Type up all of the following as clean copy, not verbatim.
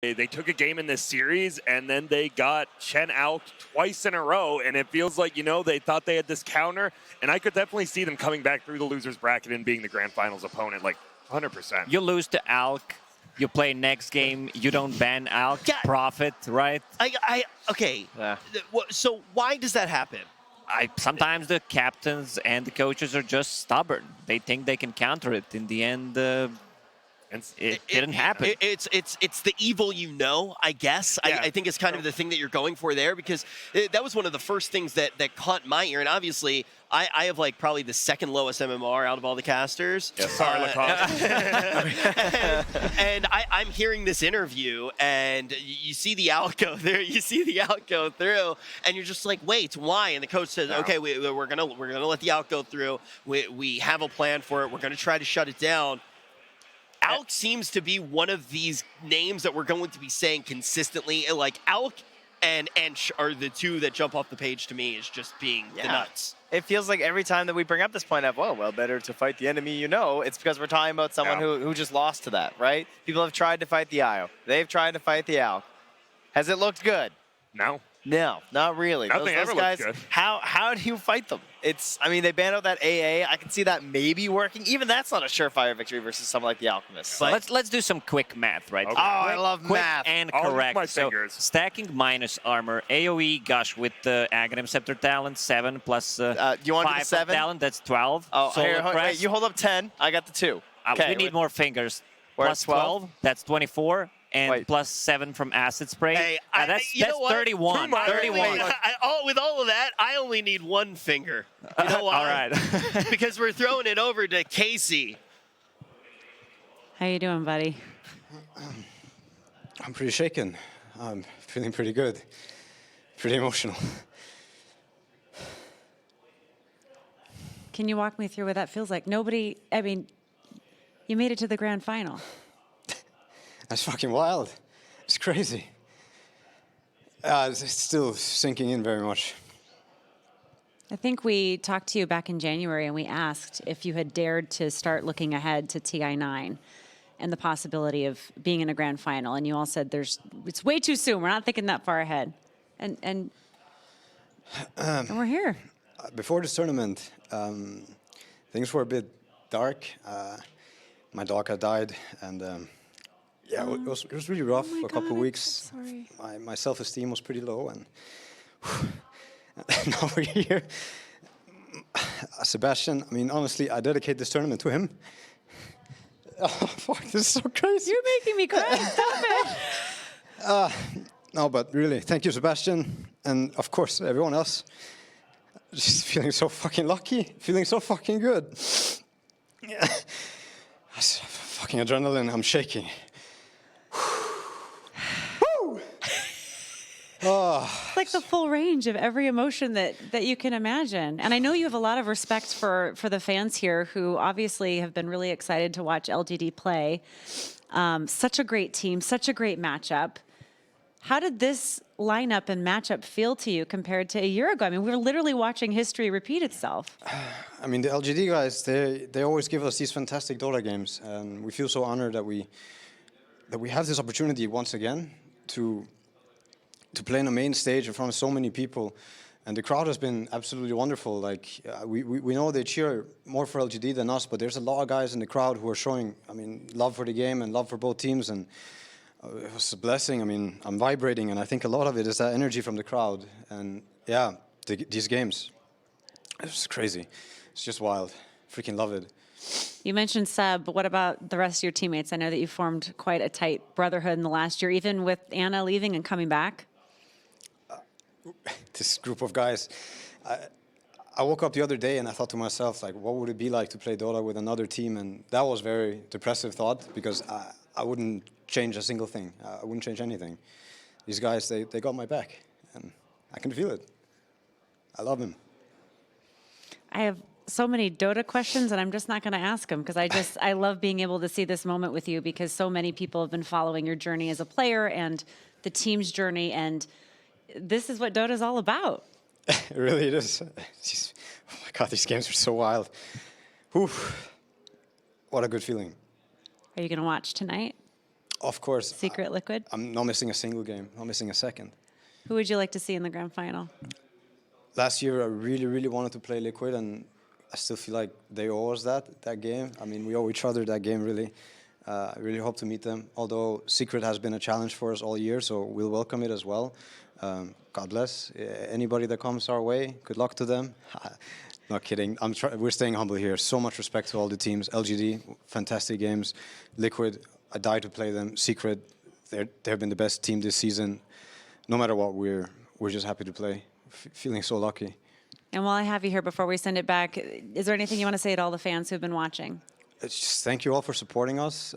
They took a game in this series, and then they got Chen out twice in a row, and it feels like, they thought they had this counter, and I could definitely see them coming back through the loser's bracket and being the grand finals opponent, like 100%. You lose to Alk, you play next game, you don't ban Alk, Yeah. profit, right? Okay. Yeah. So why does that happen? Sometimes the captains and the coaches are just stubborn. They think they can counter it. In the end, it didn't happen. It's the evil I guess. Yeah. I think it's kind of the thing that you're going for there, because that was one of the first things that caught my ear. And obviously, I have like probably the second lowest MMR out of all the casters. Yeah, sorry, Lacoste. And I'm hearing this interview, and you see the out go there, through, and you're just like, wait, why? And the coach says, okay, we're gonna let the out go through. We have a plan for it. We're gonna try to shut it down. Alk seems to be one of these names that we're going to be saying consistently. Like Alk and Ench are the two that jump off the page to me as just being the nuts. It feels like every time that we bring up this point of, well, better to fight the enemy, it's because we're talking about someone who just lost to that, right? People have tried to fight the IO. They've tried to fight the Alk. Has it looked good? No, not really. Nothing ever looks guys, good. How do you fight them? They banned out that AA. I can see that maybe working. Even that's not a surefire victory versus someone like the Alchemist. But let's do some quick math, right? Okay. Oh, I love quick math. and I'll use correct. my So fingers. stacking minus armor, AoE Gush with the Aghanim Scepter talent, 7 plus you want to 5 do 7? talent, that's 12. Oh, Solar here, Crest. wait, you hold up 10. I got the 2. We need more fingers. We're Plus at 12? 12, that's 24. And Wait. plus 7 from Acid Spray. Hey, that's you know what? 31. Wait, 31. With all of that, I only need one finger. You know why? All right. Because we're throwing it over to Casey. How you doing, buddy? I'm pretty shaken. I'm feeling pretty good. Pretty emotional. Can you walk me through what that feels like? You made it to the grand final. That's fucking wild. It's crazy. It's still sinking in very much. I think we talked to you back in January and we asked if you had dared to start looking ahead to TI9 and the possibility of being in a grand final. And you all said it's way too soon. We're not thinking that far ahead. And we're here. Before this tournament, things were a bit dark. My dog had died, and it was really rough for a couple of weeks. I'm sorry. My self-esteem was pretty low, and now we're here. Sebastian, honestly, I dedicate this tournament to him. Oh, fuck, this is so crazy. You're making me cry. Stop it. No, but really, thank you, Sebastian, and of course, everyone else. Just feeling so fucking lucky, feeling so fucking good. That's fucking adrenaline, I'm shaking. Woo! It's like the full range of every emotion that you can imagine. And I know you have a lot of respect for the fans here who obviously have been really excited to watch LGD play. Such a great team, such a great matchup. How did this lineup and matchup feel to you compared to a year ago? We were literally watching history repeat itself. The LGD guys, they always give us these fantastic Dota games, and we feel so honored that we have this opportunity once again to play on a main stage in front of so many people, and the crowd has been absolutely wonderful. We know they cheer more for LGD than us, but there's a lot of guys in the crowd who are showing, love for the game and love for both teams, and it was a blessing. I'm vibrating, and I think a lot of it is that energy from the crowd. And yeah, these games, it's crazy. It's just wild. Freaking love it. You mentioned Seb, but what about the rest of your teammates? I know that you formed quite a tight brotherhood in the last year, even with Anna leaving and coming back. This group of guys, I woke up the other day and I thought to myself, what would it be like to play Dota with another team? And that was a very depressive thought, because I wouldn't change a single thing. I wouldn't change anything. These guys, they got my back, and I can feel it. I love them. I have so many Dota questions, and I'm just not going to ask them because I love being able to see this moment with you, because so many people have been following your journey as a player and the team's journey, and this is what Dota is all about. It really is. Oh my God, these games are so wild. Whew. What a good feeling. Are you going to watch tonight? Of course. Secret Liquid? I'm not missing a single game, not missing a second. Who would you like to see in the grand final? Last year, I really, really wanted to play Liquid, and I still feel like they owe us that game. I mean, we owe each other that game, really. I really hope to meet them, although Secret has been a challenge for us all year, so we'll welcome it as well. God bless anybody that comes our way. Good luck to them. Not kidding. We're staying humble here. So much respect to all the teams. LGD, fantastic games. Liquid, I die to play them. Secret, they've been the best team this season. No matter what, we're just happy to play. Feeling so lucky. And while I have you here, before we send it back, is there anything you want to say to all the fans who've been watching? It's just thank you all for supporting us.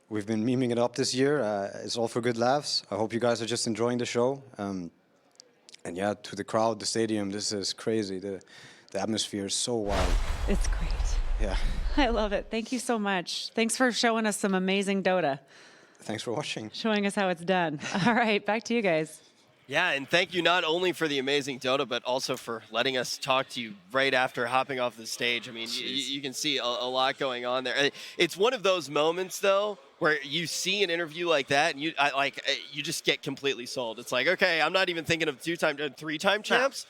We've been memeing it up this year. It's all for good laughs. I hope you guys are just enjoying the show. And yeah, to the crowd, the stadium, this is crazy. The atmosphere is so wild. It's great. Yeah. I love it. Thank you so much. Thanks for showing us some amazing Dota. Thanks for watching. Showing us how it's done. All right, back to you guys. Yeah, and thank you not only for the amazing Dota, but also for letting us talk to you right after hopping off the stage. I mean, you can see a lot going on there. It's one of those moments, though, where you see an interview like that, and you just get completely sold. It's like, okay, I'm not even thinking of 2-time, 3-time champs.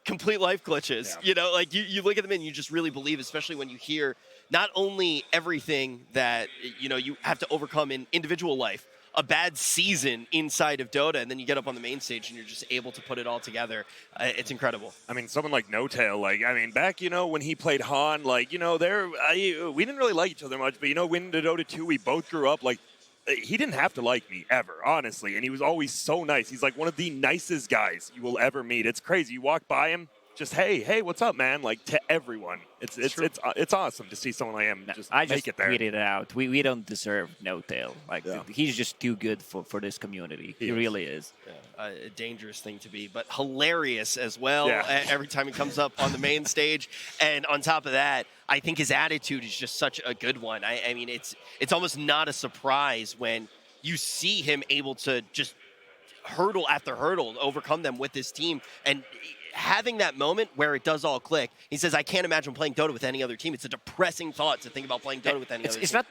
Complete life glitches. Yeah. You know, like you look at them and you just really believe, especially when you hear not only everything that, you know, you have to overcome in individual life, a bad season inside of Dota, and then you get up on the main stage and you're just able to put it all together. It's incredible. I mean, someone like No Tail, back, when he played Han, we didn't really like each other much, but, when the Dota 2, we both grew up, he didn't have to like me ever, honestly, and he was always so nice. He's like one of the nicest guys you will ever meet. It's crazy. You walk by him, just hey, what's up, man? Like to everyone. It's awesome to see someone like him make it there. I just tweeted it out. We don't deserve No Tail. He's just too good for this community. He really is. Yeah. A dangerous thing to be, but hilarious as well. Yeah. Every time he comes up on the main stage, and on top of that, I think his attitude is just such a good one. I mean, it's almost not a surprise when you see him able to just hurdle after hurdle, overcome them with this team, and having that moment where it does all click. He says, I can't imagine playing Dota with any other team. It's a depressing thought to think about playing Dota with any other team. It's not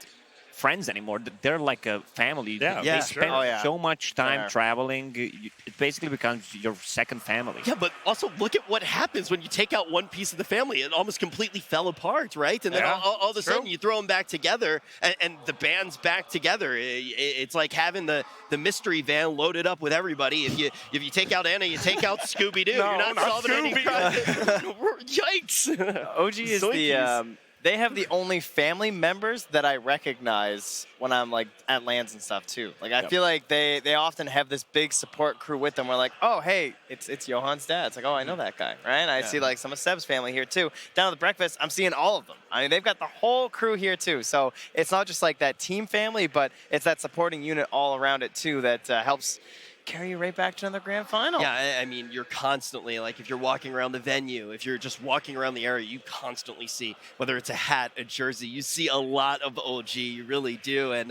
friends anymore. They're like a family. Yeah, they spend so much time Fair. traveling. It basically becomes your second family. Yeah, but also look at what happens when you take out one piece of the family. It almost completely fell apart, right? And then all of a sudden you throw them back together, and the band's back together. It's like having the mystery van loaded up with everybody. If you take out Anna, you take out Scooby-Doo. No, You're not solving any crime. Yikes. OG is they have the only family members that I recognize when I'm at LANs and stuff too. I feel like they often have this big support crew with them. We're like, oh hey, it's Johan's dad. It's like, oh, I know that guy, right? I see some of Seb's family here too. Down at the breakfast, I'm seeing all of them. I mean, they've got the whole crew here too. So it's not just like that team family, but it's that supporting unit all around it too that helps carry you right back to another grand final. Yeah, I mean, you're constantly, if you're walking around the venue, if you're just walking around the area, you constantly see, whether it's a hat, a jersey, you see a lot of OG, you really do. And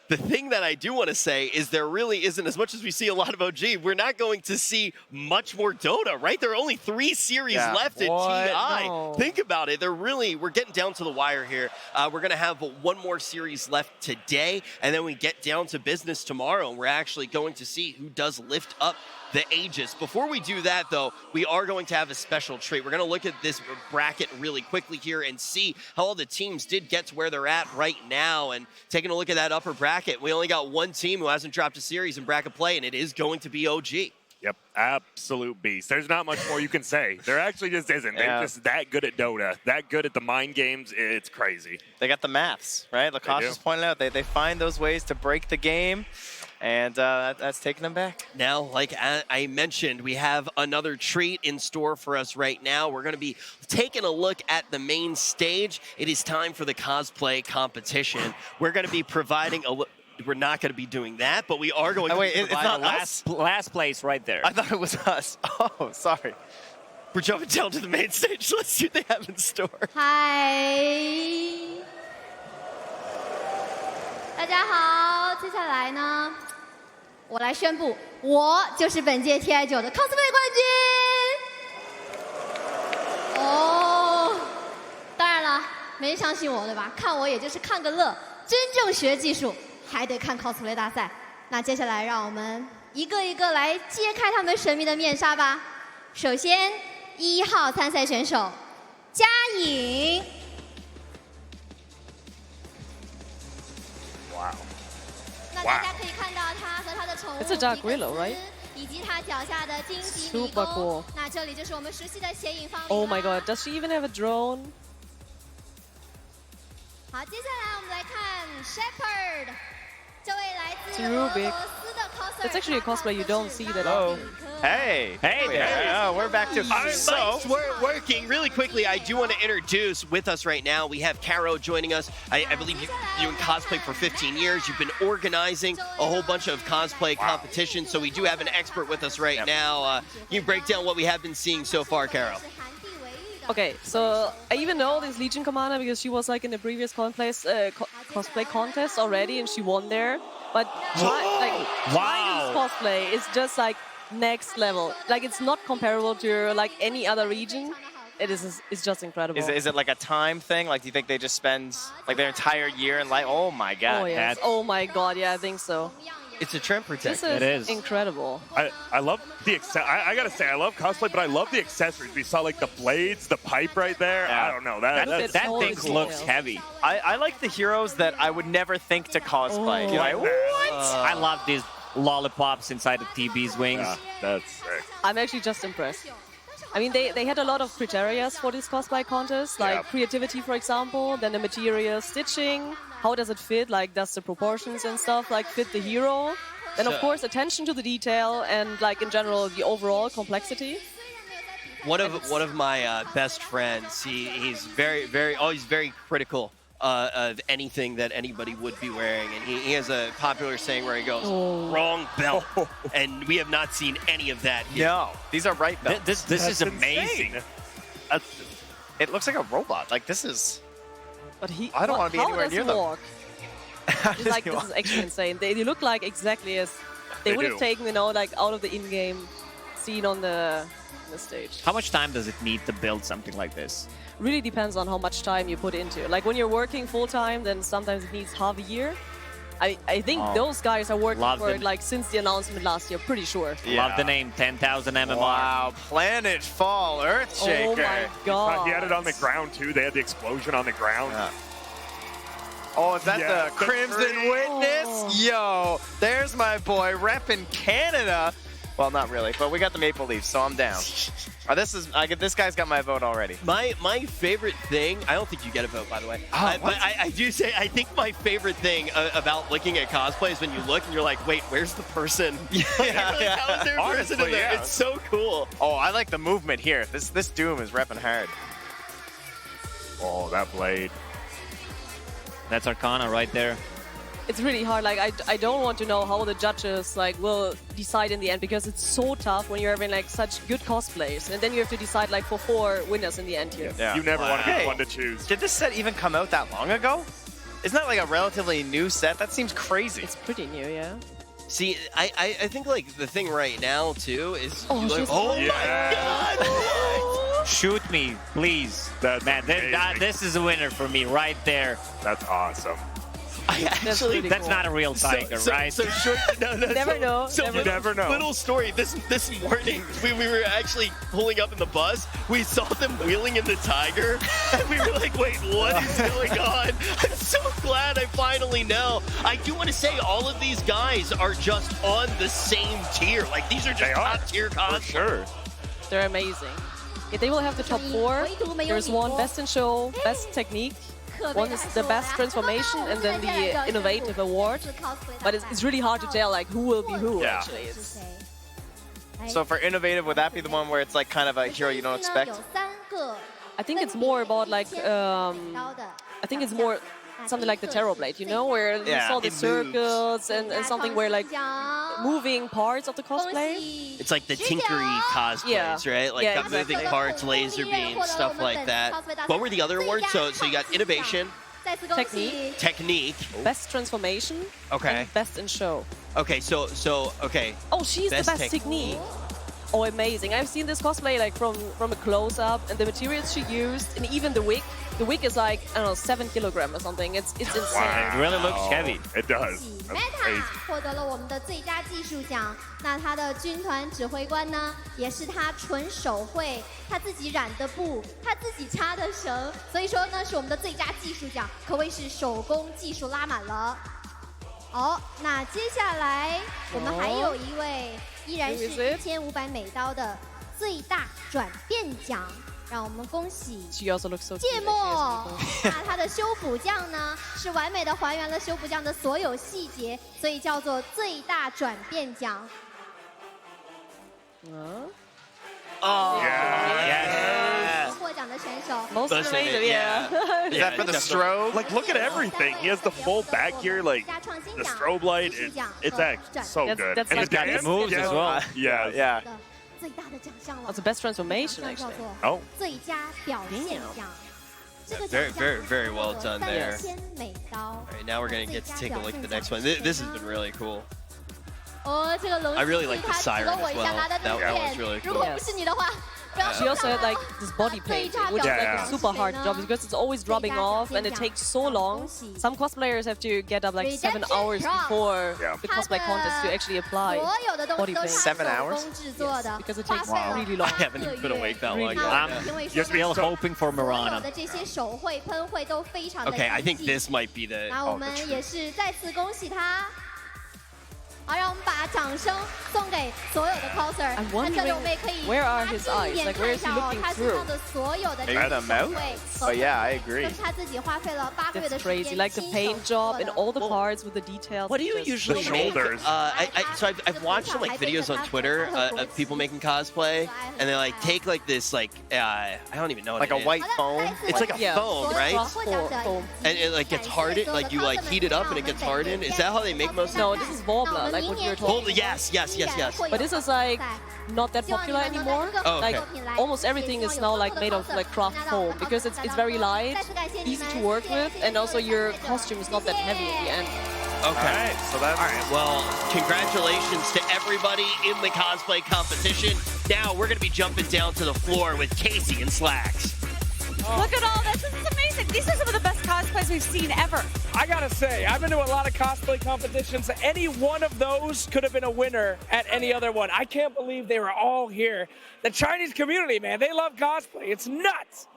the thing that I do want to say is there really isn't, as much as we see a lot of OG, we're not going to see much more Dota, right? There are only 3 series left in TI. No. Think about it. We're getting down to the wire here. We're going to have one more series left today, and then we get down to business tomorrow, and we're actually going to see who does lift up the Aegis. Before we do that, though, we are going to have a special treat. We're going to look at this bracket really quickly here and see how all the teams did get to where they're at right now. And taking a look at that upper bracket, we only got one team who hasn't dropped a series in bracket play, and it is going to be OG. Yep, absolute beast. There's not much more you can say. There actually just isn't. They're just that good at Dota, that good at the mind games. It's crazy. They got the maths, right? Lakosh just pointed out they find those ways to break the game. And that's taking them back. Now, like I mentioned, we have another treat in store for us right now. We're going to be taking a look at the main stage. It is time for the cosplay competition. We're going to be providing we're not going to be doing that, but we are going to be providing Last place right there. I thought it was us. Oh, sorry. We're jumping down to the main stage. Let's see what they have in store. Hi. 大家好，接下来呢，我来宣布，我就是本届 TI9的 cosplay 冠军。哦，当然了，没人相信我，对吧？看我也就是看个乐，真正学技术，还得看 cosplay 大赛。那接下来让我们一个一个来揭开他们神秘的面纱吧。首先，1号参赛选手嘉颖。哇哦！那大家可以看到他和他的宠物 It's a dark willow, right? 以及他脚下的荆棘迷 Super 宫。 cool. 那这里就是我们熟悉的显影方林。 Oh my god, does she even have a drone? 好，接下来我们来看 Shepherd， 这位来自 It's 俄罗 Rubik. 斯的 coser。 It's actually a cosplay you don't see that Hello. often. Hey. Hey there. Yeah, we're back to Our so. mics were working really quickly. I do want to introduce with us right now. We have Caro joining us. I believe you've been doing cosplay for 15 years. You've been organizing a whole bunch of cosplay competitions. So we do have an expert with us right now. Can you break down what we have been seeing so far, Caro? Okay, so I even know this Legion commander because she was like in the previous cosplay contest already and she won there. But trying this cosplay is just like next level. Like it's not comparable to like any other region. It's just incredible. Is it like a time thing? Like, do you think they just spend like their entire year in like? Oh my god. Oh yes. Oh my god. Yeah, I think so. It's a trend protector. This is incredible. I love the I gotta say, I love cosplay, but I love the accessories. We saw like the blades, the pipe right there. Yeah. I don't know. That thing looks heavy. I like the heroes that I would never think to cosplay. Oh. You're like, what? I love these lollipops inside the TB's wings. Yeah, that's sick. I'm actually just impressed. I mean, they had a lot of criteria for this cosplay contest, like creativity, for example, then the material, stitching, how does it fit, like does the proportions and stuff like fit the hero? Then of course attention to the detail and like in general the overall complexity. One of my best friends. He's always very critical of anything that anybody would be wearing, and he has a popular saying where he goes, "Wrong belt," and we have not seen any of that here. No, these are right belts. This is amazing. It looks like a robot. Like this is. But I don't want to be anywhere near them. Walk? It's like this is actually insane. They look like exactly as they would have taken, you know, like out of the in-game scene on the stage. How much time does it need to build something like this? Really depends on how much time you put into it. Like when you're working full time, then sometimes it needs half a year. I think those guys are working for it like since the announcement last year, pretty sure. Yeah. Love the name, 10,000 MMR. Wow, Planet Fall Earthshaker. Oh my god. He had it on the ground too. They had the explosion on the ground. Yeah. Oh, is that the Crimson Witness? Oh. Yo, there's my boy repping Canada. Well, not really, but we got the Maple Leafs, so I'm down. This guy's got my vote already. My favorite thing, I don't think you get a vote, by the way. But I do say, I think my favorite thing about looking at cosplay is when you look and you're like, wait, where's the person? How is there a person in there? It's so cool. Oh, I like the movement here. This Doom is repping hard. Oh, that blade. That's Arcana right there. It's really hard. Like I don't want to know how the judges like will decide in the end because it's so tough when you're having like such good cosplays, and then you have to decide like for 4 winners in the end here. Yeah. You never want to be Hey, one to choose. Did this set even come out that long ago? Isn't that like a relatively new set? That seems crazy. It's pretty new, yeah. See, I think like the thing right now too is Oh, like, she's my god! Shoot me, please. That's Man, amazing. this is a winner for me right there. That's awesome. Pretty That's cool. not a real tiger, right? So short. No, Never know. So Never never know. Little story. This morning, we were actually pulling up in the bus. We saw them wheeling in the tiger, and we were like, "Wait, what is going on?" I'm so glad I finally know. I do want to say all of these guys are just on the same tier. Like these are just top tier For cosplays. sure. They're amazing. Yeah, they will have the top 4. There's one best in show, best technique. One is the best transformation, and then the innovative award. But it's really hard to tell like who will be who actually. So for innovative, would that be the one where it's like kind of a hero you don't expect? I think it's more about like I think it's more something like the Terrorblade, you know, where you saw the circles and something where like moving parts of the cosplay. It's like the tinkery cosplays, right? Like got moving parts, laser beams, stuff like that. What were the other awards? So you got innovation, technique, best transformation, and best in show. Okay, so okay. Oh, she's the best technique. Oh, amazing. I've seen this cosplay like from a close-up, and the materials she used, and even the wig, the wig is like, I don't know, 7 kilograms or something. It's insane. It really looks heavy. It does. That's Meta crazy. 获得了我们的最佳技术奖。那他的军团指挥官呢，也是他纯手绘，他自己染的布，他自己插的绳，所以说呢是我们的最佳技术奖，可谓是手工技术拉满了。好，那接下来我们还有一位，依然是1500美刀的最大转变奖。让我们恭喜 She also looks so 芥 cute. 末。那它的修补酱呢，是完美的还原了修补酱的所有细节，所以叫做最大转变奖。Oh, Yes. 获奖的选手。 Most amazing, yeah. Is that for the strobe? Like, look at everything. He has the full back here, like the strobe light. It's actually so That's- good. that's And like the got the dance, moves as well. Yeah. Yeah. 最大的奖项了。 That's the best transformation, 奖项 actually. 叫做 Oh. 最佳表现奖。这个 Very, 奖项 very, very well 叫做 done there. 3000美刀。 All right, now we're gonna get to take a look at the next one. This has been really cool. 哦，这个龙 I really like the 他指 siren 了我 as 一下， well. 拿的这 That 个 one 剑 was really 如 cool. 果不是你的话，不要 She also had like this body painting, which is like Yeah. a super hard job because it's always rubbing off and it takes so long. Some cosplayers have to get up like 7 hours before Yeah. the cosplay contest to actually apply. 所有的东西都是 body 他 7 hours? 手工制作的 Because it 花 takes 费了 really long. I haven't even been awake that long 那 yet. 评委 You're 说 still 呢， hoping for 所有 Marana. 的这些手绘喷绘都非常的 Okay, I think 精细 this might be the. 那我们也是再次恭喜他。好，让我们把掌声送给所有的 coser。 I'm 那这里 wondering 我们也可以 where are 大 his 家 eyes? 近一眼 Like, 看 where 一 is he 下哦， looking 他身上的所有的 Maybe 这 the 些 mouth? 手绘 Oh yeah, I agree. 都是他自己花费了8个月的 That's 时间 crazy. Like the 亲手 paint job 做 and 的。 all the parts with the details. What do you Just usually The make? shoulders. So I've watched some like videos on Twitter of people making cosplay, and they like take like this like I don't even know what Like it a is. white foam? It's like a Yeah. foam, right? Foam. And it like gets hardened, like you like heat it up and it gets hardened. Is that how they make most of No, it? this is Warbler, like what you were talking Hold, yes, yes, yes, yes. But this is like not that popular anymore. Oh, okay. Like almost everything is now like made of like craft foam because it's very light, easy to work with, and also your costume is not that heavy in the end. Okay. So that's All right. Well, congratulations to everybody in the cosplay competition. Now we're gonna be jumping down to the floor with Casey and Slacks. Look at all this. This is amazing. These are some of the best cosplays we've seen ever. I gotta say, I've been to a lot of cosplay competitions. Any one of those could have been a winner at any other one. I can't believe they were all here. The Chinese community, man, they love cosplay. It's nuts.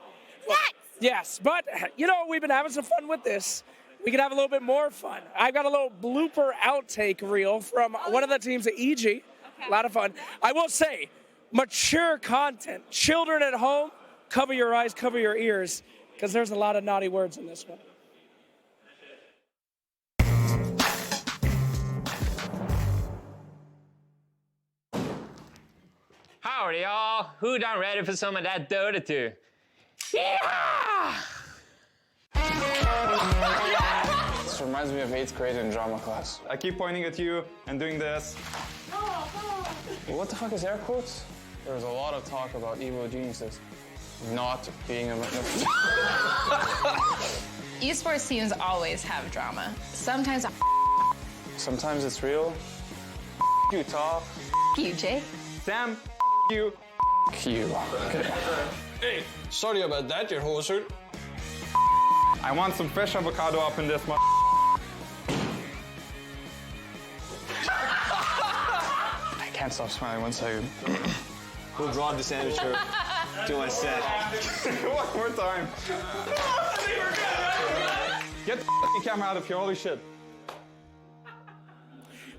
Nuts! Yes, but, you know, we've been having some fun with this. We can have a little bit more fun. I've got a little blooper outtake reel from one of the teams at EG. A lot of fun. I will say, mature content. Children at home, cover your eyes, cover your ears, because there's a lot of naughty words in this one. Howdy, y'all. Who done ready for some of that Dota 2? Yeah! This reminds me of 8th grade in drama class. I keep pointing at you and doing this. What the fuck is air quotes? There was a lot of talk about evil geniuses not being a... Esports teams always have drama. Sometimes Sometimes it's real. You talk. you, Jay. Sam, you. You. Okay. Hey, sorry about that, your hoser. I want some fresh avocado up in this one. I can't stop smiling 1 second. We'll draw the sandwich here. Do my set. One more time. Get the f***ing camera out of here, holy shit.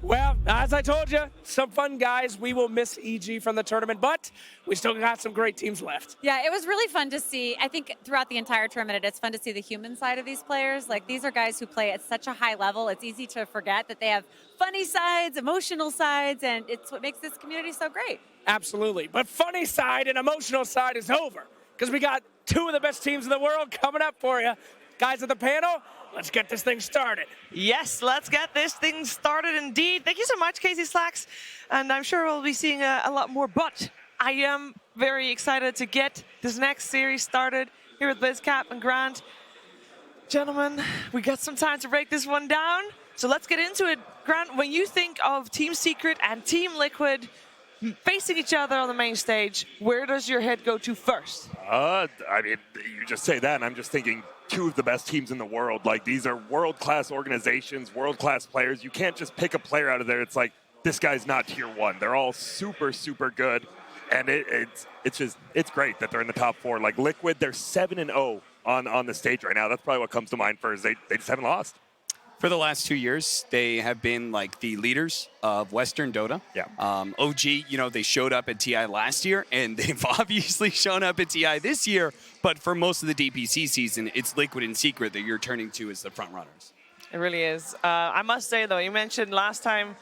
Well, as I told you, some fun guys. We will miss EG from the tournament, but we still got some great teams left. Yeah, it was really fun to see. I think throughout the entire tournament, it's fun to see the human side of these players. Like, these are guys who play at such a high level. It's easy to forget that they have funny sides, emotional sides, and it's what makes this community so great. Absolutely. But funny side and emotional side is over because we got two of the best teams in the world coming up for you. Guys at the panel, let's get this thing started. Yes, let's get this thing started indeed. Thank you so much, Casey Slacks. And I'm sure we'll be seeing a lot more, but I am very excited to get this next series started here with BlizzCap and Grant. Gentlemen, we got some time to break this one down. So let's get into it. Grant, when you think of Team Secret and Team Liquid, facing each other on the main stage, where does your head go to first? I mean, you just say that, and I'm just thinking two of the best teams in the world. Like, these are world-class organizations, world-class players. You can't just pick a player out of there. It's like, this guy's not tier 1. They're all super, super good. And it's great that they're in the top 4. Like, Liquid, they're 7-0 on the stage right now. That's probably what comes to mind first. They just haven't lost. For the last 2 years, they have been like the leaders of Western Dota. Yeah. OG, you know, they showed up at TI last year, and they've obviously shown up at TI this year. But for most of the DPC season, it's Liquid and Secret that you're turning to as the front runners. It really is. I must say, though, you mentioned last time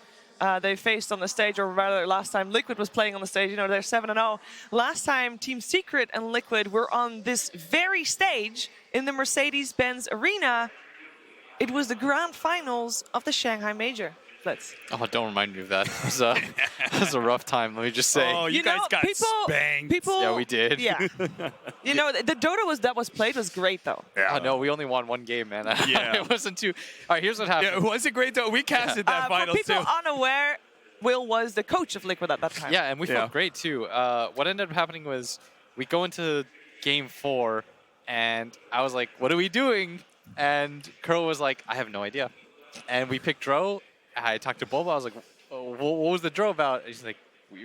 they faced on the stage, or rather last time Liquid was playing on the stage, you know, they're 7-0. Last time Team Secret and Liquid were on this very stage in the Mercedes-Benz Arena. It was the grand finals of the Shanghai Major. Oh, don't remind me of that. It was a rough time, let me just say. Oh, you guys got spanked. Yeah, we did. Yeah. You know, the Dota that was played was great, though. Yeah. Oh, no, we only won 1 game, man. Yeah. It wasn't too... All right, here's what happened. Yeah, it wasn't great, though. We casted that final, too. For people unaware, Will was the coach of Liquid at that time. Yeah, and we felt great, too. What ended up happening was we go into game 4, and I was like, what are we doing? And Curl was like, I have no idea. And we picked Dro. I talked to Boba. I was like, what was the Dro about? And he's like,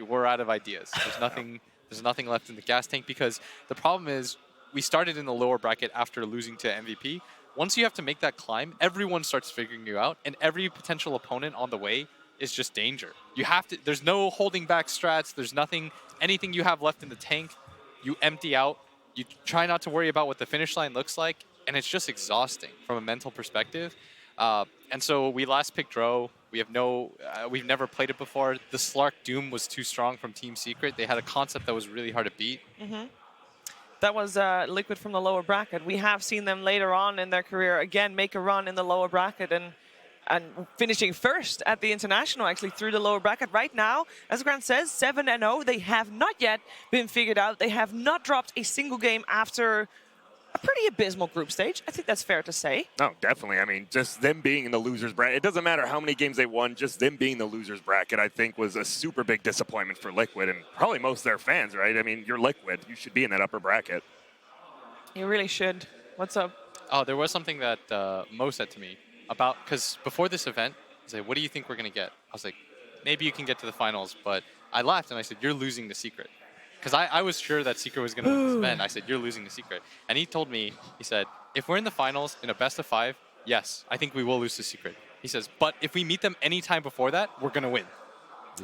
we're out of ideas. There's nothing left in the gas tank, because the problem is we started in the lower bracket after losing to MVP. Once you have to make that climb, everyone starts figuring you out, and every potential opponent on the way is just danger. You have to, there's no holding back strats. There's anything you have left in the tank. You empty out. You try not to worry about what the finish line looks like, and it's just exhausting from a mental perspective. And so we last picked Dro. We've never played it before. The Slark Doom was too strong from Team Secret. They had a concept that was really hard to beat. That was Liquid from the lower bracket. We have seen them later on in their career again make a run in the lower bracket and finishing first at the international, actually, through the lower bracket. Right now, as Grant says, 7-0. They have not yet been figured out. They have not dropped a single game after a pretty abysmal group stage. I think that's fair to say. No, definitely. I mean, just them being in the losers bracket, it doesn't matter how many games they won, just them being in the losers bracket, I think, was a super big disappointment for Liquid and probably most of their fans, right? I mean, you're Liquid. You should be in that upper bracket. You really should. What's up? Oh, there was something that Mo said to me about, because before this event, he said, what do you think we're going to get? I was like, maybe you can get to the finals, but I laughed and I said, you're losing the Secret. Because I was sure that Secret was going to win this event. I said, you're losing the Secret. And he told me, he said, if we're in the finals in a best of 5, yes, I think we will lose to Secret. He says, but if we meet them any time before that, we're going to win.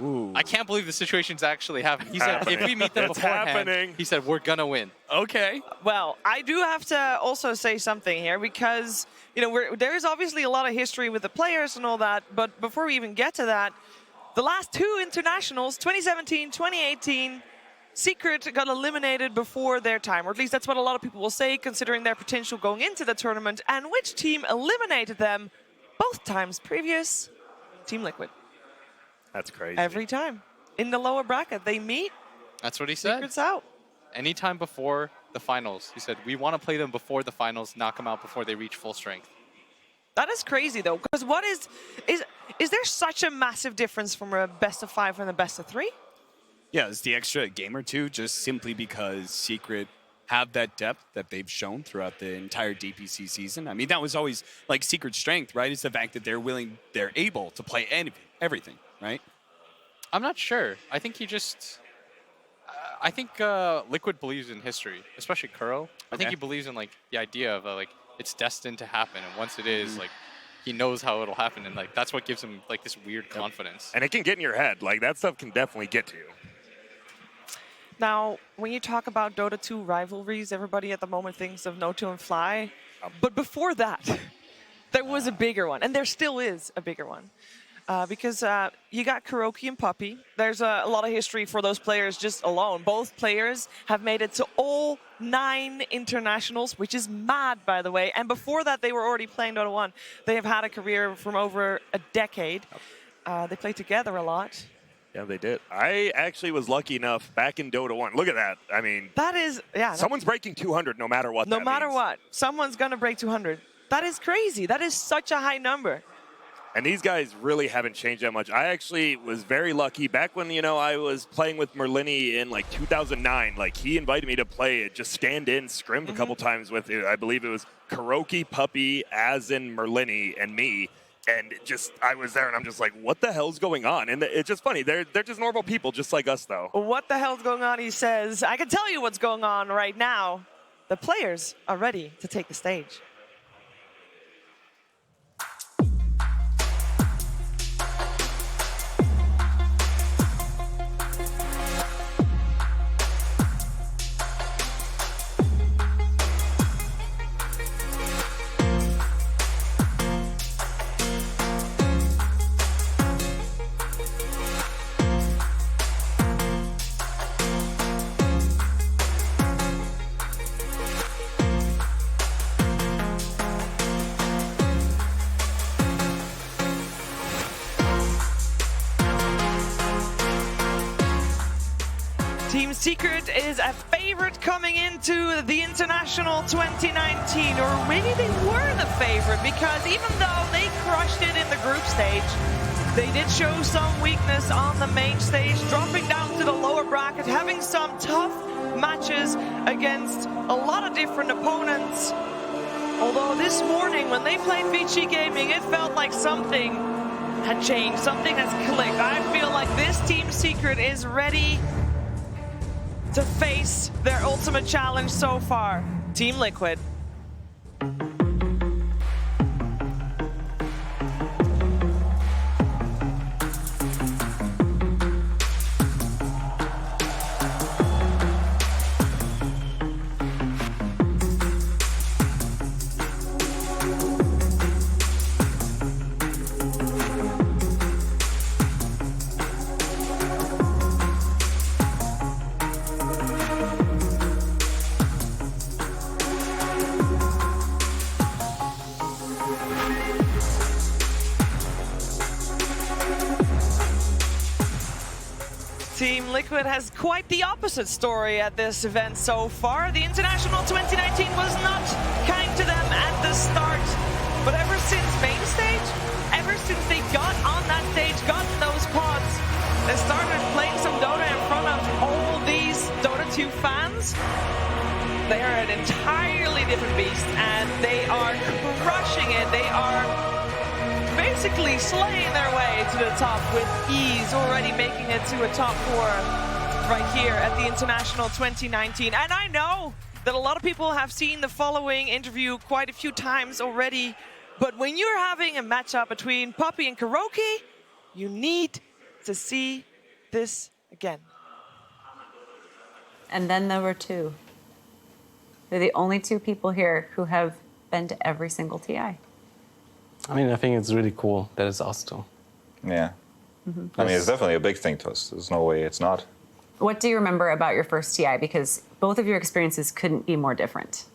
Ooh. I can't believe the situation's actually happening. He said, if we meet them beforehand, he said, we're going to win. Okay. Well, I do have to also say something here, because, you know, there is obviously a lot of history with the players and all that, but before we even get to that, the last 2 internationals, 2017, 2018, Secret got eliminated before their time, or at least that's what a lot of people will say, considering their potential going into the tournament. And which team eliminated them both times previous? Team Liquid. That's crazy. Every time. In the lower bracket, they meet. That's what he said. Secret's out. Anytime before the finals, he said, we want to play them before the finals, knock them out before they reach full strength. That is crazy, though, because what is there such a massive difference from a best of 5 and a best of 3? Yeah, it's the extra game or two, just simply because Secret have that depth that they've shown throughout the entire DPC season. I mean, that was always like Secret's strength, right? It's the fact that they're able to play everything, right? I'm not sure. I think I think Liquid believes in history, especially Kuro. I think he believes in like the idea of like it's destined to happen, and once it is, like he knows how it'll happen, and like that's what gives him like this weird confidence. And it can get in your head. Like that stuff can definitely get to you. Now, when you talk about Dota 2 rivalries, everybody at the moment thinks of No2 and Fly. But before that, there was a bigger one, and there still is a bigger one. Because you got Kuroki and Puppy. There's a lot of history for those players just alone. Both players have made it to all 9 internationals, which is mad, by the way. And before that, they were already playing Dota 1. They have had a career from over a decade. They play together a lot. Yeah, they did. I actually was lucky enough back in Dota 1. Look at that. I mean, that is, yeah. Someone's breaking 200 no matter what. No matter what. Someone's going to break 200. That is crazy. That is such a high number. And these guys really haven't changed that much. I actually was very lucky back when, I was playing with Merlini in like 2009. Like he invited me to play it, just stand in, scrimmed a couple times with, I believe it was Kuroki, Puppy, as in Merlini, and me. And I was there and I'm just like, what the hell's going on? And it's just funny. They're just normal people, just like us though. What the hell's going on? He says, I can tell you what's going on right now. The players are ready to take the stage. Team Secret is a favorite coming into the International 2019, or maybe they were the favorite, because even though they crushed it in the group stage, they did show some weakness on the main stage, dropping down to the lower bracket, having some tough matches against a lot of different opponents. Although this morning, when they played VG Gaming, it felt like something had changed, something has clicked. I feel like this Team Secret is ready to face their ultimate challenge so far, Team Liquid. Team Liquid has quite the opposite story at this event so far. The International 2019 was not kind to them at the start, but ever since main stage, ever since they got on that stage, got in those pods, they started playing some Dota in front of all these Dota 2 fans. They are an entirely different beast, and they are crushing it. They are basically slaying their way to the top with ease, already making it to a top 4 right here at the International 2019. And I know that a lot of people have seen the following interview quite a few times already, but when you're having a matchup between Puppy and Kuroki, you need to see this again. And then there were two. They're the only two people here who have been to every single TI. I mean, I think it's really cool that it's us two. Yeah. I mean, it's definitely a big thing to us. There's no way it's not. What do you remember about your first TI? Because both of your experiences couldn't be more different.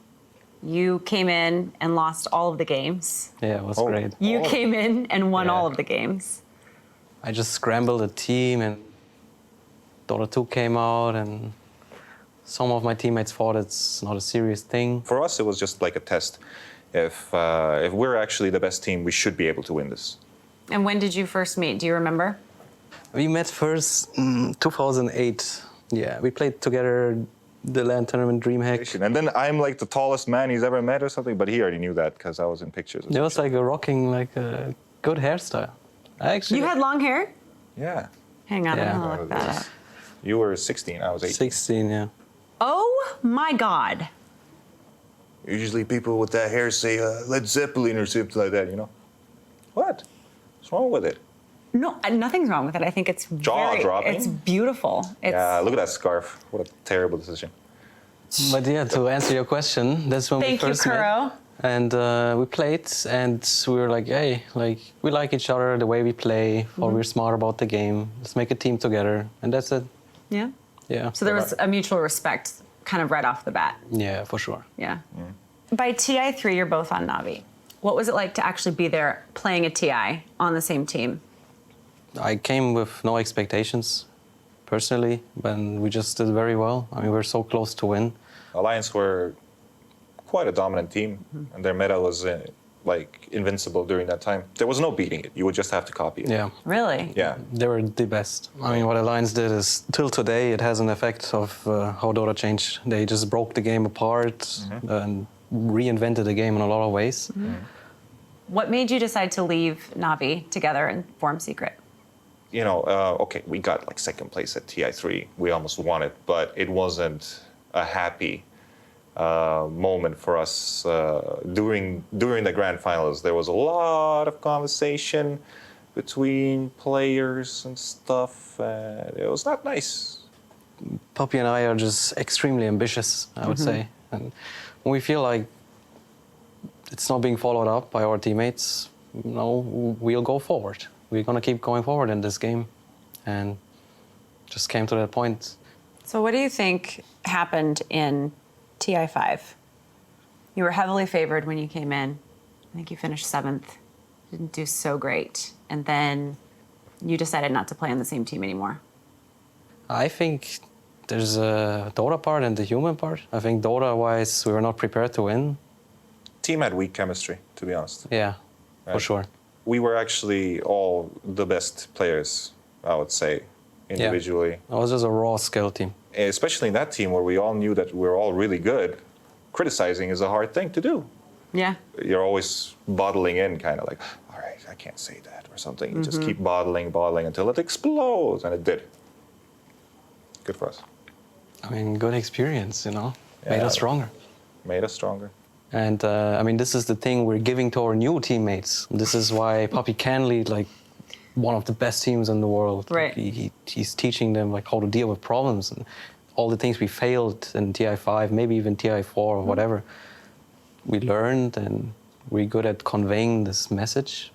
You came in and lost all of the games. Yeah, it was great. You came in and won all of the games. I just scrambled a team and Dota 2 came out and some of my teammates thought it's not a serious thing. For us, it was just like a test. If we're actually the best team, we should be able to win this. And when did you first meet? Do you remember? We met first in 2008. Yeah, we played together the LAN tournament DreamHack. And then I'm like the tallest man he's ever met or something, but he already knew that because I was in pictures. It was like a rocking, like a good hairstyle. You had long hair? Yeah. Hang on, I'm gonna look that up. You were 16, I was 18. 16, yeah. Oh my God. Usually people with that hair say Led Zeppelin or something like that, you know? What? What's wrong with it? No, nothing's wrong with it. I think it's jaw-dropping. It's beautiful. Yeah, look at that scarf. What a terrible decision. But yeah, to answer your question, that's when we first met. Thank you, Kuro. And we played, and we were like, hey, like we like each other, the way we play, or we're smart about the game. Let's make a team together, and that's it. Yeah. Yeah. So there was a mutual respect, kind of right off the bat. Yeah, for sure. Yeah. By TI3, you're both on Navi. What was it like to actually be there playing a TI on the same team? I came with no expectations, personally, but we just did very well. I mean, we're so close to win. Alliance were quite a dominant team, and their meta was like invincible during that time. There was no beating it. You would just have to copy it. Yeah. Really? Yeah. They were the best. I mean, what Alliance did is, till today, it has an effect of how Dota changed. They just broke the game apart and reinvented the game in a lot of ways. What made you decide to leave Navi together and form Secret? You know, okay, we got like second place at TI3. We almost won it, but it wasn't a happy moment for us during the grand finals. There was a lot of conversation between players and stuff, and it was not nice. Puppy and I are just extremely ambitious, I would say. And when we feel like it's not being followed up by our teammates, you know, we'll go forward. We're going to keep going forward in this game. And just came to that point. So what do you think happened in TI5? You were heavily favored when you came in. I think you finished 7th. Didn't do so great. And then you decided not to play on the same team anymore. I think there's a Dota part and the human part. I think Dota-wise, we were not prepared to win. Team had weak chemistry, to be honest. Yeah, for sure. We were actually all the best players, I would say, individually. Yeah. It was just a raw skill team. Especially in that team where we all knew that we were all really good, criticizing is a hard thing to do. Yeah. You're always bottling in, kind of like, all right, I can't say that or something. You just keep bottling until it explodes, and it did. Good for us. I mean, good experience, you know, made us stronger. Made us stronger. And I mean, this is the thing we're giving to our new teammates. This is why Puppy can lead like one of the best teams in the world. Right. He's teaching them like how to deal with problems and all the things we failed in TI5, maybe even TI4 or whatever. We learned, and we're good at conveying this message.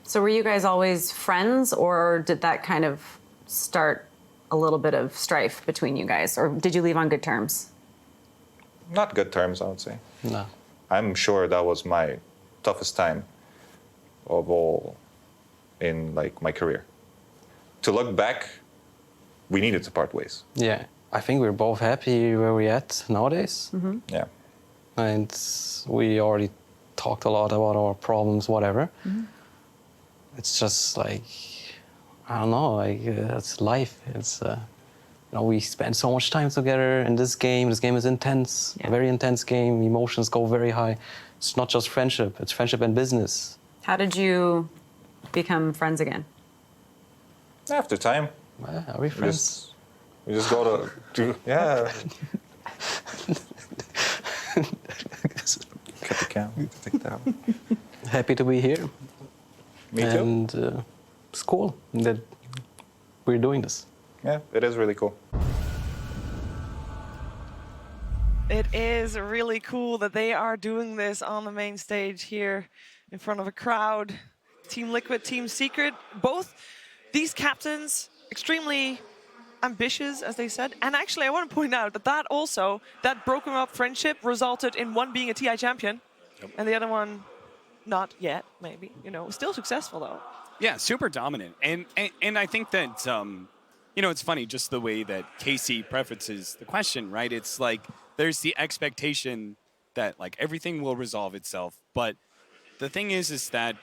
So were you guys always friends, or did that kind of start a little bit of strife between you guys, or did you leave on good terms? Not good terms, I would say. No. I'm sure that was my toughest time of all in like my career. To look back, we needed to part ways. Yeah, I think we're both happy where we're at nowadays. Yeah. And we already talked a lot about our problems, whatever. It's just like, I don't know, like it's life. It's, you know, we spend so much time together in this game. This game is intense, a very intense game. Emotions go very high. It's not just friendship, it's friendship and business. How did you become friends again? After time. Are we friends? We just go to yeah. Cut the camera. Take that one. Happy to be here. Me too. And it's cool that we're doing this. Yeah, it is really cool. It is really cool that they are doing this on the main stage here in front of a crowd. Team Liquid, Team Secret, both these captains extremely ambitious, as they said. And actually, I want to point out that that broken up friendship resulted in one being a TI champion and the other one not yet, maybe. You know, still successful though. Yeah, super dominant. And I think that, you know, it's funny just the way that Casey prefaces the question, right? It's like there's the expectation that like everything will resolve itself. But the thing is that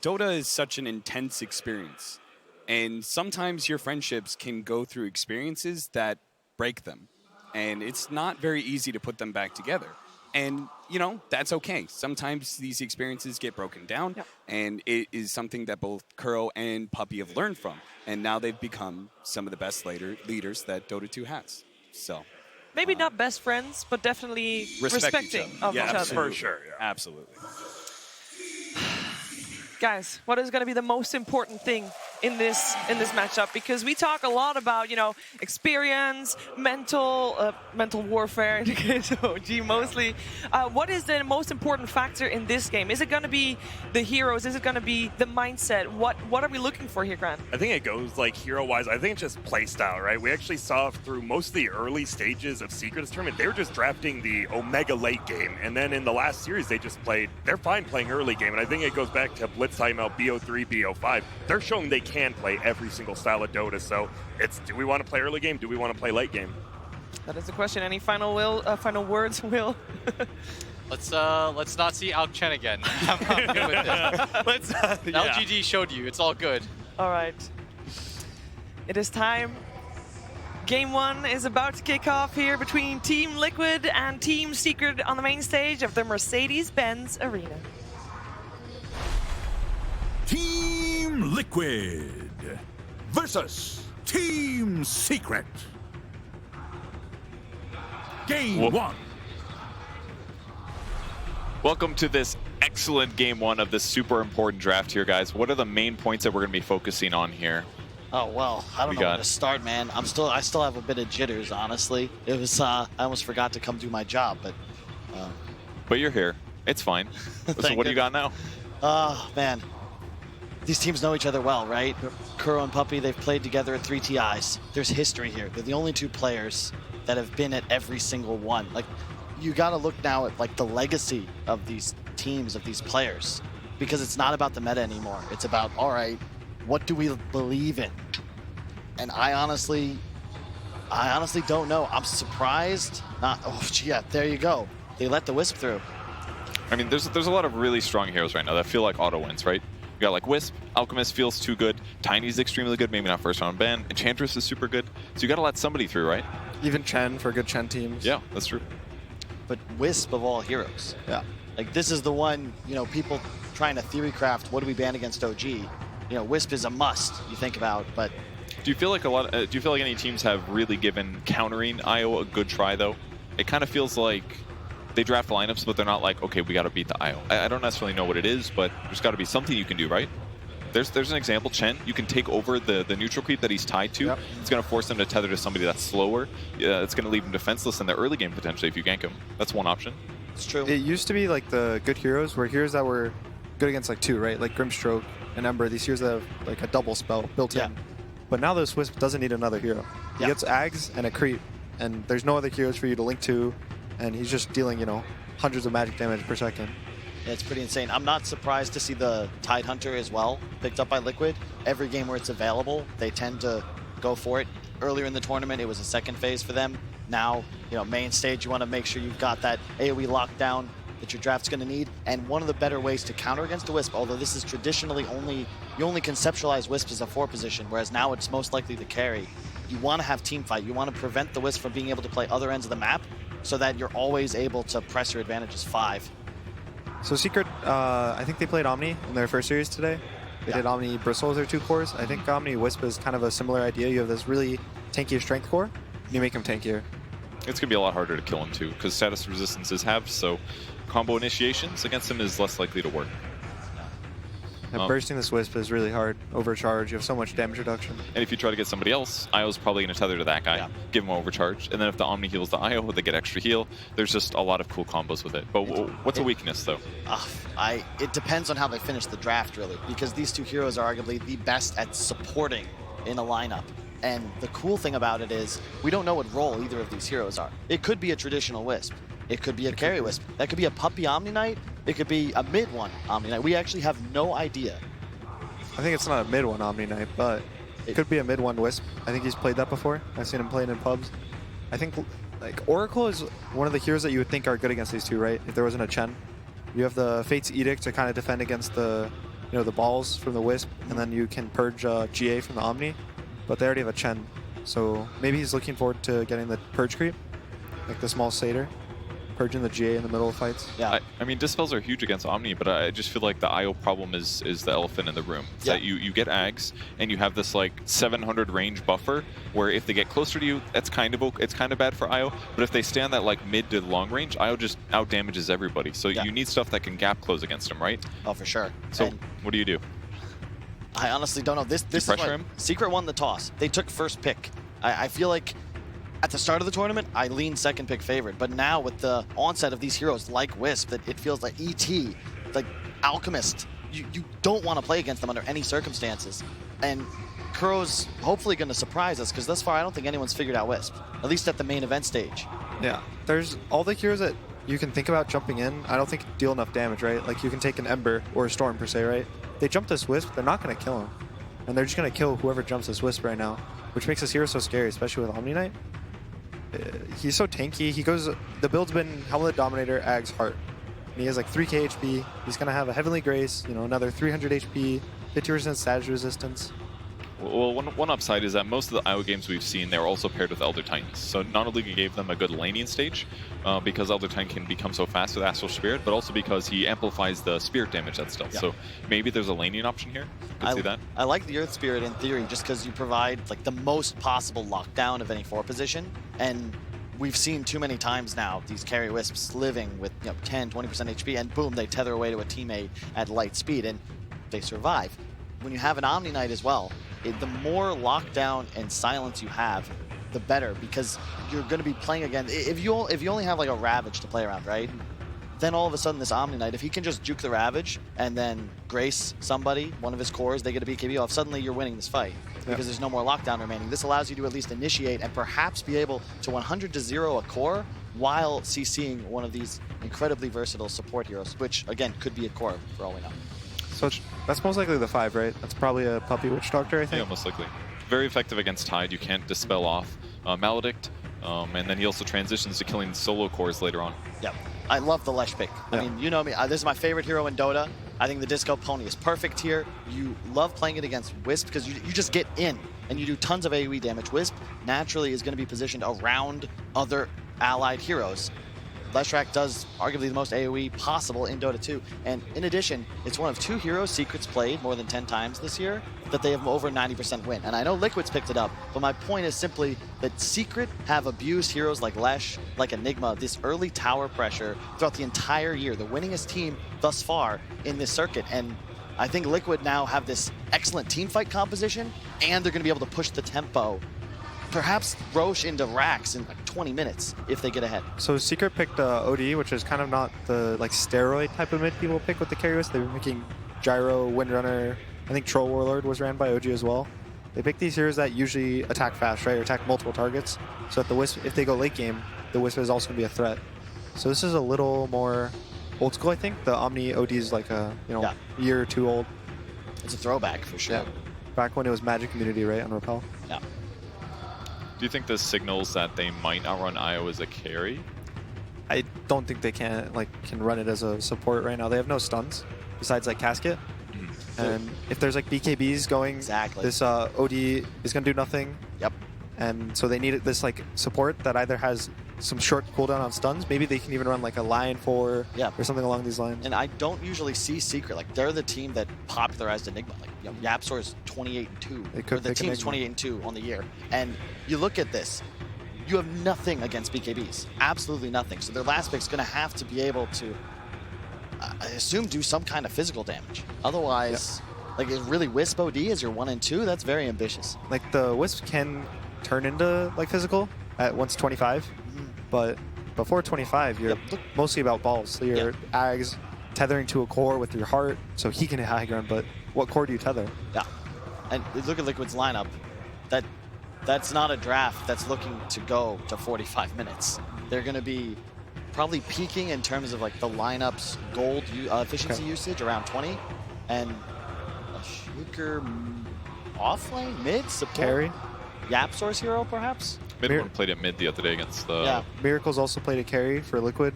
Dota is such an intense experience. And sometimes your friendships can go through experiences that break them. And it's not very easy to put them back together. And, you know, that's okay. Sometimes these experiences get broken down, and it is something that both Kuro and Puppy have learned from. And now they've become some of the best leaders that Dota 2 has. So maybe not best friends, but definitely respecting of each other. For sure. Yeah. Absolutely. Guys, what is going to be the most important thing in this matchup? Because we talk a lot about, you know, experience, mental warfare in the case of OG mostly. What is the most important factor in this game? Is it going to be the heroes? Is it going to be the mindset? What are we looking for here, Grant? I think it goes like hero-wise. I think it's just play style, right? We actually saw through most of the early stages of Secret's tournament, they were just drafting the Omega late game. And then in the last series, they're fine playing early game. And I think it goes back to Blitz timeout, BO3, BO5. They're showing they can play every single style of Dota. So it's, do we want to play early game? Do we want to play late game? That is the question. Any final words, Will? Let's not see Alk Chen again. I'm good with this. LGD showed you. It's all good. All right. It is time. Game 1 is about to kick off here between Team Liquid and Team Secret on the main stage of the Mercedes-Benz Arena. Team Liquid versus Team Secret. Game 1. Welcome to this excellent game 1 of this super important draft here, guys. What are the main points that we're going to be focusing on here? Oh, well, I don't know where to start, man. I still have a bit of jitters, honestly. It was, I almost forgot to come do my job, but... But you're here. It's fine. So what do you got now? Oh, man. These teams know each other well, right? Kuro and Puppy, they've played together at 3 TIs. There's history here. They're the only 2 players that have been at every single one. Like, you gotta look now at, like, the legacy of these teams, of these players. Because it's not about the meta anymore. It's about, all right, what do we believe in? And I honestly don't know. I'm surprised. Yeah, there you go. They let the Wisp through. I mean, there's a lot of really strong heroes right now that feel like auto wins, right? You got like Wisp, Alchemist feels too good, Tiny's extremely good, maybe not first round ban, Enchantress is super good, so you gotta let somebody through, right? Even Chen for good Chen teams. Yeah, that's true. But Wisp of all heroes. Yeah. Like, this is the one, you know, people trying to theory craft, what do we ban against OG? You know, Wisp is a must, you think about, but... Do you feel like do you feel like any teams have really given countering IO a good try, though? It kind of feels like they draft lineups, but they're not like, okay, we got to beat the IO. I don't necessarily know what it is, but there's got to be something you can do, right? There's an example, Chen. You can take over the neutral creep that he's tied to. Yep. It's going to force him to tether to somebody that's slower. It's going to leave him defenseless in the early game, potentially, if you gank him. That's one option. It's true. It used to be like the good heroes were heroes that were good against like 2, right? Like Grimstroke and Ember, these heroes that have like a double spell built in. But now this Wisp doesn't need another hero. He gets Ags and a creep, and there's no other heroes for you to link to, and he's just dealing, you know, hundreds of magic damage per second. Yeah, it's pretty insane. I'm not surprised to see the Tide Hunter as well picked up by Liquid. Every game where it's available, they tend to go for it. Earlier in the tournament, it was a second phase for them. Now, you know, main stage, you want to make sure you've got that AoE lockdown that your draft's going to need. And one of the better ways to counter against a Wisp, although this is traditionally you only conceptualize Wisp as a 4 position, whereas now it's most likely the carry. You want to have team fight. You want to prevent the Wisp from being able to play other ends of the map so that you're always able to press your advantages 5. So Secret, I think they played Omni in their first series today. They did Omni Bristle as their 2 cores. I think Omni Wisp is kind of a similar idea. You have this really tanky strength core, and you make him tankier. It's going to be a lot harder to kill him, too, because status resistances have, so combo initiations against him is less likely to work. And bursting this Wisp is really hard. Overcharge, you have so much damage reduction. And if you try to get somebody else, IO's probably going to tether to that guy, give him overcharge. And then if the Omni heals the IO, they get extra heal. There's just a lot of cool combos with it. But what's a weakness, though? It depends on how they finish the draft, really, because these 2 heroes are arguably the best at supporting in a lineup. And the cool thing about it is we don't know what role either of these heroes are. It could be a traditional Wisp. It could be a carry Wisp. That could be a Puppy Omni Knight. It could be a mid one Omni Knight. We actually have no idea. I think it's not a mid one Omni Knight, but it could be a mid one Wisp. I think he's played that before. I've seen him playing in pubs. I think like Oracle is one of the heroes that you would think are good against these 2, right? If there wasn't a Chen. You have the Fate's Edict to kind of defend against the, you know, the balls from the Wisp, and then you can purge GA from the Omni, but they already have a Chen. So maybe he's looking forward to getting the purge creep, like the small satyr. Purging the GA in the middle of fights. Yeah. I mean, dispels are huge against Omni, but I just feel like the IO problem is the elephant in the room. It's that you get Ags, and you have this like 700 range buffer, where if they get closer to you, it's kind of bad for IO. But if they stay on that like mid to long range, IO just out damages everybody. So you need stuff that can gap close against them, right? Oh, for sure. So what do you do? I honestly don't know. This is pressure him? Secret won the toss. They took first pick. I feel like at the start of the tournament, I lean second pick favorite, but now with the onset of these heroes like Wisp, that it feels like ET, like Alchemist, you don't want to play against them under any circumstances. And Kuro's hopefully going to surprise us, because thus far I don't think anyone's figured out Wisp, at least at the main event stage. Yeah, there's all the heroes that you can think about jumping in. I don't think deal enough damage, right? Like you can take an Ember or a Storm per se, right? They jump this Wisp, they're not going to kill him. And they're just going to kill whoever jumps this Wisp right now, which makes this hero so scary, especially with Omni Knight. He's so tanky. He goes, the build's been Helmet Dominator, Ags, Heart. and he has like 3k HP. He's going to have a Heavenly Grace, you know, another 300 HP, 50% Sage resistance. Well, one upside is that most of the IO games we've seen, they're also paired with Elder Titans. So not only gave them a good laning stage, because Elder Titan can become so fast with Astral Spirit, but also because he amplifies the spirit damage that's dealt. Yeah. So maybe there's a laning option here. Could see that. I like the Earth Spirit in theory, just because you provide like the most possible lockdown of any 4 position, and we've seen too many times now these carry wisps living with 10, 20% HP, and boom, they tether away to a teammate at light speed, and they survive. When you have an Omni Knight as well, the more lockdown and silence you have, the better, because you're going to be playing again. If you only have like a Ravage to play around, right? Then all of a sudden this Omni Knight, if he can just juke the Ravage and then grace somebody, one of his cores, they get a BKB off, suddenly you're winning this fight because there's no more lockdown remaining. This allows you to at least initiate and perhaps be able to 100-0 a core while CCing one of these incredibly versatile support heroes, which again could be a core for all we know. So that's most likely the 5, right? That's probably a Puppy Witch Doctor, I think. Yeah, most likely. Very effective against Tide. You can't dispel off Maledict, and then he also transitions to killing solo cores later on. Yeah, I love the Lesh pick. I mean, you know me, this is my favorite hero in Dota. I think the Disco Pony is perfect here. You love playing it against Wisp because you just get in and you do tons of AoE damage. Wisp naturally is going to be positioned around other allied heroes. Leshrac does arguably the most AoE possible in Dota 2. And in addition, it's one of 2 heroes Secret's played more than 10 times this year that they have over 90% win. And I know Liquid's picked it up, but my point is simply that Secret have abused heroes like Lesh, like Enigma, this early tower pressure throughout the entire year. The winningest team thus far in this circuit. And I think Liquid now have this excellent teamfight composition, and they're going to be able to push the tempo. Perhaps Roche into racks in like 20 minutes if they get ahead. So Secret picked OD, which is kind of not the like steroid type of mid people pick with the carry wisp. They were making Gyro, Windrunner. I think Troll Warlord was ran by OG as well. They pick these heroes that usually attack fast, right? Or attack multiple targets. So that the wisp, if they go late game, the wisp is also going to be a threat. So this is a little more old school, I think. The Omni OD is like a year or 2 old. It's a throwback for sure. Yeah. Back when it was Magic Community, right, on Repel. Yeah. Do you think this signals that they might outrun IO as a carry? I don't think they can run it as a support right now. They have no stuns besides like Casket. And if there's like BKBs going, this OD is going to do nothing. Yep. And so they need this like support that either has some short cooldown on stuns. Maybe they can even run like a Lion 4 or something along these lines. And I don't usually see Secret. Like they're the team that popularized Enigma. Like Yapsor's 28-2. Or the team's 28-2 on the year. And you look at this, you have nothing against BKBs. Absolutely nothing. So their last pick's going to have to be able to, I assume, do some kind of physical damage. Otherwise, like is really Wisp OD as your 1 and 2? That's very ambitious. Like the Wisp can turn into like physical at once 25, but before 25, you're mostly about balls. So your Ags tethering to a core with your heart, so he can hit high ground, but what core do you tether? Yeah, and look at Liquid's lineup. That's not a draft that's looking to go to 45 minutes. They're going to be probably peaking in terms of like the lineup's gold efficiency usage around 20, and a Shaker offlane, mid, support. Carry. Yapsor's hero, perhaps? Midone played at mid the other day against the... Miracle's also played a carry for Liquid.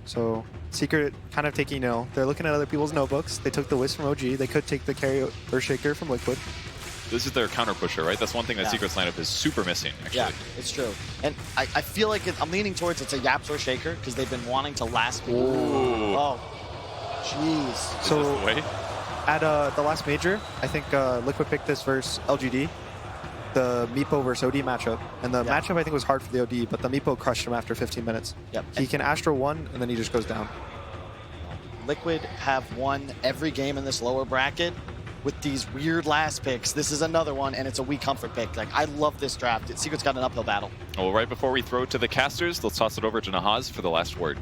So Secret kind of taking, they're looking at other people's notebooks. They took the Wisp from OG. They could take the carry or Shaker from Liquid. This is their counter pusher, right? That's one thing that Secret's lineup is super missing, actually. Yeah, it's true. And I feel like I'm leaning towards it's a Yapsor Shaker because they've been wanting to last people. Oh, jeez. So at the last major, I think Liquid picked this versus LGD. The Meepo versus OD matchup. And the matchup, I think, was hard for the OD, but the Meepo crushed him after 15 minutes. Yep. He can Astro 1, and then he just goes down. Liquid have won every game in this lower bracket with these weird last picks. This is another one, and it's a weak comfort pick. Like, I love this draft. Secret's got an uphill battle. Well, right before we throw it to the casters, let's toss it over to Nahaz for the last word.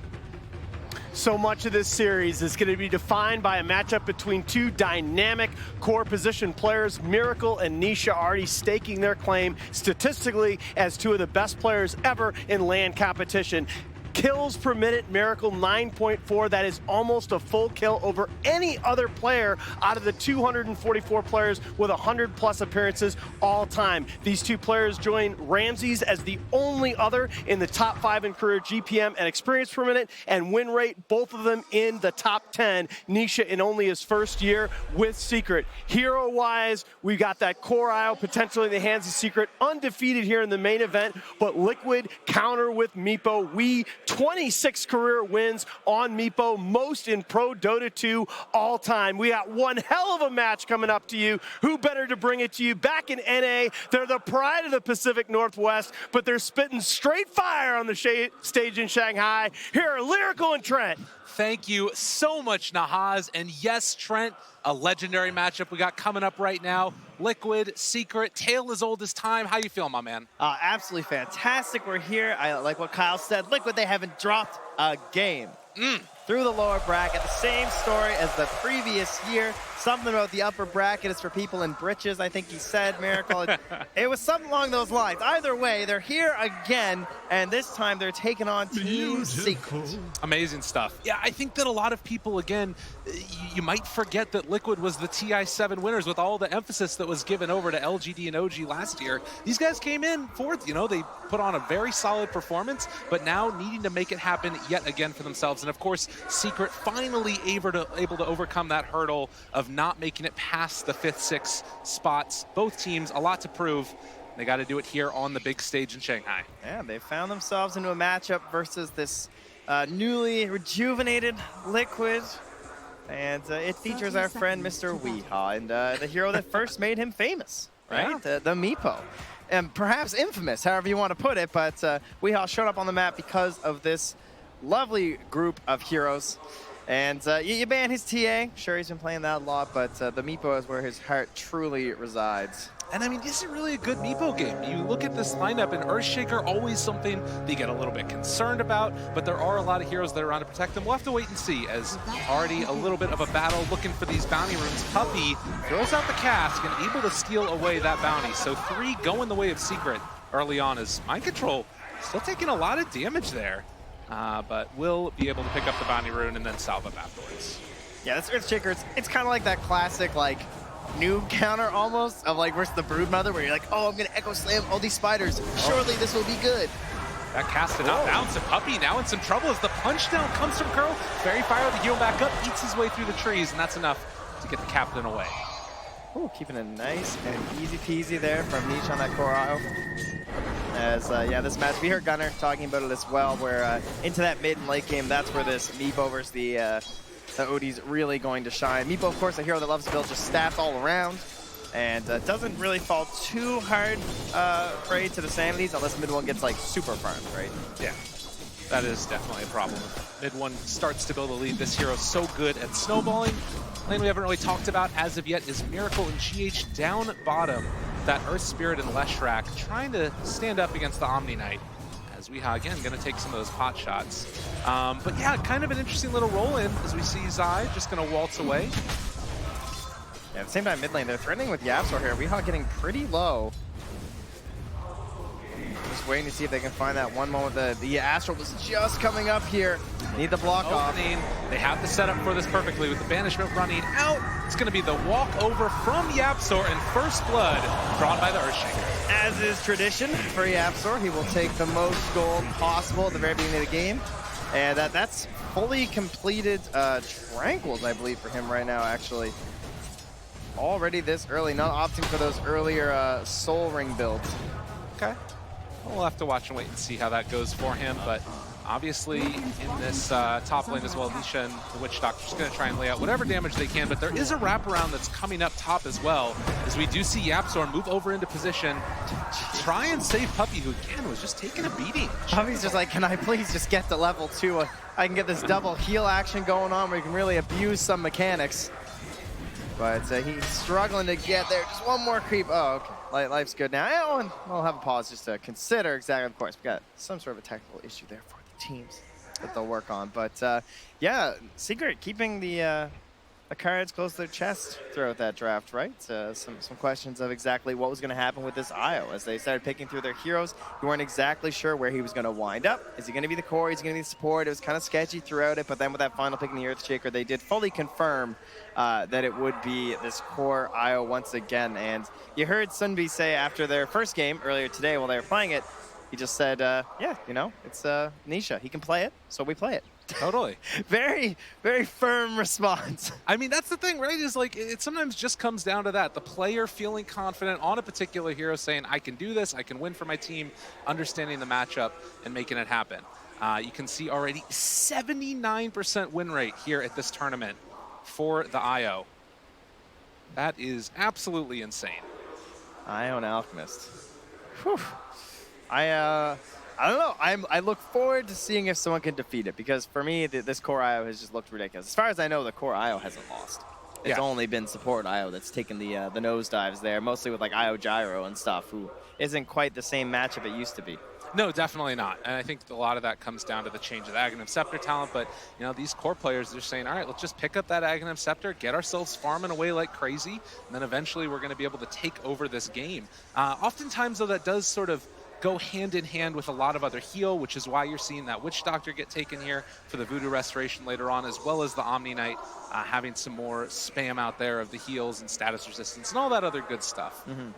So much of this series is going to be defined by a matchup between 2 dynamic core position players. Miracle and Nisha already staking their claim statistically as 2 of the best players ever in LAN competition. Kills per minute, Miracle 9.4. That is almost a full kill over any other player out of the 244 players with 100+ appearances all time. These two players join Ramses as the only other in the top 5 in career GPM and experience per minute and win rate, both of them in the top 10. Nisha in only his first year with Secret. Hero-wise, we got that core IO potentially in the hands of Secret, undefeated here in the main event, but Liquid counter with Meepo. We 26 career wins on Meepo, most in Pro Dota 2 all time. We got one hell of a match coming up to you. Who better to bring it to you? Back in NA, they're the pride of the Pacific Northwest, but they're spitting straight fire on the stage in Shanghai. Here are Lyrical and Trent. Thank you so much, Nahaz. And yes, Trent, a legendary matchup we got coming up right now. Liquid, Secret, tale as old as time. How you feeling, my man? Absolutely fantastic. We're here. I like what Kyle said. Liquid, they haven't dropped a game. Through the lower bracket, the same story as the previous year. Something about the upper bracket is for people in britches, I think he said, Miracle. It was something along those lines. Either way, they're here again, and this time they're taking on Team Secret. Amazing stuff. Yeah, I think that a lot of people, again, you might forget that Liquid was the TI7 winners with all the emphasis that was given over to LGD and OG last year. These guys came in fourth, you know, they put on a very solid performance, but now needing to make it happen yet again for themselves. And of course, Secret finally able to overcome that hurdle of not making it past the 5th, 6th spots. Both teams, a lot to prove. They got to do it here on the big stage in Shanghai. Yeah, they found themselves into a matchup versus this newly rejuvenated Liquid. And it features our friend, Mr. Weehaw, and the hero that first made him famous, right? Yeah. The Meepo. And perhaps infamous, however you want to put it, but Weehaw showed up on the map because of this lovely group of heroes. And you ban his TA. Sure, he's been playing that a lot, but the Meepo is where his heart truly resides. And I mean, this is really a good Meepo game. You look at this lineup, and Earthshaker, always something that you get a little bit concerned about, but there are a lot of heroes that are around to protect them. We'll have to wait and see, as already a little bit of a battle looking for these bounty runes. Puppey throws out the cask and able to steal away that bounty. So 3 going the way of Secret early on, as Mind Control still taking a lot of damage there. But we'll be able to pick up the bounty rune and then salve up afterwards. Yeah, this Earthshaker, it's kind of like that classic, like, noob counter almost, of like versus the Broodmother, where you're like, oh, I'm going to Echo Slam all these spiders. Surely this will be good. That casted out bounce, and Puppey now in some trouble as the punch down comes from Curl. Fairy Fire, the heal back up, eats his way through the trees, and that's enough to get the captain away. Ooh, keeping it nice and easy peasy there from Niche on that core IO. As, yeah, this match, we heard Gunnar talking about it as well, where into that mid and late game, that's where this Meepo versus the OD's really going to shine. Meepo, of course, a hero that loves to build just stats all around, and doesn't really fall too hard prey to the Sanities unless mid one gets, like, super farmed, right? Yeah, that is definitely a problem. Mid one starts to build a lead. This hero's so good at snowballing. Lane we haven't really talked about as of yet is Miracle and GH down bottom. That Earth Spirit and Leshrac trying to stand up against the Omni Knight. As Weehaw, again, going to take some of those pot shots. But yeah, kind of an interesting little roll-in as we see Zai just going to waltz away. Yeah, at the same time, mid lane, they're threatening with Yapsor here. Weehaw getting pretty low. Just waiting to see if they can find that one moment. The Astral was just coming up here. Need the block opening. They have the setup for this perfectly with the banishment running out. It's going to be the walk over from Yapsor and first blood drawn by the Earthshaker. As is tradition for Yapsor, he will take the most gold possible at the very beginning of the game. And that's fully completed Tranquils, I believe, for him right now, actually. Already this early, not opting for those earlier Soul Ring builds. Okay. We'll have to watch and wait and see how that goes for him, but obviously in this top lane as well, Nisha and the Witch Doctor just going to try and lay out whatever damage they can, but there is a wraparound that's coming up top as well, as we do see Yapsor move over into position, try and save Puppey, who again was just taking a beating. Puppey's just like, can I please just get to level 2? I can get this double heal action going on where you can really abuse some mechanics. But he's struggling to get there. Just one more creep. Oh, okay. Life's good now. Oh, and we'll have a pause just to consider exactly. Of course, we got some sort of a technical issue there for the teams that they'll work on. But yeah, Secret keeping the the cards close to their chest throughout that draft, right? Some questions of exactly what was going to happen with this IO. As they started picking through their heroes, you weren't exactly sure where he was going to wind up. Is he going to be the core? Is he going to be the support? It was kind of sketchy throughout it, but then with that final pick in the Earthshaker, they did fully confirm that it would be this core IO once again. And you heard Sunbi say after their first game earlier today while they were playing it, he just said, yeah, you know, it's Nisha. He can play it, so we play it. Totally. Very, very firm response. I mean, that's the thing, right? Is like, it sometimes just comes down to that. The player feeling confident on a particular hero saying, I can do this, I can win for my team, understanding the matchup and making it happen. You can see already 79% win rate here at this tournament for the IO. That is absolutely insane. IO and Alchemist. Whew. I don't know. I look forward to seeing if someone can defeat it, because for me, this core IO has just looked ridiculous. As far as I know, the core IO hasn't lost. It's only been support IO that's taken the nosedives there, mostly with like IO Gyro and stuff, who isn't quite the same matchup it used to be. No, definitely not. And I think a lot of that comes down to the change of the Aghanim Scepter talent. But, you know, these core players, they're saying, all right, let's just pick up that Aghanim Scepter, get ourselves farming away like crazy, and then eventually we're going to be able to take over this game. Oftentimes, though, that does sort of go hand in hand with a lot of other heal, which is why you're seeing that Witch Doctor get taken here for the Voodoo Restoration later on, as well as the Omni Knight having some more spam out there of the heals and status resistance and all that other good stuff. Mm-hmm.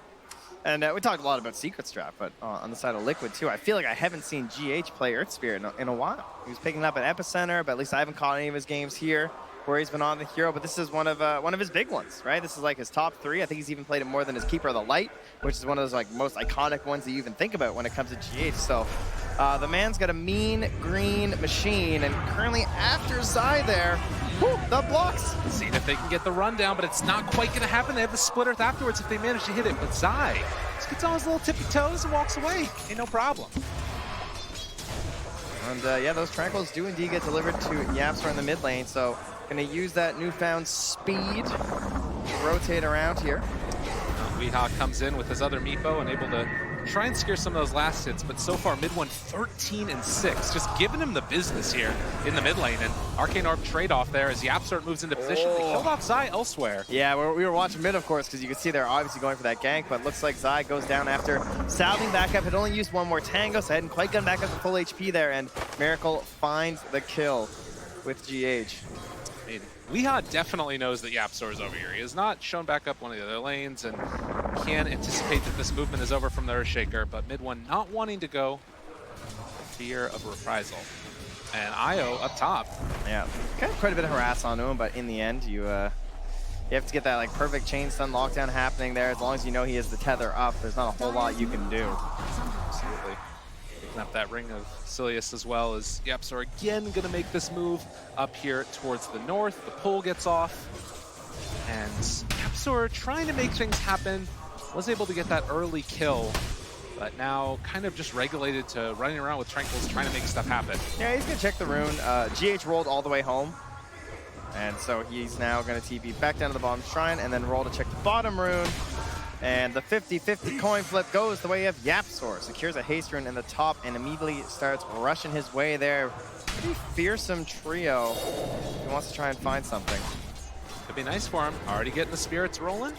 And we talked a lot about Secrets Draft, but on the side of Liquid too, I feel like I haven't seen GH play Earth Spirit in a while. He was picking up at Epicenter, but at least I haven't caught any of his games here where he's been on the hero, but this is one of his big ones, right? This is like his top 3. I think he's even played it more than his Keeper of the Light, which is one of those like most iconic ones that you even think about when it comes to GH. So the man's got a mean green machine, and currently after Zai there, whew, the blocks. Seeing if they can get the rundown, but it's not quite going to happen. They have the split earth afterwards if they manage to hit it, but Zai just gets on his little tippy toes and walks away. Ain't no problem. And yeah, those Tranquils do indeed get delivered to Yapster in the mid lane, so gonna use that newfound speed to rotate around here. Weehaw comes in with his other Meepo and able to try and scare some of those last hits, but so far mid one 13-6, just giving him the business here in the mid lane. And Arcane Orb trade-off there as Yapstart moves into position. They killed off Zai elsewhere. Yeah, we were watching mid, of course, because you can see they're obviously going for that gank, but looks like Zai goes down after salving back up. Had only used one more Tango, so hadn't quite gotten back up to full HP there, and Miracle finds the kill with GH. Weehaw definitely knows that Yapstor is over here. He has not shown back up one of the other lanes and can anticipate that this movement is over from the Earthshaker, but mid one not wanting to go fear of reprisal. And IO up top. Yeah, kind of quite a bit of harass onto him, but in the end, you have to get that like perfect chain stun lockdown happening there. As long as you know he has the tether up, there's not a whole lot you can do. Absolutely. Up that ring of Silius as well as Yapsor again going to make this move up here towards the north. The pull gets off, and Yapsor trying to make things happen, was able to get that early kill, but now kind of just regulated to running around with Tranquils trying to make stuff happen. Yeah, he's going to check the rune. GH rolled all the way home, and so he's now going to TP back down to the bottom shrine and then roll to check the bottom rune. And the 50-50 coin flip goes the way of Yapsor. Secures a haste rune in the top and immediately starts rushing his way there. Pretty fearsome trio. He wants to try and find something. Could be nice for him. Already getting the spirits rolling,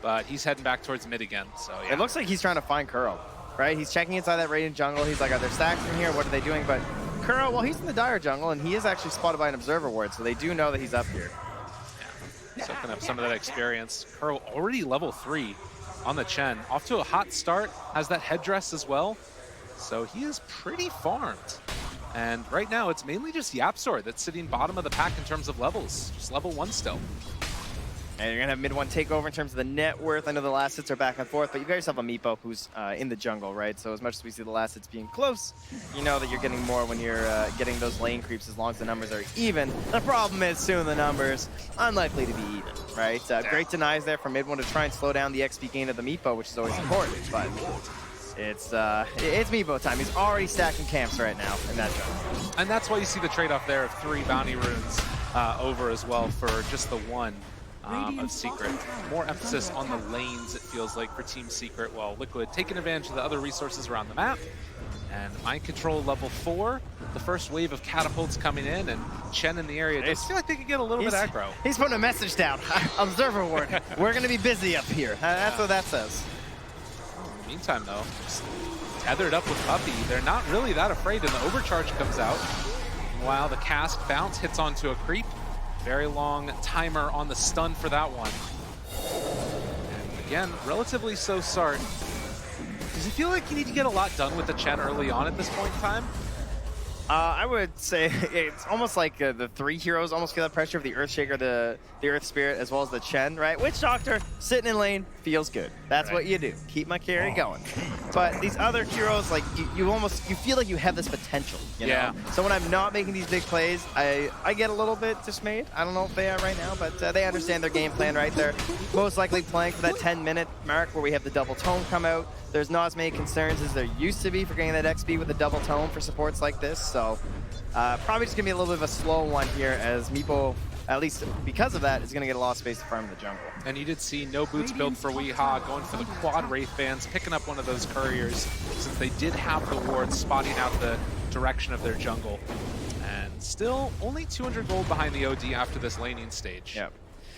but he's heading back towards mid again. So yeah. It looks like he's trying to find Kuro, right? He's checking inside that Radiant jungle. He's like, are there stacks in here? What are they doing? But Kuro, well, he's in the Dire jungle, and he is actually spotted by an Observer Ward, so they do know that he's up here. Yeah, soaking up some of that experience. Kuro already level 3. On the Chen, off to a hot start, has that headdress as well, so he is pretty farmed. And right now, it's mainly just Yapsor that's sitting bottom of the pack in terms of levels, just level 1 still. And you're gonna have mid one take over in terms of the net worth. I know the last hits are back and forth, but you got yourself a Meepo who's in the jungle, right? So as much as we see the last hits being close, you know that you're getting more when you're getting those lane creeps as long as the numbers are even. The problem is soon the numbers unlikely to be even, right? Great denies there from mid one to try and slow down the XP gain of the Meepo, which is always important, but it's Meepo time. He's already stacking camps right now in that jungle. And that's why you see the trade-off there of 3 bounty runes over as well for just the 1. Of Secret. More emphasis on the lanes, it feels like, for Team Secret, while Liquid taking advantage of the other resources around the map. And mind control level 4. The first wave of catapults coming in, and Chen in the area does feel like they could get a little bit aggro. He's putting a message down. Observer ward. We're going to be busy up here. That's what that says. In the meantime, though, tethered up with Puppey, they're not really that afraid, and the overcharge comes out. While the cast bounce hits onto a creep. Very long timer on the stun for that one. And again, relatively slow start. Does it feel like you need to get a lot done with the Chen early on at this point in time? I would say it's almost like the 3 heroes almost feel the pressure of the Earthshaker, the Earth Spirit, as well as the Chen, right? Witch Doctor sitting in lane feels good. That's what you do. Keep my carry going. But these other heroes, like you feel like you have this potential, you know? So when I'm not making these big plays, I get a little bit dismayed. I don't know if they are right now, but they understand their game plan right there. Most likely playing for that 10-minute mark where we have the double tome come out. There's not as many concerns as there used to be for getting that XP with the double tome for supports like this. So probably just going to be a little bit of a slow one here as Meepo, at least because of that, is going to get a lot of space to farm in the jungle. And you did see no boots build for Weehaw, going for the quad Wraith Bands, picking up one of those couriers, since they did have the wards spotting out the direction of their jungle. And still only 200 gold behind the OD after this laning stage. Yeah.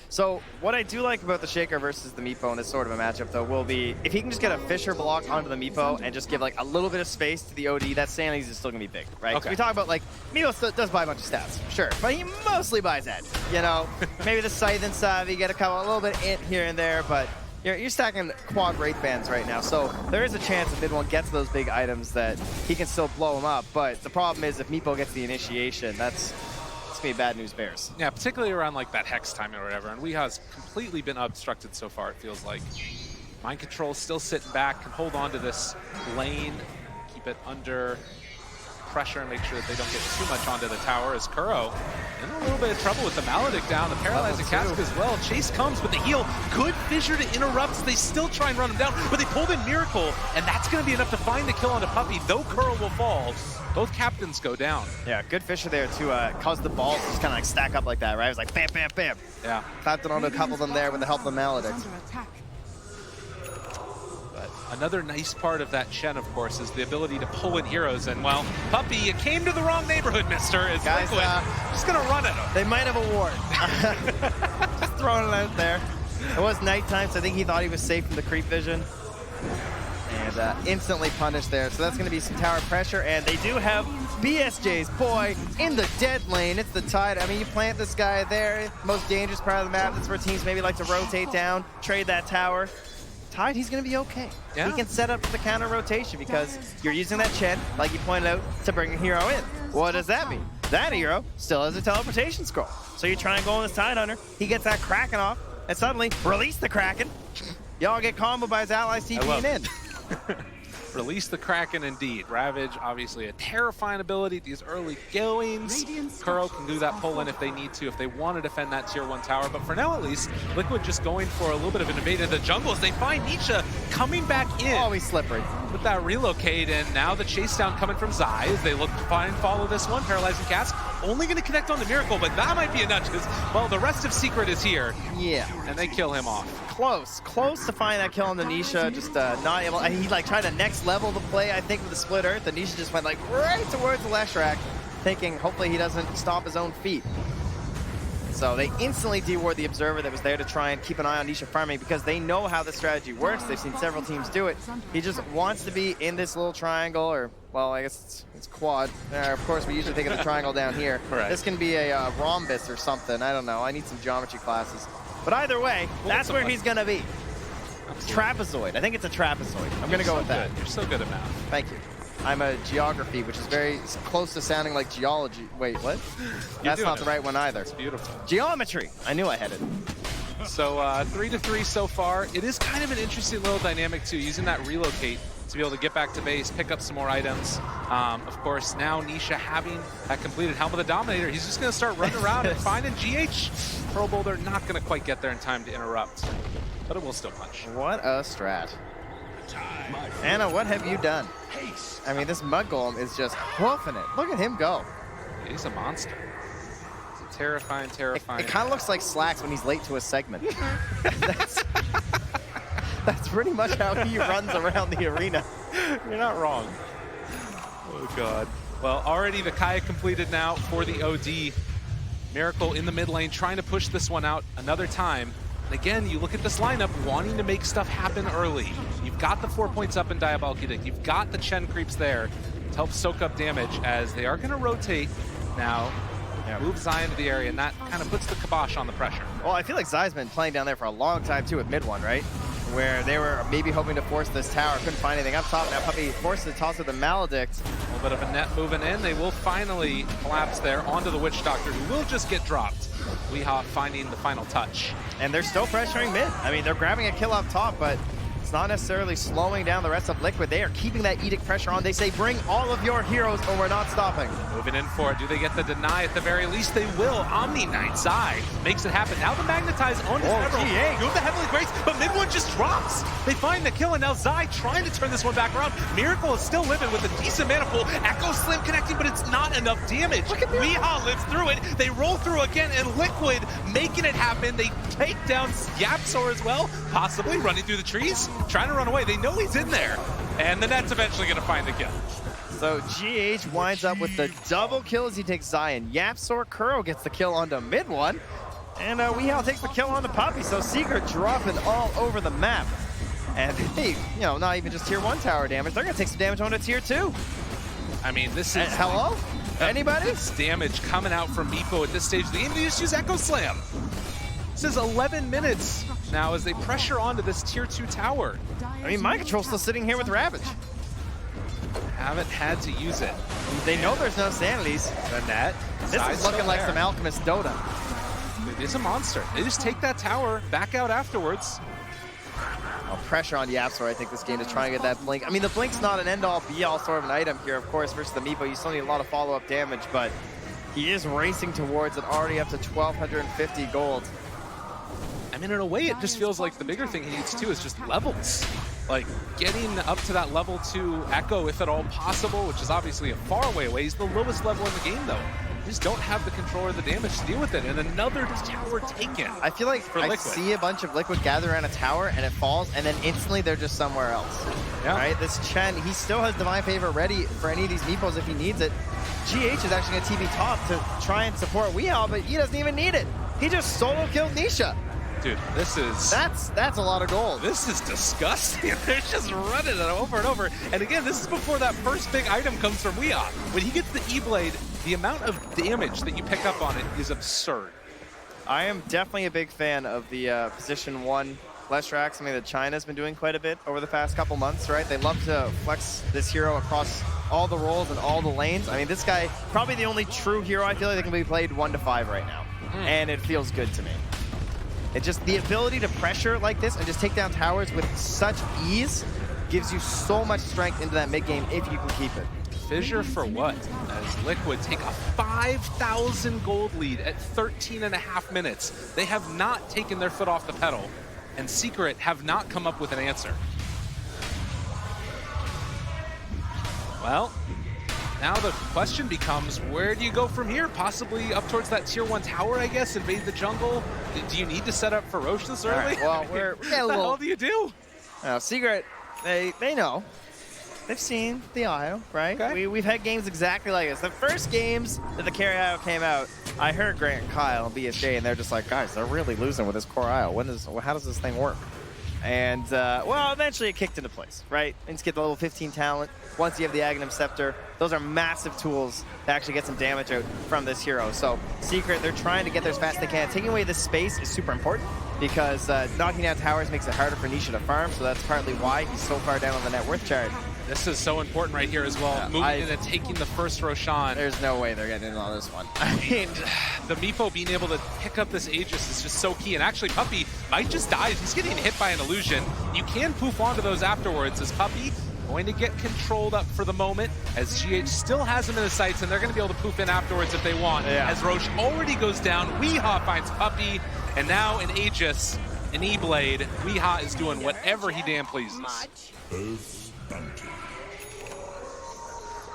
So what I do like about the Shaker versus the Meepo in this sort of a matchup, though, will be if he can just get a Fisher block onto the Meepo and just give like a little bit of space to the OD, that Sanity's is still gonna be big, right? Okay. We talk about like Meepo does buy a bunch of stats, sure, but he mostly buys that. You know, maybe the Scythe and Savvy get a little bit of int here and there, but you're stacking quad Wraith Bands right now, so there is a chance if mid one gets those big items that he can still blow them up. But the problem is if Meepo gets the initiation, that's be bad news bears. Yeah, particularly around like that hex timing or whatever, and Weehaw's completely been obstructed so far, it feels like. Mind control still sitting back, can hold on to this lane, keep it under pressure and make sure that they don't get too much onto the tower as Kuro in a little bit of trouble with the Maledict down, the Paralyzing Cask as well. Chase comes with the heal. Good Fissure to interrupt. They still try and run him down, but they pulled in Miracle, and that's going to be enough to find the kill onto Puppey, though Kuro will fall. Both captains go down. Yeah, good Fissure there to cause the balls to just kind of like stack up like that, right? It was like bam, bam, bam. Yeah. Clapped it onto a couple of them there with the help of the Maledict. But another nice part of that Chen, of course, is the ability to pull in heroes. And, well, Puppey, you came to the wrong neighborhood, mister. Is Guys, just going to run at him. They might have a ward. Just throwing it out there. It was nighttime, so I think he thought he was safe from the creep vision. And instantly punished there. So that's going to be some tower pressure. And they do have BSJ's boy in the dead lane. It's the Tide. I mean, you plant this guy there, most dangerous part of the map. That's where teams maybe like to rotate down, trade that tower. Tide, he's going to be okay. Yeah. He can set up for the counter rotation because you're using that Chen, like you pointed out, to bring a hero in. What does that mean? That hero still has a teleportation scroll. So you try and go on this Tide Hunter. He gets that Kraken off, and suddenly release the Kraken. Y'all get comboed by his allies TPing in. Release the Kraken indeed. Ravage, obviously a terrifying ability at these early goings. Kuro can do that pull in if they need to, if they want to defend that tier 1 tower. But for now, at least, Liquid just going for a little bit of an invade in the jungle as they find Nisha coming back in. Always slippery. With that relocate, and now the chase down coming from Zai as they look to try and follow this one. Paralyzing Cask only going to connect on the Miracle, but that might be enough because, well, the rest of Secret is here. Yeah. And they kill him off. Close to finding that kill on the Nisha, just not able. He like tried to next level the play, I think, with the split earth. The Nisha just went like right towards the Leshrac, thinking hopefully he doesn't stomp his own feet. So they instantly deward the Observer that was there to try and keep an eye on Nisha farming because they know how the strategy works. They've seen several teams do it. He just wants to be in this little triangle, or, well, I guess it's quad. Of course, we usually think of the triangle down here. Right. This can be a rhombus or something. I don't know. I need some geometry classes. But either way, that's where he's going to be. Trapezoid. I think it's a trapezoid. I'm going to go with that. You're so good at math. Thank you. I'm a geography, which is very close to sounding like geology. Wait, what? That's not the right one either. It's beautiful. Geometry. I knew I had it. So 3-3 so far. It is kind of an interesting little dynamic too, using that relocate to be able to get back to base, pick up some more items. Of course, now Nisha having that completed Helm of the Dominator, he's just going to start running around and finding GH. Pearl Boulder not going to quite get there in time to interrupt, but it will still punch. What a strat. Anna, what have you done? I mean, this Mud Golem is just hoofing it. Look at him go. He's a monster. It's a terrifying. It kind of looks like Slacks when he's late to a segment. That's pretty much how he runs around the arena. You're not wrong. Oh, God. Well, already the Kaya completed now for the OD. Miracle in the mid lane, trying to push this one out another time. And again, you look at this lineup, wanting to make stuff happen early. You've got the 4 points up in Diabolical Edict. You've got the Chen creeps there to help soak up damage, as they are going to rotate now. Move Zai into the area, and that kind of puts the kibosh on the pressure. Well, I feel like Zai's been playing down there for a long time, too, with mid one, right? Where they were maybe hoping to force this tower, couldn't find anything up top. Now Puppey forced the toss of the Maledict. A little bit of a net moving in. They will finally collapse there onto the Witch Doctor, who will just get dropped. Weehaw finding the final touch. And they're still pressuring mid. I mean, they're grabbing a kill up top, but it's not necessarily slowing down the rest of Liquid. They are keeping that Edict pressure on. They say, bring all of your heroes or we're not stopping. Moving in for it. Do they get the deny? At the very least, they will. Omni Knight Zai makes it happen. Now the Magnetize on his Emerald. Doing the Heavenly Grace, but mid one just drops. They find the kill, and now Zai trying to turn this one back around. Miracle is still living with a decent mana pool. Echo Slam connecting, but it's not enough damage. Weehaw lives through it. They roll through again, and Liquid making it happen. They take down Yapsor as well, possibly running through the trees, trying to run away. They know he's in there, and the net's eventually going to find the kill. So GH winds up with the double kill as he takes Zion. Yapsor Kuro gets the kill onto mid one, and Weehaw takes the kill on the Puppey. So Secret dropping all over the map. And hey, not even just tier 1 tower damage. They're going to take some damage onto tier 2. I mean, this is... hello? Anybody? This damage coming out from Meepo at this stage of the game. They just use Echo Slam. This is 11 minutes now as they pressure onto this tier 2 tower. I mean, Mind Control's still sitting here with Ravage. Haven't had to use it. They know there's no sanities. The net. This is looking like some Alchemist Dota. It is a monster. They just take that tower, back out afterwards. Pressure on Yapsor, I think this game is trying to get that Blink. I mean, the Blink's not an end-all, be-all sort of an item here, of course, versus the Meepo. You still need a lot of follow-up damage, but he is racing towards it, already up to 1,250 gold. I mean, in a way, it just feels like the bigger thing he needs to is just levels. Like, getting up to that level 2 Echo, if at all possible, which is obviously a far way away. He's the lowest level in the game, though. You just don't have the control or the damage to deal with it. And another tower taken. I feel like I see a bunch of Liquid gather around a tower, and it falls, and then instantly they're just somewhere else. Yeah. Right? This Chen, he still has Divine Favor ready for any of these Meepos if he needs it. GH is actually going to TP top to try and support Weehaw, but he doesn't even need it. He just solo killed Nisha. Dude, this is... That's a lot of gold. This is disgusting. They're just running it over and over. And again, this is before that first big item comes from Weehaw. When he gets the E-Blade, the amount of damage that you pick up on it is absurd. I am definitely a big fan of the position 1 Leshrac, something that China's been doing quite a bit over the past couple months, right? They love to flex this hero across all the roles and all the lanes. I mean, this guy, probably the only true hero I feel like that can be played 1 to 5 right now. And it feels good to me. It just, the ability to pressure like this and just take down towers with such ease gives you so much strength into that mid game if you can keep it. Fissure for what? As Liquid take a 5,000 gold lead at 13.5 minutes. They have not taken their foot off the pedal, and Secret have not come up with an answer. Well, now the question becomes, where do you go from here? Possibly up towards that tier 1 tower, I guess, invade the jungle? Do you need to set up for Roche this early? Right, well, what the hell do you do? Secret, they know. They've seen the IO, right? Okay. We've had games exactly like this. The first games that the carry IO came out, I heard Grant and Kyle on BSJ, and they're just like, guys, they're really losing with this core IO. How does this thing work? And, well, eventually it kicked into place, right? And to get the level 15 talent, once you have the Aghanim Scepter, those are massive tools to actually get some damage out from this hero. So, Secret, they're trying to get there as fast as they can. Taking away this space is super important because knocking down towers makes it harder for Nisha to farm, so that's partly why he's so far down on the net worth chart. This is so important right here as well. Moving in and taking the first Roshan. There's no way they're getting in on this one. I mean, the Meepo being able to pick up this Aegis is just so key. And actually, Puppey might just die. He's getting hit by an illusion. You can poof onto those afterwards. As Puppey going to get controlled up for the moment, as GH still has him in his sights, and they're going to be able to poof in afterwards if they want. Yeah. As Roche already goes down, Weehaw finds Puppey, and now an Aegis, an E-Blade. Weehaw is doing whatever he damn pleases.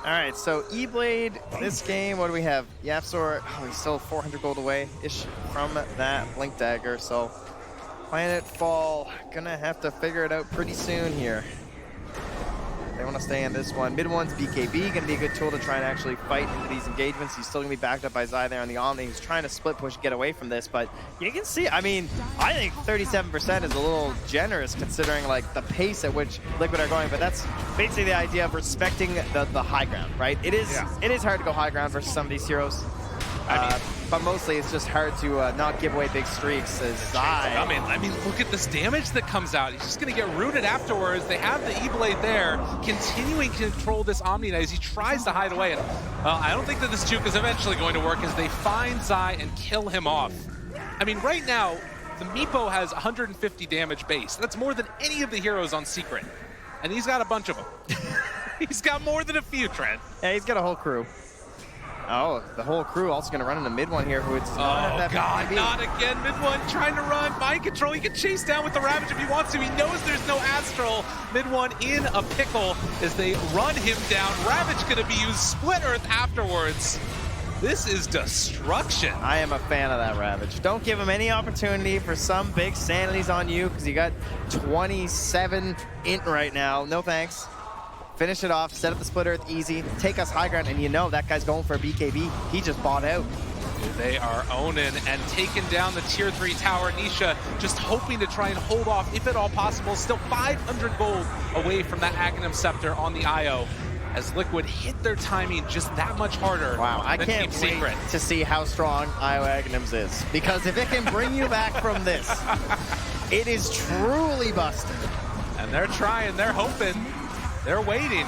All right, so E-Blade, this game, what do we have? Yapsor, he's still 400 gold away-ish from that Blink Dagger, so Planetfall, gonna have to figure it out pretty soon here. They want to stay in this one. Mid one's BKB, going to be a good tool to try and actually fight into these engagements. He's still going to be backed up by Zai there on the Omni. He's trying to split push, get away from this, but you can see, I mean, I think 37% is a little generous considering like the pace at which Liquid are going, but that's basically the idea of respecting the high ground, right? It is hard to go high ground versus some of these heroes. But mostly it's just hard to not give away big streaks as Zai. I mean, look at this damage that comes out. He's just going to get rooted afterwards. They have the E-Blade there, continuing to control this Omni Knight as he tries to hide away. And I don't think that this juke is eventually going to work as they find Zai and kill him off. I mean, right now, the Meepo has 150 damage base. That's more than any of the heroes on Secret. And he's got a bunch of them. He's got more than a few, Trent. Yeah, he's got a whole crew. Oh, the whole crew also going to run into mid one here. Who it's God, not again. Mid one trying to run. Mind control. He can chase down with the Ravage if he wants to. He knows there's no Astral. Mid one in a pickle as they run him down. Ravage going to be used. Split Earth afterwards. This is destruction. I am a fan of that Ravage. Don't give him any opportunity for some big sanities on you because you got 27 int right now. No thanks. Finish it off, set up the split earth easy, take us high ground, and you know that guy's going for a BKB. He just bought out. They are owning and taking down the tier 3 tower. Nisha just hoping to try and hold off, if at all possible. Still 500 gold away from that Aghanim Scepter on the IO as Liquid hit their timing just that much harder. Wow, I can't wait to see how strong IO Aghanims is. Because if it can bring you back from this, it is truly busted. And they're trying, they're hoping. They're waiting.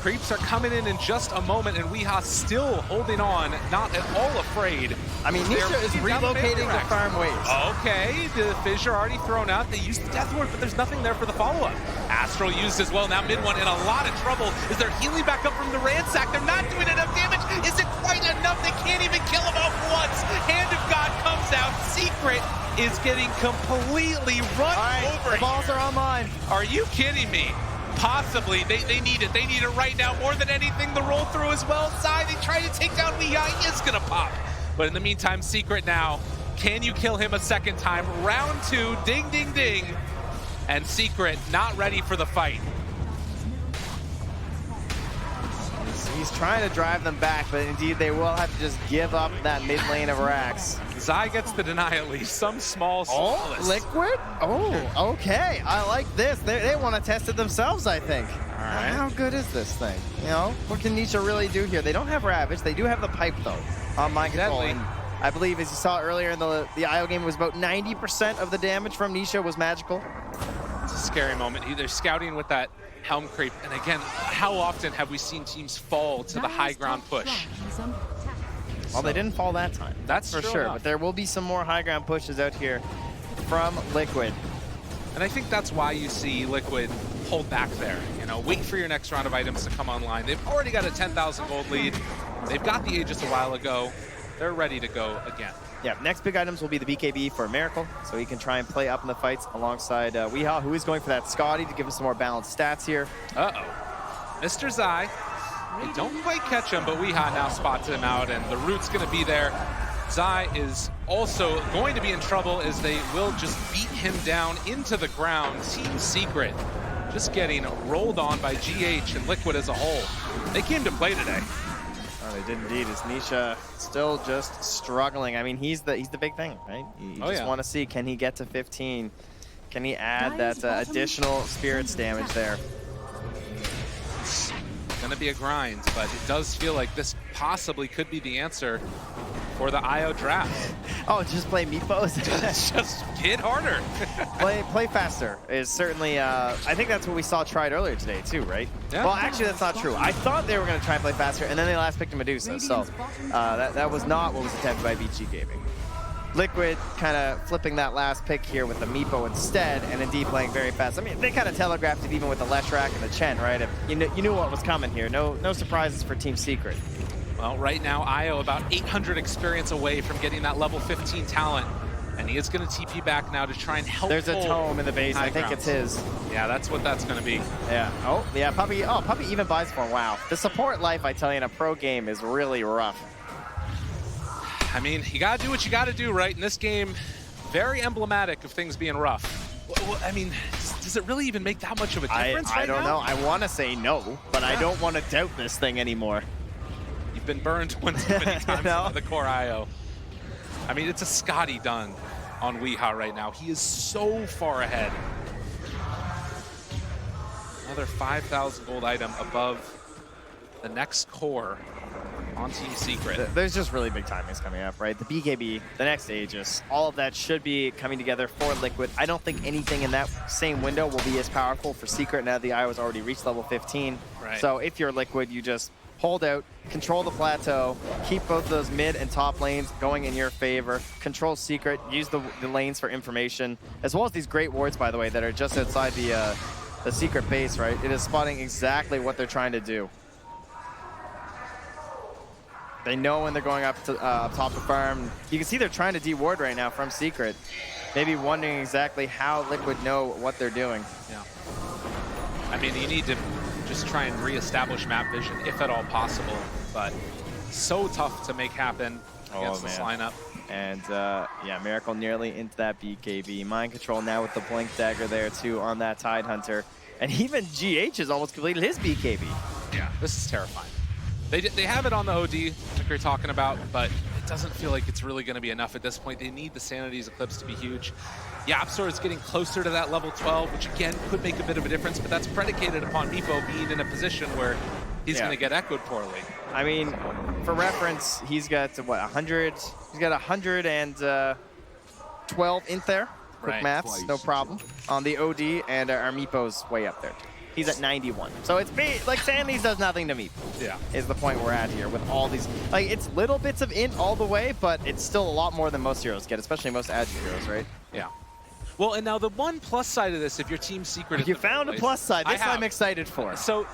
Creeps are coming in just a moment, and Weeha still holding on, not at all afraid. I mean, Nisha is relocating the farm waves. Okay, the fissure already thrown out. They used the Death Ward, but there's nothing there for the follow-up. Astral used as well. Now mid one in a lot of trouble as they're healing back up from the ransack. They're not doing enough damage. Is it quite enough? They can't even kill him off once. Hand of God comes out. Secret is getting completely run over. The balls are online. Are you kidding me? Possibly. They need it. They need it right now more than anything. The roll through as well. Zai, they try to take down Weeha. He is going to pop. But in the meantime, Secret now. Can you kill him a second time? Round 2. Ding, ding, ding. And Secret not ready for the fight. He's trying to drive them back, but indeed they will have to just give up that mid lane of Rax. Zai gets the deny at least. Some small solace. Oh, Liquid? Oh, okay. I like this. They want to test it themselves, I think. All right. How good is this thing? You know, what can Nisha really do here? They don't have Ravage. They do have the pipe, though, on mind control. And I believe, as you saw earlier in the IO game, it was about 90% of the damage from Nisha was magical. It's a scary moment. They're scouting with that Helm creep. And again, how often have we seen teams fall to the high ground push? Well, they didn't fall that time. That's for sure. But there will be some more high ground pushes out here from Liquid. And I think that's why you see Liquid hold back there. You know, wait for your next round of items to come online. They've already got a 10,000 gold lead. They've got the Aegis a while ago. They're ready to go again. Yeah, next big items will be the BKB for Miracle, so he can try and play up in the fights alongside Weeha, who is going for that Scotty to give him some more balanced stats here. Uh-oh. Mr. Zai. They don't quite catch him, but Weeha now spots him out, and the root's going to be there. Zai is also going to be in trouble as they will just beat him down into the ground. Team Secret just getting rolled on by GH and Liquid as a whole. They came to play today. Oh, they did indeed. Is Nisha still just struggling? I mean, he's the big thing, right? You just want to see, can he get to 15? Can he add that additional spirits damage there? It's going to be a grind, but it does feel like this possibly could be the answer for the IO draft. Oh, just play meatballs? Just hit harder. play faster is certainly, I think that's what we saw tried earlier today too, right? Yeah. Well, actually, that's not true. I thought they were going to try and play faster, and then they last picked a Medusa, so that was not what was attempted by BG Gaming. Liquid kind of flipping that last pick here with the Meepo instead, and indeed playing very fast. I mean, they kind of telegraphed it even with the Leshrac and the Chen, right? You knew what was coming here. No surprises for Team Secret. Well, right now, IO about 800 experience away from getting that level 15 talent. And he is going to TP back now to try and help. There's a tome in the base. I think it's his. Yeah, that's what that's going to be. Yeah. Oh, yeah. Puppy. Oh, Puppy even buys for him. Wow. The support life, I tell you, in a pro game is really rough. I mean, you got to do what you got to do, right? In this game, very emblematic of things being rough. Well, I mean, does it really even make that much of a difference I don't know. I want to say no, but I don't want to doubt this thing anymore. You've been burned one too many times by the core IO. I mean, it's a Scotty done on Weeha right now. He is so far ahead. Another 5,000 gold item above the next core on Team Secret. There's just really big timings coming up, right? The BKB, the next Aegis, all of that should be coming together for Liquid. I don't think anything in that same window will be as powerful for Secret now the IO has already reached level 15. Right. So if you're Liquid, you just hold out, control the plateau, keep both those mid and top lanes going in your favor, control Secret, use the lanes for information, as well as these great wards, by the way, that are just outside the Secret base, right? It is spotting exactly what they're trying to do. They know when they're going up top to farm. You can see they're trying to de-ward right now from Secret. Maybe wondering exactly how Liquid know what they're doing. Yeah. I mean, you need to just try and reestablish map vision, if at all possible, but so tough to make happen against this lineup. And yeah, Miracle nearly into that BKB. Mind control now with the Blink Dagger there too on that Tidehunter. And even GH has almost completed his BKB. Yeah, this is terrifying. They have it on the OD, like we were talking about, but it doesn't feel like it's really going to be enough at this point. They need the Sanity's Eclipse to be huge. YapzOr is getting closer to that level 12, which again could make a bit of a difference, but that's predicated upon Meepo being in a position where he's going to get echoed poorly. I mean, for reference, he's got what, 100? He's got 112 in there. Quick Right. maths, no problem. On the OD, and our Meepo's way up there. He's at 91. So it's like Sanity's does nothing to Meepo. Yeah. Is the point we're at here with all these. Like, it's little bits of int all the way, but it's still a lot more than most heroes get, especially most Agi heroes, right? Yeah. Well, and now the one plus side of this, if your Team Secret... You found a plus side. This I'm excited for. So,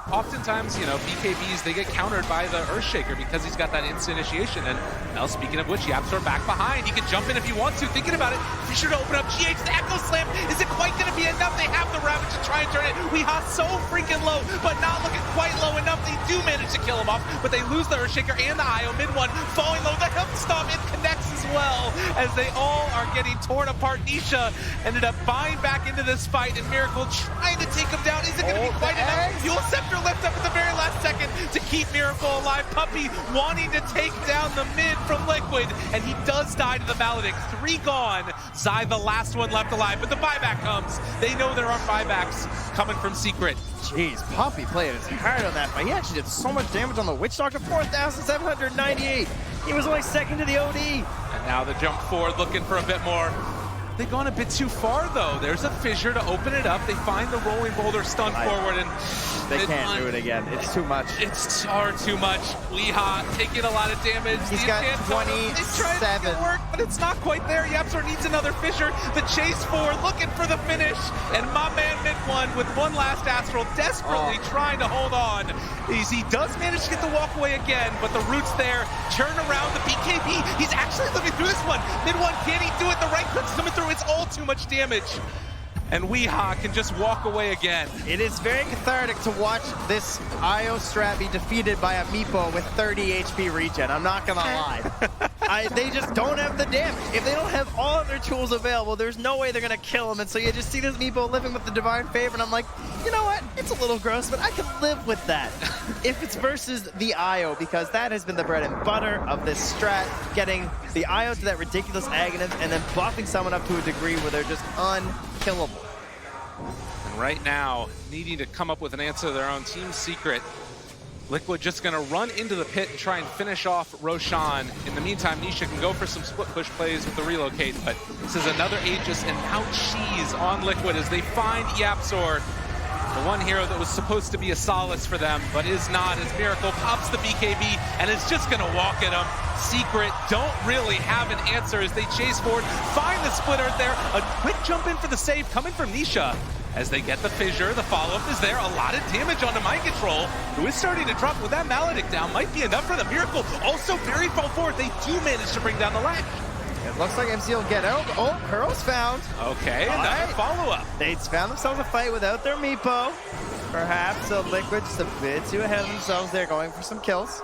oftentimes, you know, BKBs, they get countered by the Earthshaker because he's got that instant initiation. And now, speaking of which, YapzOr back behind. He can jump in if he wants to. Thinking about it, be sure to open up GH. The Echo Slam. Is it quite going to be enough? They have the Ravage to try and turn it. Weeha so freaking low, but not looking quite low enough. They do manage to kill him off, but they lose the Earthshaker and the IO. Mid one falling low. The Help Stomp, it connects as well as they all are getting torn apart. Nisha ended up buying back into this fight, and Miracle trying to take him down. Is it going to be quite enough? Yule Scepter left up at the very last second to keep Miracle alive. Puppey wanting to take down the mid from Liquid, and he does die to the Maledict. 3 gone. Zai, the last one left alive, but the buyback comes. They know there are buybacks coming from Secret. Jeez, Puppey played his hard on that fight. He actually did so much damage on the Witch Doctor, 4,798. He was only second to the OD. And now the jump forward, looking for a bit more. They've gone a bit too far, though. There's a fissure to open it up. They find the rolling boulder stunned forward, and they can't do it again. It's too much. It's far too much. Weeha taking a lot of damage. He's got 27. He's trying to make it work, but it's not quite there. YapzOr needs another fissure. The chase forward, looking for the finish, and my man Mid1 with one last Astral, desperately trying to hold on. He does manage to get the walk away again, but the root's there. Turn around the BKB. He's actually living through this one. Mid1, can he do it? The right click's coming through. It's all too much damage. And Weeha can just walk away again. It is very cathartic to watch this IO strat be defeated by a Meepo with 30 HP regen. I'm not gonna lie. They just don't have the damage. If they don't have all of their tools available, there's no way they're gonna kill him. And so you just see this Meepo living with the Divine Favor, and I'm like, you know what? It's a little gross, but I can live with that. If it's versus the IO, because that has been the bread and butter of this strat, getting the IO to that ridiculous agonist and then buffing someone up to a degree where they're just unkillable. And right now, needing to come up with an answer to their own. Team Secret. Liquid just going to run into the pit and try and finish off Roshan. In the meantime, Nisha can go for some split push plays with the relocate, but this is another Aegis and now Cheese on Liquid as they find YapzOr. The one hero that was supposed to be a solace for them, but is not, as Miracle pops the BKB and is just gonna walk at him. Secret don't really have an answer as they chase forward, find the splitter there. A quick jump in for the save coming from Nisha. As they get the fissure, the follow-up is there. A lot of damage onto Mind Control, who is starting to drop with that Maledict down. Might be enough for the Miracle. Also very far forward. They do manage to bring down the latch. It looks like MC will get out. Oh, Curl's found. Okay, another follow-up. They found themselves a fight without their Meepo. Perhaps a Liquid just a bit too ahead of themselves. They're going for some kills.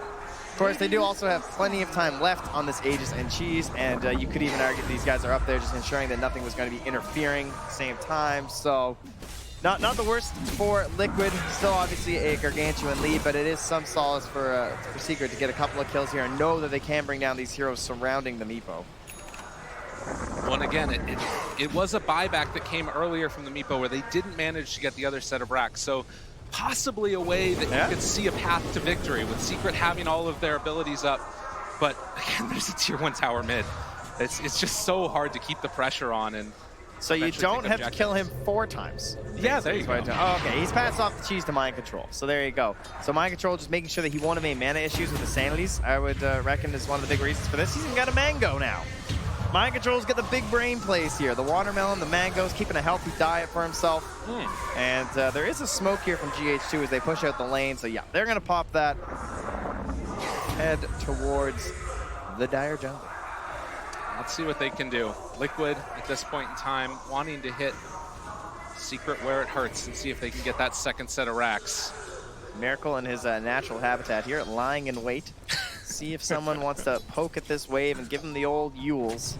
course, they do also have plenty of time left on this Aegis and Cheese, and you could even argue these guys are up there just ensuring that nothing was going to be interfering at the same time. So not the worst for Liquid. Still obviously a gargantuan lead, but it is some solace for Secret to get a couple of kills here and know that they can bring down these heroes surrounding the Meepo. Well, and again, it was a buyback that came earlier from the Meepo where they didn't manage to get the other set of racks. So possibly a way that you could see a path to victory with Secret having all of their abilities up. But again, there's a tier 1 tower mid. It's just so hard to keep the pressure on. And so you don't have to kill him 4 times. Yeah, there you go. Oh, okay, he's passed off the Cheese to Mind Control. So there you go. So Mind Control just making sure that he won't have any mana issues with the Sanities, I would reckon is one of the big reasons for this. He's even got a Mango now. Mind Control's got the big brain plays here. The watermelon, the mangoes, keeping a healthy diet for himself. And there is a smoke here from GH2 as they push out the lane. So yeah, they're gonna pop that. Head towards the dire jungle. Let's see what they can do. Liquid at this point in time wanting to hit Secret where it hurts and see if they can get that second set of racks. Miracle in his natural habitat here, lying in wait. See if someone wants to poke at this wave and give him the old Yules.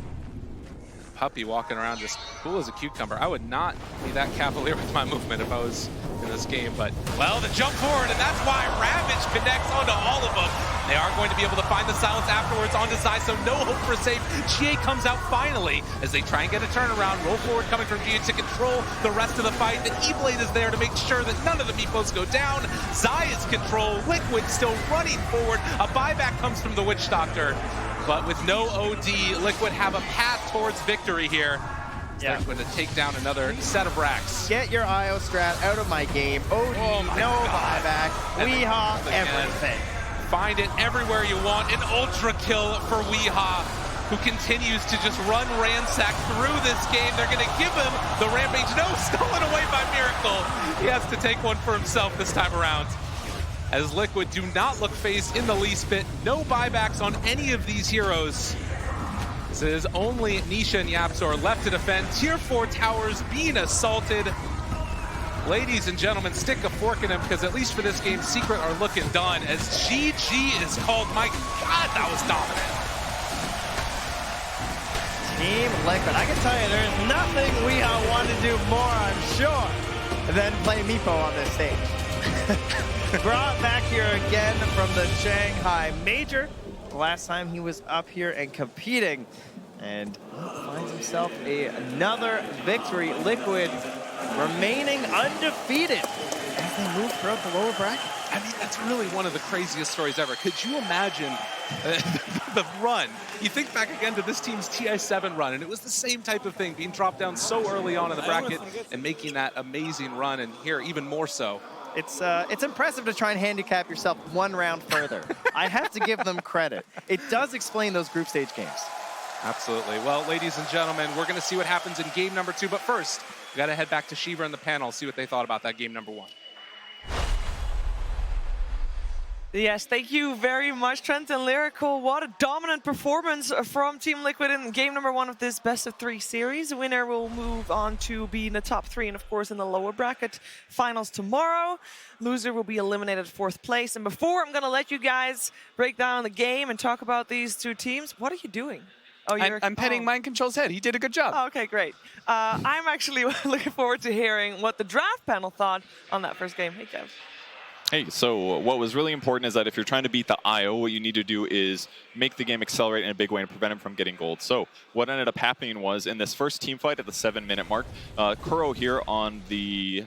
Puppy walking around just cool as a cucumber. I would not be that cavalier with my movement if I was in this game, but, well, the jump forward, and that's why Ravage connects onto all of them. They are going to be able to find the silence afterwards onto Zai, so no hope for safe. GA comes out finally as they try and get a turnaround. Roll forward coming from GA to control the rest of the fight, and E-Blade is there to make sure that none of the Meepos go down. Zai is control, Liquid still running forward. A buyback comes from the Witch Doctor, but with no OD, Liquid have a path towards victory here. They're going to take down another set of racks. Get your IO strat out of my game. OD, no buyback. Weehaw, everything. Find it everywhere you want. An ultra kill for Weehaw, who continues to just run ransack through this game. They're going to give him the rampage. No, stolen away by Miracle. He has to take one for himself this time around. As Liquid do not look phased in the least bit. No buybacks on any of these heroes. This is only Nisha and Yapzor left to defend. Tier 4 towers being assaulted. Ladies and gentlemen, stick a fork in them because at least for this game, Secret are looking done as GG is called. My God, that was dominant. Team Liquid. I can tell you there's nothing we want to do more, I'm sure, than play Meepo on this stage. Brought back here again from the Shanghai Major. Last time he was up here and competing, and finds himself another victory. Liquid remaining undefeated as they move throughout the lower bracket. I mean, that's really one of the craziest stories ever. Could you imagine the run? You think back again to this team's TI7 run, and it was the same type of thing, being dropped down so early on in the bracket and making that amazing run, and here even more so. It's impressive to try and handicap yourself one round further. I have to give them credit. It does explain those group stage games. Absolutely. Well, ladies and gentlemen, we're going to see what happens in game number 2, but first, we got to head back to Shiva and the panel, see what they thought about that game number 1. Yes, thank you very much, Trent and Lyrical. What a dominant performance from Team Liquid in game number 1 of this best of 3 series. The winner will move on to be in the top 3 and, of course, in the lower bracket finals tomorrow. Loser will be eliminated 4th place. And before I'm going to let you guys break down the game and talk about these two teams, what are you doing? Oh, I'm petting Mind Control's head. He did a good job. Oh, okay, great. I'm actually looking forward to hearing what the draft panel thought on that first game. Hey, Kev. Hey, so what was really important is that if you're trying to beat the IO, what you need to do is make the game accelerate in a big way and prevent him from getting gold. So what ended up happening was in this first team fight at the 7-minute mark, Kuro here on the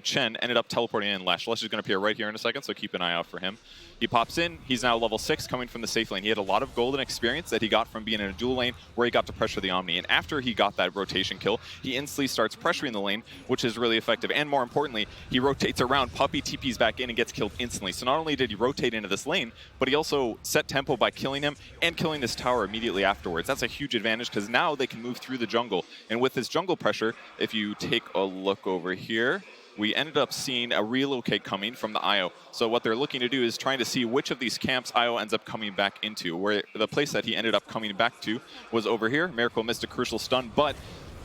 Chen ended up teleporting in Lash. Lash is going to appear right here in a second, so keep an eye out for him. He pops in. He's now level 6 coming from the safe lane. He had a lot of golden experience that he got from being in a dual lane where he got to pressure the Omni. And after he got that rotation kill, he instantly starts pressuring the lane, which is really effective. And more importantly, he rotates around, Puppy TPs back in and gets killed instantly. So not only did he rotate into this lane, but he also set tempo by killing him and killing this tower immediately afterwards. That's a huge advantage because now they can move through the jungle. And with this jungle pressure, if you take a look over here, we ended up seeing a relocate coming from the IO. So what they're looking to do is trying to see which of these camps IO ends up coming back into, where the place that he ended up coming back to was over here. Miracle missed a crucial stun, but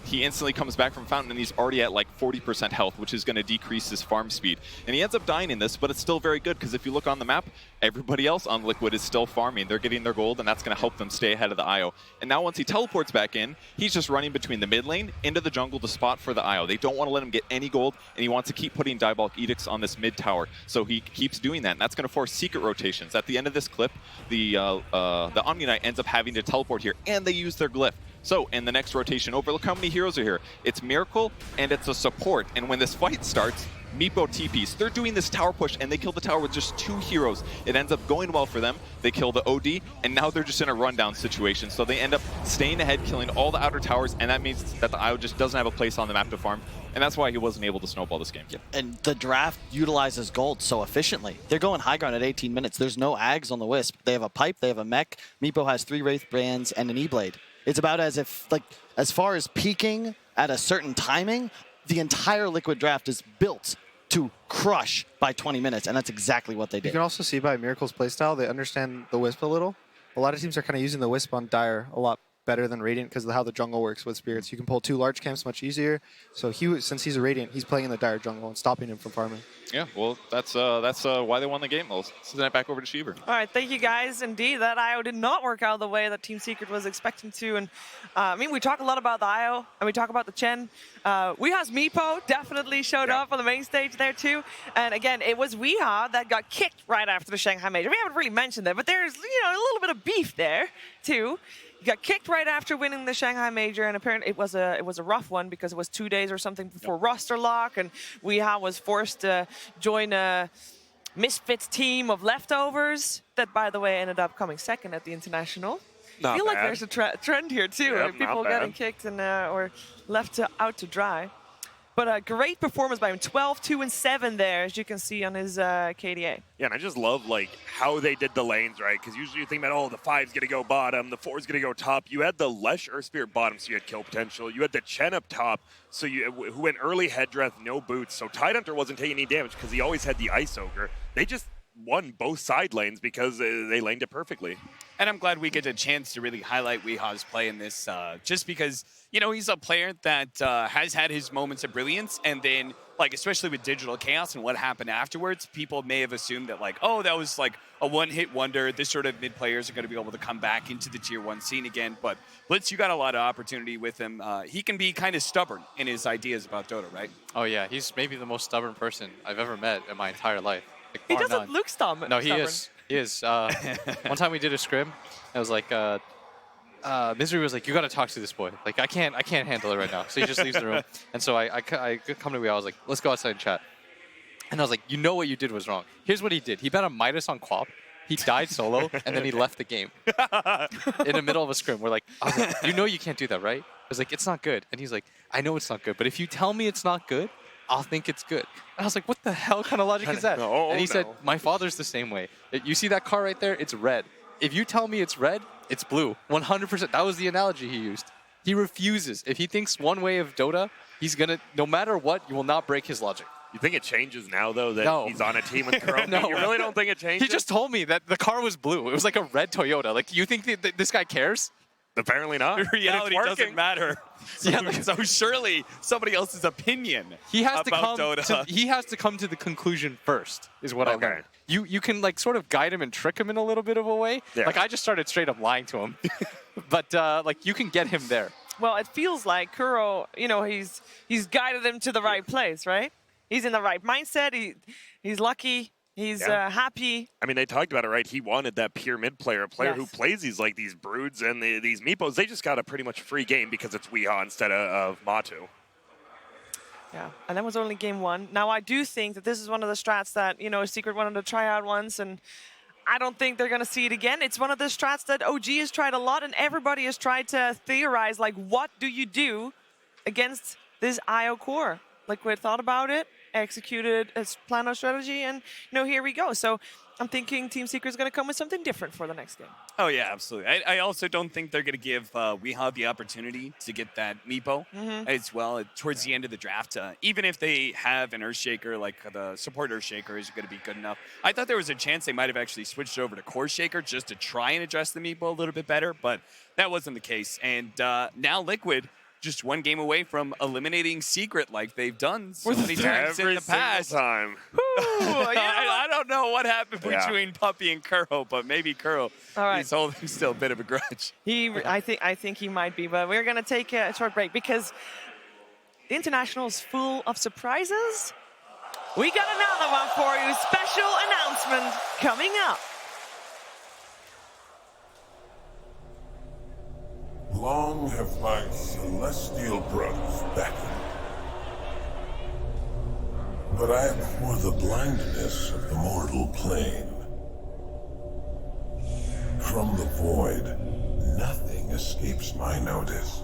he instantly comes back from Fountain, and he's already at like 40% health, which is going to decrease his farm speed. And he ends up dying in this, but it's still very good, because if you look on the map, everybody else on Liquid is still farming. They're getting their gold, and that's going to help them stay ahead of the IO. And now once he teleports back in, he's just running between the mid lane into the jungle to spot for the IO. They don't want to let him get any gold, and he wants to keep putting Diabolic Edicts on this mid tower. So he keeps doing that, and that's going to force secret rotations. At the end of this clip, the Omni Knight ends up having to teleport here, and they use their glyph. So, in the next rotation over, look how many heroes are here. It's Miracle, and it's a support. And when this fight starts, Meepo TPs. They're doing this tower push, and they kill the tower with just 2 heroes. It ends up going well for them. They kill the OD, and now they're just in a rundown situation. So they end up staying ahead, killing all the outer towers, and that means that the IO just doesn't have a place on the map to farm. And that's why he wasn't able to snowball this game. Yep. And the draft utilizes gold so efficiently. They're going high ground at 18 minutes. There's no Ags on the Wisp. They have a pipe, they have a mech. Meepo has 3 Wraith Brands and an E-Blade. It's about as if, like, as far as peaking at a certain timing, the entire Liquid draft is built to crush by 20 minutes, and that's exactly what they did. You can also see by Miracle's playstyle, they understand the Wisp a little. A lot of teams are kind of using the Wisp on Dire a lot better than Radiant because of how the jungle works with Spirits. You can pull 2 large camps much easier. So since he's a Radiant, he's playing in the Dire jungle and stopping him from farming. Yeah, well, that's why they won the game. I'll send that back over to Sheever. All right, thank you guys. Indeed, that IO did not work out the way that Team Secret was expecting to. And I mean, we talk a lot about the IO, and we talk about the Chen. Weeha's Meepo definitely showed up on the main stage there too. And again, it was Weeha that got kicked right after the Shanghai Major. We haven't really mentioned that, but there's a little bit of beef there too. He got kicked right after winning the Shanghai Major, and apparently it was a rough one because it was 2 days or something before roster lock, and Weeha was forced to join a Misfits team of leftovers that, by the way, ended up coming second at the International. Not I feel bad. like there's a trend here too, Yep, people not bad. getting kicked and or left out to dry. But a great performance by him, 12, 2, and 7 there, as you can see on his KDA. Yeah, and I just love like how they did the lanes, right? Because usually you think about, oh, the 5's going to go bottom, the 4's going to go top. You had the Lesh Earth Spirit bottom, so you had kill potential. You had the Chen up top, so who went early Headdreth, no boots. So Tidehunter wasn't taking any damage because he always had the Ice Ogre. They just won both side lanes because they laned it perfectly. And I'm glad we get a chance to really highlight Weeha's play in this, just because, you know, he's a player that has had his moments of brilliance, and then, like, especially with Digital Chaos and what happened afterwards, people may have assumed that, like, oh, that was, like, a one-hit wonder. This sort of mid-players are going to be able to come back into the Tier 1 scene again. But, Blitz, you got a lot of opportunity with him. He can be kind of stubborn in his ideas about Dota, right? Oh, yeah. He's maybe the most stubborn person I've ever met in my entire life. Like, He bar doesn't none. look stubborn. No, he is. He is. One time we did a scrim. I was like, Misery was like, "You got to talk to this boy. Like, I can't handle it right now." So he just leaves the room. And so I come to me. I was like, "Let's go outside and chat." And I was like, "You know what you did was wrong. Here's what he did. He bet a Midas on Quap. He died solo, and then he left the game in the middle of a scrim. We're like, I was like, you know you can't do that, right? I was like, it's not good. And he's like, I know it's not good, but if you tell me it's not good, I'll think it's good. And I was like, what the hell kind of logic is that? And he said, my father's the same way. You see that car right there? It's red. If you tell me it's red, it's blue. 100%. That was the analogy he used. He refuses. If he thinks one way of Dota, he's going to, no matter what, you will not break his logic. You think it changes now, though, that he's on a team with Kuroko? No. You really don't think it changes? He just told me that the car was blue. It was like a red Toyota. Like, you think that this guy cares? Apparently not. Reality doesn't matter. So, so surely somebody else's opinion He has about to Dota. he has to come to the conclusion first, is what I learned. You can like sort of guide him and trick him in a little bit of a way. Yeah. Like I just started straight up lying to him. But like you can get him there. Well, it feels like Kuro, he's guided him to the right place, right? He's in the right mindset. He's lucky. He's happy. I mean, they talked about it, right? He wanted that pure mid player, a player who Yes. plays these broods and these meepos. They just got a pretty much free game because it's Weeha instead of Matu. Yeah, and that was only game one. Now, I do think that this is one of the strats that, Secret wanted to try out once, and I don't think they're going to see it again. It's one of the strats that OG has tried a lot, and everybody has tried to theorize, like, what do you do against this IO core? Liquid thought about it, executed a plan of strategy, and, here we go. So I'm thinking Team Secret's going to come with something different for the next game. Oh, yeah, absolutely. I also don't think they're going to give Weeha the opportunity to get that Meepo as well towards the end of the draft. Even if they have an Earthshaker, like the support Earthshaker is going to be good enough. I thought there was a chance they might have actually switched over to Core Shaker just to try and address the Meepo a little bit better, but that wasn't the case. And now Liquid, just one game away from eliminating Secret like they've done so many times in Every the past. single time. I don't know what happened between Puppy and Kuro, but maybe Kuro is holding still a bit of a grudge. I think he might be, but we're gonna take a short break because the International is full of surprises. We got another one for you. Special announcement coming up. Long have my celestial brothers beckoned, but I abhor the blindness of the mortal plane. From the void, nothing escapes my notice.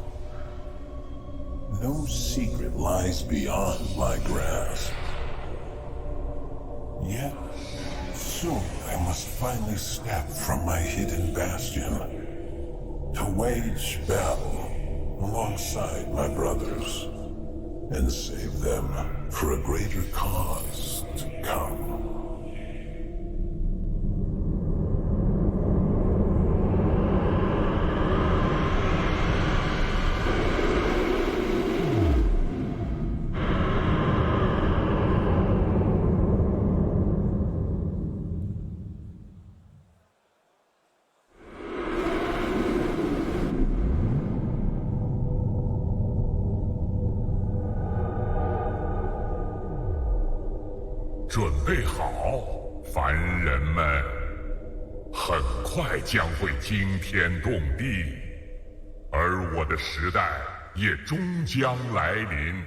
No secret lies beyond my grasp. Yet, soon I must finally step from my hidden bastion to wage battle alongside my brothers and save them for a greater cause to come.准备好，凡人们，很快将会惊天动地，而我的时代也终将来临。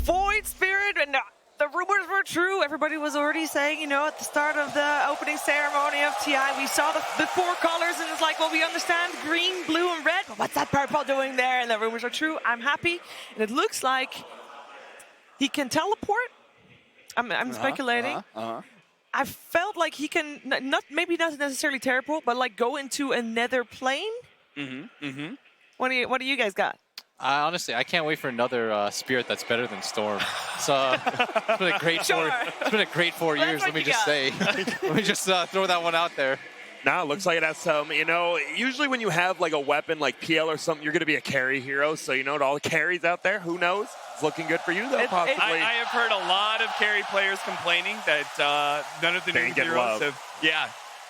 Void Spirit, and the rumors were true. Everybody was already saying, you know, at the start of the opening ceremony of TI, we saw the four colors, and it's like, well, we understand green, blue, and red, but what's that purple doing there? And the rumors are true. I'm happy, and it looks like he can teleport. I'm speculating. I felt like he can maybe not necessarily teleport, but like go into another plane. What do you guys got? Honestly, I can't wait for another Spirit that's better than Storm. So it's been a great it's been a great 4 years. Let me just say. Let me just throw that one out there. Now it looks like it has some, you know, usually when you have like a weapon like PL or something, you're going to be a carry hero. So, you know, to all the carries out there, who knows? It's looking good for you, though, possibly. I have heard a lot of carry players complaining that none of the new heroes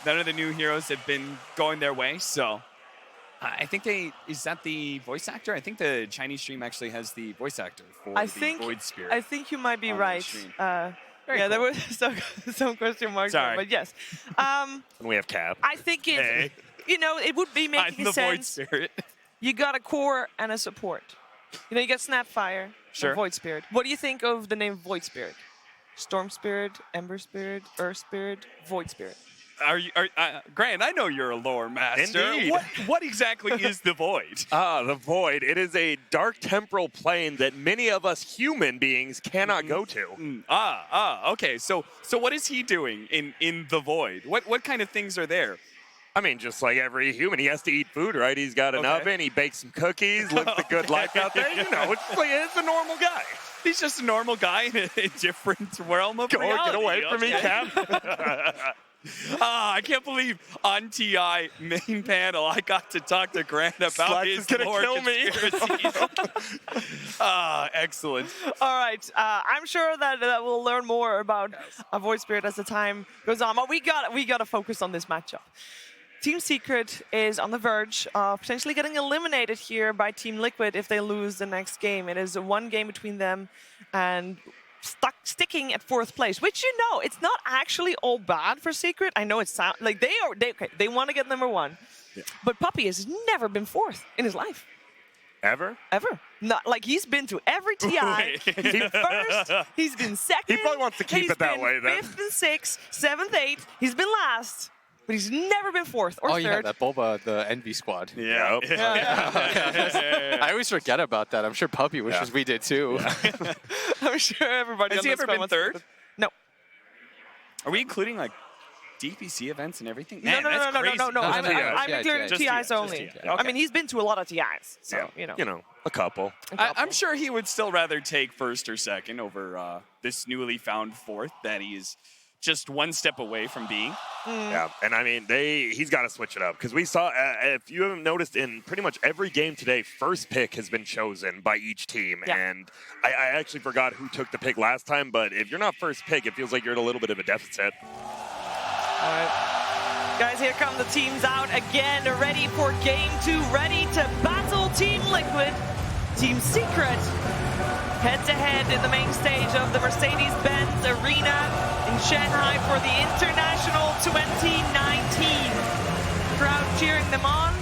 none of the new heroes have been going their way. So I think is that the voice actor? I think the Chinese stream actually has the voice actor for Void Spirit. I think you might be right. Very there cool. was some question marks there, but yes. We have Cap. I think it, you know, it would be making the sense. Void Spirit. You got a core and a support. You know, you got Snapfire, and Void Spirit. What do you think of the name Void Spirit? Storm Spirit, Ember Spirit, Earth Spirit, Void Spirit. Grant, I know you're a lore master. Indeed. What exactly is the Void? The Void. It is a dark temporal plane that many of us human beings cannot go to. Okay. So what is he doing in the Void? What kind of things are there? I mean, just like every human, he has to eat food, right? He's got an oven, he bakes some cookies, lives the good life out there. You know, it's a normal guy. He's just a normal guy in a different realm of reality. Get away from me, Cap. I can't believe on TI main panel I got to talk to Grant about his lore conspiracies. Excellent. All right, I'm sure that we'll learn more about a Void Spirit as the time goes on. But we got to focus on this matchup. Team Secret is on the verge of potentially getting eliminated here by Team Liquid if they lose the next game. It is a one game between them and sticking at 4th place, which, you know, it's not actually all bad for Secret. I know it sounds like they want to get number 1, but Puppy has never been 4th in his life. Ever? Not like he's been to every TI. He's been 1st. He's been 2nd. He probably wants to keep it that way then. 5th and 6th, 7th, 8th. He's been last. But he's never been 4th or 3rd. Yeah, that Boba, the Envy squad. Yeah. I always forget about that. I'm sure Puppy wishes we did too. I'm sure everybody. Has he ever been 3rd? No. Are we including like DPC events and everything. No, Man, no, that's no, no, crazy. no, no, no. I'm TIs. including Just TIs TIs, only. just TIs. I mean, he's been to a lot of TIs, so, You know, a couple. I'm sure he would still rather take first or second over this newly found fourth that he is just one step away from being. Yeah, and I mean, he's got to switch it up because we saw, if you haven't noticed, in pretty much every game today, first pick has been chosen by each team. Yeah. And I actually forgot who took the pick last time, but if you're not first pick, it feels like you're at a little bit of a deficit. All right. Guys, here come the teams out again, ready for game 2, ready to battle Team Liquid, Team Secret, head-to-head in the main stage of the Mercedes-Benz Arena in Shanghai for the International 2019. Crowd cheering them on.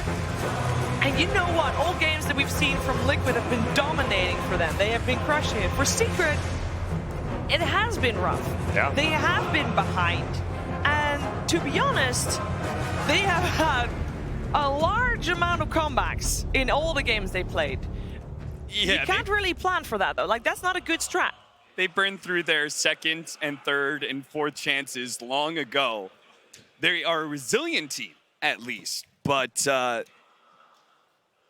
And you know what? All games that we've seen from Liquid have been dominating for them. They have been crushing it. For Secret, it has been rough. Yeah. They have been behind. And to be honest, they have had a large amount of comebacks in all the games they played. Yeah, you can't really plan for that, though. Like, that's not a good strat. They burned through their second and third and fourth chances long ago. They are a resilient team, at least, but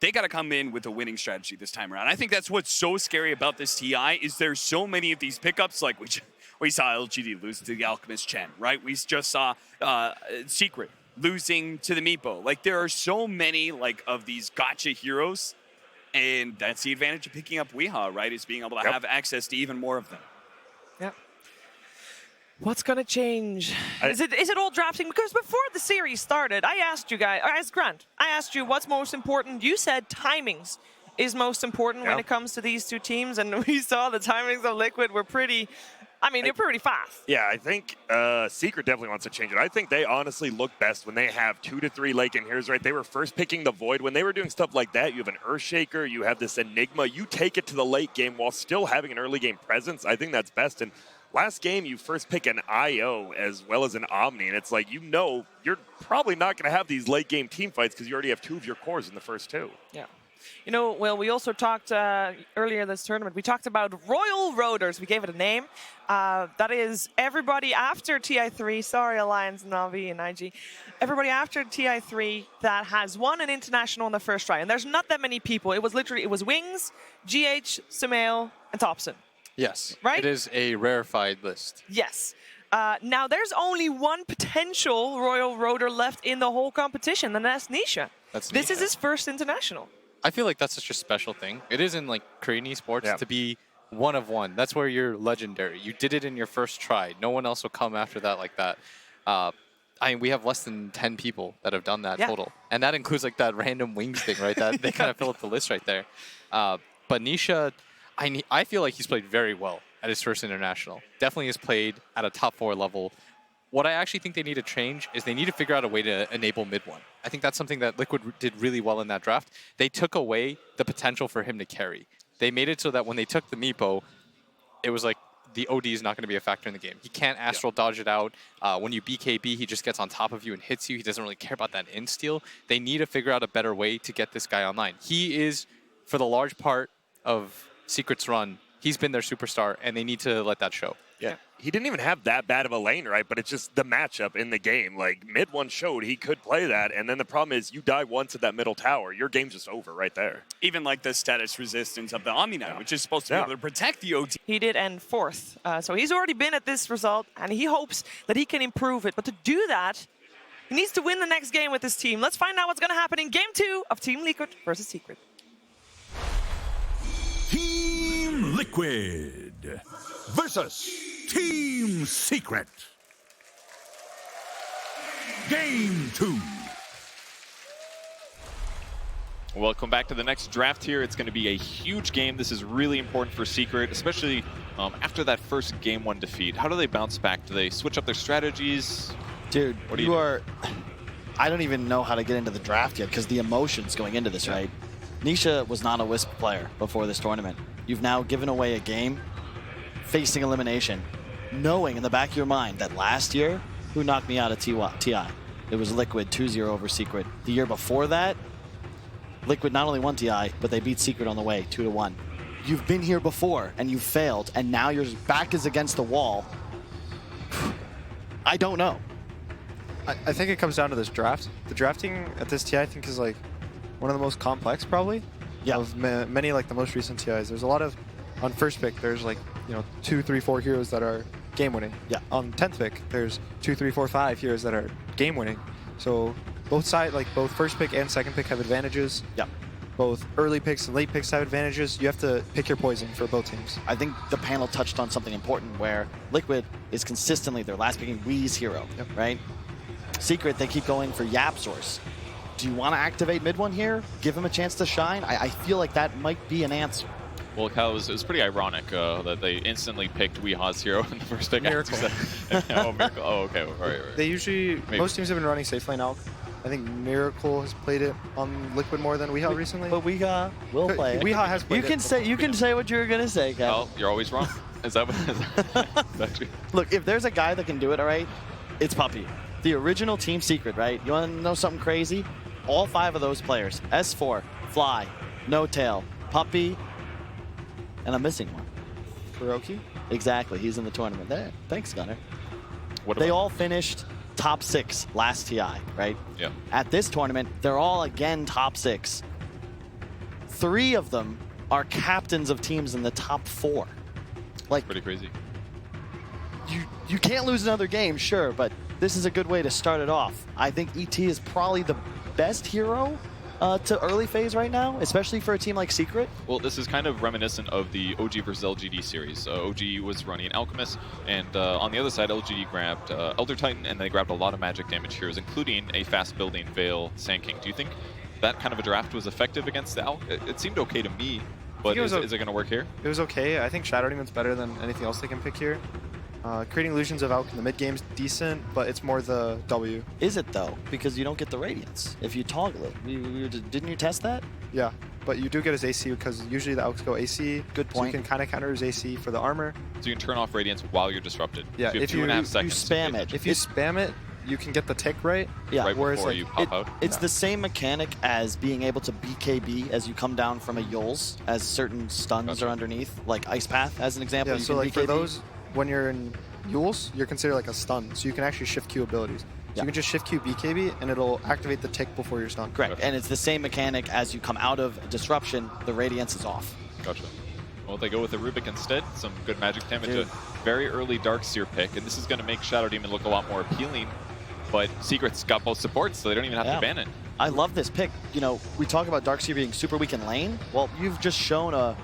they got to come in with a winning strategy this time around. I think that's what's so scary about this TI is there's so many of these pickups. Like we saw LGD lose to the Alchemist Chen, right? We just saw Secret losing to the Meepo. Like there are so many like of these gotcha heroes. And that's the advantage of picking up Weehaw, right? Is being able to have access to even more of them. Yeah. What's going to change? Is it all drafting? Because before the series started, I asked you guys, I asked Grant, I asked you what's most important. You said timings is most important when it comes to these two teams. And we saw the timings of Liquid were pretty, I mean, they're pretty fast. Yeah, I think Secret definitely wants to change it. I think they honestly look best when they have 2 to 3 late game heroes, right? They were first picking the Void. When they were doing stuff like that, you have an Earthshaker, you have this Enigma. You take it to the late game while still having an early game presence. I think that's best. And last game, you first pick an IO as well as an Omni. And it's like, you know, you're probably not going to have these late game team fights because you already have 2 of your cores in the first 2. Yeah. You know, well, we also talked earlier this tournament, we talked about Royal Roaders. We gave it a name. That is everybody after TI3, sorry, Alliance, Navi, and IG. Everybody after TI3 that has won an international in the first try. And there's not that many people. It was Wings, GH, Sumail, and Thompson. Yes. Right? It is a rarefied list. Yes. Now, there's only one potential Royal Roader left in the whole competition, and that's Nisha. This is his first international. I feel like that's such a special thing. It is in like Korean esports to be one of one. That's where you're legendary. You did it in your first try. No one else will come after that like that. I mean, we have less than 10 people that have done that total. And that includes like that random Wings thing, right? That they kind of fill up the list right there. But Nisha, I feel like he's played very well at his first international. Definitely has played at a top 4 level. What I actually think they need to change is they need to figure out a way to enable mid-1. I think that's something that Liquid did really well in that draft. They took away the potential for him to carry. They made it so that when they took the Meepo, it was like the OD is not going to be a factor in the game. He can't astral dodge it out. When you BKB, he just gets on top of you and hits you. He doesn't really care about that insteal. They need to figure out a better way to get this guy online. He is, for the large part of Secret's run, he's been their superstar, and they need to let that show. Yeah. He didn't even have that bad of a lane, right? But it's just the matchup in the game. Like, mid-1 showed he could play that, and then the problem is you die once at that middle tower. Your game's just over right there. Even like the status resistance of the Omni Knight, which is supposed to be able to protect the OD. He did end 4th. So he's already been at this result, and he hopes that he can improve it. But to do that, he needs to win the next game with his team. Let's find out what's going to happen in Game 2 of Team Liquid versus Secret. Team Liquid versus Team Secret. Game 2. Welcome back to the next draft here. It's going to be a huge game. This is really important for Secret, especially after that first Game 1 defeat. How do they bounce back? Do they switch up their strategies? Dude, what do you do? I don't even know how to get into the draft yet because the emotions going into this, right? Nisha was not a Wisp player before this tournament. You've now given away a game facing elimination, knowing in the back of your mind that last year, who knocked me out of TI? It was Liquid 2-0 over Secret. The year before that, Liquid not only won TI, but they beat Secret on the way, 2-1. You've been here before, and you've failed, and now your back is against the wall. I don't know. I think it comes down to this draft. The drafting at this TI, I think, is like one of the most complex, probably. Yeah. Of many like the most recent TIs. There's a lot of on first pick. There's like 2, 3, 4 heroes that are game winning. Yeah. On 10th pick, there's 2, 3, 4, 5 heroes that are game winning. So both sides, like both first pick and second pick, have advantages. Yeah. Both early picks and late picks have advantages. You have to pick your poison for both teams. I think the panel touched on something important where Liquid is consistently their last picking Wee's hero, right? Secret, they keep going for Yap Source. Do you want to activate mid one here? Give him a chance to shine? I feel like that might be an answer. Well, Kyle, it was pretty ironic that they instantly picked Weeha's hero in the first pick. Miracle. Oh, Miracle. Oh, okay. All right. They usually, Maybe. most teams have been running safe lane Alk. I think Miracle has played it on Liquid more than Weehaw recently. But Weehaw will play it. Weehaw has played You can say what you were gonna say, Kyle. Well, you're always wrong. Is that what? Look, if there's a guy that can do it, all right, it's Puppy. The original Team Secret, right? You want to know something crazy? All 5 of those players, S4, Fly, No Tail, Puppy, and I'm missing one. Kuroki? Exactly, he's in the tournament. There, thanks, Gunner. What They about- all finished top 6 last TI, right? Yeah. At this tournament, they're all again top 6. 3 of them are captains of teams in the top 4. Like, pretty crazy. You can't lose another game, sure, but this is a good way to start it off. I think ET is probably the best hero to early phase right now, especially for a team like Secret. Well, this is kind of reminiscent of the OG versus LGD series. OG was running Alchemist, and on the other side, LGD grabbed Elder Titan, and they grabbed a lot of magic damage heroes, including a fast-building Veil Sand King. Do you think that kind of a draft was effective against the Alk? It seemed okay to me, but is it going to work here? It was okay. I think Shadow Demon's better than anything else they can pick here. Creating Illusions of Alk in the mid game's decent, but it's more the W. Is it though? Because you don't get the Radiance if you toggle it. Didn't you test that? Yeah, but you do get his AC because usually the Alks go AC. Good point. So you can kind of counter his AC for the armor. So you can turn off Radiance while you're disrupted. Yeah, so you have 2.5 seconds. You spam it. If you spam it, you can get the tick right. Yeah. Right whereas before like, you pop out. It's the same mechanic as being able to BKB as you come down from a Yols, as certain stuns are underneath, like Ice Path as an example. Yeah, you so can like for BKB. those, when you're in Yules, you're considered like a stun, so you can actually shift Q abilities. So Yeah. you can just shift Q BKB, and it'll activate the tick before you're stunned. Correct, and it's the same mechanic as you come out of Disruption, the Radiance is off. Gotcha. Well, they go with the Rubik instead. Some good magic damage. Dude. A very early Darkseer pick, and this is going to make Shadow Demon look a lot more appealing. But Secret's got both supports, so they don't even have Yeah. to ban it. I love this pick. You know, we talk about Darkseer being super weak in lane. Well, you've just shown a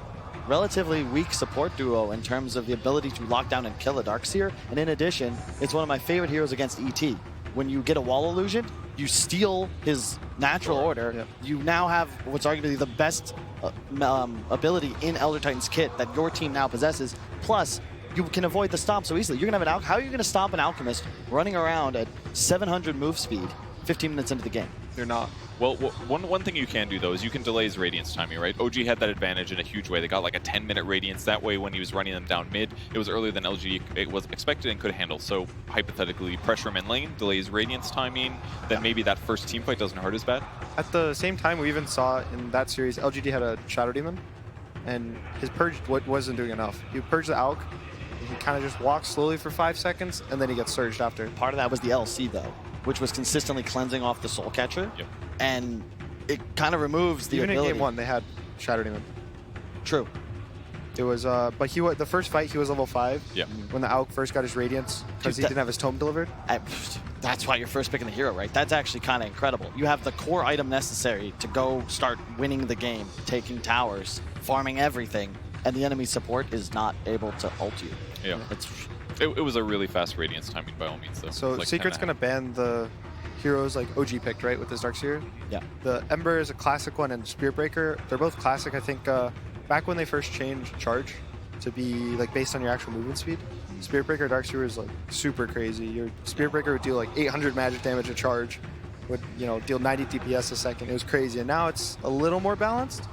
relatively weak support duo in terms of the ability to lock down and kill a Darkseer. And in addition, it's one of my favorite heroes against ET. When you get a wall illusion, you steal his natural order. Yep. You now have what's arguably the best ability in Elder Titan's kit that your team now possesses. Plus, you can avoid the stomp so easily. You're gonna have how are you gonna stop an Alchemist running around at 700 move speed 15 minutes into the game? You're not. Well, one thing you can do, though, is you can delay his Radiance timing, right? OG had that advantage in a huge way. They got like a 10-minute Radiance. That way, when he was running them down mid, it was earlier than LG it was expected and could handle. So, hypothetically, pressure him in lane, delay his Radiance timing, then maybe that first team fight doesn't hurt as bad. At the same time, we even saw in that series, LGD had a Shadow Demon, and his Purge wasn't doing enough. He purged the Alk, and he kind of just walks slowly for 5 seconds, and then he gets surged after. Part of that was the LC, though, which was consistently cleansing off the Soul Catcher. Yep. And it kind of removes the Even ability. in game 1, they had Shadow Demon. True. It was, but the first fight, he was level 5. Yeah. When the Alk first got his Radiance, because he Dude, didn't have his Tome delivered. That's why you're first picking the hero, right? That's actually kind of incredible. You have the core item necessary to go start winning the game, taking towers, farming everything, and the enemy support is not able to ult you. Yeah. It was a really fast Radiance timing by all means, though. So Like Secret's 10.5. going to ban the heroes like OG picked, right, with his Darkseer? Yeah. The Ember is a classic one, and Spirit Breaker, they're both classic. I think back when they first changed Charge to be like based on your actual movement speed, Spirit Breaker Darkseer is like super crazy. Your Spirit Breaker would deal like 800 magic damage a charge, would deal 90 DPS a second. It was crazy, and now it's a little more balanced.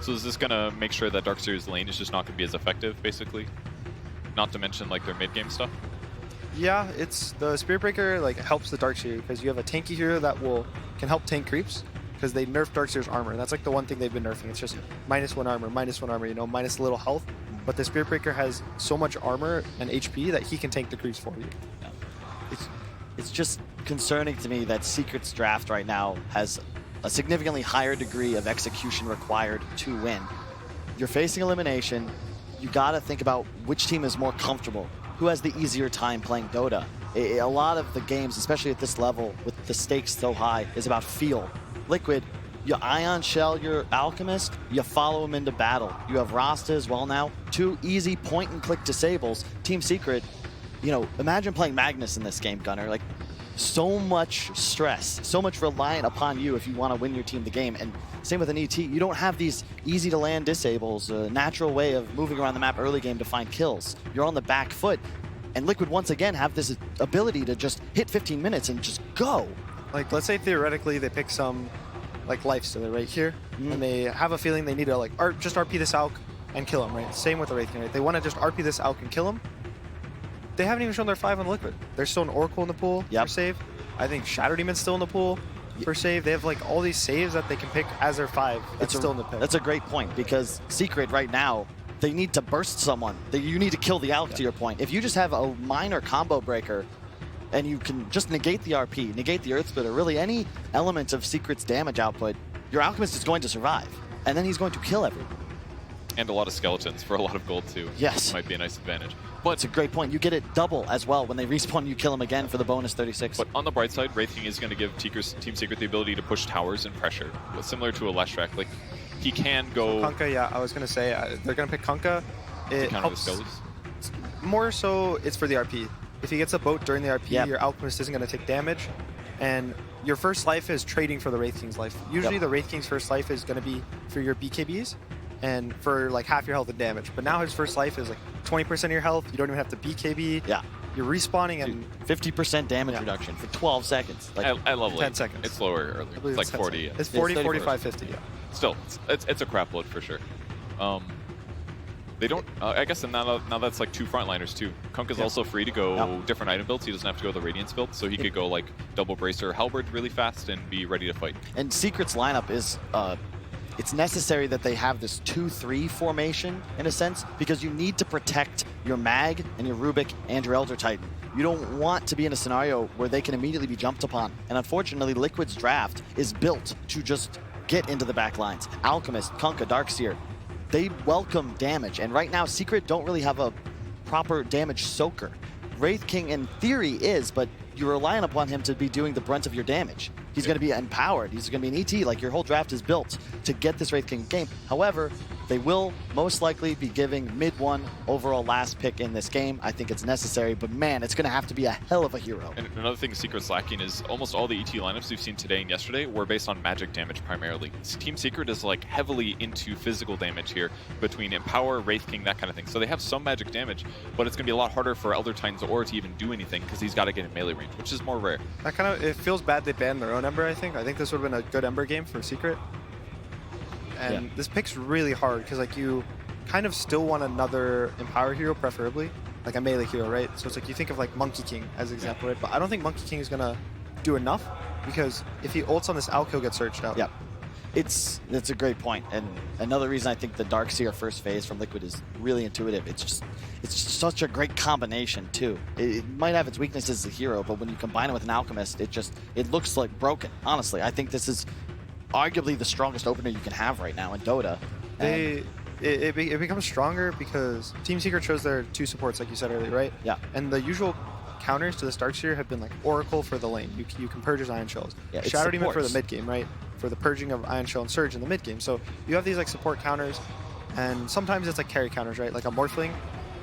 So is this going to make sure that Darkseer's lane is just not going to be as effective, basically? Not to mention like their mid-game stuff? Yeah, it's the Spirit Breaker like helps the Darkseer because you have a tanky hero that can help tank creeps because they nerfed Darkseer's armor. That's like the one thing they've been nerfing. It's just -1 armor, -1 armor, minus a little health. But the Spirit Breaker has so much armor and HP that he can tank the creeps for you. It's just concerning to me that Secret's draft right now has a significantly higher degree of execution required to win. You're facing elimination. You got to think about which team is more comfortable, who has the easier time playing Dota. A lot of the games, especially at this level, with the stakes so high, is about feel. Liquid, you Ion Shell your Alchemist, you follow him into battle. You have Rasta as well now. 2 easy point-and-click disables. Team Secret, you know, imagine playing Magnus in this game, Gunnar. Like, so much stress, so much reliant upon you if you want to win your team the game. And same with an ET, you don't have these easy-to-land disables, a natural way of moving around the map early game to find kills. You're on the back foot. And Liquid, once again, have this ability to just hit 15 minutes and just go. Like, let's say theoretically they pick some, like, lifestealer right here, and they have a feeling they need to, like, just RP this Alk and kill him, right? Same with the Wraith King, right? They want to just RP this Alk and kill him. They haven't even shown their 5 on Liquid. There's still an Oracle in the pool for save. I think Shadow Demon's still in the pool for save. They have, like, all these saves that they can pick as their 5. That's still in the pick. That's a great point, because Secret right now, they need to burst someone. You need to kill the Alk, to your point. If you just have a minor combo breaker and you can just negate the RP, negate the Earth Splitter, really any element of Secret's damage output, your Alchemist is going to survive. And then he's going to kill everyone. And a lot of skeletons for a lot of gold, too. Yes. Might be a nice advantage. But it's a great point. You get it double as well. When they respawn, you kill him again for the bonus 36. But on the bright side, Wraith King is going to give Team Secret the ability to push towers and pressure, similar to a Leshrac. Like, he can go... So Kunkka, yeah, I was going to say, they're going to pick Kunkka. It helps. More so, it's for the RP. If he gets a boat during the RP, your Alchemist isn't going to take damage. And your first life is trading for the Wraith King's life. Usually the Wraith King's first life is going to be for your BKBs and for like half your health and damage. But now his first life is like 20% of your health. You don't even have to BKB. Yeah. You're respawning and 50% damage reduction for 12 seconds. Like, I love 10 seconds. It's lower earlier. It's like 40. It's 40, 45, 50, yeah. Still, it's a crap load for sure. They don't, I guess now that's like 2 frontliners too. Kunkka's also free to go different item builds. He doesn't have to go the Radiance build, so he could go like double Bracer Halberd really fast and be ready to fight. And Secret's lineup is, it's necessary that they have this 2-3 formation in a sense, because you need to protect your Mag and your Rubik and your Elder Titan. You don't want to be in a scenario where they can immediately be jumped upon. And unfortunately, Liquid's draft is built to just get into the back lines. Alchemist, Kunkka, Darkseer, they welcome damage, and right now Secret don't really have a proper damage soaker. Wraith King in theory is, but you're relying upon him to be doing the brunt of your damage. He's going to be empowered. He's going to be an ET. Like, your whole draft is built to get this Wraith King game. However, they will most likely be giving mid-1 overall last pick in this game. I think it's necessary, but man, it's going to have to be a hell of a hero. And another thing Secret's lacking is almost all the ET lineups we've seen today and yesterday were based on magic damage primarily. Team Secret is like heavily into physical damage here between Empower, Wraith King, that kind of thing. So they have some magic damage, but it's going to be a lot harder for Elder Titans or to even do anything because he's got to get in melee range, which is more rare. That kind of, it feels bad they banned their own Ember, I think. I think this would have been a good Ember game for Secret. And this pick's really hard because like you kind of still want another Empower hero, preferably like a melee hero, right? So it's like you think of like Monkey King as an example, right? But I don't think Monkey King is gonna do enough because if he ults on this Alk, he'll get searched out. Yeah, that's a great point. And another reason I think the Darkseer first phase from Liquid is really intuitive. It's just such a great combination too. It might have its weaknesses as a hero, but when you combine it with an Alchemist, it looks like broken. Honestly, I think this is arguably the strongest opener you can have right now in Dota. It becomes stronger because Team Secret chose their 2 supports, like you said earlier, right? Yeah. And the usual counters to this Darkseer have been like Oracle for the lane. You can purge his Ion Shells. Yeah, Shadow Demon for the mid game, right? For the purging of Ion Shell and Surge in the mid game. So you have these like support counters, and sometimes it's like carry counters, right? Like a Morphling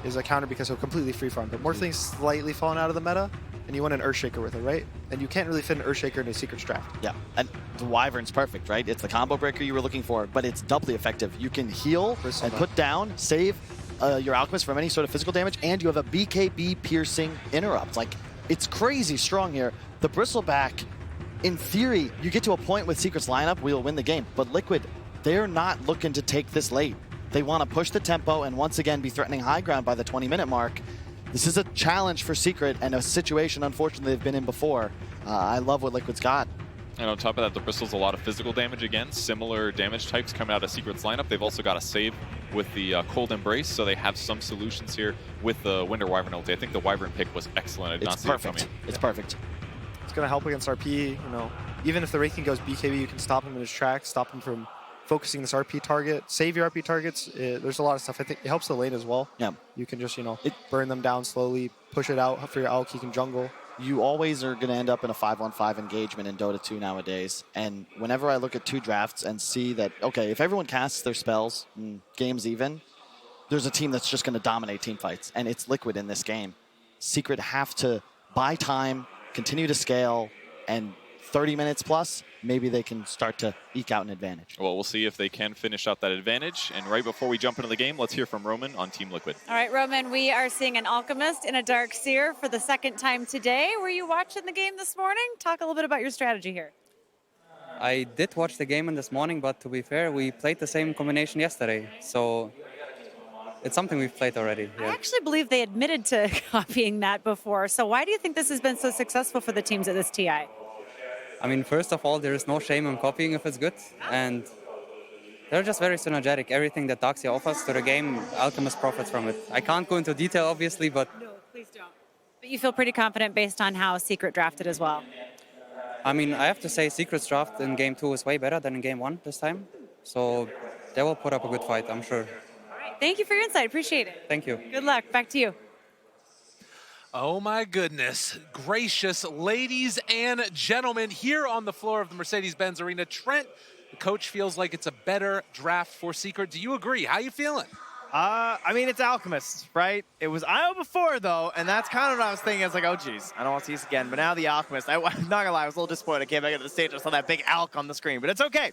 is a counter because he'll completely free farm, but Morphling's slightly fallen out of the meta, and you want an Earthshaker with it, right? And you can't really fit an Earthshaker into Secret's draft. Yeah, and the Wyvern's perfect, right? It's the combo breaker you were looking for, but it's doubly effective. You can heal and put down, save your Alchemist from any sort of physical damage, and you have a BKB piercing interrupt. Like, it's crazy strong here. The Bristleback, in theory, you get to a point with Secret's lineup, we'll win the game. But Liquid, they're not looking to take this late. They want to push the tempo and once again be threatening high ground by the 20-minute mark. This is a challenge for Secret and a situation, unfortunately, they've been in before. I love what Liquid's got. And on top of that, the Bristle's a lot of physical damage again. Similar damage types coming out of Secret's lineup. They've also got a save with the Cold Embrace, so they have some solutions here with the Winter Wyvern ulti. I think the Wyvern pick was excellent. I did not see it coming. It's perfect. It's going to help against RP. You know, even if the Wraith King goes BKB, you can stop him in his tracks, stop him from focusing this RP target, save your RP targets. There's a lot of stuff. I think it helps the lane as well. Yeah. You can just, you know, burn them down slowly, push it out for your Alk. He can jungle. You always are going to end up in a 5-on-5 engagement in Dota 2 nowadays. And whenever I look at 2 drafts and see that, okay, if everyone casts their spells, game's even, there's a team that's just going to dominate team fights. And it's Liquid in this game. Secret have to buy time, continue to scale, and 30 minutes plus, maybe they can start to eke out an advantage. Well, we'll see if they can finish out that advantage. And right before we jump into the game, let's hear from Roman on Team Liquid. All right, Roman, we are seeing an Alchemist and a Dark Seer for the second time today. Were you watching the game this morning? Talk a little bit about your strategy here. I did watch the game this morning, but to be fair, we played the same combination yesterday. So it's something we've played already. I actually believe they admitted to copying that before. So why do you think this has been so successful for the teams at this TI? I mean, first of all, there is no shame in copying if it's good. And they're just very synergetic. Everything that Darkseer offers to the game, Alchemist profits from it. I can't go into detail, obviously, but... No, please don't. But you feel pretty confident based on how Secret drafted as well? I mean, I have to say Secret's draft in Game 2 is way better than in Game 1 this time. So they will put up a good fight, I'm sure. All right, thank you for your insight. Appreciate it. Thank you. Good luck. Back to you. Oh my goodness gracious, ladies and gentlemen, here on the floor of the Mercedes-Benz Arena, Trent, the coach, feels like it's a better draft for Secret. Do you agree? How you feeling? I mean, it's Alchemist, right? It was IO before, though, and that's kind of what I was thinking. I was like, oh, geez, I don't want to see this again. But now the Alchemist, I'm not going to lie, I was a little disappointed. I came back into the stage, I saw that big Alk on the screen, but it's okay.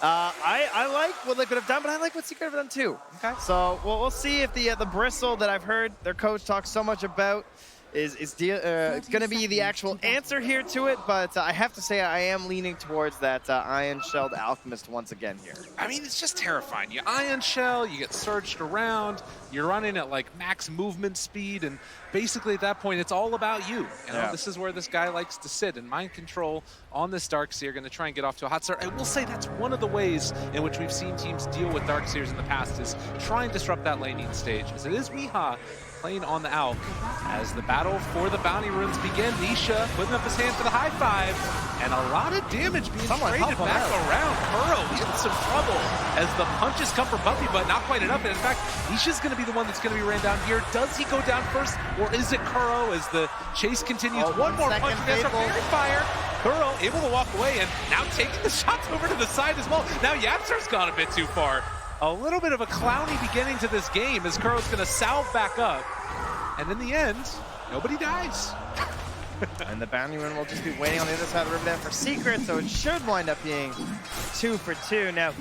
I like what Liquid have done, but I like what Secret have done, too. Okay. So we'll see if the bristle that I've heard their coach talk so much about is going to be the actual answer here to it, but I have to say I am leaning towards that Iron Shelled Alchemist once again here. I mean, it's just terrifying. You Ion Shell, you get surged around, you're running at like max movement speed, and basically at that point, it's all about you. You know, this is where this guy likes to sit, and Mind Control on this Darkseer, going to try and get off to a hot start. I will say that's one of the ways in which we've seen teams deal with Darkseers in the past, is try and disrupt that laning stage, as it is Weehaw playing on the Alk. As the battle for the bounty runes begin, Nisha putting up his hand for the high five, and a lot of damage being traded back around. Kuro in some trouble as the punches come from Puppy, but not quite enough. And in fact, Nisha's going to be the one that's going to be ran down here. Does he go down first, or is it Kuro as the chase continues? One more punch against our Fairy Fire. Kuro able to walk away, and now taking the shots over to the side as well. Now Yapster's gone a bit too far. A little bit of a clowny beginning to this game as Kuro's going to salve back up. And in the end, nobody dies. And the bounty rune will just be waiting on the other side of the river there for Secret, so it should wind up being 2 for 2. Now,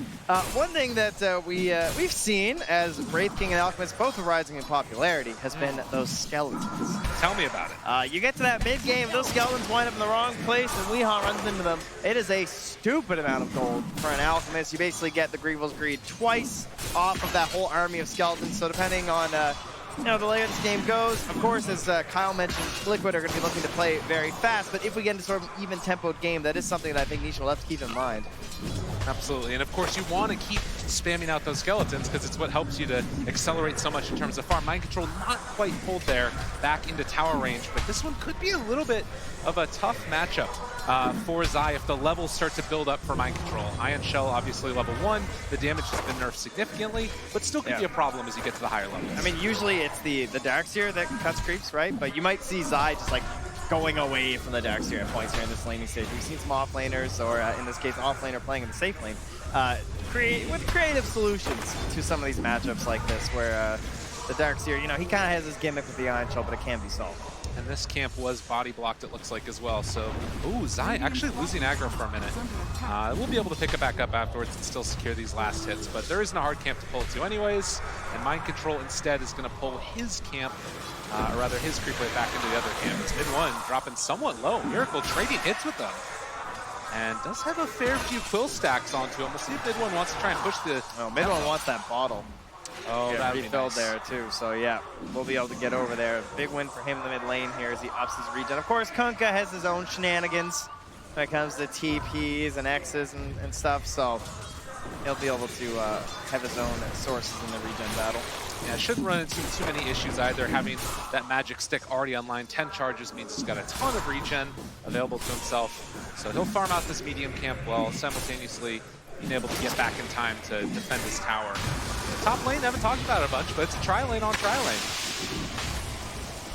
one thing that we've seen as Wraith King and Alchemist both are rising in popularity has been those skeletons. Tell me about it. You get to that mid-game, those skeletons wind up in the wrong place, and Weehaw runs into them. It is a stupid amount of gold for an Alchemist. You basically get the Grievel's Greed twice off of that whole army of skeletons, so depending on you know, the way this game goes, of course, as Kyle mentioned, Liquid are going to be looking to play very fast, but if we get into sort of an even-tempoed game, that is something that I think Nisha will have to keep in mind. Absolutely, and of course you want to keep spamming out those skeletons because it's what helps you to accelerate so much in terms of farm. Mind Control not quite pulled there back into tower range, but this one could be a little bit of a tough matchup for Zai if the levels start to build up for Mind Control. Ion Shell, obviously level 1, the damage has been nerfed significantly, but still could be a problem as you get to the higher levels. I mean, usually it's the Darkseer that cuts creeps, right? But you might see Zai just like going away from the Darkseer at points here in this laning stage. We've seen some offlaners, or in this case, offlaner playing in the safe lane, with creative solutions to some of these matchups like this, where the Darkseer, you know, he kind of has his gimmick with the Iron Shell, but it can be solved. And this camp was body blocked, it looks like, as well. So, ooh, Zai actually losing aggro for a minute. We'll be able to pick it back up afterwards and still secure these last hits, but there isn't a hard camp to pull it to anyways, and Mind Control instead is going to pull his camp, or rather his creep wave back into the other camp. It's mid-1 dropping somewhat low. Miracle trading hits with them, and does have a fair few quill stacks onto him. We'll see if mid-1 wants to try and push the... Oh, mid-1 wants that bottle. Oh, that refilled there too. So yeah, we'll be able to get over there. Big win for him in the mid lane here as he ups his regen. Of course, Kunkka has his own shenanigans when it comes to TPs and X's and stuff. So he'll be able to have his own sources in the regen battle. Yeah, shouldn't run into too many issues either. Having that magic stick already online, 10 charges means he's got a ton of regen available to himself. So he'll farm out this medium camp while simultaneously being able to get back in time to defend his tower. The top lane, haven't talked about it a bunch, but it's a tri-lane on tri-lane.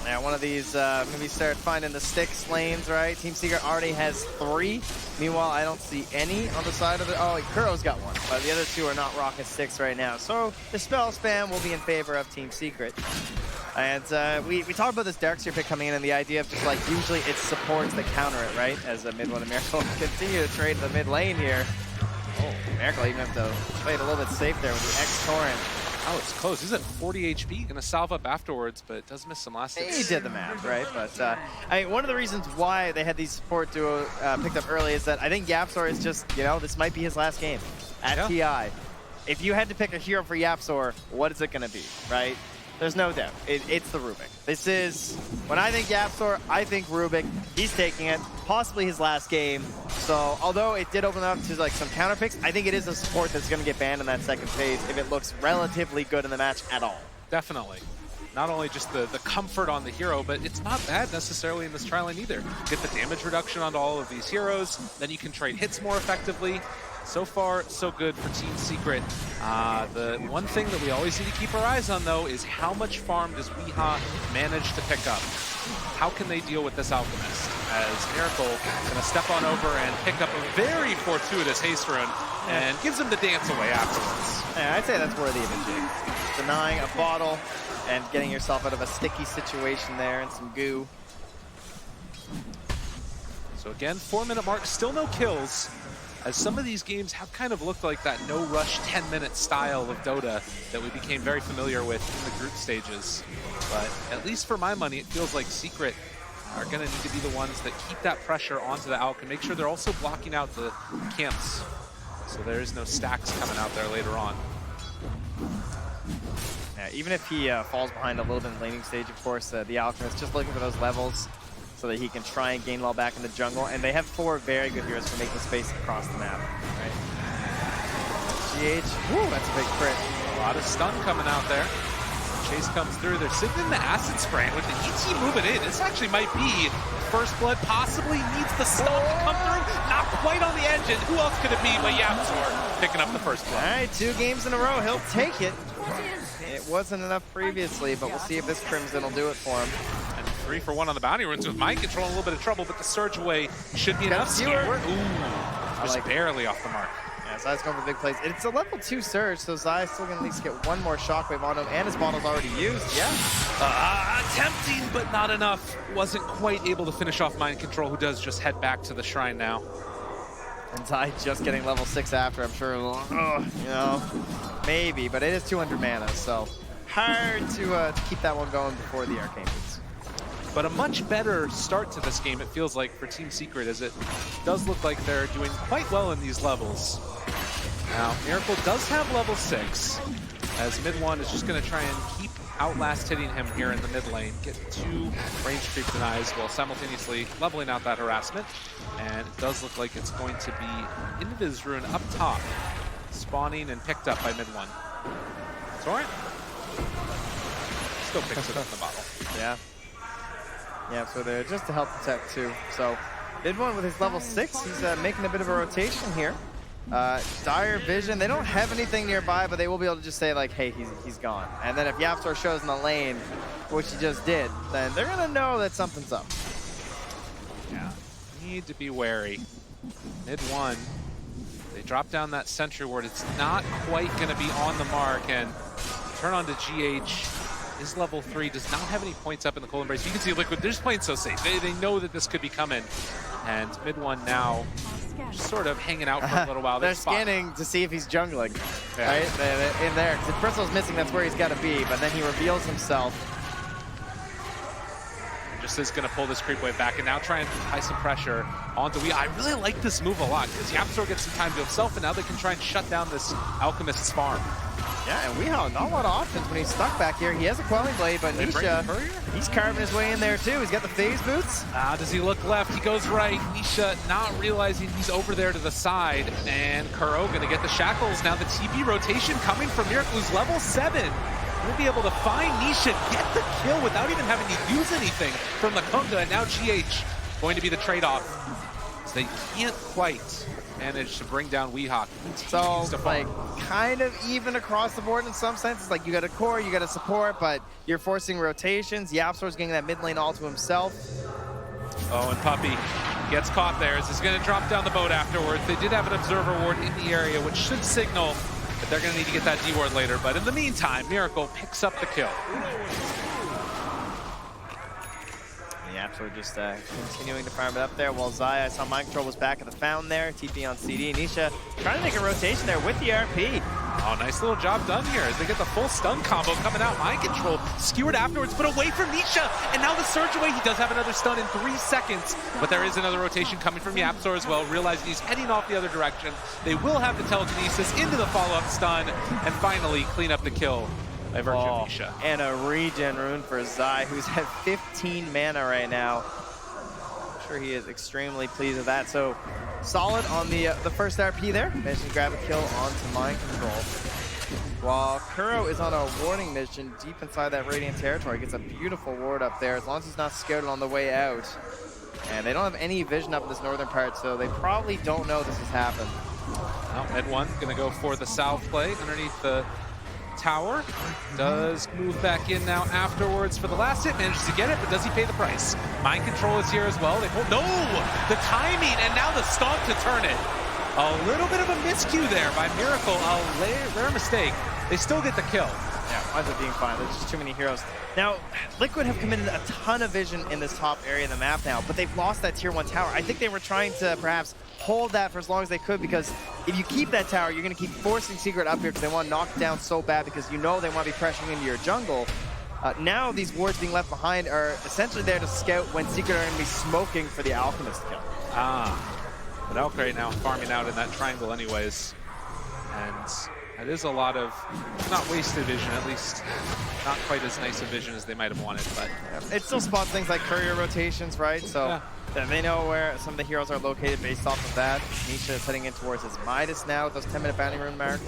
Yeah, one of these, maybe start finding the sticks lanes, right? Team Secret already has 3. Meanwhile, I don't see any on the side of it. Oh, Kuro's got 1, but the other 2 are not rocking sticks right now. So the spell spam will be in favor of Team Secret. And we talked about this Darkseer pick coming in and the idea of just like usually it supports the counter it, right? As a mid one, Miracle continue to trade the mid lane here. Oh, Miracle even have to play it a little bit safe there with the X-Torrent. Oh, it's close. He's at 40 HP. Gonna salve up afterwards, but does miss some last hits. He did the math, right? But I mean, one of the reasons why they had these support duo picked up early is that I think Yapzor is just, you know, this might be his last game at TI. If you had to pick a hero for Yapzor, what is it going to be, right? There's no doubt. It's the Rubik. This is, when I think Yapzor, I think Rubik. He's taking it, possibly his last game. So although it did open up to like some counter picks, I think it is a support that's going to get banned in that second phase if it looks relatively good in the match at all. Definitely. Not only just the comfort on the hero, but it's not bad necessarily in this tri-lane either. Get the damage reduction onto all of these heroes, then you can trade hits more effectively. So far, so good for Team Secret. The one thing that we always need to keep our eyes on, though, is how much farm does Weeha manage to pick up? How can they deal with this Alchemist? As Miracle is going to step on over and pick up a very fortuitous haste rune and gives him the dance away afterwards. Yeah, I'd say that's worthy of a jig. Denying a bottle and getting yourself out of a sticky situation there and some goo. So again, 4-minute mark, still no kills. As some of these games have kind of looked like that no-rush 10-minute style of Dota that we became very familiar with in the group stages. But at least for my money, it feels like Secret are going to need to be the ones that keep that pressure onto the Alk and make sure they're also blocking out the camps. So there is no stacks coming out there later on. Yeah, even if he falls behind a little bit in the laning stage, of course, the Alchemist just looking for those levels so that he can try and gain well back in the jungle. And they have 4 very good heroes for making space across the map. Right? GH, woo, that's a big crit. A lot of stun coming out there. Chase comes through. They're sitting in the acid spray. With the ET moving in, this actually might be first blood. Possibly needs the stun to come through. Not quite on the engine. Who else could it be but Yapzor picking up the first blood? All right, 2 games in a row. He'll take it. It wasn't enough previously, but we'll see if this Crimson will do it for him. And 3 for 1 on the bounty runes with mind control in a little bit of trouble, but the surge away should be enough. Skewer. Ooh, just barely off the mark. Yeah, Zai's going for big plays. It's a level 2 surge, so Zai's still going to at least get 1 more shockwave on him, and his bottle's already used. Yeah. Attempting, but not enough. Wasn't quite able to finish off mind control, who does just head back to the shrine now. And Zai just getting level 6 after, I'm sure, you know, maybe, but it is 200 mana, so hard to keep that one going before the Arcane Boots. But a much better start to this game, it feels like, for Team Secret, as it does look like they're doing quite well in these levels. Now, Miracle does have level 6, as mid one is just going to try and keep outlast hitting him here in the mid lane, get 2 range creep denies while simultaneously leveling out that harassment. And it does look like it's going to be Invis Rune up top, spawning and picked up by mid one. Torrent still picks it up in the bottle. Yeah. Yeah, so they're just to help protect too. So mid one with his level 6, he's making a bit of a rotation here. Dire Vision, they don't have anything nearby, but they will be able to just say like, hey, he's gone. And then if Yapzor shows in the lane, which he just did, then they're gonna know that something's up. Yeah, need to be wary. Mid one, they drop down that sentry ward. It's not quite gonna be on the mark, and turn on to GH. His level 3 does not have any points up in the Cold Embrace. You can see Liquid, they're just playing so safe. They know that this could be coming. And mid one now just sort of hanging out for a little while. They're scanning to see if he's jungling, right? In there, because if Bristle's missing, that's where he's got to be, but then he reveals himself. And just is going to pull this creep wave back and now try and apply some pressure onto Weeha. I really like this move a lot, because Yapzor gets some time to himself, and now they can try and shut down this Alchemist's farm. Yeah, and Weeha, not a lot of options when he's stuck back here. He has a Quelling Blade, but Nisha, he's carving his way in there too. He's got the phase boots. Does he look left? He goes right. Nisha not realizing he's over there to the side. And Kuro gonna get the shackles. Now the TP rotation coming from Miracle, who's level 7. Going to be able to find Nisha, get the kill without even having to use anything from the Kunga, and now GH going to be the trade-off. So they can't quite manage to bring down Weehawk. So, like, kind of even across the board in some senses. Like, you got a core, you got a support, but you're forcing rotations. Yapzor's getting that mid lane all to himself. Oh, and Puppey gets caught there. Is going to drop down the boat afterwards. They did have an observer ward in the area, which should signal that they're going to need to get that D ward later. But in the meantime, Miracle picks up the kill. Yapzor just continuing to farm it up there while Zai, I saw Mind Control was back at the fountain there. TP on CD. Nisha trying to make a rotation there with the RP. Oh, nice little job done here as they get the full stun combo coming out. Mind Control skewered afterwards, but away from Nisha. And now the surge away. He does have another stun in 3 seconds, but there is another rotation coming from Yapzor as well, realizing he's heading off the other direction. They will have the telekinesis into the follow-up stun and finally clean up the kill by virtue of Nisha. And a regen rune for Zai, who's at 15 mana right now. I'm sure he is extremely pleased with that. So solid on the first RP there. Managed to grab a kill onto Mind Control. While Kuro is on a warding mission deep inside that Radiant territory. Gets a beautiful ward up there as long as he's not scouted on the way out. And they don't have any vision up in this northern part, so they probably don't know this has happened. Well, Med 1 going to go for the south play underneath the tower. Does move back in now afterwards for the last hit. Manages to get it, but does he pay the price? Mind Control is here as well. They hold, no! The timing, and now the stomp to turn it. A little bit of a miscue there by Miracle. A rare mistake. They still get the kill. Yeah, winds up being fine. There's just too many heroes. Now, Liquid have committed a ton of vision in this top area of the map now, but they've lost that tier 1 tower. I think they were trying to perhaps hold that for as long as they could, because if you keep that tower, you're going to keep forcing Secret up here because they want to knock it down so bad, because you know they want to be pressuring into your jungle. Now these wards being left behind are essentially there to scout when Secret are going to be smoking for the Alchemist kill. But Elk now farming out in that triangle anyways. And that is a lot of, not wasted vision, at least not quite as nice a vision as they might have wanted, but it still spots things like courier rotations, right? So they know where some of the heroes are located based off of that. Nisha is heading in towards his Midas now with those 10-minute bounty rune mark.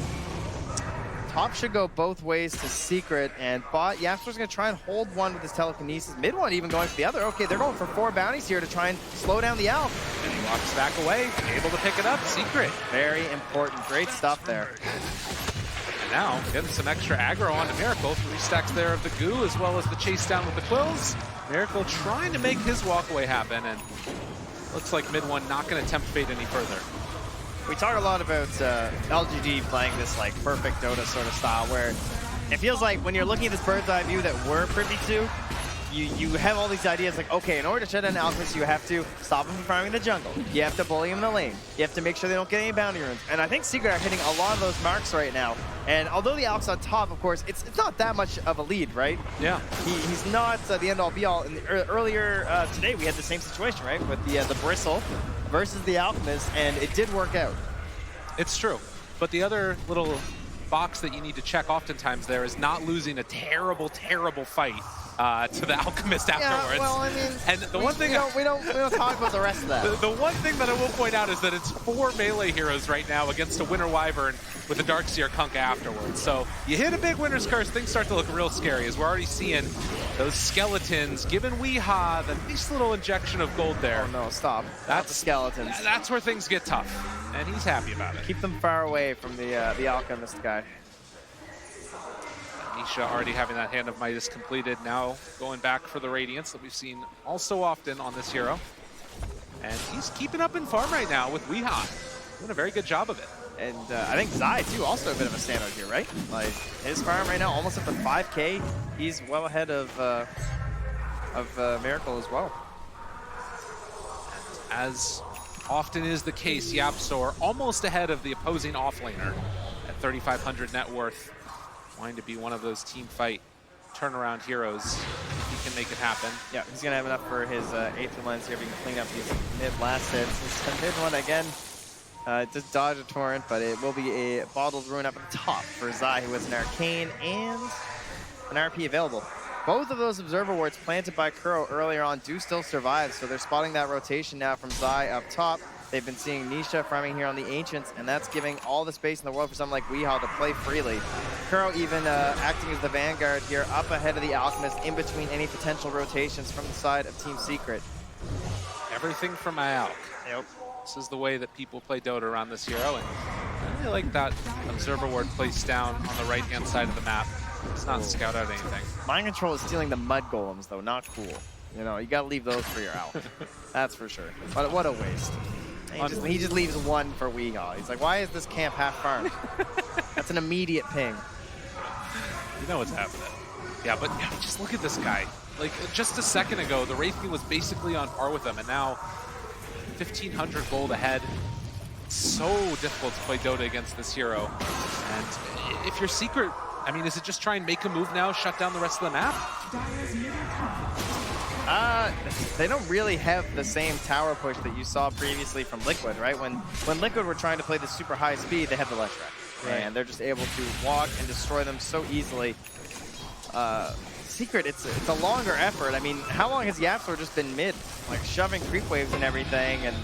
Top should go both ways to Secret, and bot, Yapzor's going to try and hold one with his telekinesis. Mid one even going for the other. Okay, they're going for 4 bounties here to try and slow down the Alp. And he walks back away, able to pick it up. Secret. Very important. Great stuff there. And now, getting some extra aggro onto Miracle. 3 stacks there of the goo, as well as the chase down with the quills. Miracle trying to make his walkaway happen, and looks like mid one not going to tempt fate any further. We talk a lot about LGD playing this like perfect Dota sort of style, where it feels like when you're looking at this bird's eye view that we're privy to, you have all these ideas like, okay, in order to shut down Alchemist, you have to stop him from farming the jungle. You have to bully him in the lane. You have to make sure they don't get any bounty runes. And I think Secret are hitting a lot of those marks right now. And although the Alch's on top, of course, it's not that much of a lead, right? Yeah. He's not the end-all be-all. Earlier today, we had the same situation, right? With the Bristle versus the Alchemist, and it did work out. It's true. But the other little box that you need to check oftentimes there is not losing a terrible, terrible fight to the Alchemist afterwards. Yeah, well, I mean, and the one thing we don't talk about the rest of that. The one thing that I will point out is that it's 4 melee heroes right now against a Winter Wyvern with a Darkseer Kunkka afterwards. So you hit a big Winter's Curse, things start to look real scary, as we're already seeing those skeletons giving Weeha the nice little injection of gold there. Oh no, stop. That's the skeletons. That's where things get tough, and he's happy about it. Keep them far away from the Alchemist guy. Nisha already having that Hand of Midas completed, now going back for the Radiance that we've seen all so often on this hero. And he's keeping up in farm right now with Weeha. Doing a very good job of it. And I think Zai, too, also a bit of a standout here, right? Like, his farm right now almost up to 5K. He's well ahead of Miracle as well. As often is the case, Yapzor almost ahead of the opposing offlaner at 3,500 net worth. Wanting to be one of those team fight turnaround heroes. He can make it happen. Yeah, he's going to have enough for his 8th lens here. We can clean up these mid last hits. This mid one again. Just dodge a torrent, but it will be a bottled rune up at the top for Zai, who has an arcane and an RP available. Both of those observer wards planted by Kuro earlier on do still survive, so they're spotting that rotation now from Zai up top. They've been seeing Nisha farming here on the Ancients, and that's giving all the space in the world for someone like Weeha to play freely. Kuro even acting as the vanguard here, up ahead of the Alchemist, in between any potential rotations from the side of Team Secret. Everything from Alk. Yep. This is the way that people play Dota around this hero, and I really like that observer ward placed down on the right-hand side of the map. It's not scout out anything. Mind Control is stealing the mud golems, though. Not cool. You know, you gotta leave those for your Alk. That's for sure. But what a waste. He just leaves one for Weehaw. He's like, why is this camp half farmed? That's an immediate ping. You know what's happening. Yeah, but yeah, just look at this guy. Like, just a second ago, the Wraith King was basically on par with him, and now 1,500 gold ahead. It's so difficult to play Dota against this hero. And if you're Secret, I mean, is it just try and make a move now, shut down the rest of the map? They don't really have the same tower push that you saw previously from Liquid, right? When Liquid were trying to play the super high speed, they had the ledge rack. Right. And they're just able to walk and destroy them so easily. Secret, it's a longer effort. I mean, how long has YapzOr just been mid? Like, shoving creep waves and everything, and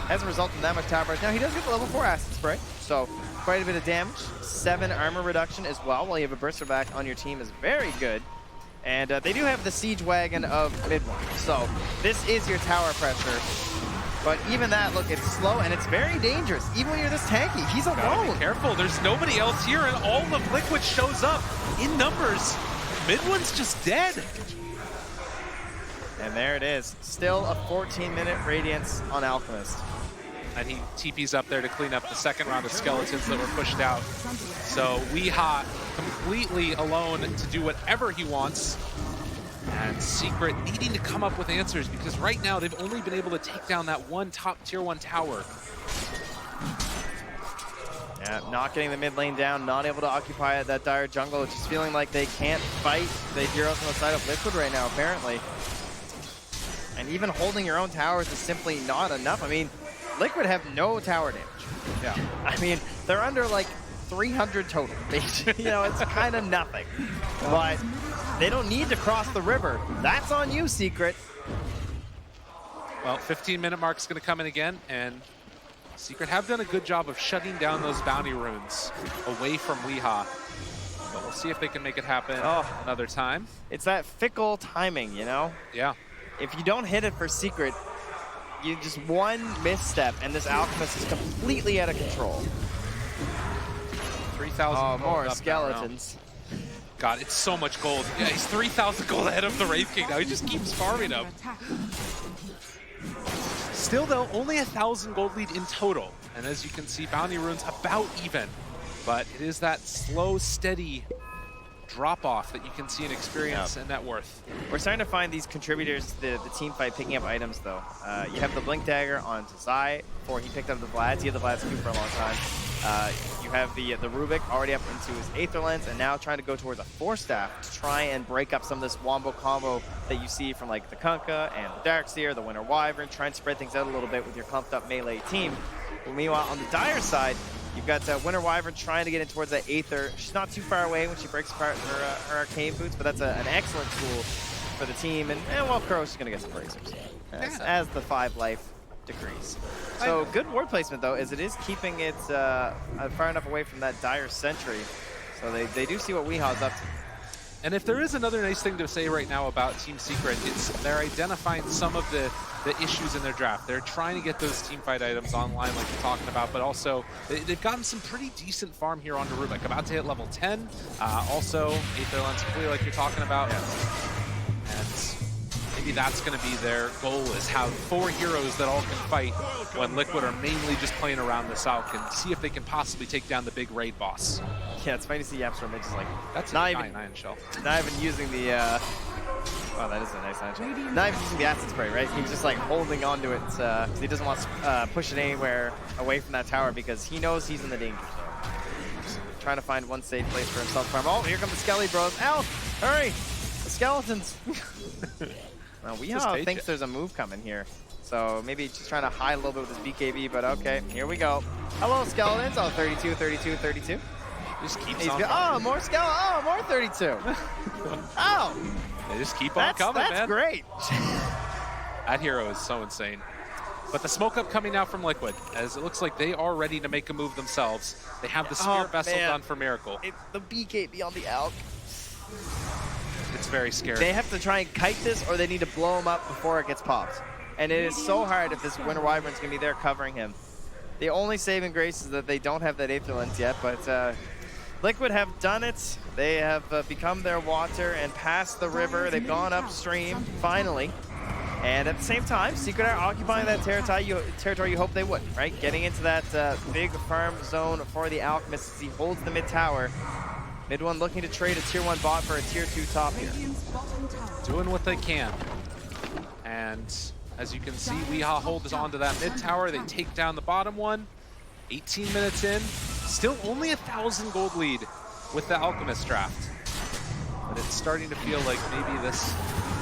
hasn't resulted in that much tower push. Now, he does get the level 4 acid spray, so quite a bit of damage. 7 armor reduction as well, while you have a burster back on your team is very good. And they do have the siege wagon of mid one, so this is your tower pressure. But even that, look, it's slow and it's very dangerous. Even when you're this tanky, he's alone. Be careful, there's nobody else here, and all of Liquid shows up in numbers. Mid one's just dead. And there it is. Still a 14-minute Radiance on Alchemist. And he TP's up there to clean up the second round of skeletons that were pushed out. So Weehaw completely alone to do whatever he wants. And Secret needing to come up with answers, because right now they've only been able to take down that one top tier 1 tower. Yeah, not getting the mid lane down, not able to occupy that dire jungle, just feeling like they can't fight the heroes on the side of Liquid right now, apparently. And even holding your own towers is simply not enough. I mean, Liquid have no tower damage. Yeah. I mean, they're under like 300 total. You know, it's kind of nothing. But they don't need to cross the river. That's on you, Secret. Well, 15-minute mark's going to come in again, and Secret have done a good job of shutting down those bounty runes away from Weehaw. But we'll see if they can make it happen another time. It's that fickle timing, you know? Yeah. If you don't hit it for Secret, you just one misstep, and this Alchemist is completely out of control. 3,000 more skeletons. God, it's so much gold. Yeah, he's 3,000 gold ahead of the Wraith King now. He just keeps farming them. Still, though, only 1,000 gold lead in total. And as you can see, bounty runes about even. But it is that slow, steady drop-off that you can see in experience and net worth. We're starting to find these contributors to the team fight picking up items, though. You have the Blink Dagger on Zai before he picked up the Vlads. He had the Vlads Q for a long time. You have the Rubik already up into his Aether Lens, and now trying to go towards a Force Staff to try and break up some of this wombo combo that you see from like the Kunkka and the Darkseer, the Winter Wyvern, trying to spread things out a little bit with your clumped up melee team. Well, meanwhile, on the Dire side, you've got Winter Wyvern trying to get in towards that Aether. She's not too far away when she breaks apart her Arcane Boots, but that's an excellent tool for the team. And well, Kuro's just going to get some bracers as the 5 life decrease. So good ward placement, though, as it is keeping it far enough away from that Dire Sentry. So they do see what Weehaw's up to. And if there is another nice thing to say right now about Team Secret, it's they're identifying some of the issues in their draft. They're trying to get those teamfight items online like you're talking about, but also they've gotten some pretty decent farm here on Rubik. About to hit level 10. Also, Aether Lens completely like you're talking about. And maybe that's going to be their goal, is have 4 heroes that all can fight when Liquid are mainly just playing around this out and see if they can possibly take down the big raid boss. Yeah, it's funny to see YapzOr just like that's not a even 9 shell. Not even using the wow, that is a nice 9 shell. Not even using the acid spray, right? He's just like holding onto it because he doesn't want to push it anywhere away from that tower because he knows he's in the danger zone. Just trying to find one safe place for himself to farm. Oh, here come the Skelly Bros. Al, hurry! The skeletons. Well, Weehaw thinks there's a move coming here. So maybe just trying to hide a little bit with his BKB, but okay, here we go. Hello, skeletons. Oh, 32, 32, 32. Just keeps on oh, more skeleton. Oh, more 32. Oh. They just keep on coming, man. That's great. That hero is so insane. But the smoke up coming now from Liquid, as it looks like they are ready to make a move themselves. They have the Spirit Vessel done for Miracle. It's the BKB on the Alk. It's very scary. They have to try and kite this, or they need to blow him up before it gets popped. And it is so hard if this Winter Wyvern's going to be there covering him. The only saving grace is that they don't have that Aether Lens yet, but Liquid have done it. They have become their water and passed the river. They've gone upstream, finally. And at the same time, Secret are occupying that territory you hope they would, right? Getting into that big farm zone for the Alchemist as he holds the mid tower. Mid one looking to trade a tier 1 bot for a tier 2 top here. Doing what they can. And as you can see, Weehaw holds onto that mid tower. They take down the bottom one. 18 minutes in, still only 1,000 gold lead with the Alchemist draft. But it's starting to feel like maybe this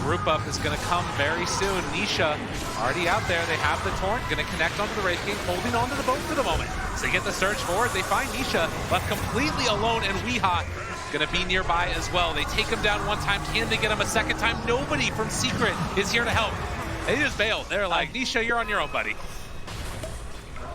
group up is going to come very soon. Nisha already out there. They have the Torrent, going to connect onto the Wraith King, holding onto the boat for the moment. So they get the surge forward. They find Nisha left completely alone, and Weehaw going to be nearby as well. They take him down one time. Can they get him a second time? Nobody from Secret is here to help. They just bailed. They're like, Nisha, you're on your own, buddy.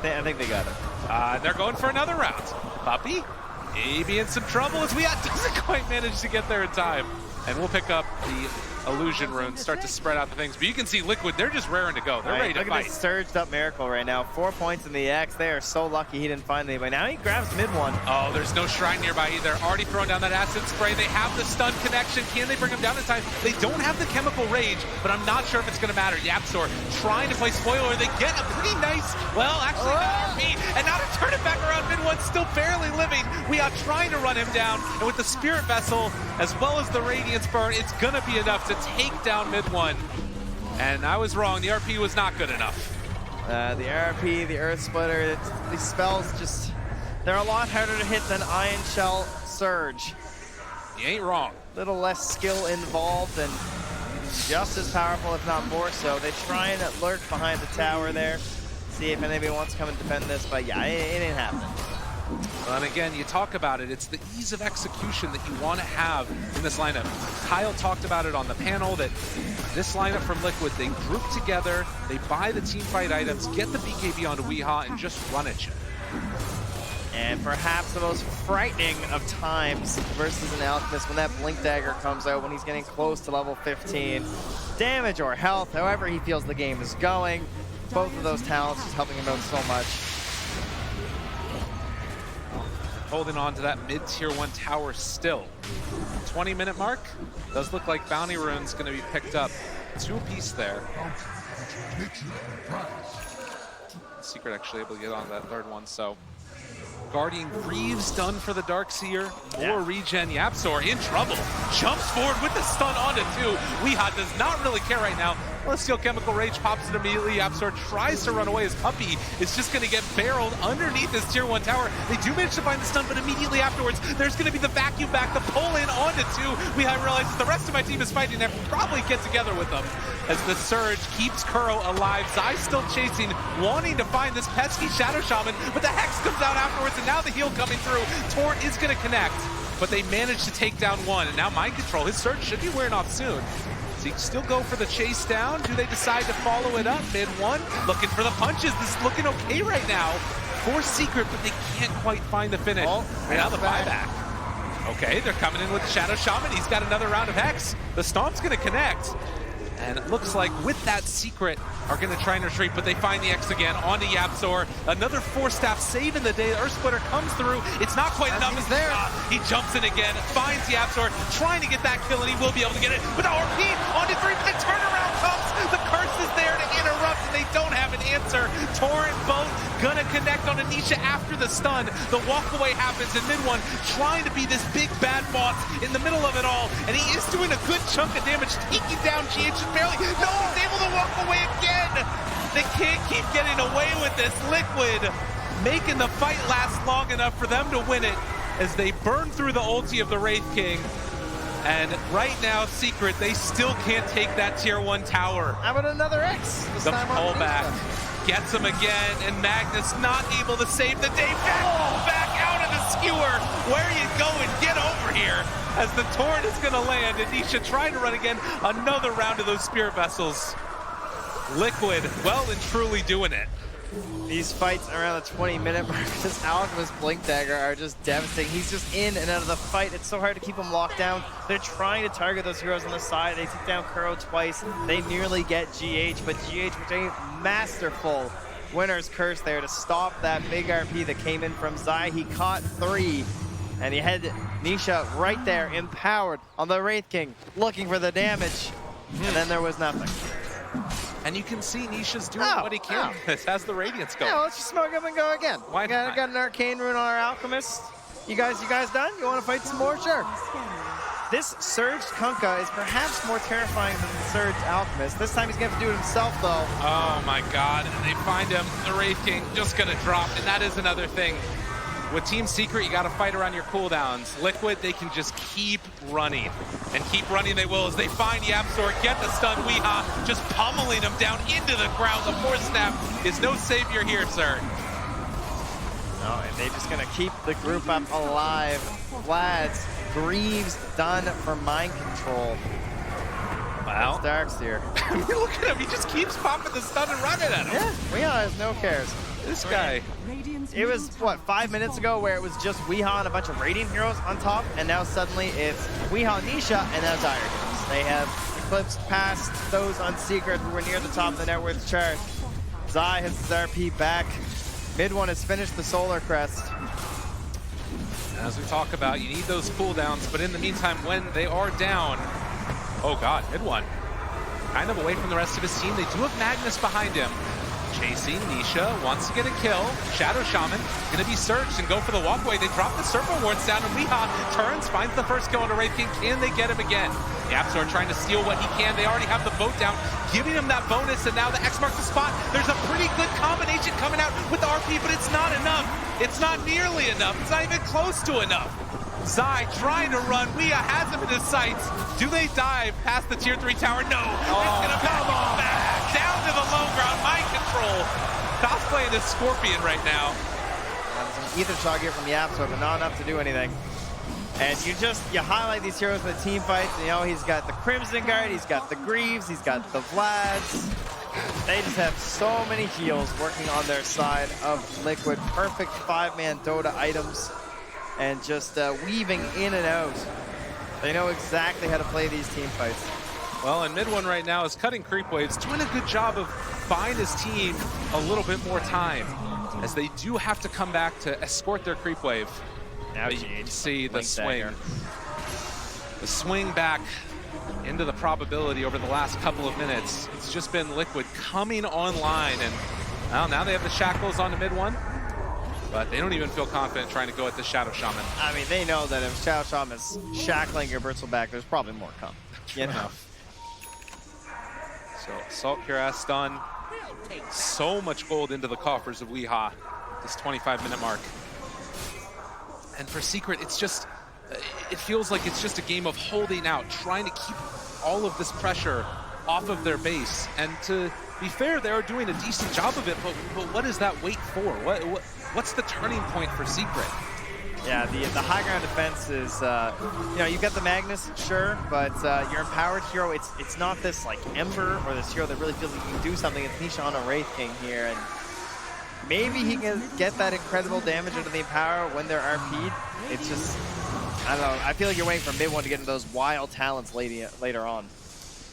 I think they got him. They're going for another round. Puppy, maybe in some trouble as Weehaw doesn't quite manage to get there in time. And we'll pick up the illusion rune, start to spread out the things. But you can see Liquid, they're just raring to go. They're ready to fight. Look at this surged up Miracle right now. 4 points in the X. They are so lucky he didn't find anybody. Now he grabs mid one. Oh, there's no shrine nearby either. Already throwing down that acid spray. They have the stun connection. Can they bring him down in time? They don't have the chemical rage, but I'm not sure if it's going to matter. Yapzor trying to play spoiler. They get a pretty nice, well, actually, RP, and now to turn it back around. Mid one still barely living. We are trying to run him down, and with the Spirit Vessel, as well as the Radiance Burn, it's going to be enough to take down mid one. And I was wrong. The RP was not good enough. The RP, the Earth Splitter, these spells just, they're a lot harder to hit than Iron Shell Surge. You ain't wrong. Little less skill involved and just as powerful, if not more so. They try and lurk behind the tower there, see if anybody wants to come and defend this, but yeah, it ain't happening. Well, and again, you talk about it, it's the ease of execution that you want to have in this lineup. Kyle talked about it on the panel that this lineup from Liquid, they group together, they buy the team fight items, get the BKB onto Weehaw, and just run at you. And perhaps the most frightening of times versus an Alchemist when that Blink Dagger comes out when he's getting close to level 15. Damage or health, however he feels the game is going. Both of those talents just helping him out so much. Holding on to that mid-tier 1 tower still. 20-minute mark. Does look like Bounty Rune's going to be picked up. 2 apiece there. Secret actually able to get on that third one, so. Guardian Greaves done for the Darkseer. More regen. Yapzor in trouble. Jumps forward with the stun onto 2. Weehaw does not really care right now. Let's Steel Chemical Rage pops it immediately. Yapzor tries to run away. His Puppy is just going to get barreled underneath this tier 1 tower. They do manage to find the stun, but immediately afterwards, there's going to be the vacuum back, the pull in onto 2. Weehaw realizes the rest of my team is fighting there. Probably get together with them as the surge keeps Kuro alive. Zai still chasing, wanting to find this pesky Shadow Shaman, but the Hex comes out afterwards, and now the heal coming through. Torrent is going to connect, but they managed to take down one, and now Mind Control. His surge should be wearing off soon. Does he still go for the chase down? Do they decide to follow it up? Mid one, looking for the punches. This is looking okay right now for Secret, but they can't quite find the finish. And now the buyback. Okay, they're coming in with the Shadow Shaman. He's got another round of Hex. The Stomp's going to connect. And it looks like with that Secret are going to try and retreat, but they find the X again onto Yapzor. Another 4-staff save in the day. Earth Splitter comes through. It's not quite enough. He's there. He jumps in again, finds Yapzor, trying to get that kill, and he will be able to get it with the RP onto 3. The turnaround comes. The curse is there to interrupt, and they don't have an answer. Torrent both gonna connect on Anisha after the stun. The walkaway happens in mid one, trying to be this big bad boss in the middle of it all, and he is doing a good chunk of damage, taking down GH just barely. No, he's able to walk away again. They can't keep getting away with this. Liquid making the fight last long enough for them to win it as they burn through the ulti of the Wraith King. And right now, Secret, they still can't take that tier 1 tower. How about another X? The pullback gets him again, and Magnus not able to save the day. Back out of the skewer. Where are you going? Get over here. As the Torrent is going to land, and Nisha trying to run again. Another round of those Spirit Vessels. Liquid well and truly doing it. These fights around the 20-minute mark, this Alchemist Blink Dagger are just devastating. He's just in and out of the fight. It's so hard to keep him locked down. They're trying to target those heroes on the side. They took down Kuro twice. They nearly get GH, but GH with a masterful winner's curse there to stop that big RP that came in from Zai. He caught 3, and he had Nisha right there, empowered on the Wraith King, looking for the damage, and then there was nothing. And you can see Nisha's doing what he can. This has the Radiance going. Yeah, let's just smoke up and go again. Why not? Got an Arcane Rune on our Alchemist. You guys done? You want to fight some more? Sure. This Surged Kunkka is perhaps more terrifying than the Surged Alchemist. This time he's going to have to do it himself, though. Oh my god, and they find him. The Wraith King just gonna drop, and that is another thing. With Team Secret, you gotta fight around your cooldowns. Liquid, they can just keep running. And keep running they will as they find YapzOr, get the stun. Weehaw just pummeling him down into the ground. The Force Snap is no savior here, sir. No, and they're just gonna keep the group up alive. Vlad's Greaves done for mind control. Wow. Darkseer. I mean, look at him, he just keeps popping the stun and running at him. Yeah, Weehaw has no cares. This guy. It was, what, 5 minutes ago where it was just Weehaw and a bunch of Radiant heroes on top, and now suddenly it's Weehaw, Nisha, and now Dire heroes. They have eclipsed past those on Secret who were near the top of the net worth chart. Zai has his RP back. Mid one has finished the Solar Crest. As we talk about, you need those cooldowns, but in the meantime, when they are down, oh god, mid one, kind of away from the rest of his team. They do have Magnus behind him. Chasing, Nisha wants to get a kill. Shadow Shaman gonna be searched and go for the walkway. They drop the Serpent Wards down, and Weehaw turns, finds the first kill on a Wraith King. Can they get him again? YapzOr trying to steal what he can. They already have the boat down, giving him that bonus, and now the X marks the spot. There's a pretty good combination coming out with the RP, but it's not enough. It's not nearly enough. It's not even close to enough. Zai trying to run. Weehaw has him in his sights. Do they dive past the tier 3 tower? No. It's gonna back down to the low ground. Mind control. Cosplaying this Scorpion right now. That was an Ether Shot here from YapzOr, but not enough to do anything. And you highlight these heroes in the team fights. You know, he's got the Crimson Guard, he's got the Greaves, he's got the Vlads. They just have so many heals working on their side of Liquid. Perfect 5-man Dota items. And just weaving in and out. They know exactly how to play these team fights. Well, and mid one right now is cutting creep waves, doing a good job of buying his team a little bit more time, as they do have to come back to escort their creep wave. Now you can see the swing. The swing back into the probability over the last couple of minutes. It's just been Liquid coming online, and well, now they have the shackles on the mid one. But they don't even feel confident trying to go at the Shadow Shaman. I mean, they know that if Shadow Shaman is shackling your Bertzel back, there's probably more coming. You know? So, Assault Cuirass done. So much gold into the coffers of Weehaw. This 25-minute mark. And for Secret, it's just, it feels like it's just a game of holding out, trying to keep all of this pressure off of their base. And to be fair, they are doing a decent job of it, but what is that wait for? What's the turning point for Secret? Yeah, the high ground defense is, you know, you've got the Magnus, sure, but your empowered hero, it's not this like Ember or this hero that really feels like he can do something. It's Nisha on a Wraith King here, and maybe he can get that incredible damage into the empower when they're RP'd. It's just, I don't know, I feel like you're waiting for mid one to get into those wild talents later on.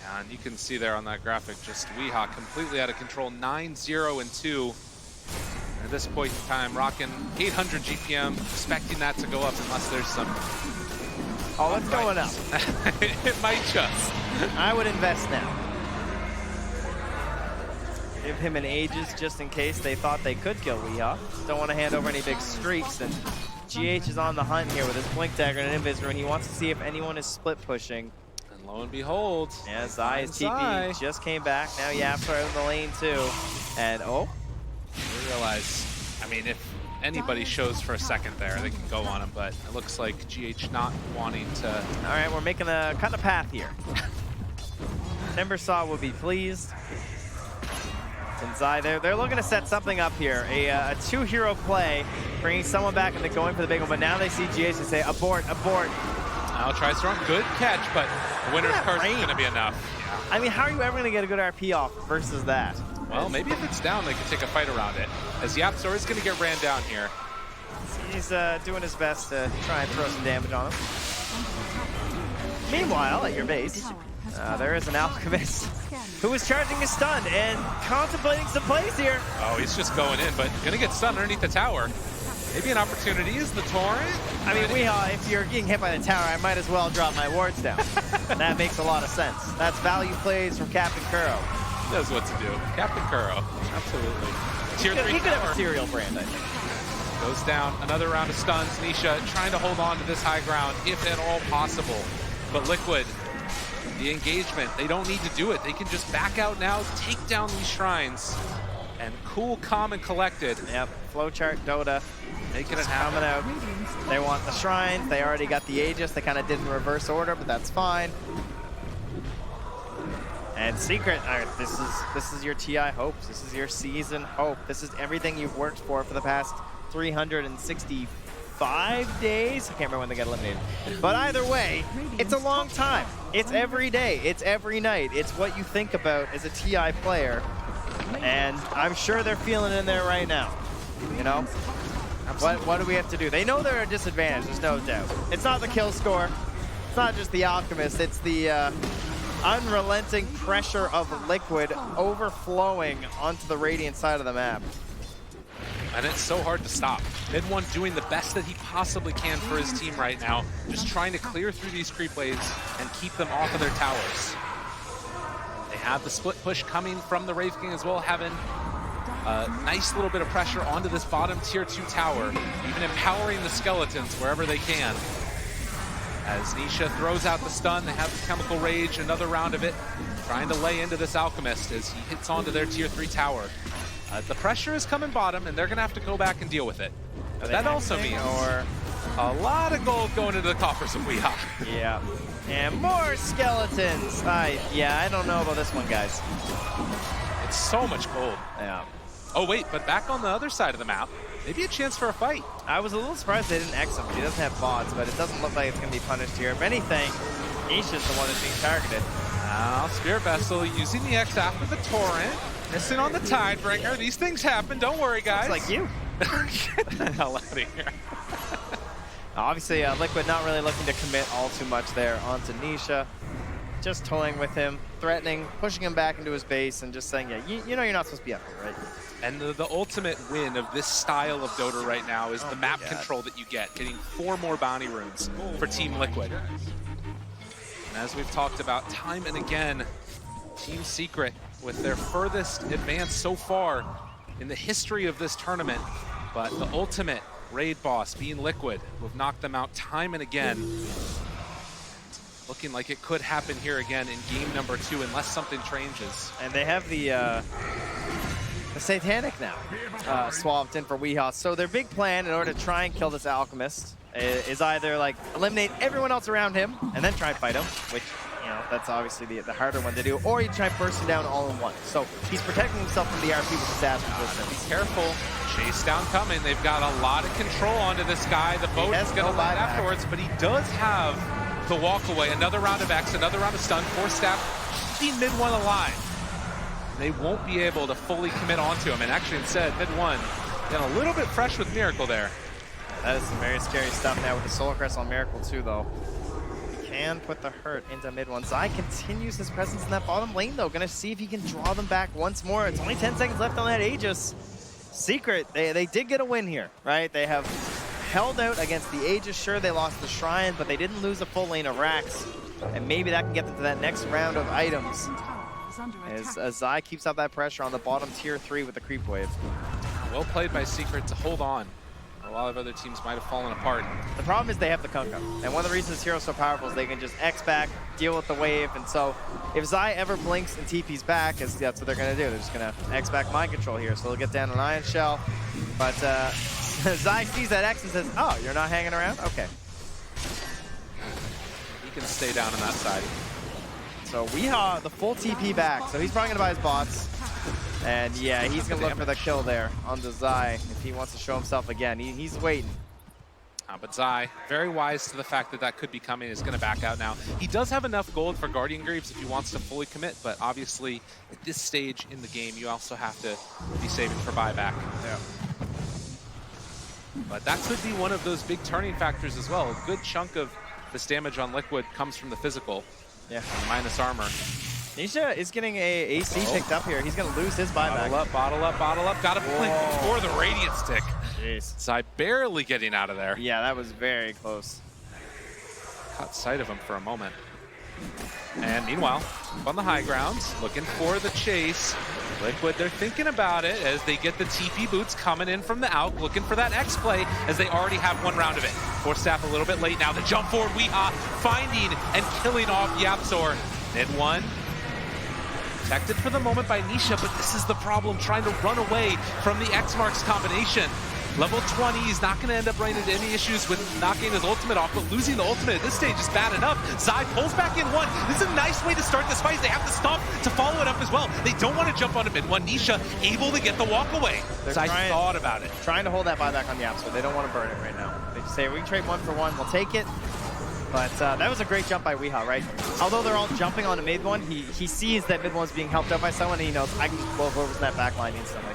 Yeah, and you can see there on that graphic, just Weehaw completely out of control, 9-0-2. At this point in time, rocking 800 GPM, expecting that to go up unless there's some... Oh, it's going up. It might just. I would invest now. Give him an Aegis just in case they thought they could kill Weehaw. Don't want to hand over any big streaks, and GH is on the hunt here with his Blink Dagger and an Invis Rune. He wants to see if anyone is split pushing. And lo and behold, yeah, Zai's TP just came back. Now YapzOr out in the lane too. And oh, we realize, I mean, if anybody shows for a second there, they can go on him, but it looks like GH not wanting to. All right, we're making a kind of path here. Timbersaw will be pleased. And Zai, they're looking to set something up here. A two-hero play, bringing someone back and they're going for the big one, but now they see GH and say, abort, abort. Now tries to run. Good catch, but the winner's curse is going to be enough. I mean, how are you ever going to get a good RP off versus that? Well, maybe if it's down, they can take a fight around it. As Yapzor is going to get ran down here. He's doing his best to try and throw some damage on him. Meanwhile, at your base, there is an Alchemist who is charging his stun and contemplating some plays here. Oh, he's just going in, but going to get stunned underneath the tower. Maybe an opportunity is the Torrent. I mean, if you're getting hit by the tower, I might as well drop my wards down. That makes a lot of sense. That's value plays from Captain Kuro. He knows what to do. Captain Kuro, absolutely. Tier 3 he could tower. have a cereal brand, I think. Goes down, another round of stuns. Nisha trying to hold on to this high ground, if at all possible. But Liquid, the engagement, they don't need to do it. They can just back out now, take down these shrines, and cool, calm, and collected. Yep, flowchart Dota. Making it happen. Coming out. They want the shrines. They already got the Aegis. They kind of did in reverse order, but that's fine. And Secret, this is your TI hopes. This is your season hope. This is everything you've worked for the past 365 days. I can't remember when they got eliminated. But either way, it's a long time. It's every day. It's every night. It's what you think about as a TI player. And I'm sure they're feeling it in there right now. You know? What do we have to do? They know they're at a disadvantage, there's no doubt. It's not the kill score. It's not just the Alchemist. It's the unrelenting pressure of Liquid overflowing onto the Radiant side of the map. And it's so hard to stop. Mid1 doing the best that he possibly can for his team right now, just trying to clear through these creep waves and keep them off of their towers. They have the split push coming from the Wraith King as well, having a nice little bit of pressure onto this bottom tier 2 tower, even empowering the skeletons wherever they can. As Nisha throws out the stun, they have the Chemical Rage, another round of it, trying to lay into this Alchemist as he hits onto their tier 3 tower. The pressure is coming bottom, and they're going to have to go back and deal with it. But that also means a lot of gold going into the coffers of Weehaw. Yeah. And more skeletons. I don't know about this one, guys. It's so much gold. Yeah. Oh, wait, but back on the other side of the map, maybe a chance for a fight. I was a little surprised they didn't X him. He doesn't have bots, but it doesn't look like it's going to be punished here. If anything, Nisha's the one that's being targeted. Now, Spirit Vessel using the X after the Torrent. Missing on the Tidebringer. These things happen. Don't worry, guys. It's like you. Get the hell out of here. Obviously, Liquid not really looking to commit all too much there onto Nisha. Just toying with him, threatening, pushing him back into his base, and just saying, yeah, you know you're not supposed to be up here, right? And the ultimate win of this style of Dota right now is the map control that you get, getting 4 more bounty runes for Team Liquid. And as we've talked about time and again, Team Secret with their furthest advance so far in the history of this tournament, but the ultimate raid boss being Liquid, who have knocked them out time and again. Looking like it could happen here again in game number 2 unless something changes. And they have the Satanic now swapped in for Weehaw. So their big plan in order to try and kill this Alchemist is either like eliminate everyone else around him and then try and fight him, which, you know, that's obviously the harder one to do, or you try and burst him down all in one. So he's protecting himself from the RP with his ass resistance. Be careful. Chase down coming. They've got a lot of control onto this guy. The boat is going to land afterwards, but he does have the walk away. Another round of X, another round of stun, 4-step, keeping mid-1 alive. They won't be able to fully commit onto him, and actually instead, mid-1 getting a little bit fresh with Miracle there. That is some very scary stuff now with the Soul Crest on Miracle too, though. He can put the hurt into mid-1. Zai continues his presence in that bottom lane, though. Gonna see if he can draw them back once more. It's only 10 seconds left on that Aegis. Secret, they did get a win here, right? They have held out against the Aegis. Sure, they lost the Shrine, but they didn't lose a full lane of Rax. And maybe that can get them to that next round of items. As Zai keeps up that pressure on the bottom tier 3 with the creep wave. Well played by Secret to hold on. A lot of other teams might have fallen apart. The problem is they have the Kunkka. And one of the reasons this hero's so powerful is they can just X back, deal with the wave. And so if Zai ever blinks and TP's back, that's what they're going to do. They're just going to X back mind control here. So they'll get down an Iron Shell. But Zai sees that X and says, oh, you're not hanging around? Okay. He can stay down on that side. So Weehaw, the full TP back. So he's probably going to buy his bots. And yeah, he's going to look for the kill there on the Zai if he wants to show himself again. He's waiting. But Zai, very wise to the fact that that could be coming, is going to back out now. He does have enough gold for Guardian Greaves if he wants to fully commit, but obviously at this stage in the game, you also have to be saving for buyback. Yeah. But that could be one of those big turning factors as well. A good chunk of this damage on Liquid comes from the physical. Yeah. Minus armor. Nisha is getting a AC picked up here. He's going to lose his buyback. Bottle up, bottle up, bottle up. Got to blink before the Radiant Stick. Jeez. Zai barely getting out of there. Yeah, that was very close. Caught sight of him for a moment. And meanwhile, on the high grounds, looking for the chase. Liquid, they're thinking about it as they get the TP boots coming in from the out, looking for that X play as they already have one round of it. Force Staff a little bit late now. The jump forward, Weehaw finding and killing off Yapzor. Mid one. Protected for the moment by Nisha, but this is the problem, trying to run away from the X-Marks combination. Level 20, he's not going to end up running into any issues with knocking his ultimate off, but losing the ultimate at this stage is bad enough. Zai pulls back in one. This is a nice way to start this fight. They have to stop to follow it up as well. They don't want to jump onto mid one. Nisha able to get the walk away. Zai thought about it. Trying to hold that buyback on the Yapzor. They don't want to burn it right now. They just say, we can trade 1 for 1, we'll take it. But that was a great jump by Weehaw, right? Although they're all jumping on a mid one, he sees that mid one's being helped up by someone, and he knows, I can just blow over that back line instantly.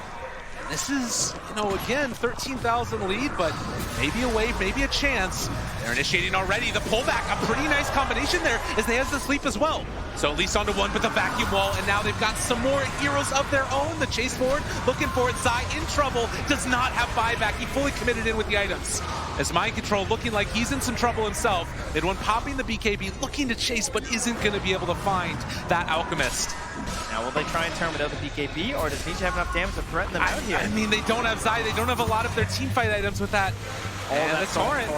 This is, you know, again, 13,000 lead, but maybe a wave, maybe a chance. They're initiating already. The pullback, a pretty nice combination there as they have the sleep as well. So at least onto one, but the vacuum wall, and now they've got some more heroes of their own. The chase forward, looking for it. Zai in trouble, does not have buyback. He fully committed in with the items. As Mind Control looking like he's in some trouble himself. They'd one popping the BKB, looking to chase, but isn't going to be able to find that Alchemist. Now, will they try and turn without the BKB, or does Nisha have enough damage to threaten them out here? I mean, they don't have Zai. They don't have a lot of their team fight items with that. And the Torrent.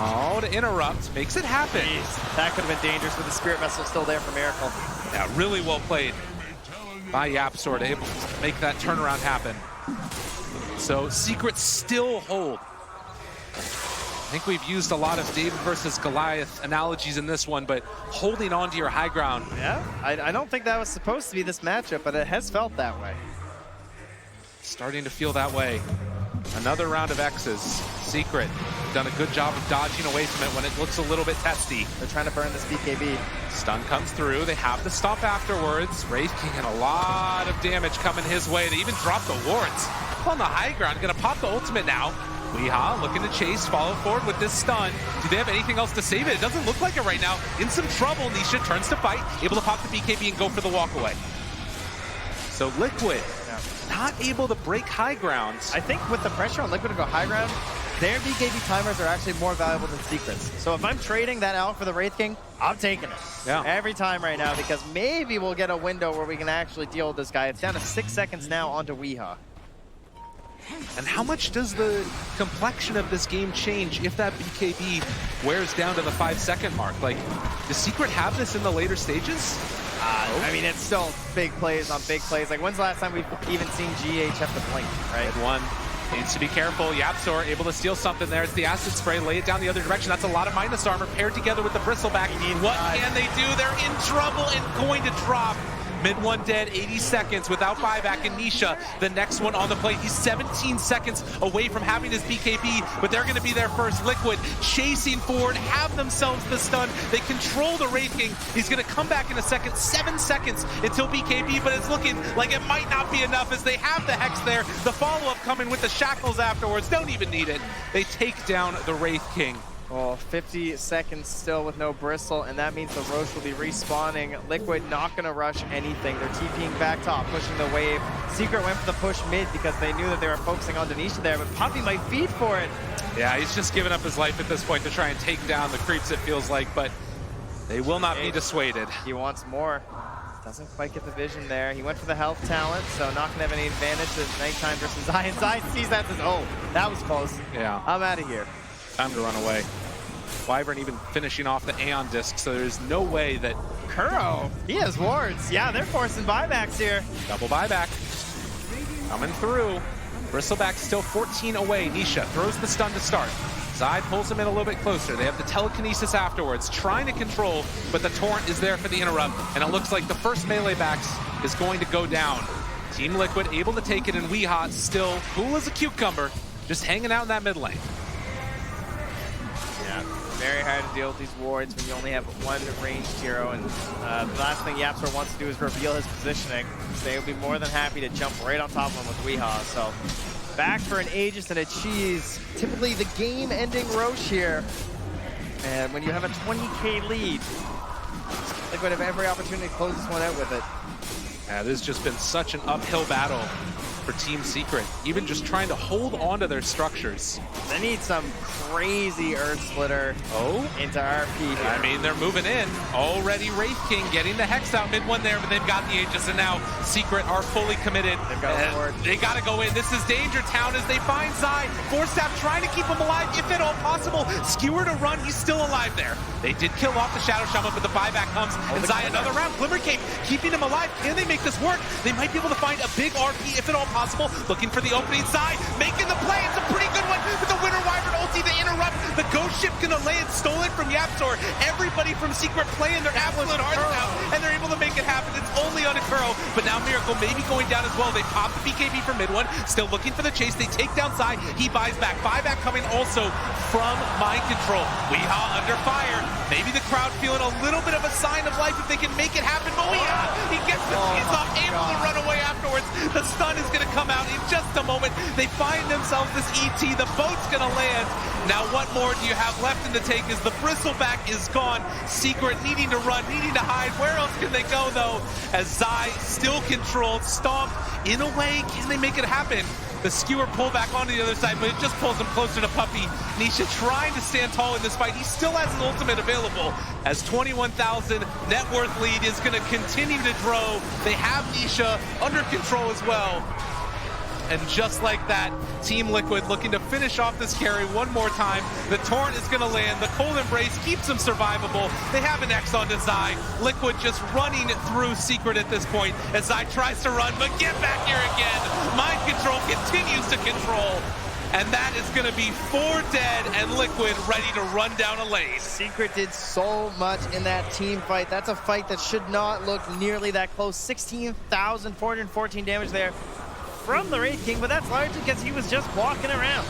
Oh, to interrupt. Makes it happen. Jeez, that could have been dangerous with the Spirit Vessel still there for Miracle. Yeah, really well played by Yapzor to able to make that turnaround happen. So Secret still hold. I think we've used a lot of David versus Goliath analogies in this one, but holding on to your high ground. Yeah, I don't think that was supposed to be this matchup, but it has felt that way. Starting to feel that way. Another round of X's. Secret done a good job of dodging away from it when it looks a little bit testy. They're trying to burn this BKB. Stun comes through. They have the stop afterwards. Wraith King had a lot of damage coming his way. They even dropped the wards. On the high ground, gonna pop the ultimate now. Weehaw looking to chase, follow forward with this stun. Do they have anything else to save it? It doesn't look like it right now. In some trouble, Nisha turns to fight, able to pop the BKB and go for the walk away. So Liquid, not able to break high grounds. I think with the pressure on Liquid to go high ground, their BKB timers are actually more valuable than Secrets. So if I'm trading that out for the Wraith King, I'm taking it. Yeah. Every time right now, because maybe we'll get a window where we can actually deal with this guy. It's down to 6 seconds now onto Weehaw. And how much does the complexion of this game change if that BKB wears down to the 5-second mark? Like, does Secret have this in the later stages? I mean, it's still big plays on big plays. Like, when's the last time we've even seen GH have to blink, right? Red one. Needs to be careful. Yapzor able to steal something there. It's the acid spray. Lay it down the other direction. That's a lot of minus armor paired together with the bristleback. What can they do? They're in trouble and going to drop. Mid one dead, 80 seconds without buyback, and Nisha, the next one on the plate. He's 17 seconds away from having his BKB, but they're going to be there first. Liquid chasing forward, have themselves the stun. They control the Wraith King. He's going to come back in a second. 7 seconds until BKB, but it's looking like it might not be enough as they have the Hex there. The follow-up coming with the Shackles afterwards. Don't even need it. They take down the Wraith King. Well, 50 seconds still with no bristle, and that means the Roche will be respawning. Liquid not going to rush anything. They're TPing back top, pushing the wave. Secret went for the push mid because they knew that they were focusing on Denisha there, but Poppy might feed for it. Yeah, he's just giving up his life at this point to try and take down the creeps, it feels like, but they will not be dissuaded. He wants more. Doesn't quite get the vision there. He went for the health talent, so not going to have any advantage at nighttime versus Zai. And Zai sees that and says, oh, that was close. Yeah. I'm out of here. Time to run away. Wyvern even finishing off the Aeon disc, so there's no way that... Kuro, he has wards. Yeah, they're forcing buybacks here. Double buyback. Coming through. Bristleback still 14 away. Nisha throws the stun to start. Zai pulls him in a little bit closer. They have the telekinesis afterwards, trying to control, but the Torrent is there for the interrupt, and it looks like the first melee backs is going to go down. Team Liquid able to take it, and Weehaw still cool as a cucumber, just hanging out in that mid lane. very hard to deal with these wards when you only have one ranged hero. And the last thing YapzOr wants to do is reveal his positioning. So they would be more than happy to jump right on top of him with Weehaw. So back for an Aegis and a Cheese. Typically the game-ending Roche here. And when you have a 20k lead, Liquid have every opportunity to close this one out with it. Yeah, this has just been such an uphill battle for Team Secret, even just trying to hold on to their structures. They need some crazy Earth Splitter into RP here. I mean, they're moving in. Already Wraith King getting the Hex out mid one there, but they've got the Aegis, and now Secret are fully committed. They've got a ward. They got to go in. This is Danger Town as they find Zai. Forstaff trying to keep him alive, if at all possible. Skewer to run, he's still alive there. They did kill off the Shadow Shaman, but the buyback comes, and Zai another round. Glimmer Cape keeping him alive. Can they make this work? They might be able to find a big RP, if at all possible. Looking for the opening. Zai making the play. It's a pretty good one with the Winter Wyvern ulti. They interrupt. The Ghost Ship gonna land stolen from YapzOr. Everybody from Secret playing their absolute hearts out, and they're able to make it happen. It's only on Akuro, but now Miracle maybe going down as well. They pop the BKB for mid one. Still looking for the chase. They take down Zai. He buys back. Buyback coming also from Mind Control. Weehaw under fire. Maybe the crowd feeling a little bit of a sign of life if they can make it happen. But Weehaw, he gets the cheese off, able to run away afterwards. The stun is gonna come out in just a moment. They find themselves this ET. The boat's gonna land. Now what more do you have left in the tank as the bristleback is gone. Secret needing to run, needing to hide. Where else can they go though? As Zai still controlled, stomped. In a way, can they make it happen? The Skewer pull back onto the other side, but it just pulls him closer to Puppey. Nisha trying to stand tall in this fight. He still has his ultimate available as 21,000 net worth lead is going to continue to grow. They have Nisha under control as well. And just like that, Team Liquid looking to finish off this carry one more time. The Torrent is going to land. The Cold Embrace keeps them survivable. They have an X onto Zai. Liquid just running through Secret at this point as Zai tries to run, but get back here again. Mind Control continues to control. And that is going to be 4 dead and Liquid ready to run down a lane. Secret did so much in that team fight. That's a fight that should not look nearly that close. 16,414 damage there from the Wraith King, but that's largely because he was just walking around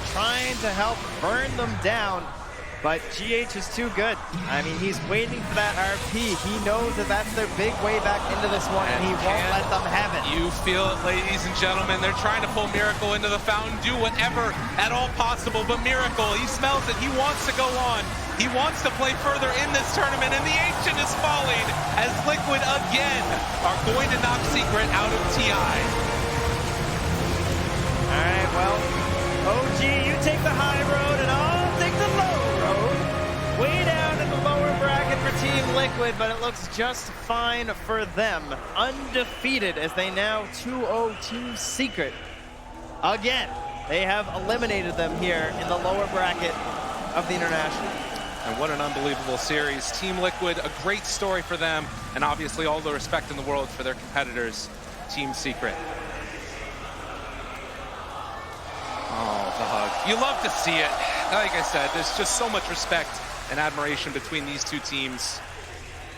trying to help burn them down. But GH is too good. I mean, he's waiting for that RP. He knows that that's their big way back into this one, and he won't let them have it. You feel it, ladies and gentlemen. They're trying to pull Miracle into the fountain, do whatever at all possible, but Miracle, he smells it. He wants to go on. He wants to play further in this tournament, and the Ancient is falling as Liquid again are going to knock Secret out of TI. All right, well, OG, you take the high road, and I'll take the low road. Way down in the lower bracket for Team Liquid, but it looks just fine for them. Undefeated as they now 2-0 Team Secret. Again, they have eliminated them here in the lower bracket of the International. And what an unbelievable series. Team Liquid, a great story for them, and obviously all the respect in the world for their competitors, Team Secret. Oh, the hug. You love to see it. Like I said, there's just so much respect and admiration between these two teams.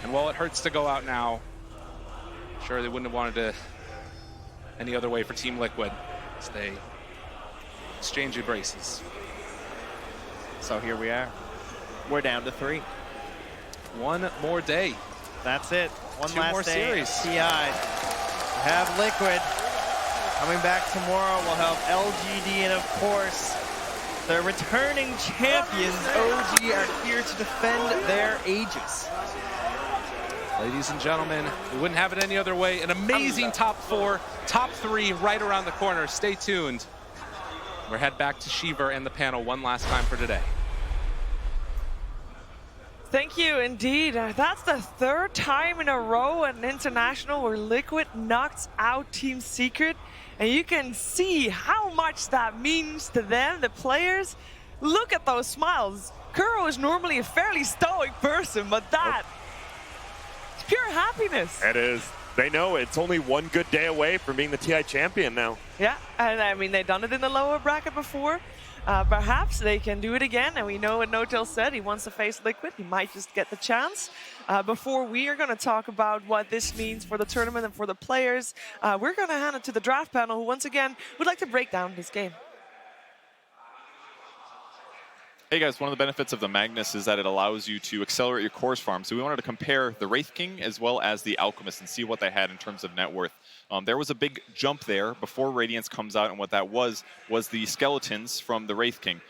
And while it hurts to go out now, I'm sure they wouldn't have wanted to any other way for Team Liquid as they exchange embraces. So here we are. We're down to 3. One more day. That's it. One Two last more day series. of TI. We have Liquid. Coming back tomorrow, we'll have LGD, and of course, the returning champions, OG, are here to defend their Aegis. Ladies and gentlemen, we wouldn't have it any other way. An amazing top 4, top 3 right around the corner. Stay tuned. We'll head back to Shiver and the panel one last time for today. Thank you, indeed. That's the 3rd time in a row at an international where Liquid knocks out Team Secret. And you can see how much that means to them, the players. Look at those smiles. Kuro is normally a fairly stoic person, but that, it's pure happiness. It is. They know it's only one good day away from being the TI champion now. Yeah, and I mean, they've done it in the lower bracket before. Perhaps they can do it again, and we know what No-Tail said. He wants to face Liquid. He might just get the chance. Before we are going to talk about what this means for the tournament and for the players, we're going to hand it to the draft panel, who once again would like to break down this game. Hey guys, one of the benefits of the Magnus is that it allows you to accelerate your cores farm. So we wanted to compare the Wraith King as well as the Alchemist and see what they had in terms of net worth. There was a big jump there before Radiance comes out, and what that was the skeletons from the Wraith King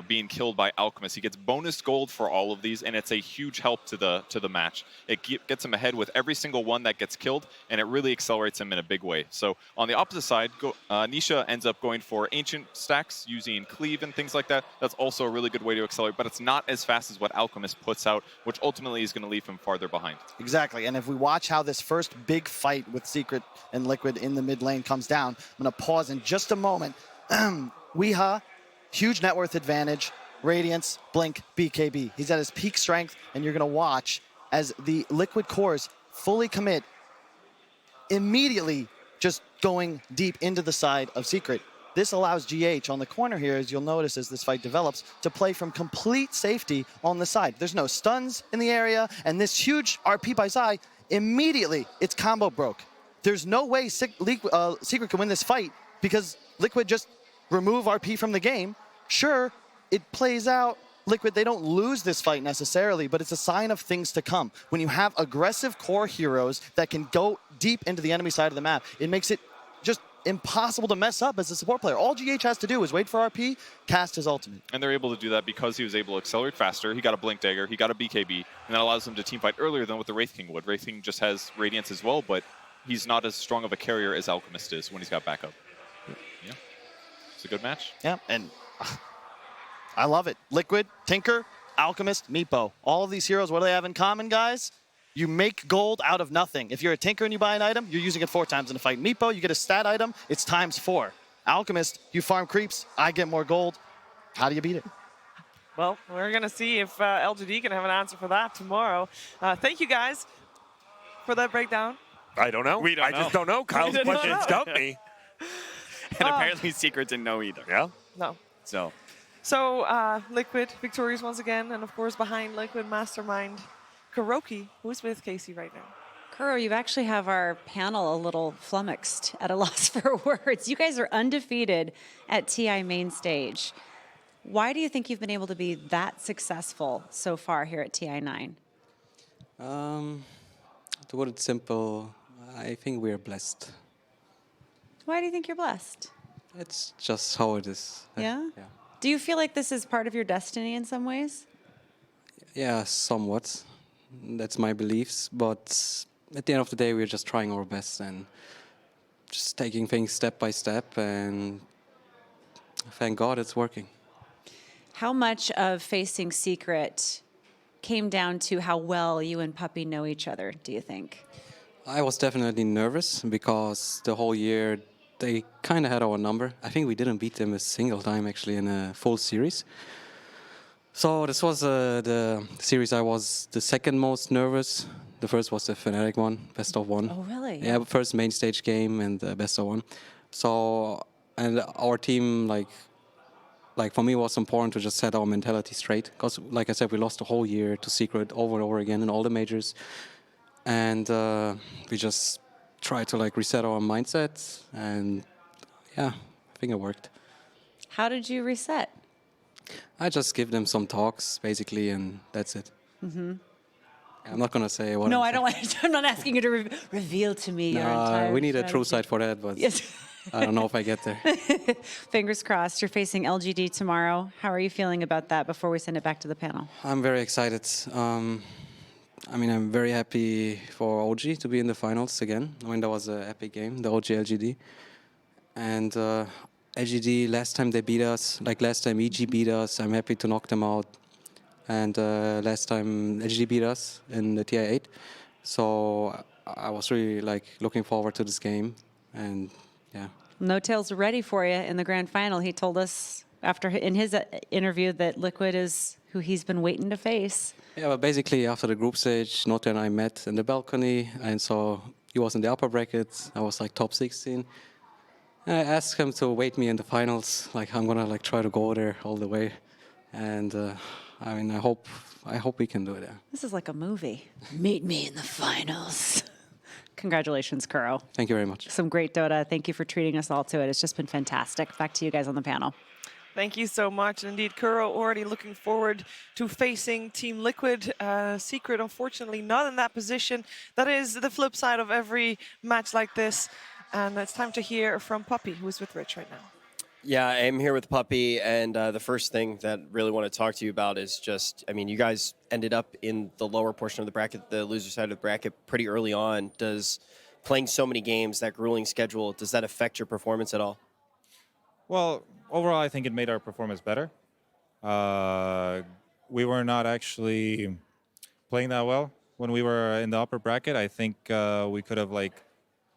being killed by Alchemist. He gets bonus gold for all of these, and it's a huge help to the match. It gets him ahead with every single one that gets killed, and it really accelerates him in a big way. So on the opposite side, Nisha ends up going for Ancient stacks using Cleave and things like that. That's also a really good way to accelerate, but it's not as fast as what Alchemist puts out, which ultimately is going to leave him farther behind. Exactly, and if we watch how this first big fight with Secret and Liquid in the mid lane comes down, I'm going to pause in just a moment. Weeha, huge net worth advantage. Radiance, Blink, BKB. He's at his peak strength, and you're going to watch as the Liquid cores fully commit, immediately just going deep into the side of Secret. This allows GH on the corner here, as you'll notice as this fight develops, to play from complete safety on the side. There's no stuns in the area, and this huge RP by Zai, immediately it's combo broke. There's no way Secret can win this fight because Liquid just remove RP from the game. Sure, it plays out. Liquid, they don't lose this fight necessarily, but it's a sign of things to come. When you have aggressive core heroes that can go deep into the enemy side of the map, it makes it just impossible to mess up as a support player. All GH has to do is wait for RP, cast his ultimate. And they're able to do that because he was able to accelerate faster. He got a Blink Dagger, he got a BKB, and that allows him to teamfight earlier than what the Wraith King would. Wraith King just has Radiance as well, but he's not as strong of a carrier as Alchemist is when he's got backup. Yeah, it's a good match. Yeah, and I love it. Liquid, Tinker, Alchemist, Meepo. All of these heroes, what do they have in common, guys? You make gold out of nothing. If you're a Tinker and you buy an item, you're using it 4 times in a fight. Meepo, you get a stat item, it's ×4. Alchemist, you farm creeps, I get more gold. How do you beat it? Well, we're going to see if LGD can have an answer for that tomorrow. Thank you, guys, for that breakdown. I don't know. We don't know. I just don't know. Kyle's question stumped me. And apparently Secret didn't know either. Yeah? No. So Liquid victorious once again, and of course behind Liquid Mastermind, Kuroki, who's with Casey right now. Kuro, you actually have our panel a little flummoxed at a loss for words. You guys are undefeated at TI main stage. Why do you think you've been able to be that successful so far here at TI9? To put it simple, I think we are blessed. Why do you think you're blessed? It's just how it is. Yeah? Do you feel like this is part of your destiny in some ways? Yeah, somewhat. That's my beliefs. But at the end of the day, we're just trying our best and just taking things step by step. And thank God it's working. How much of facing Secret came down to how well you and Puppy know each other, do you think? I was definitely nervous because the whole year they kind of had our number. I think we didn't beat them a single time actually in a full series. So this was the series I was the second most nervous. The first was the Fnatic one, best of one. Oh, really? Yeah, first main stage game and best of one. So, and our team, like for me, it was important to just set our mentality straight. Because, like I said, we lost the whole year to Secret over and over again in all the majors. And we just tried to reset our mindset. And yeah, I think it worked. How did you reset? I just give them some talks, basically, and that's it. Mm-hmm. I'm not going to say what. No, I don't want. I'm not asking you to reveal to me your entire we need strategy. a true side for that, but yes. I don't know if I get there. Fingers crossed. You're facing LGD tomorrow. How are you feeling about that before we send it back to the panel? I'm very excited. I mean, I'm very happy for OG to be in the finals again. I mean, that was an epic game, the OG LGD. And LGD, last time they beat us, last time EG beat us, I'm happy to knock them out. And last time LGD beat us in the TI 8. So I was really looking forward to this game. And yeah. No Tail's ready for you in the grand final. He told us in his interview that Liquid is who he's been waiting to face. Yeah, but basically after the group stage, Note and I met in the balcony, and so he was in the upper bracket. I was top 16. And I asked him to wait me in the finals. I'm gonna try to go there all the way. And I mean, I hope we can do it. Yeah. This is like a movie. Meet me in the finals. Congratulations, Kuro. Thank you very much. Some great Dota. Thank you for treating us all to it. It's just been fantastic. Back to you guys on the panel. Thank you so much. Indeed, Kuro already looking forward to facing Team Liquid. Secret, unfortunately, not in that position. That is the flip side of every match like this. And it's time to hear from Puppy, who is with Rich right now. Yeah, I'm here with Puppy, and the first thing that really want to talk to you about is just, I mean, you guys ended up in the lower portion of the bracket, the loser side of the bracket, pretty early on. Does playing so many games, that grueling schedule, does that affect your performance at all? Well, overall, I think it made our performance better. We were not actually playing that well when we were in the upper bracket. I think we could have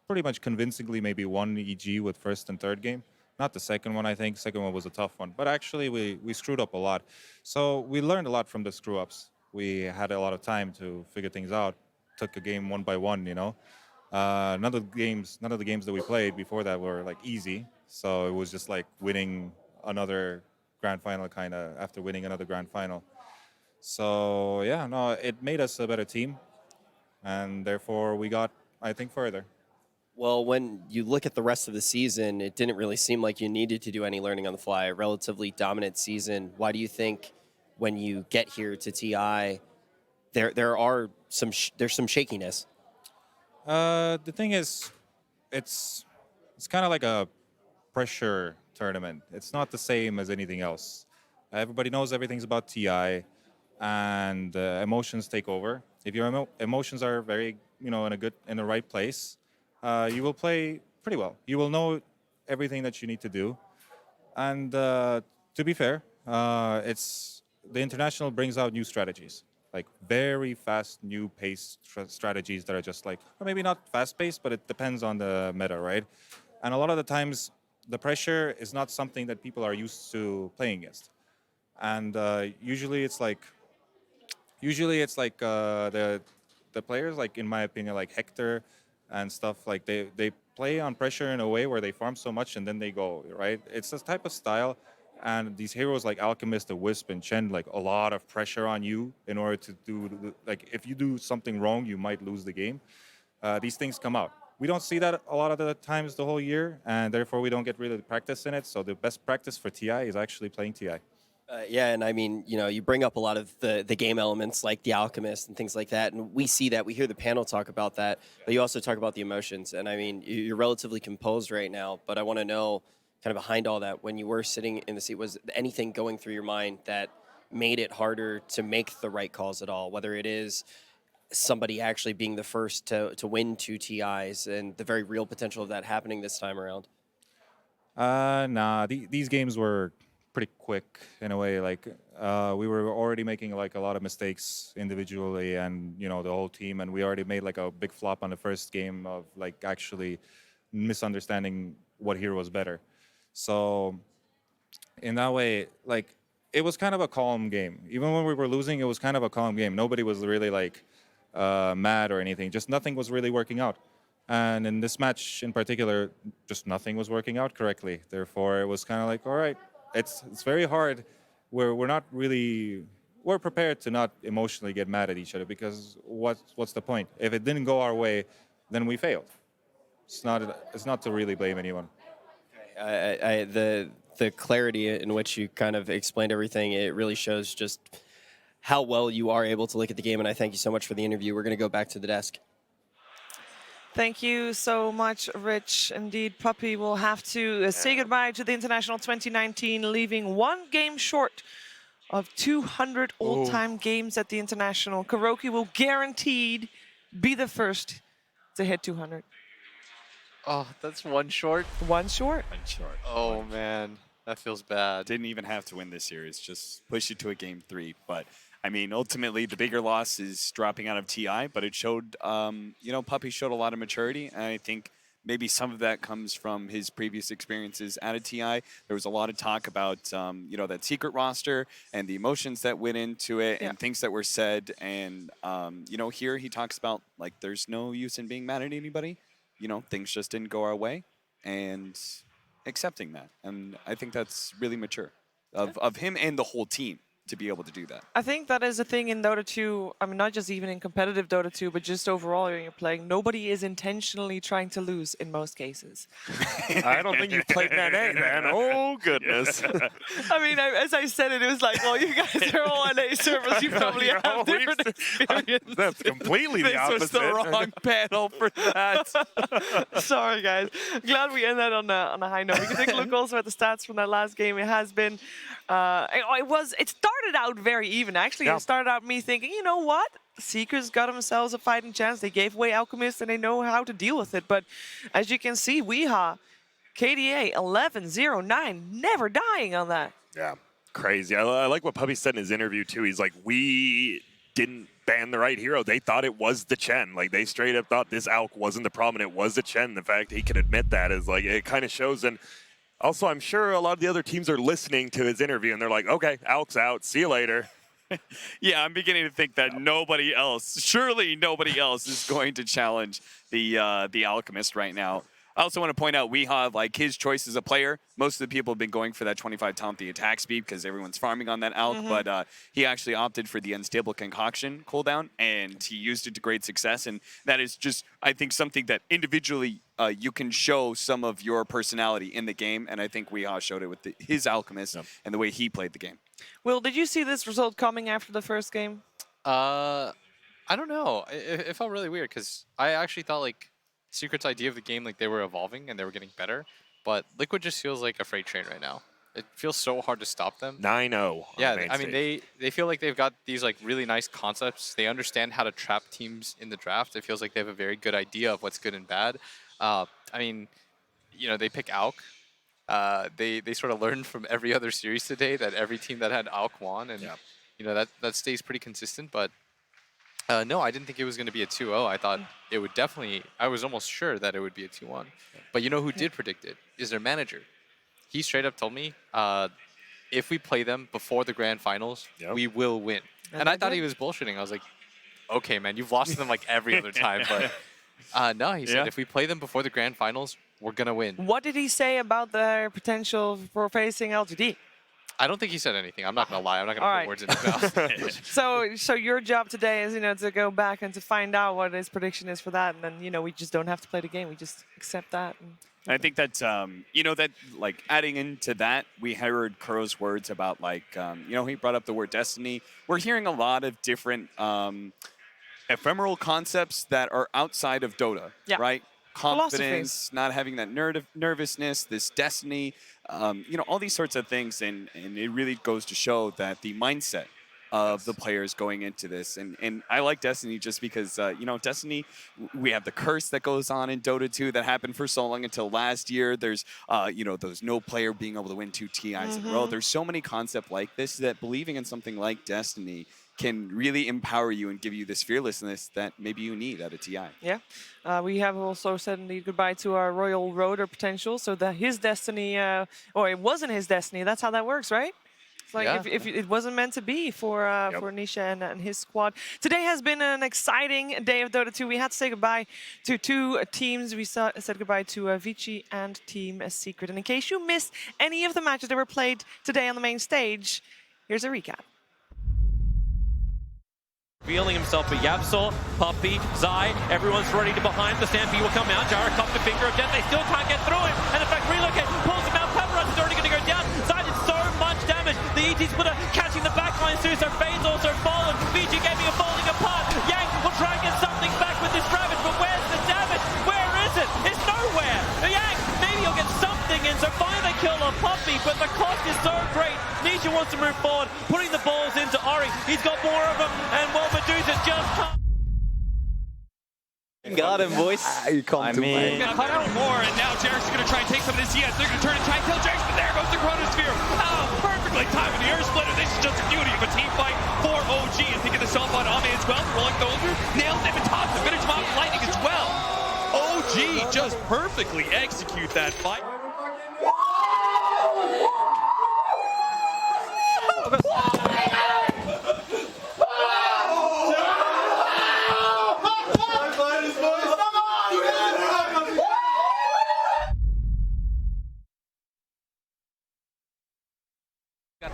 pretty much convincingly maybe won EG with first and third game. Not the second one, I think. Second one was a tough one. But actually, we screwed up a lot. So we learned a lot from the screw-ups. We had a lot of time to figure things out. Took a game one by one, you know. None of the games that we played before that were easy. So it was just like winning another grand final kind of after winning another grand final. So yeah, no, it made us a better team. And therefore we got, I think, further. Well, when you look at the rest of the season, it didn't really seem like you needed to do any learning on the fly. A relatively dominant season. Why do you think when you get here to TI, there's some shakiness? The thing is, it's kind of like a pressure tournament. It's not the same as anything else. Everybody knows everything's about TI, and emotions take over. If your emotions are very, in the right place, you will play pretty well. You will know everything that you need to do. And to be fair, the international brings out new strategies, like very fast, new pace strategies that are just or maybe not fast paced, but it depends on the meta, right? And a lot of the times, the pressure is not something that people are used to playing against. And usually it's the players, in my opinion, like Hector and stuff, they play on pressure in a way where they farm so much and then they go, right? It's this type of style. And these heroes like Alchemist, the Wisp, and Chen, a lot of pressure on you in order to do, if you do something wrong, you might lose the game. These things come out. We don't see that a lot of the times the whole year, and therefore we don't get really practice in it. So the best practice for TI is actually playing TI. Yeah, and I mean, you bring up a lot of the game elements like the Alchemist and things like that, and we see that. We hear the panel talk about that, but you also talk about the emotions. And I mean, you're relatively composed right now, but I want to know, kind of behind all that, when you were sitting in the seat, was anything going through your mind that made it harder to make the right calls at all, whether it is somebody actually being the first to win 2 TIs and the very real potential of that happening this time around? Nah, these games were pretty quick in a way. We were already making a lot of mistakes individually and the whole team, and we already made a big flop on the first game of actually misunderstanding what hero was better. So in that way, it was kind of a calm game. Even when we were losing, it was kind of a calm game. Nobody was really mad or anything. Just nothing was really working out. And in this match in particular, just nothing was working out correctly. Therefore, it was kind of all right, it's very hard. We're prepared to not emotionally get mad at each other, because what's the point? If it didn't go our way, then we failed. It's not to really blame anyone. The clarity in which you kind of explained everything, it really shows just how well you are able to look at the game, and I thank you so much for the interview. We're going to go back to the desk. Thank you so much, Rich. Indeed, Puppy will have to say goodbye to the International 2019, leaving one game short of 200 all-time games at the International. Kuroki will guaranteed be the first to hit 200. Oh, that's one short? One short. One short. Oh, man. That feels bad. Didn't even have to win this series, just push it to a game 3. But, I mean, ultimately, the bigger loss is dropping out of TI, but it showed, Puppy showed a lot of maturity, and I think maybe some of that comes from his previous experiences out of TI. There was a lot of talk about, that secret roster and the emotions that went into it and things that were said. And, here he talks about, there's no use in being mad at anybody. Things just didn't go our way. And accepting that. And I think that's really mature of him and the whole team. to be able to do that. I think that is a thing in Dota 2. I mean, not just even in competitive Dota 2, but just overall when you're playing. Nobody is intentionally trying to lose in most cases. I don't think you've played NA then. Oh, goodness. I mean, as I said it, it was like, well, you guys are all NA servers. You probably have different experience. That's completely the opposite. This was the wrong panel for that. Sorry, guys. Glad we ended on a high note. We can take a look also at the stats from that last game. It has been, it started out very even. Actually, it started out me thinking, you know what? Seekers got themselves a fighting chance. They gave away Alchemist and they know how to deal with it. But as you can see, Weehaw, KDA 11-0-9, never dying on that. Yeah, crazy. I like what Puppy said in his interview too. He's like, we didn't ban the right hero. They thought it was the Chen. Like, they straight up thought this Alk wasn't the problem, and it was the Chen. The fact he can admit that is like, it kind of shows. And also, I'm sure a lot of the other teams are listening to his interview, and they're like, okay, Alk's out. See you later. Yeah, I'm beginning to think that surely nobody else is going to challenge the Alchemist right now. I also want to point out Weehaw, like his choice as a player, most of the people have been going for that 25 talent the attack speed because everyone's farming on that Alk, but he actually opted for the unstable concoction cooldown, and he used it to great success, and that is just, I think, something that individually you can show some of your personality in the game, and I think Weehaw showed it with his Alchemist and the way he played the game. Will, did you see this result coming after the first game? I don't know. It felt really weird because I actually thought like Secret's idea of the game, like they were evolving and they were getting better, but Liquid just feels like a freight train right now. It feels so hard to stop them. 9-0. Yeah, I mean they feel like they've got these like really nice concepts. They understand how to trap teams in the draft. It feels like they have a very good idea of what's good and bad. I mean, you know, they pick Alk. They sort of learned from every other series today that every team that had Alk won, and you know that stays pretty consistent. But no, I didn't think it was going to be a 2-0. I thought it would definitely. I was almost sure that it would be a 2-1. But you know who did predict it? Is their manager. He straight up told me, if we play them before the grand finals, we will win. And I thought he was bullshitting. I was like, okay, man, you've lost to them like every other time. But no, he said if we play them before the grand finals, we're going to win. What did he say about their potential for facing LGD? I don't think he said anything. I'm not going to lie. I'm not going to put words in his mouth. So your job today is, you know, to go back and to find out what his prediction is for that. And then, you know, we just don't have to play the game. We just accept that. I think that, you know, that, like, adding into that, we heard Kuro's words about, like, you know, he brought up the word destiny. We're hearing a lot of different ephemeral concepts that are outside of Dota, right? Confidence, not having that nervousness, this destiny, you know, all these sorts of things. And it really goes to show that the mindset of the players going into this. And I like Destiny just because, you know, Destiny, we have the curse that goes on in Dota 2 that happened for so long until last year. There's, you know, those no player being able to win 2 TIs in a row. There's so many concepts like this that believing in something like Destiny can really empower you and give you this fearlessness that maybe you need at a TI. Yeah. We have also said indeed goodbye to our Royal Roader potential, so that his destiny, or it wasn't his destiny. That's how that works, right? It's like if it wasn't meant to be for Nisha and his squad. Today has been an exciting day of Dota 2. We had to say goodbye to 2 teams. We said goodbye to Vici and Team Secret. And in case you missed any of the matches that were played today on the main stage, here's a recap. Revealing himself a Yabsol, Puppy, Zai, everyone's ready to behind. The Stampede will come out. Jara cupped the finger of death. They still can't get through him. And in fact, Relocate pulls him out. Pepperus is already going to go down. Zai did so much damage. The ET splitter catching the backline too, so Fade's also fallen. VG Gaming are falling apart. Yang will try and get something back with this Ravage, but where's the damage? Where is it? It's nowhere. Yang, maybe he'll get something in, so finally they kill a Puppy, but the cost is so great. Nisha wants to move forward, putting the balls into Ori. He's got more of them, and well, Medusa's just got him, boys. You come to me. Gonna cut out more, and now Jarek's gonna try and take some of this CS. They're gonna turn and try and kill Jarek's, but there goes the Chronosphere. Oh, perfectly timed with the air splitter. This is just a beauty of a team fight for OG. And thinking the self on Ame as well, rolling over, nails him and tops the finish him off with lightning as well. OG just perfectly execute that fight.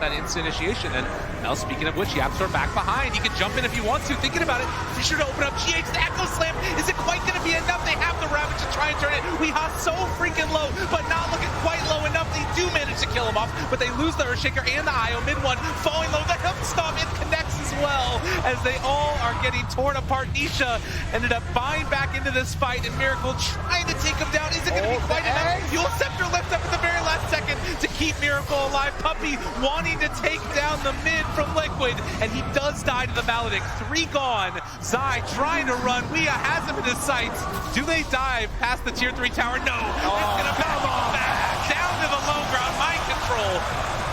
that instant initiation. And now, speaking of which, YapzOr back behind. He can jump in if he wants to. Thinking about it, Fisher to open up GH, the Echo Slam. Is it quite going to be enough? They have the Ravage to try and turn it. Weehaw so freaking low, but not looking quite low enough. They do manage to kill him off, but they lose the Earthshaker and the IO. Mid one falling low. The Hip Stomp, it connects as well as they all are getting torn apart. Nisha ended up buying back into this fight, and Miracle trying to take him down. Is it going to be quite enough? Fuel Scepter lifts up at the very last second to keep Miracle alive. Puppey wanting to take down the mid from Liquid, and he does die to the Maledict. 3 gone. Zai trying to run. Weah has him in his sights. Do they dive past the tier 3 tower? No. It's going to back down to the low ground. Mind control.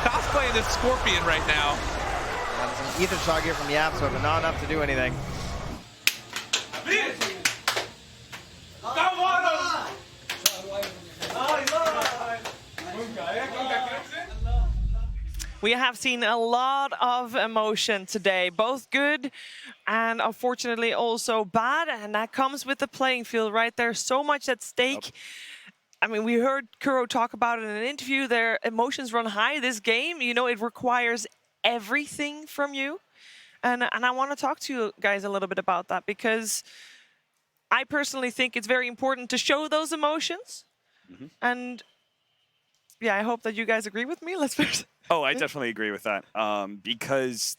Cosplaying this Scorpion right now. There's an Ether Shock here from YapzOr, but not enough to do anything. We have seen a lot of emotion today, both good and unfortunately also bad, and that comes with the playing field right there. So much at stake. I mean, we heard Kuro talk about it in an interview. Their emotions run high this game. You know, it requires everything from you. And I want to talk to you guys a little bit about that, because I personally think it's very important to show those emotions. And yeah, I hope that you guys agree with me. Let's first. Oh, I definitely agree with that. Because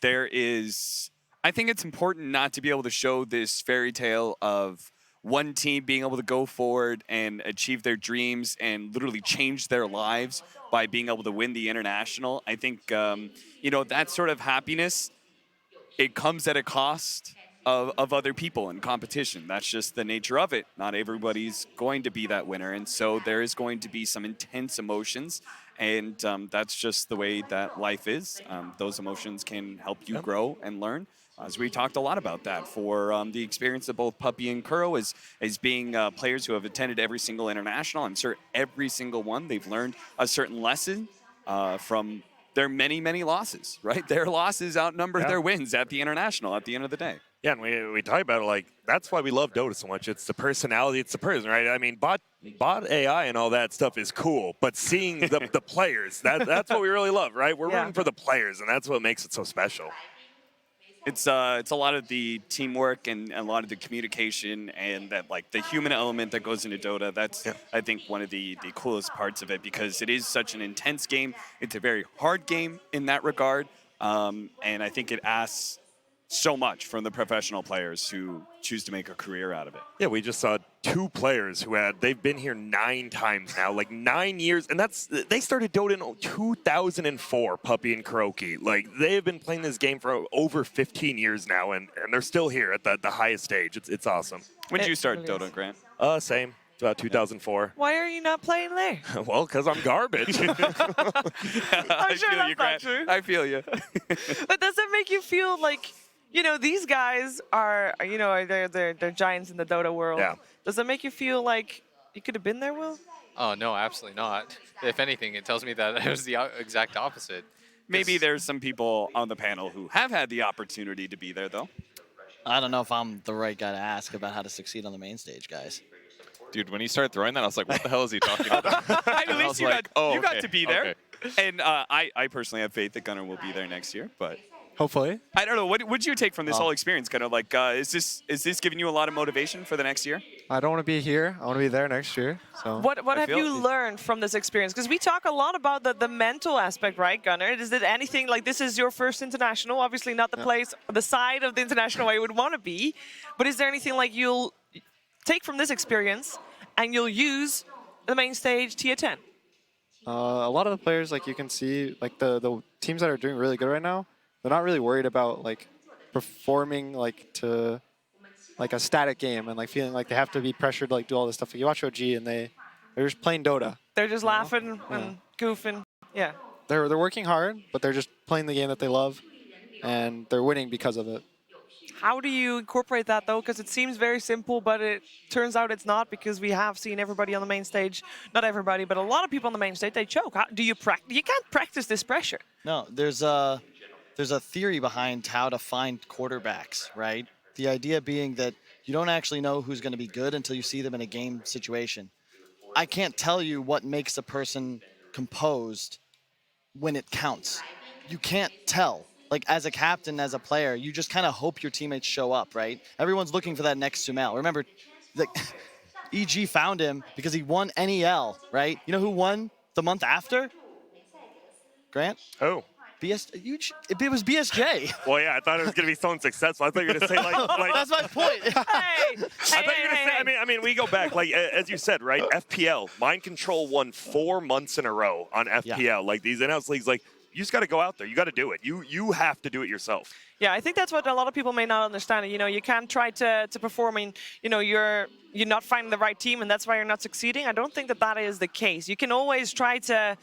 I think it's important not to be able to show this fairy tale of one team being able to go forward and achieve their dreams and literally change their lives by being able to win the international. I think, you know, that sort of happiness, it comes at a cost of other people in competition. That's just the nature of it. Not everybody's going to be that winner. And so there is going to be some intense emotions. And that's just the way that life is. Those emotions can help you grow and learn. As we talked a lot about that for the experience of both Puppey and Kuro as being players who have attended every single international. I'm sure every single one, they've learned a certain lesson from their many, many losses, right? Their losses outnumber their wins at the international at the end of the day. Yeah, and we talk about it like, that's why we love Dota so much. It's the personality, it's the person, right? I mean, bot AI and all that stuff is cool, but seeing the players, that's what we really love, right? We're rooting for the players, and that's what makes it so special. It's a lot of the teamwork and a lot of the communication and that, like, the human element that goes into Dota. That's, I think, one of the coolest parts of it, because it is such an intense game. It's a very hard game in that regard, and I think it asks so much from the professional players who choose to make a career out of it. Yeah, we just saw 2 players they've been here 9 times now, like 9 years, and they started Dota in 2004, Puppey and Kuroki. Like, they have been playing this game for over 15 years now, and they're still here at the highest stage. It's awesome. When did you start Dota, Grant? Same. It's about 2004. Why are you not playing there? Well, because I'm garbage. I'm sure that's not true. I feel you. But does it make you feel like, you know, these guys are, you know, they're giants in the Dota world. Yeah. Does it make you feel like you could have been there, Will? Oh, no, absolutely not. If anything, it tells me that it was the exact opposite. Maybe there's some people on the panel who have had the opportunity to be there, though. I don't know if I'm the right guy to ask about how to succeed on the main stage, guys. Dude, when he started throwing that, I was like, what the hell is he talking about? At least you got to be there. Okay. And I personally have faith that Gunnar will be there next year, but hopefully. I don't know. What would you take from this whole experience? Kind of like, is this giving you a lot of motivation for the next year? I don't want to be here. I want to be there next year. So. What have you learned from this experience? Because we talk a lot about the mental aspect, right, Gunnar? Is it anything like this is your first international? Obviously not the place, the side of the international where you would want to be. But is there anything like you'll take from this experience and you'll use the main stage tier 10? A lot of the players, like you can see, like the teams that are doing really good right now, they're not really worried about like performing like to like a static game and like feeling like they have to be pressured to like do all this stuff. Like, you watch OG and they're just playing Dota. They're just laughing and goofing. Yeah. They're working hard, but they're just playing the game that they love, and they're winning because of it. How do you incorporate that though? Because it seems very simple, but it turns out it's not, because we have seen everybody on the main stage, not everybody, but a lot of people on the main stage, they choke. How do you practice? You can't practice this pressure. No, there's a theory behind how to find quarterbacks, right? The idea being that you don't actually know who's going to be good until you see them in a game situation. I can't tell you what makes a person composed when it counts. you can't tell. Like, as a captain, as a player, you just kind of hope your teammates show up, right? Everyone's looking for that next Sumail. Remember, EG found him because he won NEL, right? You know who won the month after? Grant? Who? It was BSJ. Well, yeah, I thought it was going to be someone successful. I thought you were going to say, like That's my point. I thought you were going to say, I mean, we go back, like, as you said, right? FPL, Mind Control won 4 months in a row on FPL. Yeah. Like, these in-house leagues, like, you just got to go out there. You got to do it. You have to do it yourself. Yeah, I think that's what a lot of people may not understand. You know, you can't try to perform and, you know, you're not finding the right team and that's why you're not succeeding. I don't think that is the case. You can always try to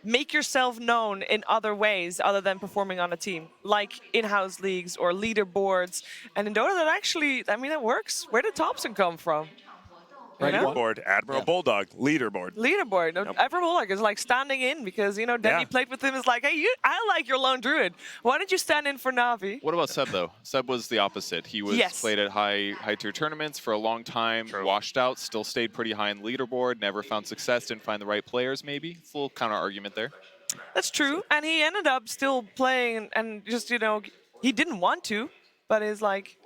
make yourself known in other ways other than performing on a team, like in-house leagues or leaderboards. And in Dota, that actually, I mean, it works. Where did Thompson come from? Leaderboard, Admiral Bulldog, leaderboard. Leaderboard. Yep. Admiral Bulldog is like standing in because, you know, Denny played with him. Is like, hey, I like your lone druid. Why don't you stand in for Navi? What about Seb, though? Seb was the opposite. He was played at high-tier tournaments for a long time, washed out, still stayed pretty high in the leaderboard, never found success, didn't find the right players, maybe. It's a little counter-argument there. That's true. And he ended up still playing and just, you know, he didn't want to, but is like,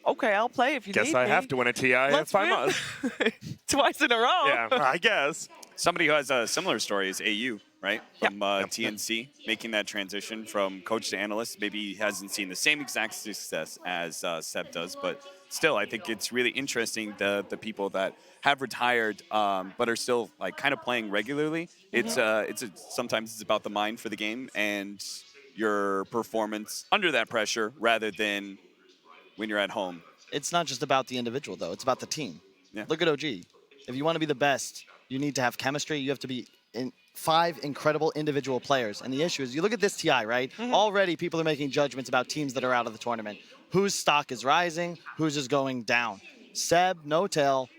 okay, I'll play if you need me. Guess I have to win a TI in 5 months. Twice in a row. Yeah, I guess. Somebody who has a similar story is AU, right? From TNC, making that transition from coach to analyst. Maybe he hasn't seen the same exact success as Seb does, but still, I think it's really interesting the people that have retired but are still like kind of playing regularly. It's sometimes it's about the mind for the game and your performance under that pressure rather than when you're at home. It's not just about the individual, though. It's about the team. Yeah. Look at OG. If you want to be the best, you need to have chemistry. You have to be in 5 incredible individual players. And the issue is, you look at this TI, right? Already people are making judgments about teams that are out of the tournament. Whose stock is rising, whose is going down. Seb, No-Tail,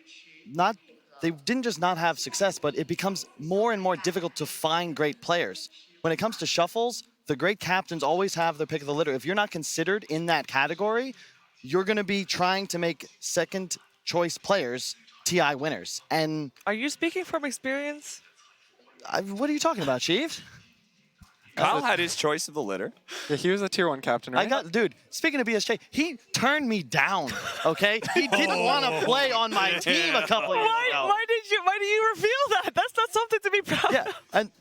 they didn't just not have success, but it becomes more and more difficult to find great players. When it comes to shuffles, the great captains always have their pick of the litter. If you're not considered in that category, you're going to be trying to make second choice players TI winners. And are you speaking from experience? What are you talking about, Chief? Kyle had his choice of the litter. Yeah, he was a tier 1 captain, right? Dude, speaking of BSJ, he turned me down, okay? He didn't want to play on my team a couple years ago. Why do you reveal that? That's not something to be proud of. And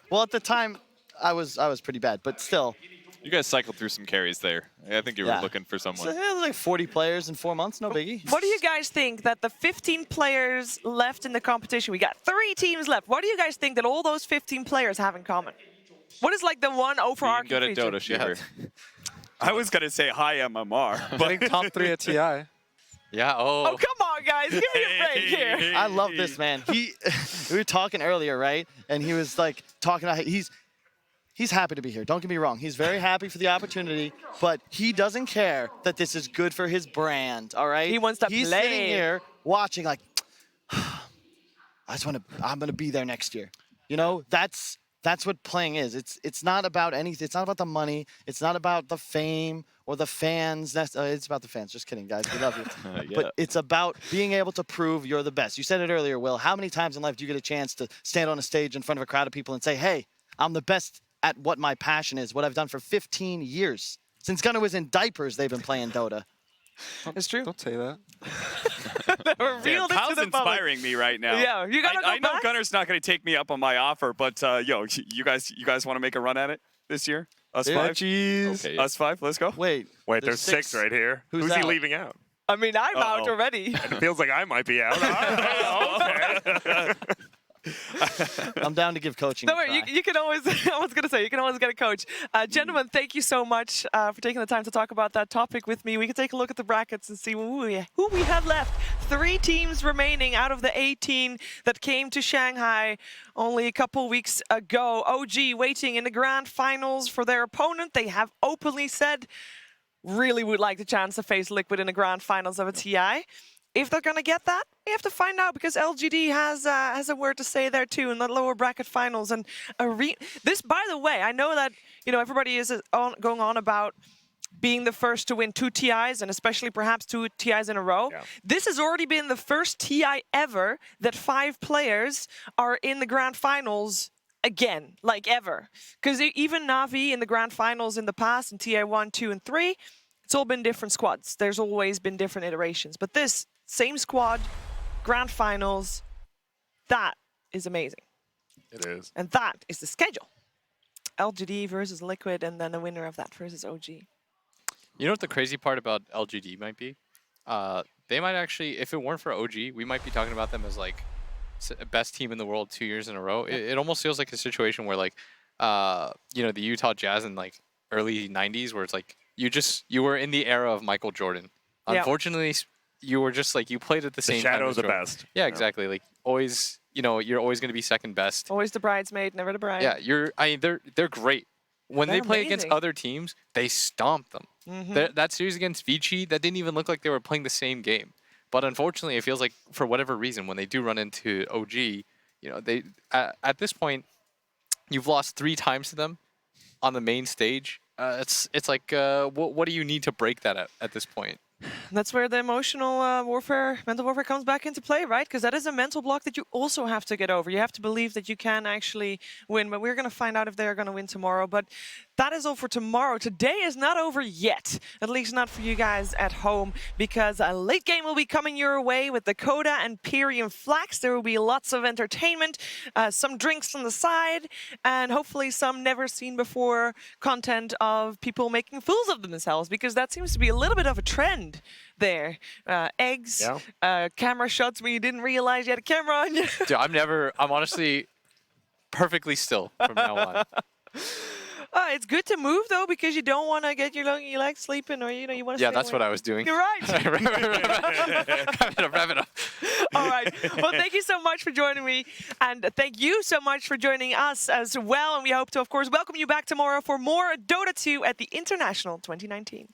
well, at the time, I was pretty bad, but still. You guys cycled through some carries there. I think you were looking for someone. So, yeah, like 40 players in 4 months, no biggie. What do you guys think that the 15 players left in the competition, we got 3 teams left. What do you guys think that all those 15 players have in common? What is like the one overarching good at feature? Dota, Shiver. I was going to say hi, MMR. But I think top 3 at TI. Yeah, Oh, come on, guys. Give me a break here. I love this, man. We were talking earlier, right? And he was like talking about he's happy to be here. Don't get me wrong. He's very happy for the opportunity, but he doesn't care that this is good for his brand, all right? He wants to He's play. sitting here watching like, I'm going to be there next year. You know, that's what playing is. It's not about anything. It's not about the money. It's not about the fame or the fans. It's about the fans. Just kidding, guys. We love you. But it's about being able to prove you're the best. You said it earlier, Will. How many times in life do you get a chance to stand on a stage in front of a crowd of people and say, hey, I'm the best at what my passion is, what I've done for 15 years. Since Gunnar was in diapers, they've been playing Dota. It's true. Don't say that. Damn, Kyle's inspiring me right now. Yeah, you gotta go I know back. Gunner's not going to take me up on my offer, but yo, you guys want to make a run at it this year? Us 5? Jeez. Okay, Us 5, let's go. Wait, there's 6 right here. Who's he leaving out? I mean, I'm out already. And it feels like I might be out. Okay. I'm down to give coaching No, a wait, try. you can always, I was going to say, you can always get a coach. Gentlemen, thank you so much for taking the time to talk about that topic with me. We can take a look at the brackets and see who we have left. 3 teams remaining out of the 18 that came to Shanghai only a couple weeks ago. OG waiting in the grand finals for their opponent. They have openly said really would like the chance to face Liquid in the grand finals of a TI. If they're going to get that, we have to find out because LGD has a word to say there too in the lower bracket finals. And this, by the way, I know that everybody is going on about being the first to win 2 TIs and especially perhaps 2 TIs in a row. Yeah. This has already been the first TI ever that 5 players are in the grand finals again, like ever. Because even Na'Vi in the grand finals in the past, in TI 1, 2, and 3, it's all been different squads. There's always been different iterations. But this, same squad, grand finals, that is amazing. It is. And that is the schedule. LGD versus Liquid, and then the winner of that versus OG. You know what the crazy part about LGD might be? They might actually, if it weren't for OG, we might be talking about them as like best team in the world 2 years in a row. It almost feels like a situation where like, you know, the Utah Jazz in like early 90s where it's like, you were in the era of Michael Jordan. Yeah. Unfortunately, you were just like, you played at the same time. shadow as of the Jordan. best. Yeah, exactly. Like always, you know, you're always going to be second best. Always the bridesmaid, never the bride. Yeah, they're great. When They're they play against amazing. other teams, they stomp them. That series against Vici, that didn't even look like they were playing the same game. But unfortunately, it feels like for whatever reason, when they do run into OG, you know, they at this point, you've lost 3 times to them on the main stage. It's like, what do you need to break that at this point? That's where the emotional warfare, mental warfare comes back into play, right? Because that is a mental block that you also have to get over. You have to believe that you can actually win, but we're going to find out if they're going to win tomorrow. But that is all for tomorrow. Today is not over yet, at least not for you guys at home, because a late game will be coming your way with Dakota and Pyrium Flax. There will be lots of entertainment, some drinks on the side, and hopefully some never seen before content of people making fools of themselves, because that seems to be a little bit of a trend there. Eggs, camera shots where you didn't realize you had a camera on you. Dude, I'm honestly perfectly still from now on. It's good to move though, because you don't want to get your legs sleeping, or you want to. Yeah, that's what I was doing. You're right. Wrap it up. All right. Well, thank you so much for joining me, and thank you so much for joining us as well. And we hope to, of course, welcome you back tomorrow for more Dota 2 at the International 2019.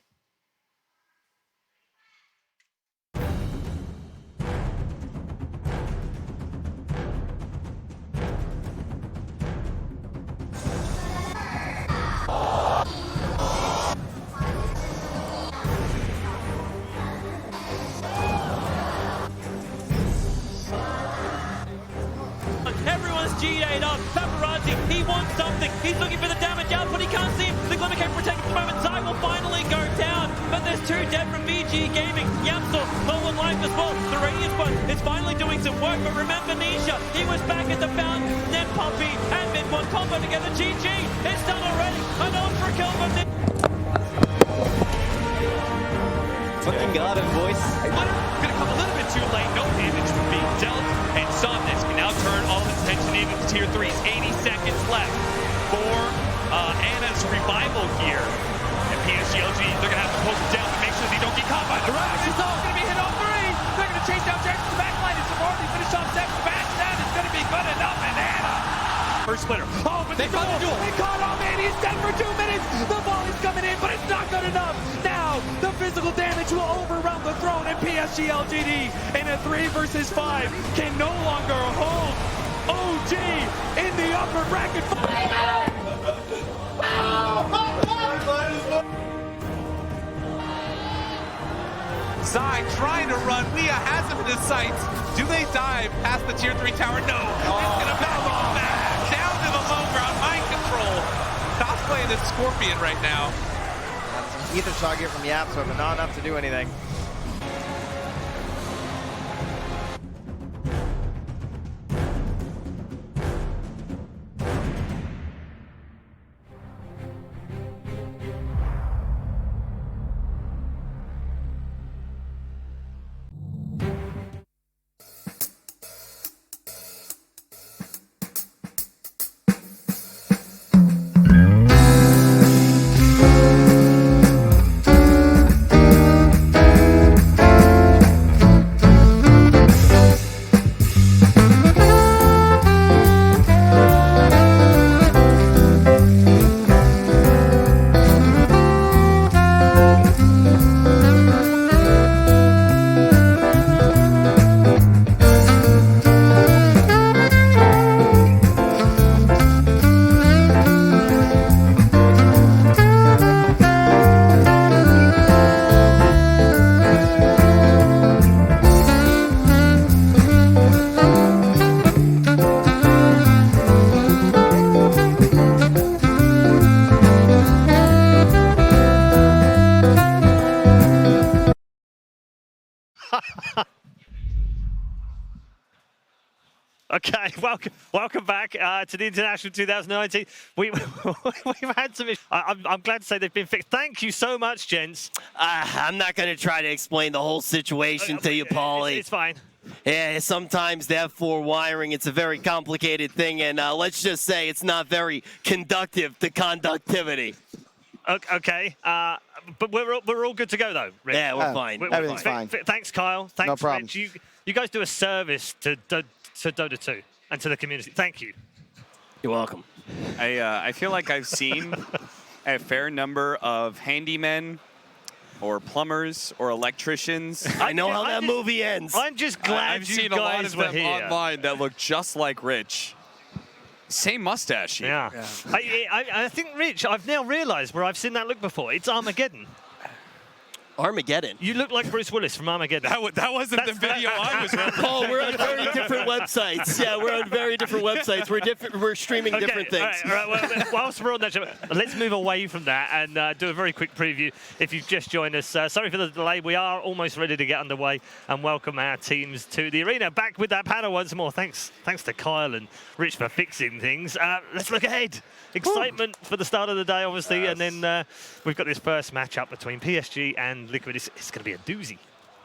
Everyone's G-A'd up. Paparazzi, he wants something. He's looking for the damage output. He can't see him. The Glimmer can't protect at the moment. Zai will finally go down. But there's 2 dead from VG Gaming. Yapsel, low on life as well. The Radius one is finally doing some work. But remember Nisha, he was back at the fountain. Then Puppy and Mid-1 combo together. GG. It's done already. An ultra kill from Nick. Fucking got him, boys. Gonna come a little bit too late. No damage from being dealt. And Somnus can now turn all his attention into the tier 3s. 80 seconds left for Anna's revival here. And PSG-LG, they're gonna have to poke him down to make sure they don't get caught by the Rabbit. It's all gonna be hit on 3. They're gonna chase down Jackson to the backline. It's already finished off 7. Back down is gonna be good enough. And Anna. First splitter. Oh, but they caught the duel. They caught him, man. He's dead for 2 minutes. The volley's coming in, but it's not good enough. Now, the physical damage will overwhelm the throne, and PSG LGD in a 3 versus 5 can no longer hold OG in the upper bracket. Zai trying to run. Leah has him in his sights. Do they dive past the tier 3 tower? No. It's going to back off back. Down to the low ground. Mind control. Not playing the Scorpion right now. Ether shot here from Yapso, but not enough to do anything. Okay, welcome back to the International 2019. We've had some issues. I'm glad to say they've been fixed. Thank you so much, gents. I'm not going to try to explain the whole situation to you, Paulie. It's fine. Yeah, sometimes the F4 wiring, it's a very complicated thing, and let's just say it's not very conductive to conductivity. Okay, but we're all good to go, though, Rich. Yeah, we're fine. Everything's fine. Thanks, Kyle. Thanks, No problem. Rich. You guys do a service to Dota 2 and to the community. Thank you. You're welcome. I feel like I've seen a fair number of handymen or plumbers or electricians. I know how that movie ends. I'm just glad I've you seen a lot guys of were them here. online that look just like Rich. Same mustache. Yeah. I think, Rich, I've now realised where I've seen that look before. It's Armageddon. Armageddon? You look like Bruce Willis from Armageddon. That wasn't the video I was referencing. Oh, we're on very different websites. Yeah, we're on very different websites. We're streaming different things. All right, well, whilst we're on that, let's move away from that and do a very quick preview. If you've just joined us, sorry for the delay. We are almost ready to get underway and welcome our teams to the arena. Back with that panel once more. Thanks to Kyle and Rich for fixing things. Let's look ahead. Excitement for the start of the day, obviously, yes. And then we've got this first matchup between PSG and Liquid. It's going to be a doozy.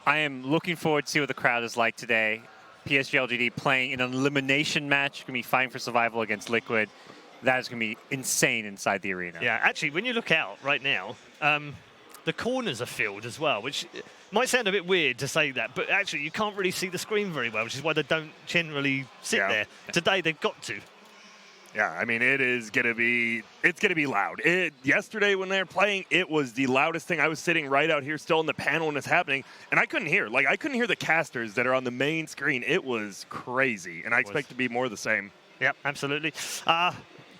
I am looking forward to see what the crowd is like today. PSG LGD playing in an elimination match. Going to be fighting for survival against Liquid. That is going to be insane inside the arena. Yeah, actually, when you look out right now, the corners are filled as well, which might sound a bit weird to say that, but actually you can't really see the screen very well, which is why they don't generally sit there. Today they've got to. Yeah, I mean, it's gonna be loud. Yesterday when they were playing, it was the loudest thing. I was sitting right out here still in the panel when it's happening, and I couldn't hear. I couldn't hear the casters that are on the main screen. It was crazy, and I expect to be more of the same. Yep, absolutely.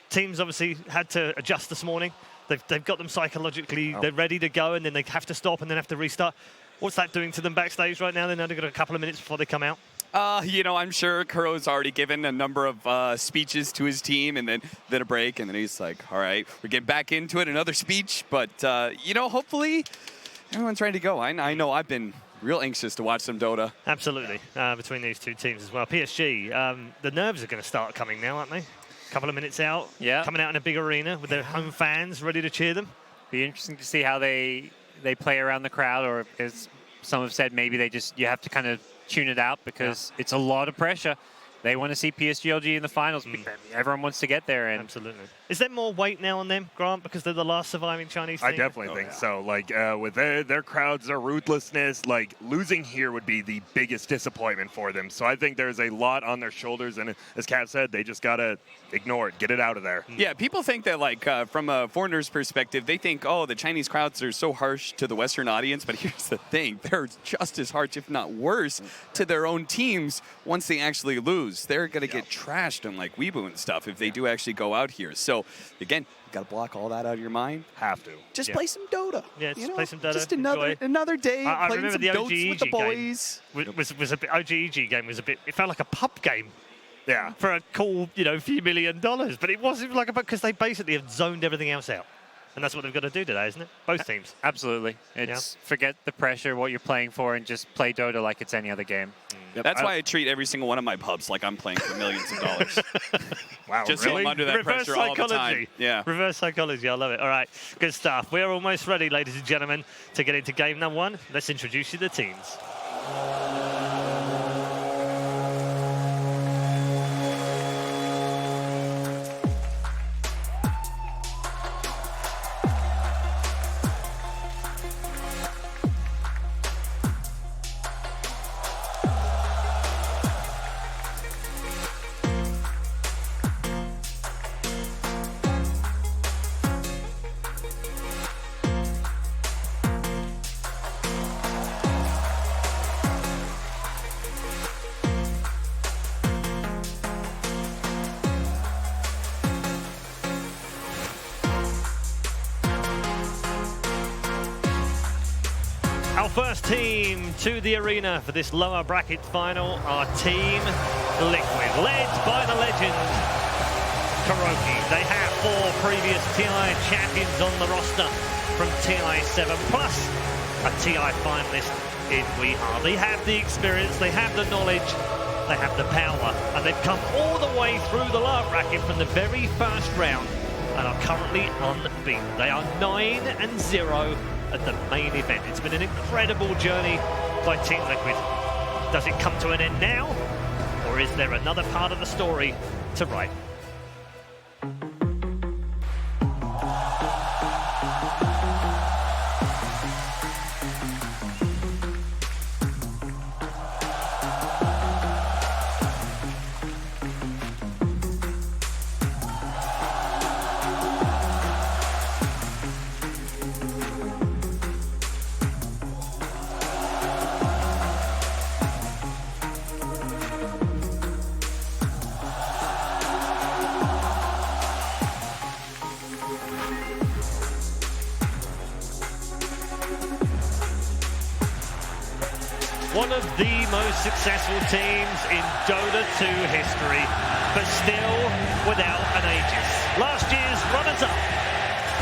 Teams obviously had to adjust this morning. They've got them psychologically. They're ready to go, and then they have to stop and then have to restart. What's that doing to them backstage right now? They've only got a couple of minutes before they come out. I'm sure Kuro's already given a number of speeches to his team and then a break, and then he's like, all right, we're getting back into it, another speech. But, hopefully everyone's ready to go. I know I've been real anxious to watch some Dota. Absolutely, between these two teams as well. PSG, the nerves are going to start coming now, aren't they? A couple of minutes out, coming out in a big arena with their home fans ready to cheer them. Be interesting to see how they play around the crowd, or as some have said, maybe you have to kind of tune it out because it's a lot of pressure. They want to see PSG in the finals. Everyone wants to get there. And absolutely. Is there more weight now on them, Grant, because they're the last surviving Chinese team? I definitely think so. With their crowds, their ruthlessness, losing here would be the biggest disappointment for them. So I think there's a lot on their shoulders. And as Kat said, they just got to ignore it, get it out of there. Yeah, people think that, from a foreigner's perspective, they think, the Chinese crowds are so harsh to the Western audience. But here's the thing. They're just as harsh, if not worse, to their own teams once they actually lose. They're going to get trashed on Weibo and stuff if they do actually go out here. So, again, you got to block all that out of your mind. Have to. Just play some Dota. Yeah, just play some Dota. Just another day I playing remember some the Dotes with the boys. Was a bit, OGEG game was a bit, it felt like a pub game. Yeah. For a cool, few $1 million. But it wasn't like a pub because they basically have zoned everything else out. And that's what they've got to do today, isn't it? Both teams. Absolutely. Forget the pressure, what you're playing for, and just play Dota like it's any other game. Yep. That's why I treat every single one of my pubs like I'm playing for millions of dollars. Wow, just really? so I'm under that Reverse pressure psychology. all the time. Yeah. Reverse psychology. I love it. All right. Good stuff. We're almost ready, ladies and gentlemen, to get into game number one. Let's introduce you to the teams. Our first team to the arena for this lower bracket final are Team Liquid, led by the legend Kuroki. They have 4 previous TI champions on the roster from TI7, plus a TI finalist in Weehar. They have the experience, they have the knowledge, they have the power, and they've come all the way through the lower bracket from the very first round and are currently unbeaten. They are 9-0 at the main event. It's been an incredible journey by Team Liquid. Does it come to an end now, or is there another part of the story to write? One of the most successful teams in Dota 2 history, but still without an Aegis. Last year's runners-up,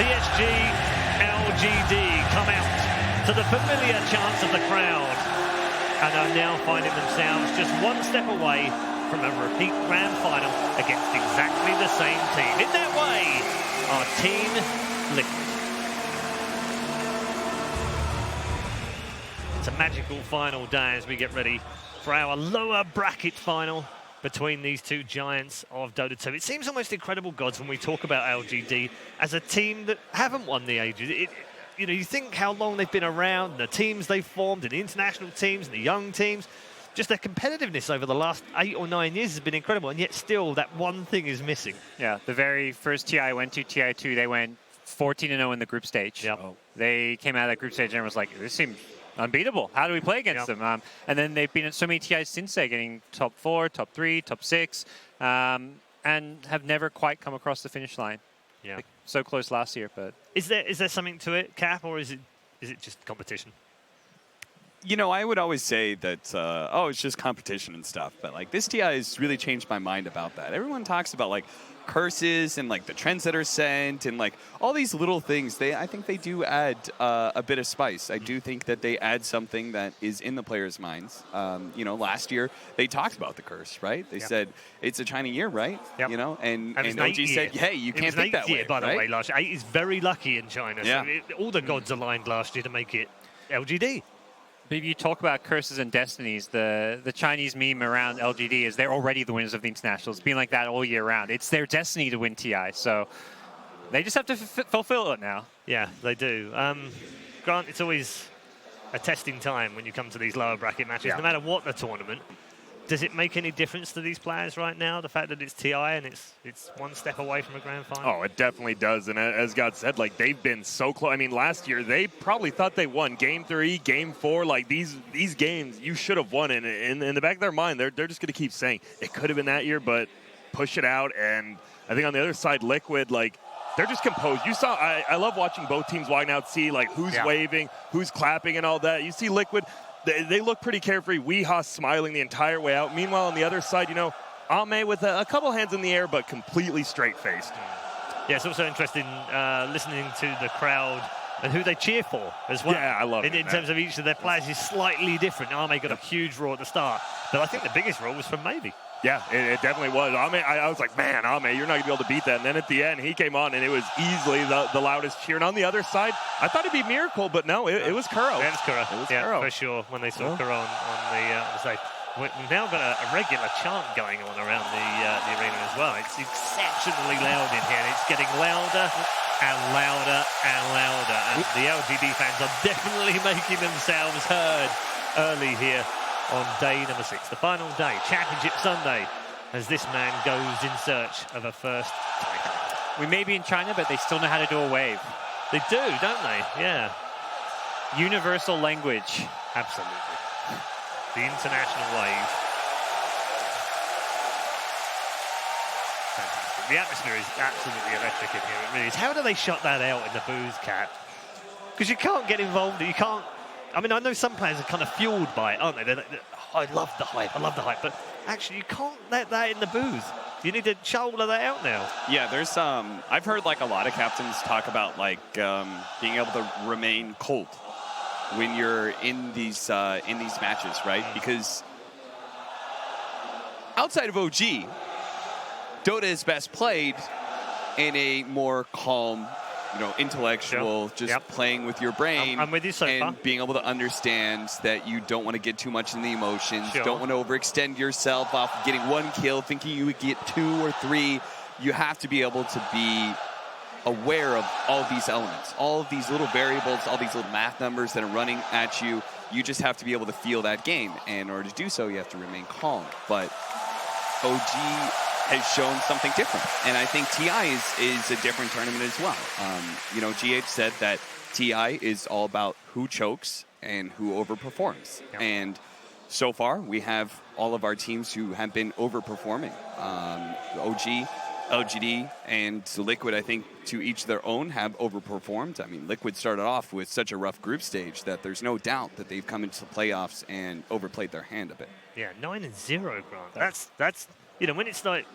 PSG LGD, come out to the familiar chants of the crowd and are now finding themselves just one step away from a repeat grand final against exactly the same team. In that way are Team Liquid. It's a magical final day as we get ready for our lower bracket final between these two giants of Dota 2. It seems almost incredible, Gods, when we talk about LGD as a team that haven't won the Ages. You know, you think how long they've been around, the teams they've formed, and the international teams, and the young teams. Just their competitiveness over the last 8 or 9 years has been incredible, and yet still that one thing is missing. Yeah, the very first TI I went to, TI2, they went 14-0 in the group stage. Yep. They came out of that group stage and was like, this seems unbeatable. How do we play against them? And then they've been at so many TIs since then, getting top 4, top 3, top 6, and have never quite come across the finish line. Yeah, like, so close last year, but is there something to it, Cap, or is it just competition? You know, I would always say that, it's just competition and stuff. But, like, this TI has really changed my mind about that. Everyone talks about, like, curses and, like, the trends that are sent and, like, all these little things. I think they do add a bit of spice. I do think that they add something that is in the players' minds. You know, last year they talked about the curse, right? They said, it's a China year, right? Yep. You know, and it was OG said, hey, you can't think that way, by the right? way, last year. 8 is very lucky in China. Yeah. So all the gods aligned last year to make it LGD. But if you talk about curses and destinies, the Chinese meme around LGD is they're already the winners of the internationals. It's been like that all year round. It's their destiny to win TI, so they just have to fulfill it now. Yeah, they do. Grant, it's always a testing time when you come to these lower bracket matches, no matter what the tournament. Does it make any difference to these players right now, the fact that it's TI and it's one step away from a grand final? Oh, it definitely does. And as God said, like, they've been so close. I mean, last year, they probably thought they won Game 3, Game 4. Like, these games, you should have won. And in the back of their mind, they're just going to keep saying, it could have been that year, but push it out. And I think on the other side, Liquid, like, they're just composed. You saw, I love watching both teams walking out, see, like, who's waving, who's clapping and all that. You see Liquid, they look pretty carefree. Weehaw smiling the entire way out. Meanwhile, on the other side, you know, Ame with a couple hands in the air, but completely straight-faced. Yeah, it's also interesting listening to the crowd and who they cheer for as well. Yeah, I love it. In terms of each of their players is slightly different. Ame got a huge roar at the start, but I think the biggest roar was from Maybe. Yeah, it definitely was. Ame, I was like, man, Ame, you're not going to be able to beat that. And then at the end, he came on, and it was easily the loudest cheer. And on the other side, I thought it'd be Miracle, but no, it was Kuro. Yeah, it's Kuro. It was yeah, Kuro. for sure, when they saw Kuro on the stage. We've now got a regular chant going on around the arena as well. It's exceptionally loud in here, and it's getting louder and louder and louder. And the LGD fans are definitely making themselves heard early here on day number 6, the final day, Championship Sunday, as this man goes in search of a first title. We may be in China, but they still know how to do a wave. They do, don't they? Yeah. Universal language. Absolutely. The international wave. Fantastic. The atmosphere is absolutely electric in here. It really is. How do they shut that out in the booth, Cat? Because you can't get involved. You can't. I mean, I know some players are kind of fueled by it, aren't they? I love the hype. I love the hype. But actually, you can't let that in the booth. You need to shoulder that out now. Yeah, there's I've heard like a lot of captains talk about like being able to remain cold when you're in these matches, right? Because outside of OG, Dota is best played in a more calm, intellectual, just playing with your brain. I'm with you so and far. being able to understand that you don't want to get too much in the emotions, don't want to overextend yourself off of getting 1 kill, thinking you would get 2 or 3. You have to be able to be aware of all of these elements, all of these little variables, all these little math numbers that are running at you. You just have to be able to feel that game. And in order to do so, you have to remain calm. But OG has shown something different. And I think TI is a different tournament as well. GH said that TI is all about who chokes and who overperforms. Yep. And so far, we have all of our teams who have been overperforming. OG, LGD, and Liquid, I think, to each their own, have overperformed. I mean, Liquid started off with such a rough group stage that there's no doubt that they've come into the playoffs and overplayed their hand a bit. Yeah, 9-0, Grant. That's when it's like,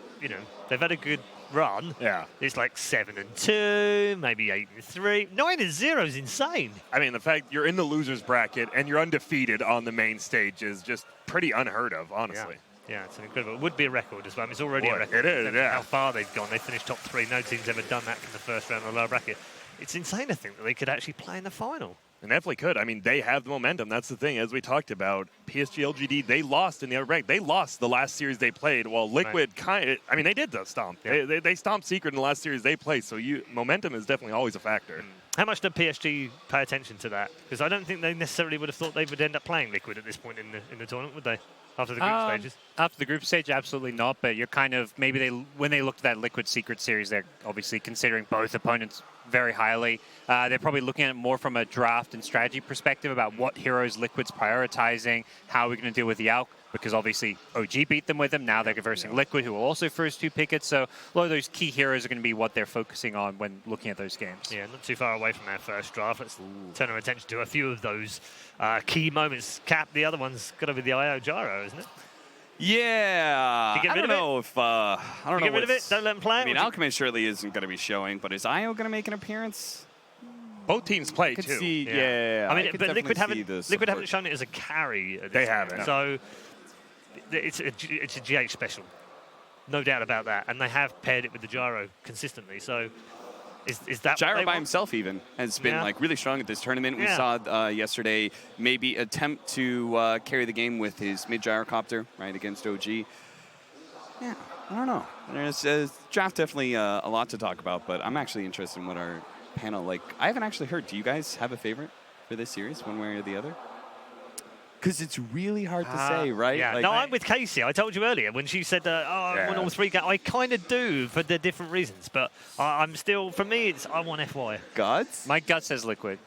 they've had a good run. Yeah. It's like 7-2, maybe 8-3. 9-0 is insane. I mean, the fact you're in the losers bracket and you're undefeated on the main stage is just pretty unheard of, honestly. Yeah, it's an incredible. It would be a record as well. I mean, it's already a record. It is, yeah. How far they've gone. They finished top 3. No team's ever done that in the first round of the lower bracket. It's insane to think that they could actually play in the final. And definitely could. I mean, they have the momentum. That's the thing. As we talked about, PSG LGD, they lost in the other bracket. They lost the last series they played, while Liquid they did the stomp. Yeah. They stomped Secret in the last series they played, so momentum is definitely always a factor. How much did PSG pay attention to that? Because I don't think they necessarily would have thought they would end up playing Liquid at this point in the tournament, would they? After the group stages? After the group stage, absolutely not. But you're kind of, when they looked at that Liquid Secret series, they're obviously considering both opponents very highly. They're probably looking at it more from a draft and strategy perspective about what heroes Liquid's prioritizing, how are we going to deal with the Alk, because obviously OG beat them with them. Now they're versing Liquid, who will also first 2 pick it. So a lot of those key heroes are going to be what they're focusing on when looking at those games. Yeah, not too far away from our first draft. Let's turn our attention to a few of those key moments. Cap, the other one's got to be the IO Gyro, isn't it? Yeah, I don't know if I don't know. Get rid of it. Don't let them play it. I mean, Alchemist surely isn't going to be showing, but is IO going to make an appearance? Both teams play too. See, yeah. I mean, could but Liquid definitely haven't shown it as a carry. They haven't. So it's a GH special, no doubt about that. And they have paired it with the Gyro consistently. So is that Gyro what they by want? himself even has been really strong at this tournament. We saw yesterday maybe attempt to carry the game with his mid gyrocopter right against OG. Yeah, I don't know. There's draft definitely a lot to talk about, but I'm actually interested in what our panel I haven't actually heard. Do you guys have a favorite for this series, one way or the other? Because it's really hard to say, right? Yeah. No, I'm with Casey. I told you earlier when she said, I want all 3 games. I kind of do for the different reasons, but I'm still, for me, I want FY. Guts? My gut says Liquid.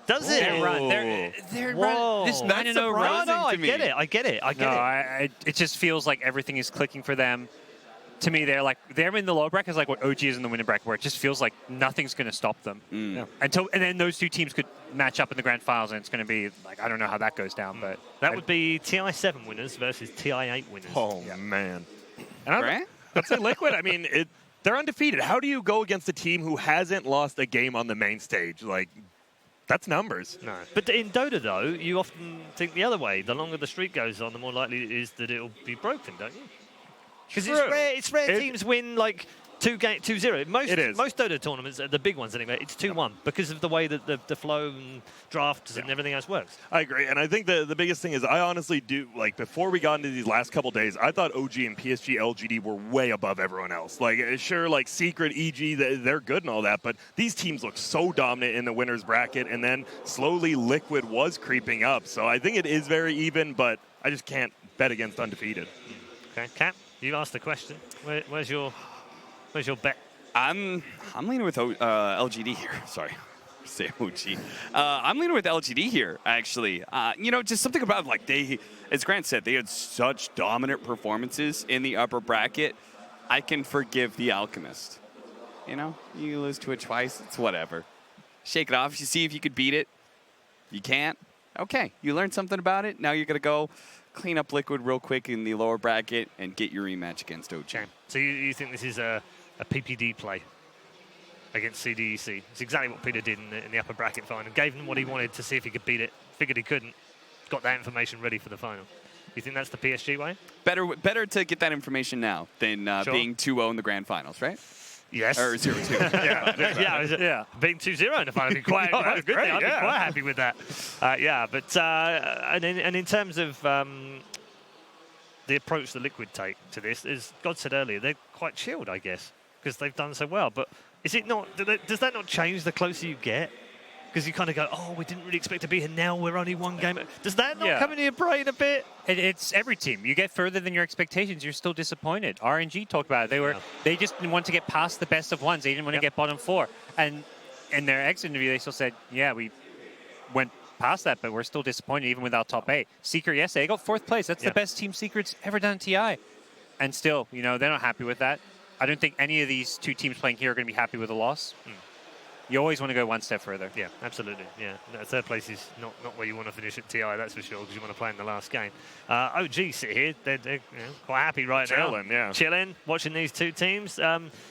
Does it? They're run. This 9-0 run. No, I get it. It just feels like everything is clicking for them. To me, they're in the lower bracket is like what OG is in the winning bracket, where it just feels like nothing's going to stop them. Yeah. And then those 2 teams could match up in the grand finals, and it's going to be I don't know how that goes down, but that would be TI7 winners versus TI8 winners. Oh man! And I'd say Liquid. I mean, they're undefeated. How do you go against a team who hasn't lost a game on the main stage? That's numbers. No. But in Dota, though, you often think the other way. The longer the streak goes on, the more likely it is that it'll be broken, don't you? Because it's rare teams win 2-0. Most Dota tournaments, the big ones anyway, it's 2-1 because of the way that the flow and drafts and everything else works. I agree, and I think the biggest thing is I honestly do, before we got into these last couple days, I thought OG and PSG LGD were way above everyone else. Sure, Secret, EG, they're good and all that, but these teams look so dominant in the winner's bracket, and then slowly Liquid was creeping up. So I think it is very even, but I just can't bet against undefeated. Okay, Cap, you asked the question. Where's your bet? I'm leaning with LGD here. Sorry, say OG. I'm leaning with LGD here, actually. Just something about as Grant said, they had such dominant performances in the upper bracket. I can forgive the Alchemist. You lose to it twice, it's whatever. Shake it off. You see if you could beat it. You can't. Okay, you learned something about it. Now you're gonna go clean up Liquid real quick in the lower bracket and get your rematch against OG. Okay. So you think this is a PPD play against CDEC? It's exactly what Peter did in the upper bracket final. Gave him what he wanted to see if he could beat it. Figured he couldn't. Got that information ready for the final. You think that's the PSG way? Better to get that information now than being 2-0 in the grand finals, right? Yes. Or 0-2. yeah. Being 2-0 in the final would be quite a good thing. I'd be quite happy with that. And in terms of the approach the Liquid take to this, as God said earlier, they're quite chilled, I guess, because they've done so well. But is it not? Does that not change the closer you get? Because you kind of go, oh, we didn't really expect to be here. Now we're only one game. Does that not come into your brain a bit? It's every team. You get further than your expectations, you're still disappointed. RNG talked about it. They just didn't want to get past the best of ones. They didn't want to get bottom 4. And in their exit interview, they still said, yeah, we went past that, but we're still disappointed even without top 8. Secret yesterday, they got 4th place. That's the best Team Secret's ever done in TI. And still, they're not happy with that. I don't think any of these 2 teams playing here are going to be happy with a loss. You always want to go one step further. Yeah, absolutely. Yeah, no, 3rd place is not where you want to finish at TI, that's for sure, because you want to play in the last game. OG sit here. They're quite happy right now. Chilling, watching these 2 teams.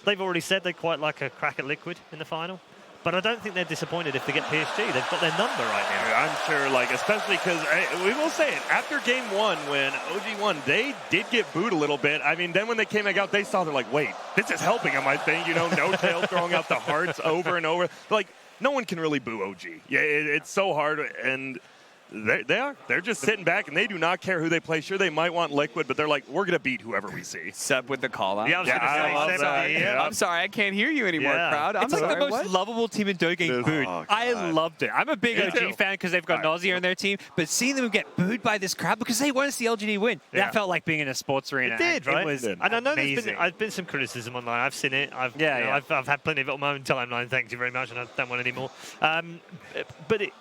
They've already said they quite like a crack at Liquid in the final. But I don't think they're disappointed if they get PSG. They've got their number right now. Yeah, I'm sure, especially because we will say it, after game 1, when OG won, they did get booed a little bit. I mean, then when they came back out, they saw, they're like, wait, this is helping them, I think. No tail throwing out the hearts over and over. No one can really boo OG. Yeah, it's so hard, and they're just sitting back, and they do not care who they play. Sure, they might want Liquid, but they're like, we're going to beat whoever we see. Seb with the call out. Yeah, I was going to say, I'm sorry, I can't hear you anymore, crowd. It's like the most lovable team in Dota getting booed. I loved it. I'm a big OG fan because they've got Nausea on their team, but seeing them get booed by this crowd because they want to see LGD win, that felt like being in a sports arena. It did, right? It was and I know amazing. there's been some criticism online. I've seen it. I've had plenty of it on my own timeline. Thank you very much, and I don't want any more. But it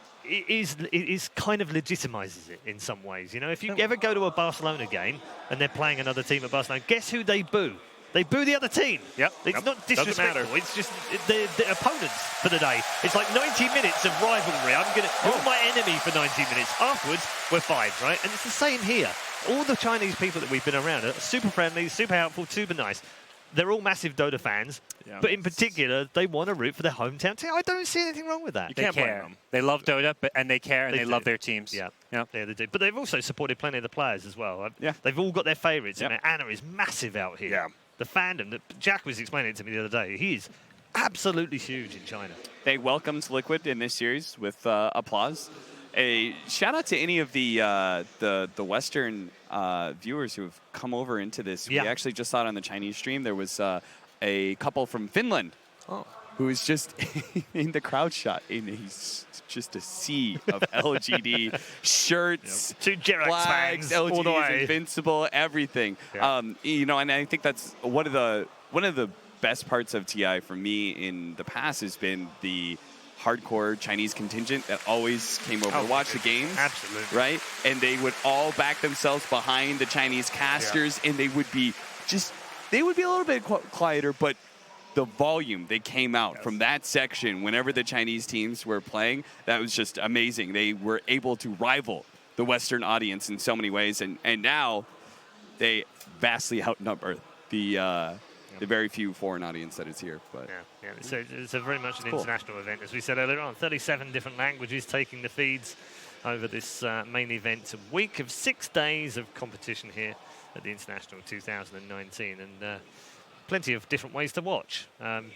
is kind of legitimizes it in some ways. If you ever go to a Barcelona game and they're playing another team at Barcelona, guess who they boo? They boo the other team. It's not disrespectful. It's just the opponents for the day. It's like 90 minutes of rivalry. You're my enemy for 90 minutes. Afterwards, we're fine, right? And it's the same here. All the Chinese people that we've been around are super friendly, super helpful, super nice. They're all massive Dota fans, but in particular, they want to root for their hometown team. I don't see anything wrong with that. They care. They love Dota, and they care, and they love their teams. Yeah, they do. But they've also supported plenty of the players as well. They've all got their favourites. I mean, Anna is massive out here. The fandom that Jack was explaining it to me the other day, he is absolutely huge in China. They welcomed Liquid in this series with applause. A shout out to any of the Western viewers who have come over into this. We actually just saw it on the Chinese stream. There was a couple from Finland who was just in the crowd shot, and he's just a sea of LGD shirts, 2 Jerax flags, fans, all the LGD way. is invincible, everything. And I think that's one of the best parts of TI for me in the past has been the hardcore Chinese contingent that always came over to watch the games. Absolutely. Right? And they would all back themselves behind the Chinese casters, and they would be a little bit quieter, but the volume they came out from that section whenever the Chinese teams were playing, that was just amazing. They were able to rival the Western audience in so many ways, and now they vastly outnumber the very few foreign audience that is here. But it's a very much an international event, as we said earlier on. 37 different languages taking the feeds over this main event. A week of 6 days of competition here at the International 2019, and plenty of different ways to watch,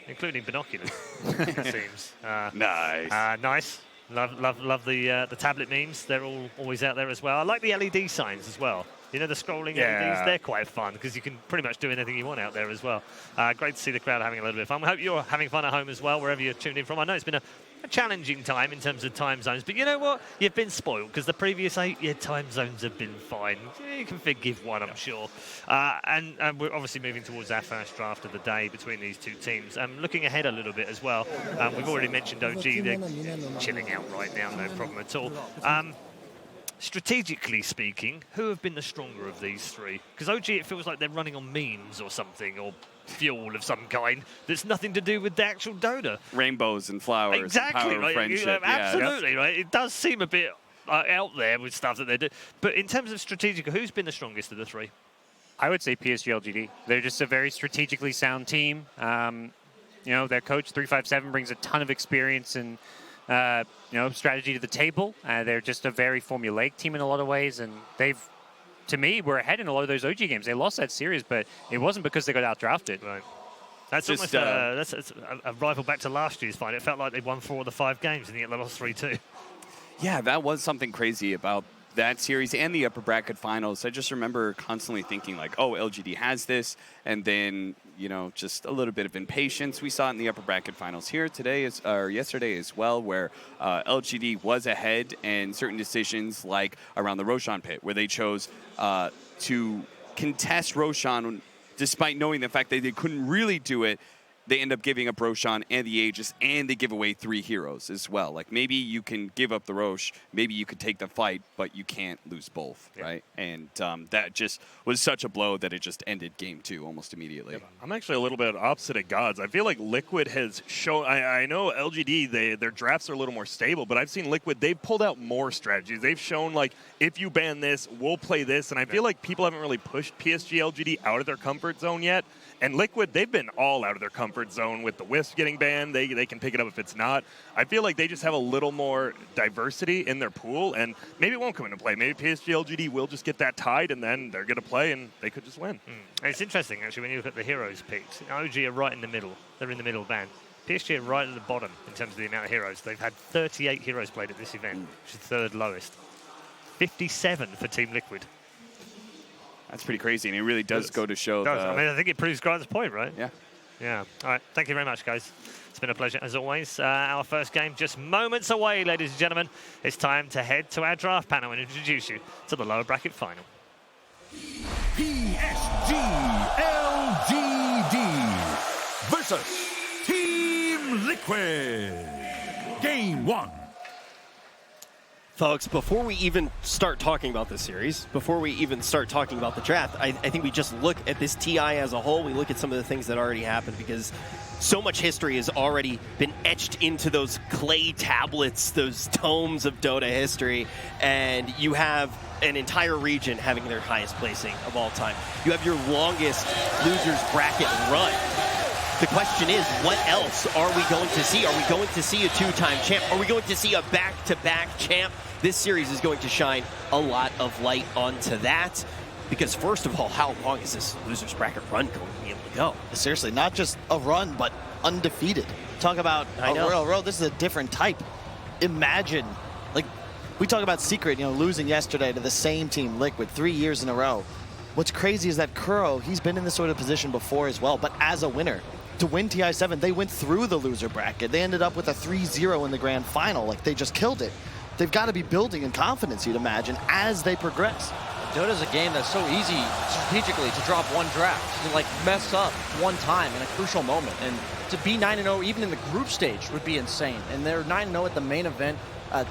including binoculars. It seems nice. Love the tablet memes. They're all always out there as well. I like the LED signs as well. The scrolling LEDs, they're quite fun because you can pretty much do anything you want out there as well. Great to see the crowd having a little bit of fun. I hope you're having fun at home as well, wherever you're tuned in from. I know it's been a challenging time in terms of time zones, but you know what? You've been spoiled because the previous 8 time zones have been fine. You can forgive one, I'm sure. And we're obviously moving towards our first draft of the day between these 2 teams. Looking ahead a little bit as well, we've already mentioned OG. They're chilling out right now, no problem at all. Strategically speaking, who have been the stronger of these 3? Because OG, it feels like they're running on memes or something, or fuel of some kind that's nothing to do with the actual Dota. Rainbows and flowers, exactly, and power right? of friendship. Absolutely, right? It does seem a bit out there with stuff that they do. But in terms of strategic, who's been the strongest of the 3? I would say PSG LGD. They're just a very strategically sound team. Their coach 357 brings a ton of experience and strategy to the table. They're just a very formulaic team in a lot of ways, and they've to me, were ahead in a lot of those OG games. They lost that series, but it wasn't because they got outdrafted. Right. That's Just, almost that's a rival back to last year's fight. It felt like they won 4 of the 5 games, and yet they lost 3-2. Yeah, that was something crazy about that series and the upper bracket finals. I just remember constantly thinking like, oh, LGD has this, and then, you know, just a little bit of impatience. We saw it in the upper bracket finals here today, or yesterday as well, where LGD was ahead in certain decisions like around the Roshan pit, where they chose to contest Roshan despite knowing the fact that they couldn't really do it. They end up giving up Roshan and the Aegis, and they give away 3 heroes as well. Like, maybe you can give up the Rosh, maybe you could take the fight, but you can't lose both, right? And that just was such a blow that it just ended game 2 almost immediately. I'm actually a little bit opposite of Gods. I feel like Liquid has shown, I know LGD, their drafts are a little more stable, but I've seen Liquid, they've pulled out more strategies. They've shown, like, if you ban this, we'll play this. And I feel like people haven't really pushed PSG LGD out of their comfort zone yet. And Liquid, they've been all out of their comfort zone with the Wisp getting banned. They can pick it up if it's not. I feel like they just have a little more diversity in their pool, and maybe it won't come into play. Maybe PSG LGD will just get that tied, and then they're going to play, and they could just win. It's interesting, actually, when you look at the heroes picked. OG are right in the middle. They're in the middle band. PSG are right at the bottom in terms of the amount of heroes. They've had 38 heroes played at this event, which is third lowest. 57 for Team Liquid. That's pretty crazy, and it really does go to show. I mean, I think it proves Grant's point, right? Yeah. Yeah. All right. Thank you very much, guys. It's been a pleasure, as always. Our first game just moments away, ladies and gentlemen. It's time to head to our draft panel and introduce you to the lower bracket final. PSG LGD versus Team Liquid. Game 1. Folks, before we even start talking about this series, before we even start talking about the draft, I think we just look at this TI as a whole. We look at some of the things that already happened, because so much history has already been etched into those clay tablets, those tomes of Dota history, and you have an entire region having their highest placing of all time. You have your longest losers bracket run. The question is, what else are we going to see? Are we going to see a 2-time champ? Are we going to see a back-to-back champ? This series is going to shine a lot of light onto that, because first of all, how long is this losers bracket run going to be able to go? Seriously, not just a run, but undefeated. Talk about a royal road. This is a different type. Imagine, like, we talk about Secret, you know, losing yesterday to the same team, Liquid, 3 years in a row. What's crazy is that Kuro, he's been in this sort of position before as well, but as a winner. To win TI7, they went through the loser bracket. They ended up with a 3-0 in the grand final. Like, they just killed it. They've got to be building in confidence, you'd imagine, as they progress. Dota's a game that's so easy strategically to drop one draft, to like mess up one time in a crucial moment. And to be 9-0 even in the group stage would be insane. And they're 9-0 at the main event,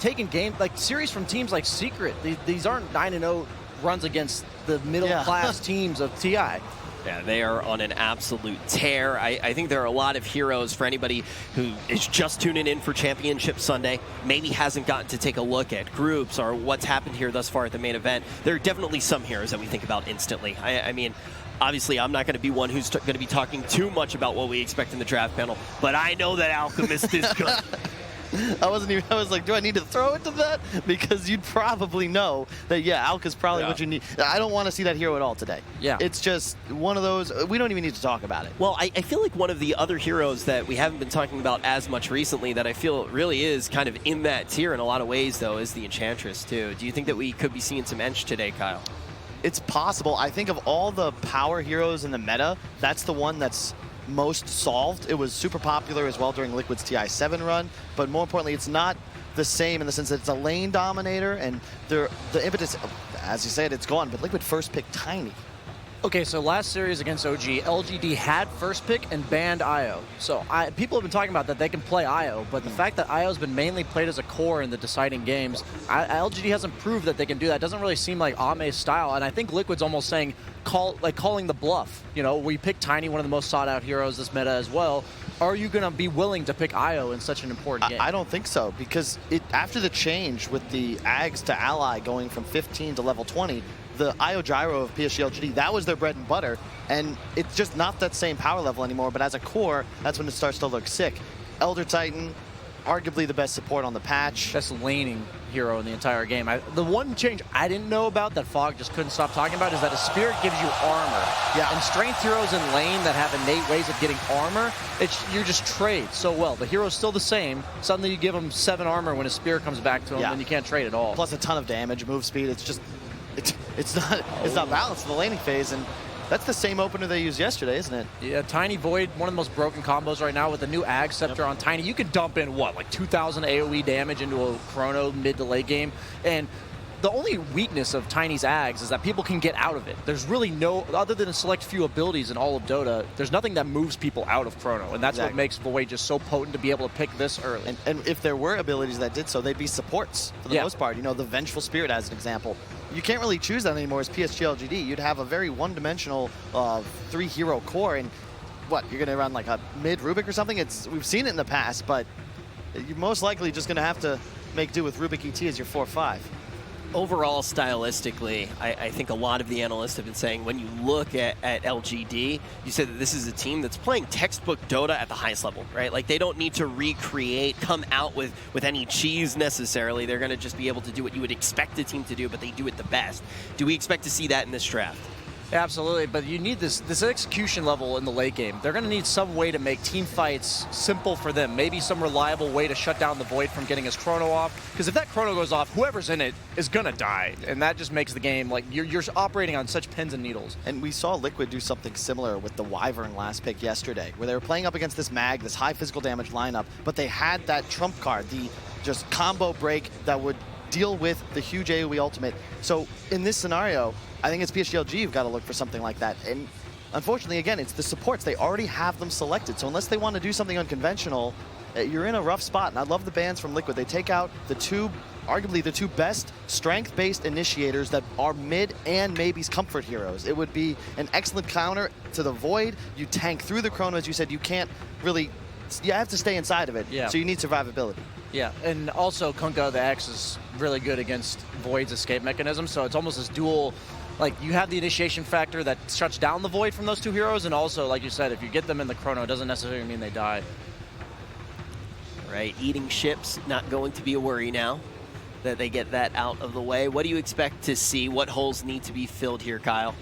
taking game, like series from teams like Secret. These aren't 9-0 runs against the middle-class teams of TI. Yeah, they are on an absolute tear. I think there are a lot of heroes for anybody who is just tuning in for Championship Sunday, maybe hasn't gotten to take a look at groups or what's happened here thus far at the main event. There are definitely some heroes that we think about instantly. I mean, obviously, I'm not going to be one who's going to be talking too much about what we expect in the draft panel, but I know that Alchemist is good. I was like, do I need to throw it to that? Because you'd probably know that, yeah, Alk is probably what you need. I don't want to see that hero at all today. Yeah. It's just one of those, we don't even need to talk about it. Well, I feel like one of the other heroes that we haven't been talking about as much recently that I feel really is kind of in that tier in a lot of ways, though, is the Enchantress, too. Do you think that we could be seeing some Ench today, Kyle? It's possible. I think of all the power heroes in the meta, that's the one that's most solved. It was super popular as well during Liquid's TI7 run, but more importantly, it's not the same in the sense that it's a lane dominator, and the impetus, as you said, it's gone, but Liquid first picked Tiny. Okay, so last series against OG, LGD had first pick and banned IO. So people have been talking about that they can play IO, but the fact that IO's been mainly played as a core in the deciding games, LGD hasn't proved that they can do that. It doesn't really seem like Ame's style, and I think Liquid's almost saying, calling the bluff. You know, we picked Tiny, one of the most sought-out heroes this meta as well. Are you going to be willing to pick IO in such an important game? I don't think so, because after the change with the Ags to Ally going from 15 to level 20, the IO Gyro of PSG LGD, that was their bread and butter, and it's just not that same power level anymore, but as a core, that's when it starts to look sick. Elder Titan, arguably the best support on the patch. Best laning hero in the entire game. The one change I didn't know about that Fog just couldn't stop talking about is that a Spirit gives you armor. Yeah. And strength heroes in lane that have innate ways of getting armor, you just trade so well. The hero's still the same. Suddenly you give him 7 armor when a Spirit comes back to him, and you can't trade at all. Plus a ton of damage, move speed. It's just, it's not balanced in the laning phase, and that's the same opener they used yesterday, isn't it? Yeah, Tiny Void, one of the most broken combos right now with the new Ag Scepter on Tiny. You can dump in, what, like 2,000 AoE damage into a Chrono mid to late game. And the only weakness of Tiny's Ags is that people can get out of it. There's really no, other than a select few abilities in all of Dota, there's nothing that moves people out of Chrono. And that's what makes Void just so potent to be able to pick this early. And if there were abilities that did so, they'd be supports for the most part. You know, the Vengeful Spirit as an example. You can't really choose that anymore as PSG LGD. You'd have a very one-dimensional 3-hero core, and what, you're gonna run like a mid Rubik or something? We've seen it in the past, but you're most likely just gonna have to make do with Rubik ET as your 4-5. Overall, stylistically, I think a lot of the analysts have been saying when you look at LGD, you said that this is a team that's playing textbook Dota at the highest level, right? Like, they don't need to recreate, come out with any cheese necessarily. They're going to just be able to do what you would expect a team to do, but they do it the best. Do we expect to see that in this draft? Absolutely, but you need this execution level in the late game. They're going to need some way to make team fights simple for them. Maybe some reliable way to shut down the Void from getting his Chrono off. Because if that Chrono goes off, whoever's in it is going to die. And that just makes the game, like, you're operating on such pins and needles. And we saw Liquid do something similar with the Wyvern last pick yesterday, where they were playing up against this Mag, this high physical damage lineup, but they had that trump card, the just combo break that would deal with the huge AoE ultimate. So in this scenario, I think it's PSG you've got to look for something like that. And unfortunately, again, it's the supports. They already have them selected. So unless they want to do something unconventional, you're in a rough spot. And I love the bans from Liquid. They take out arguably the two best strength-based initiators that are mid and maybe's comfort heroes. It would be an excellent counter to the Void. You tank through the Chrono, as you said. You can't really, you have to stay inside of it. Yeah. So you need survivability. Yeah, and also Kunkka the X is really good against Void's escape mechanism, so it's almost this dual, like, you have the initiation factor that shuts down the Void from those two heroes, and also, like you said, if you get them in the Chrono, it doesn't necessarily mean they die. Right, eating ships not going to be a worry now that they get that out of the way. What do you expect to see? What holes need to be filled here, Kyle?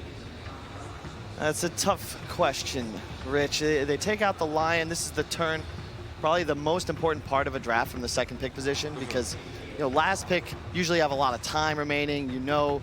That's a tough question, Rich. They take out the Lion. This is the turn, probably the most important part of a draft from the second pick position, because last pick usually have a lot of time remaining. You know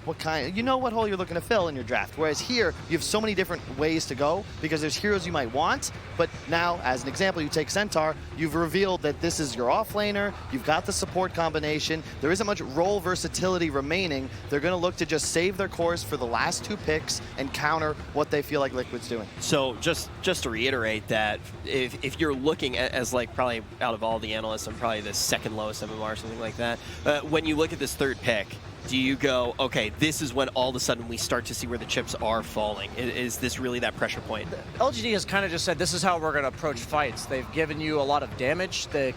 what hole you're looking to fill in your draft. Whereas here, you have so many different ways to go because there's heroes you might want, but now, as an example, you take Centaur, you've revealed that this is your offlaner, you've got the support combination, there isn't much role versatility remaining. They're going to look to just save their course for the last 2 picks and counter what they feel like Liquid's doing. So just to reiterate that, if you're looking at, as like probably out of all the analysts, I'm probably the second lowest MMR, something like that. When you look at this third pick, do you go, okay, this is when all of a sudden we start to see where the chips are falling? Is this really that pressure point? LGD has kind of just said, this is how we're going to approach fights. They've given you a lot of damage, the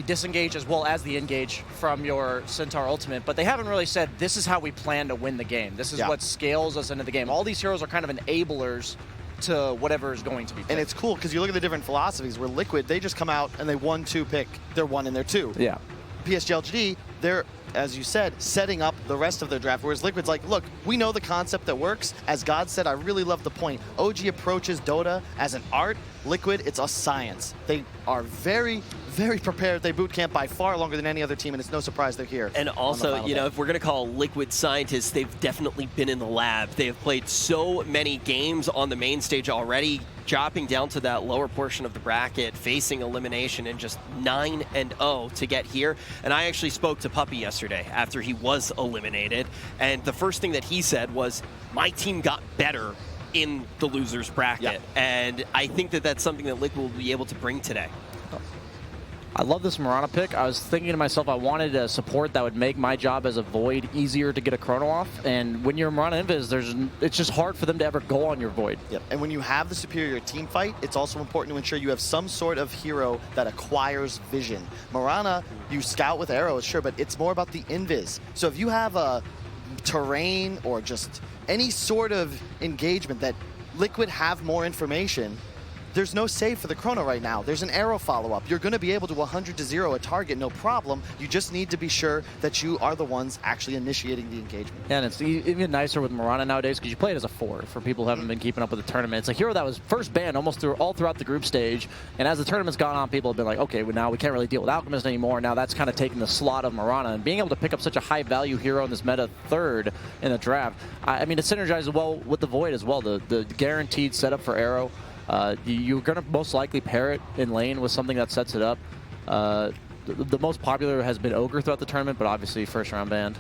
disengage as well as the engage from your Centaur ultimate, but they haven't really said, this is how we plan to win the game. This is what scales us into the game. All these heroes are kind of enablers to whatever is going to be picked. And it's cool because you look at the different philosophies where Liquid, they just come out and they 1-2 pick their 1 and their 2. Yeah. PSG LGD, they're, as you said, setting up the rest of their draft, whereas Liquid's like, look, we know the concept that works. As God said, I really love the point. OG approaches Dota as an art. Liquid, it's a science. They are very, very prepared. They boot camp by far longer than any other team, and it's no surprise they're here. And also, if we're going to call Liquid scientists, they've definitely been in the lab. They have played so many games on the main stage already, dropping down to that lower portion of the bracket, facing elimination, and just 9-0 to get here. And I actually spoke to Puppy yesterday after he was eliminated, and the first thing that he said was, my team got better in the losers bracket. And I think that that's something that Liquid will be able to bring today. I love this Mirana pick. I was thinking to myself, I wanted a support that would make my job as a Void easier to get a Chrono off. And when you're Mirana Invis, it's just hard for them to ever go on your Void. Yep. And when you have the superior team fight, it's also important to ensure you have some sort of hero that acquires vision. Mirana, you scout with arrows, sure, but it's more about the Invis. So if you have a terrain or just any sort of engagement that Liquid have more information, there's no save for the Chrono right now. There's an arrow follow-up. You're going to be able to 100-0 a target, no problem. You just need to be sure that you are the ones actually initiating the engagement. Yeah, and it's even nicer with Mirana nowadays because you play it as a 4 for people who haven't been keeping up with the tournament. It's a hero that was first banned almost all throughout the group stage, and as the tournament's gone on, people have been like, okay, well, now we can't really deal with Alchemist anymore. Now that's kind of taking the slot of Mirana, and being able to pick up such a high-value hero in this meta 3rd in the draft, I mean, it synergizes well with the Void as well. The guaranteed setup for arrow. You're going to most likely pair it in lane with something that sets it up. The most popular has been Ogre throughout the tournament, but obviously first round banned.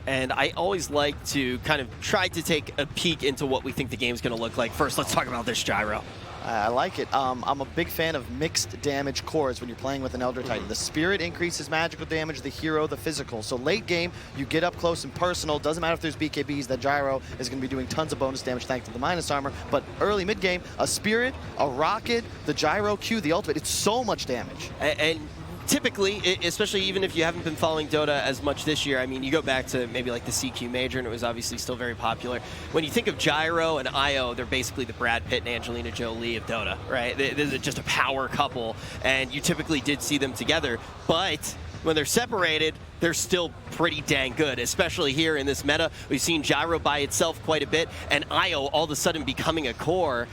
And I always like to kind of try to take a peek into what we think the game's going to look like. First, let's talk about this gyro. I like it. I'm a big fan of mixed damage cores when you're playing with an Elder Titan. The Spirit increases magical damage, the Hero, the physical. So late game, you get up close and personal. Doesn't matter if there's BKBs, that Gyro is going to be doing tons of bonus damage thanks to the minus armor. But early mid game, a Spirit, a Rocket, the Gyro Q, the ultimate, it's so much damage. And typically, especially even if you haven't been following Dota as much this year, I mean, you go back to maybe like the CQ Major, and it was obviously still very popular. When you think of Gyro and Io, they're basically the Brad Pitt and Angelina Jolie of Dota, right? They're just a power couple, and you typically did see them together. But when they're separated, they're still pretty dang good, especially here in this meta. We've seen Gyro by itself quite a bit, and Io all of a sudden becoming a core.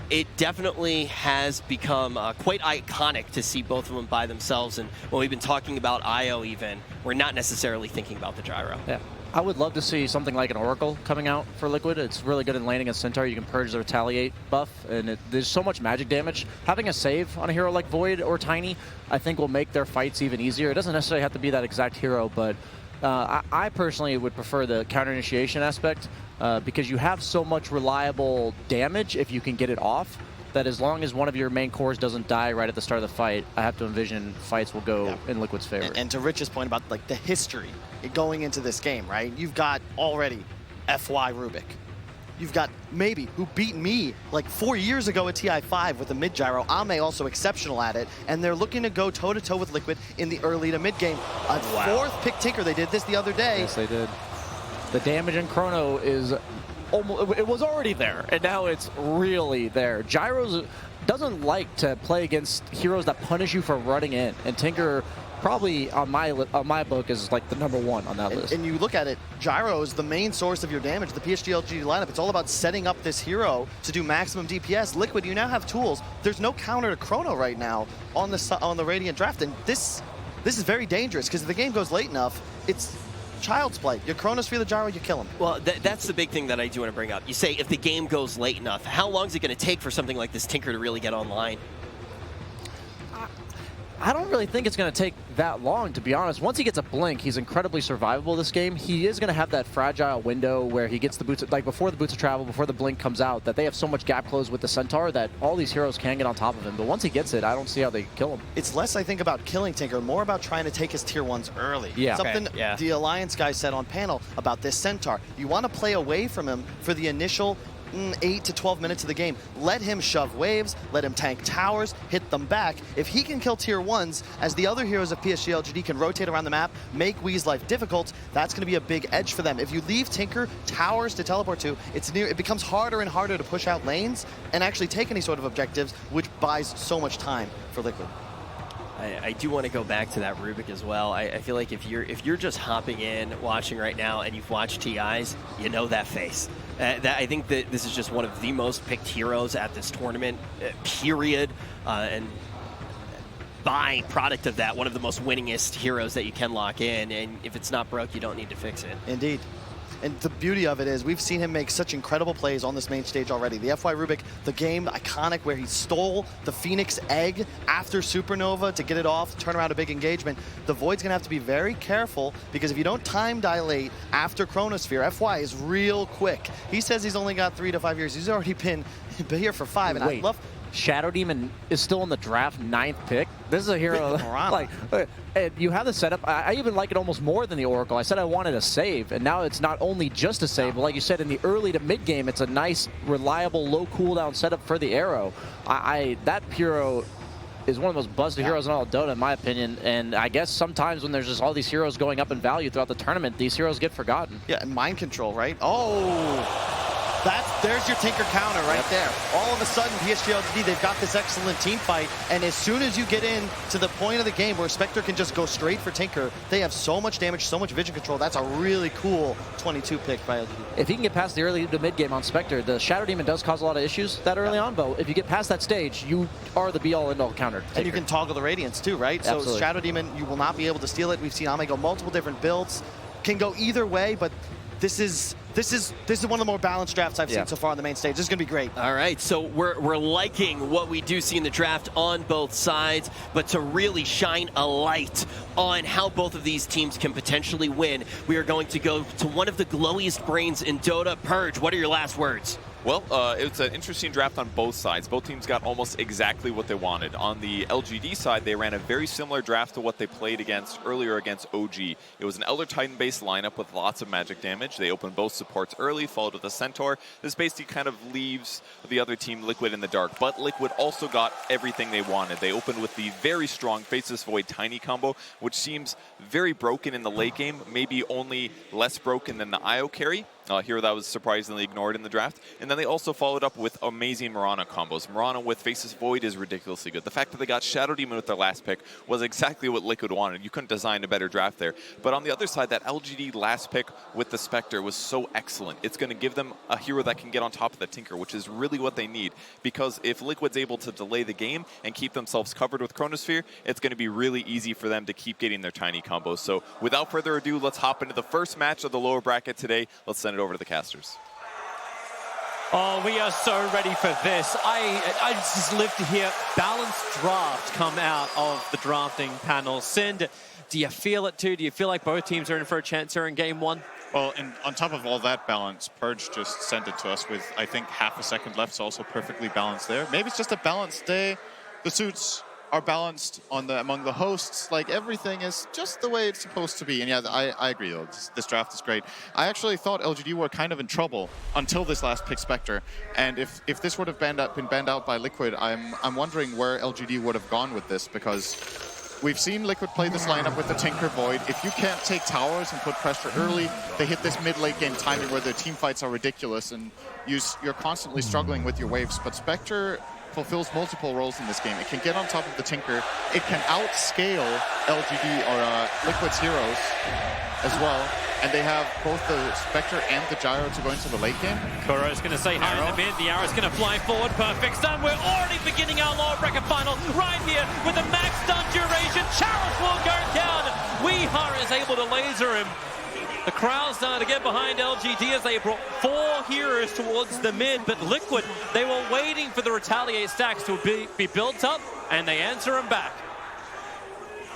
It definitely has become quite iconic to see both of them by themselves. And when we've been talking about Io even, we're not necessarily thinking about the gyro. Yeah. I would love to see something like an Oracle coming out for Liquid. It's really good in lane against Centaur. You can purge the Retaliate buff, and there's so much magic damage. Having a save on a hero like Void or Tiny, I think will make their fights even easier. It doesn't necessarily have to be that exact hero, but I personally would prefer the counter initiation aspect because you have so much reliable damage if you can get it off, that as long as one of your main cores doesn't die right at the start of the fight, I have to envision fights will go in Liquid's favor. And to Rich's point about like the history going into this game, right? You've got already FY Rubik. You've got maybe, who beat me like 4 years ago at TI5 with the mid gyro. Ame also exceptional at it, and they're looking to go toe-to-toe with Liquid in the early to mid game. A 4th pick Tinker, they did this the other day. Yes, they did. The damage in Chrono is almost, it was already there, and now it's really there. Gyros doesn't like to play against heroes that punish you for running in, and Tinker probably on my book is like the #1 on that list. And you look at it, Gyro is the main source of your damage, the PSG lineup. It's all about setting up this hero to do maximum DPS. Liquid, you now have tools. There's no counter to Chrono right now on the Radiant draft, and this is very dangerous because if the game goes late enough, it's child's play. Your Chronosphere the Gyro, you kill him. Well, that's the big thing that I do want to bring up. You say if the game goes late enough, how long is it going to take for something like this Tinker to really get online? I don't really think it's going to take that long, to be honest. Once he gets a blink, he's incredibly survivable this game. He is going to have that fragile window where he gets the boots, like before the boots of travel, before the blink comes out, that they have so much gap close with the Centaur that all these heroes can get on top of him. But once he gets it, I don't see how they kill him. It's less, I think, about killing Tinker, more about trying to take his tier 1s early. Yeah. Something the Alliance guy said on panel about this Centaur. You want to play away from him for the initial 8 to 12 minutes of the game. Let him shove waves, let him tank towers, hit them back. If he can kill tier 1s, as the other heroes of PSG LGD can rotate around the map, make Wee's life difficult, that's going to be a big edge for them. If you leave Tinker towers to teleport to, it becomes harder and harder to push out lanes and actually take any sort of objectives, which buys so much time for Liquid. I do want to go back to that Rubik as well. I feel like if you're just hopping in, watching right now, and you've watched TIs, you know that face. I think that this is just one of the most picked heroes at this tournament, period. And by product of that, one of the most winningest heroes that you can lock in. And if it's not broke, you don't need to fix it. Indeed. And the beauty of it is we've seen him make such incredible plays on this main stage already. The FY Rubik, the game iconic where he stole the Phoenix egg after Supernova to get it off, turn around a big engagement. The Void's going to have to be very careful because if you don't time dilate after Chronosphere, FY is real quick. He says he's only got 3 to 5 years. He's already been here for 5. And Wait. I love... Shadow Demon is still in the draft 9th pick. This is a hero like you have the setup. I even like it almost more than the Oracle. I said I wanted a save, and now it's not only just a save, but like you said, in the early to mid game, it's a nice, reliable, low cooldown setup for the arrow. That hero is one of the most busted heroes in all of Dota, in my opinion. And I guess sometimes when there's just all these heroes going up in value throughout the tournament, these heroes get forgotten. Yeah, and mind control, right? Oh! There's your Tinker counter right there. All of a sudden, PSG LGD, they've got this excellent team fight, and as soon as you get in to the point of the game where Spectre can just go straight for Tinker, they have so much damage, so much vision control. That's a really cool 22 pick by LGD. If he can get past the early to mid game on Spectre, the Shadow Demon does cause a lot of issues that early on, but if you get past that stage, you are the be-all, end-all counter. And you can toggle the Radiance too, right? Absolutely. So Shadow Demon, you will not be able to steal it. We've seen Ame go multiple different builds. Can go either way, but this is one of the more balanced drafts I've seen so far on the main stage. This is going to be great. All right, so we're liking what we do see in the draft on both sides, but to really shine a light on how both of these teams can potentially win, we are going to go to one of the glowiest brains in Dota. Purge, what are your last words? Well, it's an interesting draft on both sides. Both teams got almost exactly what they wanted. On the LGD side, they ran a very similar draft to what they played against earlier against OG. It was an Elder Titan-based lineup with lots of magic damage. They opened both supports early, followed with a Centaur. This basically kind of leaves the other team, Liquid, in the dark. But Liquid also got everything they wanted. They opened with the very strong Faceless Void Tiny combo, which seems very broken in the late game, maybe only less broken than the IO carry. Here that was surprisingly ignored in the draft. And then they also followed up with amazing Mirana combos. Mirana with Faceless Void is ridiculously good. The fact that they got Shadow Demon with their last pick was exactly what Liquid wanted. You couldn't design a better draft there. But on the other side, that LGD last pick with the Spectre was so excellent. It's going to give them a hero that can get on top of the Tinker, which is really what they need. Because if Liquid's able to delay the game and keep themselves covered with Chronosphere, it's going to be really easy for them to keep getting their tiny combos. So without further ado, let's hop into the first match of the lower bracket today. Let's send it over to the casters. Oh, we are so ready for this. I just live to hear balanced draft come out of the drafting panel. Sind, do you feel it too? Do you feel like both teams are in for a chance here in game one? Well, and on top of all that balance, Purge just sent it to us with, I think, half a second left, so also perfectly balanced there. Maybe it's just a balanced day. The suits are balanced among the hosts. Like, everything is just the way it's supposed to be. And yeah, I agree, though. This draft is great. I actually thought LGD were kind of in trouble until this last pick Spectre. And if this would have been banned out by Liquid, I'm wondering where LGD would have gone with this, because we've seen Liquid play this lineup with the Tinker Void. If you can't take towers and put pressure early, they hit this mid-late game timing where their team fights are ridiculous and you're constantly struggling with your waves. But Spectre fulfills multiple roles in this game. It can get on top of the Tinker. It can outscale LGD or Liquid's heroes as well. And they have both the Spectre and the Gyro to go into the late game. Kuro's going to say hi in the mid. The arrow's going to fly forward. Perfect stun. We're already beginning our lower bracket final right here with the max stun duration. Chalice will go down. Weehara is able to laser him. The crowd's starting to get behind LGD as they brought 4 heroes towards the mid, but Liquid, they were waiting for the retaliate stacks to be built up, and they answer them back.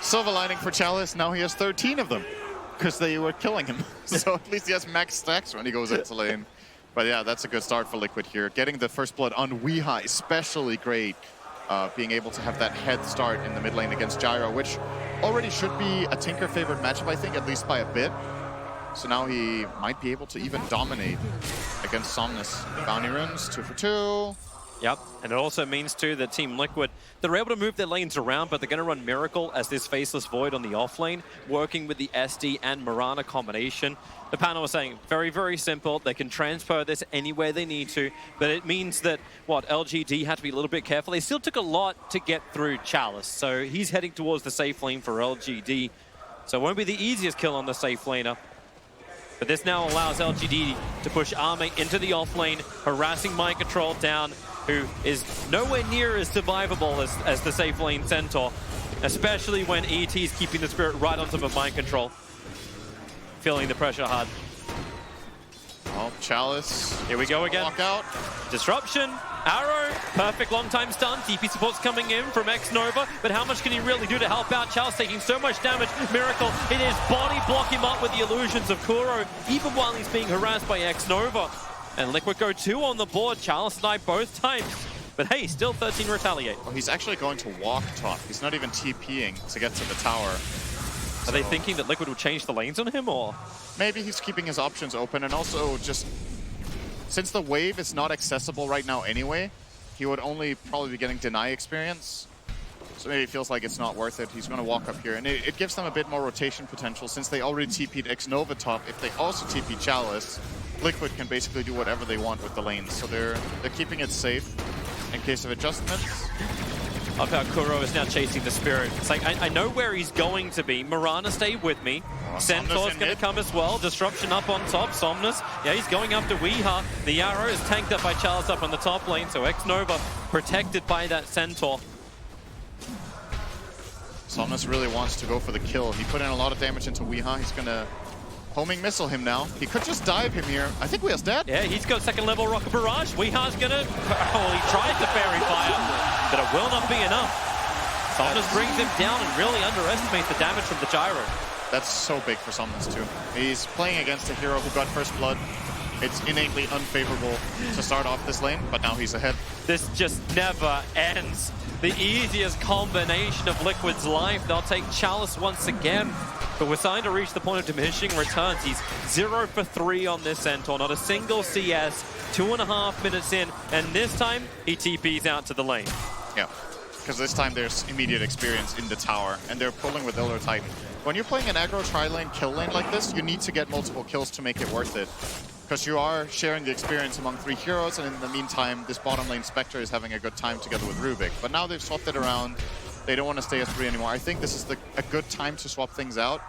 Silver lining for Chalice, now he has 13 of them, because they were killing him. So at least he has max stacks when he goes into lane. But yeah, that's a good start for Liquid here. Getting the first blood on Weeha, especially great. Being able to have that head start in the mid lane against Gyro, which already should be a Tinker favored matchup, I think, at least by a bit. So now he might be able to even dominate against Somnus. Bounty runes, 2 for 2. Yep, and it also means too that Team Liquid, they're able to move their lanes around, but they're going to run Miracle as this Faceless Void on the off lane, working with the SD and Mirana combination. The panel was saying very, very simple. They can transfer this anywhere they need to, but it means that, LGD had to be a little bit careful. They still took a lot to get through Chalice, so he's heading towards the safe lane for LGD. So it won't be the easiest kill on the safe laner. But this now allows LGD to push Ame into the off lane, harassing Mind Control down, who is nowhere near as survivable as the safe lane Centaur, especially when ET's keeping the Spirit right on top of Mind Control. Feeling the pressure hard. Oh, Chalice. Here we go again. Walk out. Disruption. Arrow. Perfect long time stun. TP support's coming in from X-Nova, but how much can he really do to help out? Chalice taking so much damage. Miracle in his body, block him up with the illusions of Kuro, even while he's being harassed by X-Nova. And Liquid go 2 on the board. Chalice and I both times. But hey, still 13 retaliate. Oh, he's actually going to walk top. He's not even TPing to get to the tower. Are they thinking that Liquid will change the lanes on him, or? Maybe he's keeping his options open, and also just, since the wave is not accessible right now anyway, he would only probably be getting deny experience. So maybe it feels like it's not worth it. He's going to walk up here, and it gives them a bit more rotation potential since they already TP'd X-Nova top. If they also TP Chalice, Liquid can basically do whatever they want with the lanes, so they're keeping it safe in case of adjustments. Love how Kuro is now chasing the Spirit. It's like, I know where he's going to be. Marana, stay with me. Centaur's going to come as well. Disruption up on top. Somnus, yeah, he's going after Weeha. The Arrow is tanked up by Charles up on the top lane, so X-Nova protected by that Centaur. Somnus really wants to go for the kill. He put in a lot of damage into Weeha. He's going to homing missile him now. He could just dive him here. I think Weeha's dead. Yeah, he's got second level Rocket Barrage. Weeha's going to... Oh, he tried the Fairy Fire, but it will not be enough. Somnus brings him down and really underestimates the damage from the Gyro. That's so big for Somnus too. He's playing against a hero who got first blood. It's innately unfavorable to start off this lane, but now he's ahead. This just never ends. The easiest combination of Liquid's life. They'll take Chalice once again, but we're starting to reach the point of diminishing returns. He's 0 for 3 on this Centaur, not a single CS, 2.5 minutes in, and this time he TPs out to the lane. Yeah, because this time there's immediate experience in the tower, and they're pulling with Elder Titan. When you're playing an aggro tri-lane kill lane like this, you need to get multiple kills to make it worth it. Because you are sharing the experience among 3 heroes, and in the meantime, this bottom lane Spectre is having a good time together with Rubik. But now they've swapped it around. They don't want to stay as 3 anymore. I think this is a good time to swap things out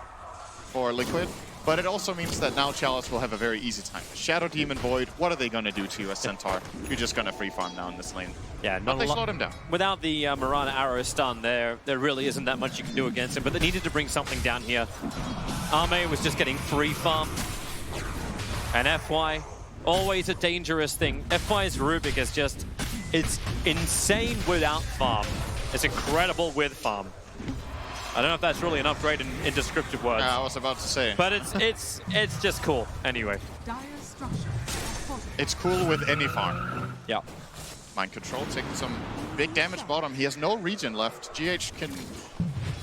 for Liquid. But it also means that now Chalice will have a very easy time. Shadow Demon Void, what are they going to do to you as Centaur? You're just going to free farm now in this lane. Yeah, but they slowed him down. Without the Marana arrow stun there really isn't that much you can do against him, but they needed to bring something down here. Arme was just getting free farm. And FY, always a dangerous thing. FY's Rubik is just, it's insane without farm. It's incredible with farm. I don't know if that's really an upgrade in descriptive words. I was about to say. But it's just cool anyway. It's cool with any farm. Yeah. Mind Control taking some big damage bottom. He has no regen left. GH can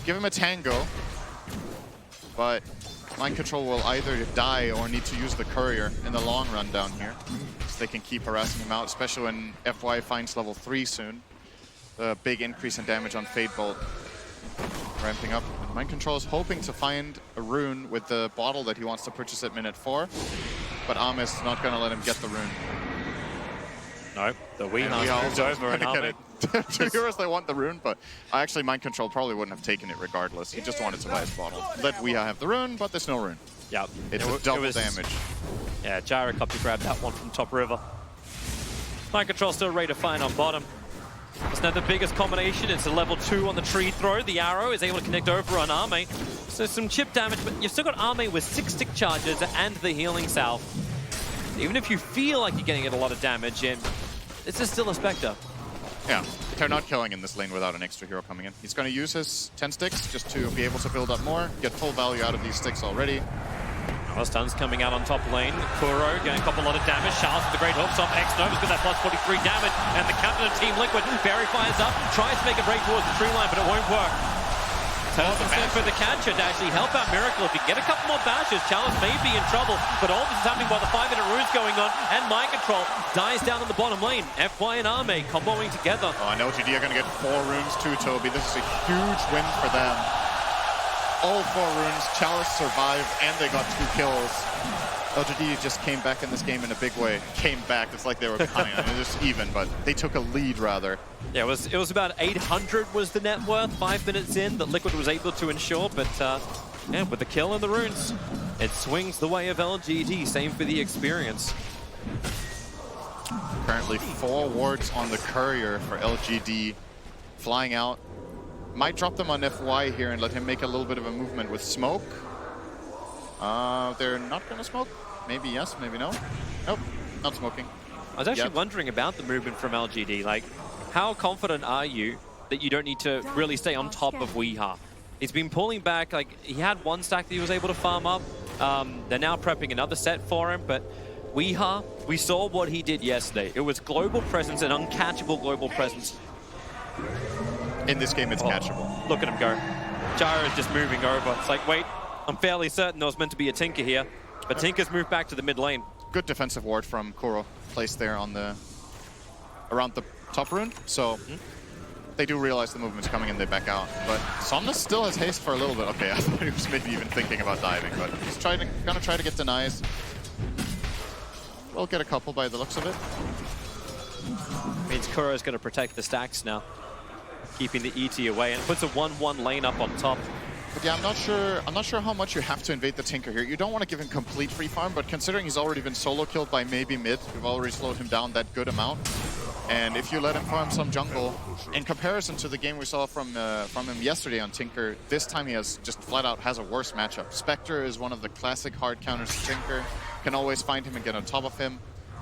give him a tango, but Mind Control will either die or need to use the courier in the long run down here, so they can keep harassing him out, especially when FY finds level 3 soon. The big increase in damage on Fade Bolt ramping up. Mind Control is hoping to find a rune with the bottle that he wants to purchase at minute 4, but Ami's not going to let him get the rune. No, the Weeha moves over and Ame. 2 heroes they want the rune, but actually Mind Control probably wouldn't have taken it regardless. He just wanted to buy his bottle. Let Weeha have the rune, but there's no rune. Yep. It's a double damage. Yeah, Gyro Cup to grab that one from top river. Mind Control still ready to find on bottom. It's now the biggest combination. It's a level 2 on the tree throw. The arrow is able to connect over on Ame. So some chip damage, but you've still got Ame with 6 stick charges and the healing salve. Even if you feel like you're getting a lot of damage in, this is still a Spectre. Yeah, they're not killing in this lane without an extra hero coming in. He's going to use his 10 sticks just to be able to build up more, get full value out of these sticks already. Stuns coming out on top lane. Kuro getting a lot of damage. Charles with the great hooks off. X-Nova's got that plus 43 damage. And the captain of Team Liquid, Barry fires up, tries to make a break towards the tree line, but it won't work. Turns himself for the catcher to actually help out Miracle. If you get a couple more bashes, Chalice may be in trouble, but all this is happening while the 5-minute rune's going on, and Mind Control dies down on the bottom lane. FY and Ame comboing together. Oh, I know LGD are going to get 4 runes too, Toby. This is a huge win for them. All 4 runes, Chalice survived, and they got 2 kills. LGD just came back in this game in a big way. Came back, it's like they were behind. I mean, just even, but they took a lead, rather. Yeah, it was about 800 was the net worth, 5 minutes in, that Liquid was able to ensure, but yeah, with the kill and the runes, it swings the way of LGD. Same for the experience. Currently 4 wards on the courier for LGD. Flying out. Might drop them on FY here and let him make a little bit of a movement with smoke. They're not going to smoke. Maybe yes, maybe no. Nope, not smoking. I was actually wondering about the movement from LGD. Like, how confident are you that you don't need to really stay on top of Weeha? He's been pulling back. Like, he had 1 stack that he was able to farm up. They're now prepping another set for him, but Weeha, we saw what he did yesterday. It was global presence, an uncatchable global presence. In this game, it's catchable. Look at him go. Gyro is just moving over. It's like, wait, I'm fairly certain there was meant to be a Tinker here, but Tinker's moved back to the mid lane. Good defensive ward from Kuro, placed there on the around the top rune. So they do realize the movement's coming and they back out. But Somnus still has haste for a little bit. Okay, I thought he was maybe even thinking about diving, but he's gonna try to get denies. They'll get a couple by the looks of it. Means Kuro's going to protect the stacks now, keeping the ET away, and puts a 1-1 lane up on top. But yeah, I'm not sure how much you have to invade the Tinker here. You don't want to give him complete free farm, but considering he's already been solo killed by maybe mid, you've already slowed him down that good amount. And if you let him farm some jungle, in comparison to the game we saw from him yesterday on Tinker, this time he has just flat out has a worse matchup. Spectre is one of the classic hard counters to Tinker. Can always find him and get on top of him.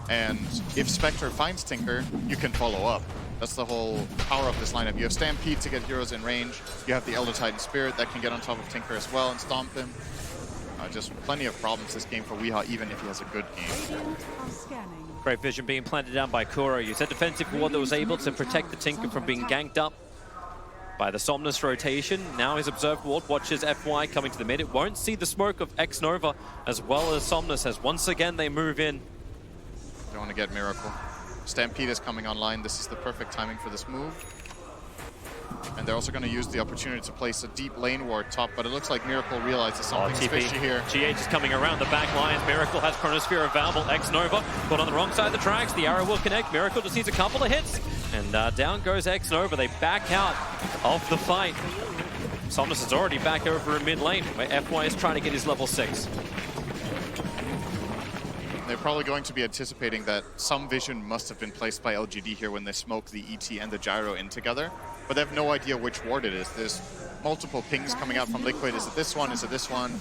And if Spectre finds Tinker, you can follow up. That's the whole power of this lineup. You have Stampede to get heroes in range. You have the Elder Titan Spirit that can get on top of Tinker as well and stomp him. Just plenty of problems this game for Weehaw, even if he has a good game. Great vision being planted down by Kuro. You said defensive ward that was able to protect the Tinker from being ganked up by the Somnus rotation. Now his Observe ward watches FY coming to the mid. It won't see the smoke of X-Nova as well as Somnus, as once again they move in. Don't want to get Miracle. Stampede is coming online. This is the perfect timing for this move. And they're also going to use the opportunity to place a deep lane ward top, but it looks like Miracle realizes something's fishy here. GH is coming around the back lines. Miracle has Chronosphere available. X-Nova, but on the wrong side of the tracks. The arrow will connect. Miracle just needs a couple of hits. And down goes X-Nova. They back out of the fight. Somnus is already back over in mid lane, where FY is trying to get his level 6. They're probably going to be anticipating that some vision must have been placed by LGD here when they smoke the ET and the gyro in together, but they have no idea which ward it is. There's multiple pings coming out from Liquid. Is it this one? Is it this one?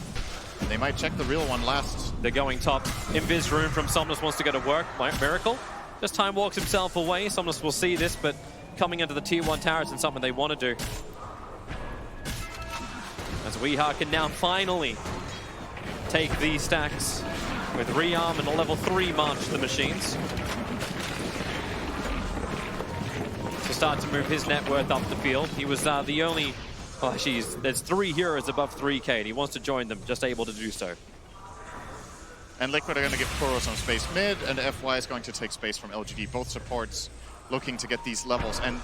They might check the real one last. They're going top. Invis rune from Somnus wants to go to work. Miracle just time walks himself away. Somnus will see this, but coming into the tier 1 tower isn't something they want to do. As Weehaw can now finally take these stacks with rearm and a level 3 march the machines. To start to move his net worth up the field. He was the only... Oh, geez, there's 3 heroes above 3k, and he wants to join them, just able to do so. And Liquid are going to give Kuro some space mid, and FY is going to take space from LGD. Both supports looking to get these levels. And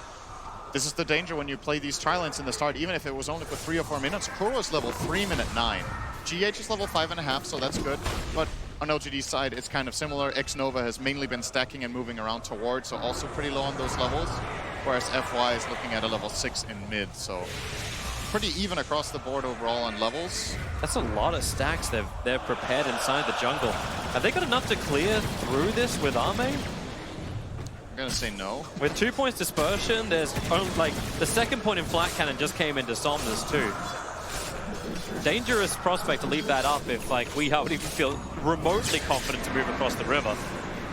this is the danger when you play these tri-lanes in the start, even if it was only for 3 or 4 minutes. Kuro's level 3 minute 9. GH is level 5.5, so that's good. But on LGD's side, it's kind of similar. X-Nova has mainly been stacking and moving around towards, so also pretty low on those levels. Whereas FY is looking at a level 6 in mid, so pretty even across the board overall on levels. That's a lot of stacks they've prepared inside the jungle. Have they got enough to clear through this with Ame? I'm gonna say no. With 2 points dispersion, there's only, like, the second point in flat cannon just came into Somnus too. Dangerous prospect to leave that up if, like, Weehaw would even feel remotely confident to move across the river.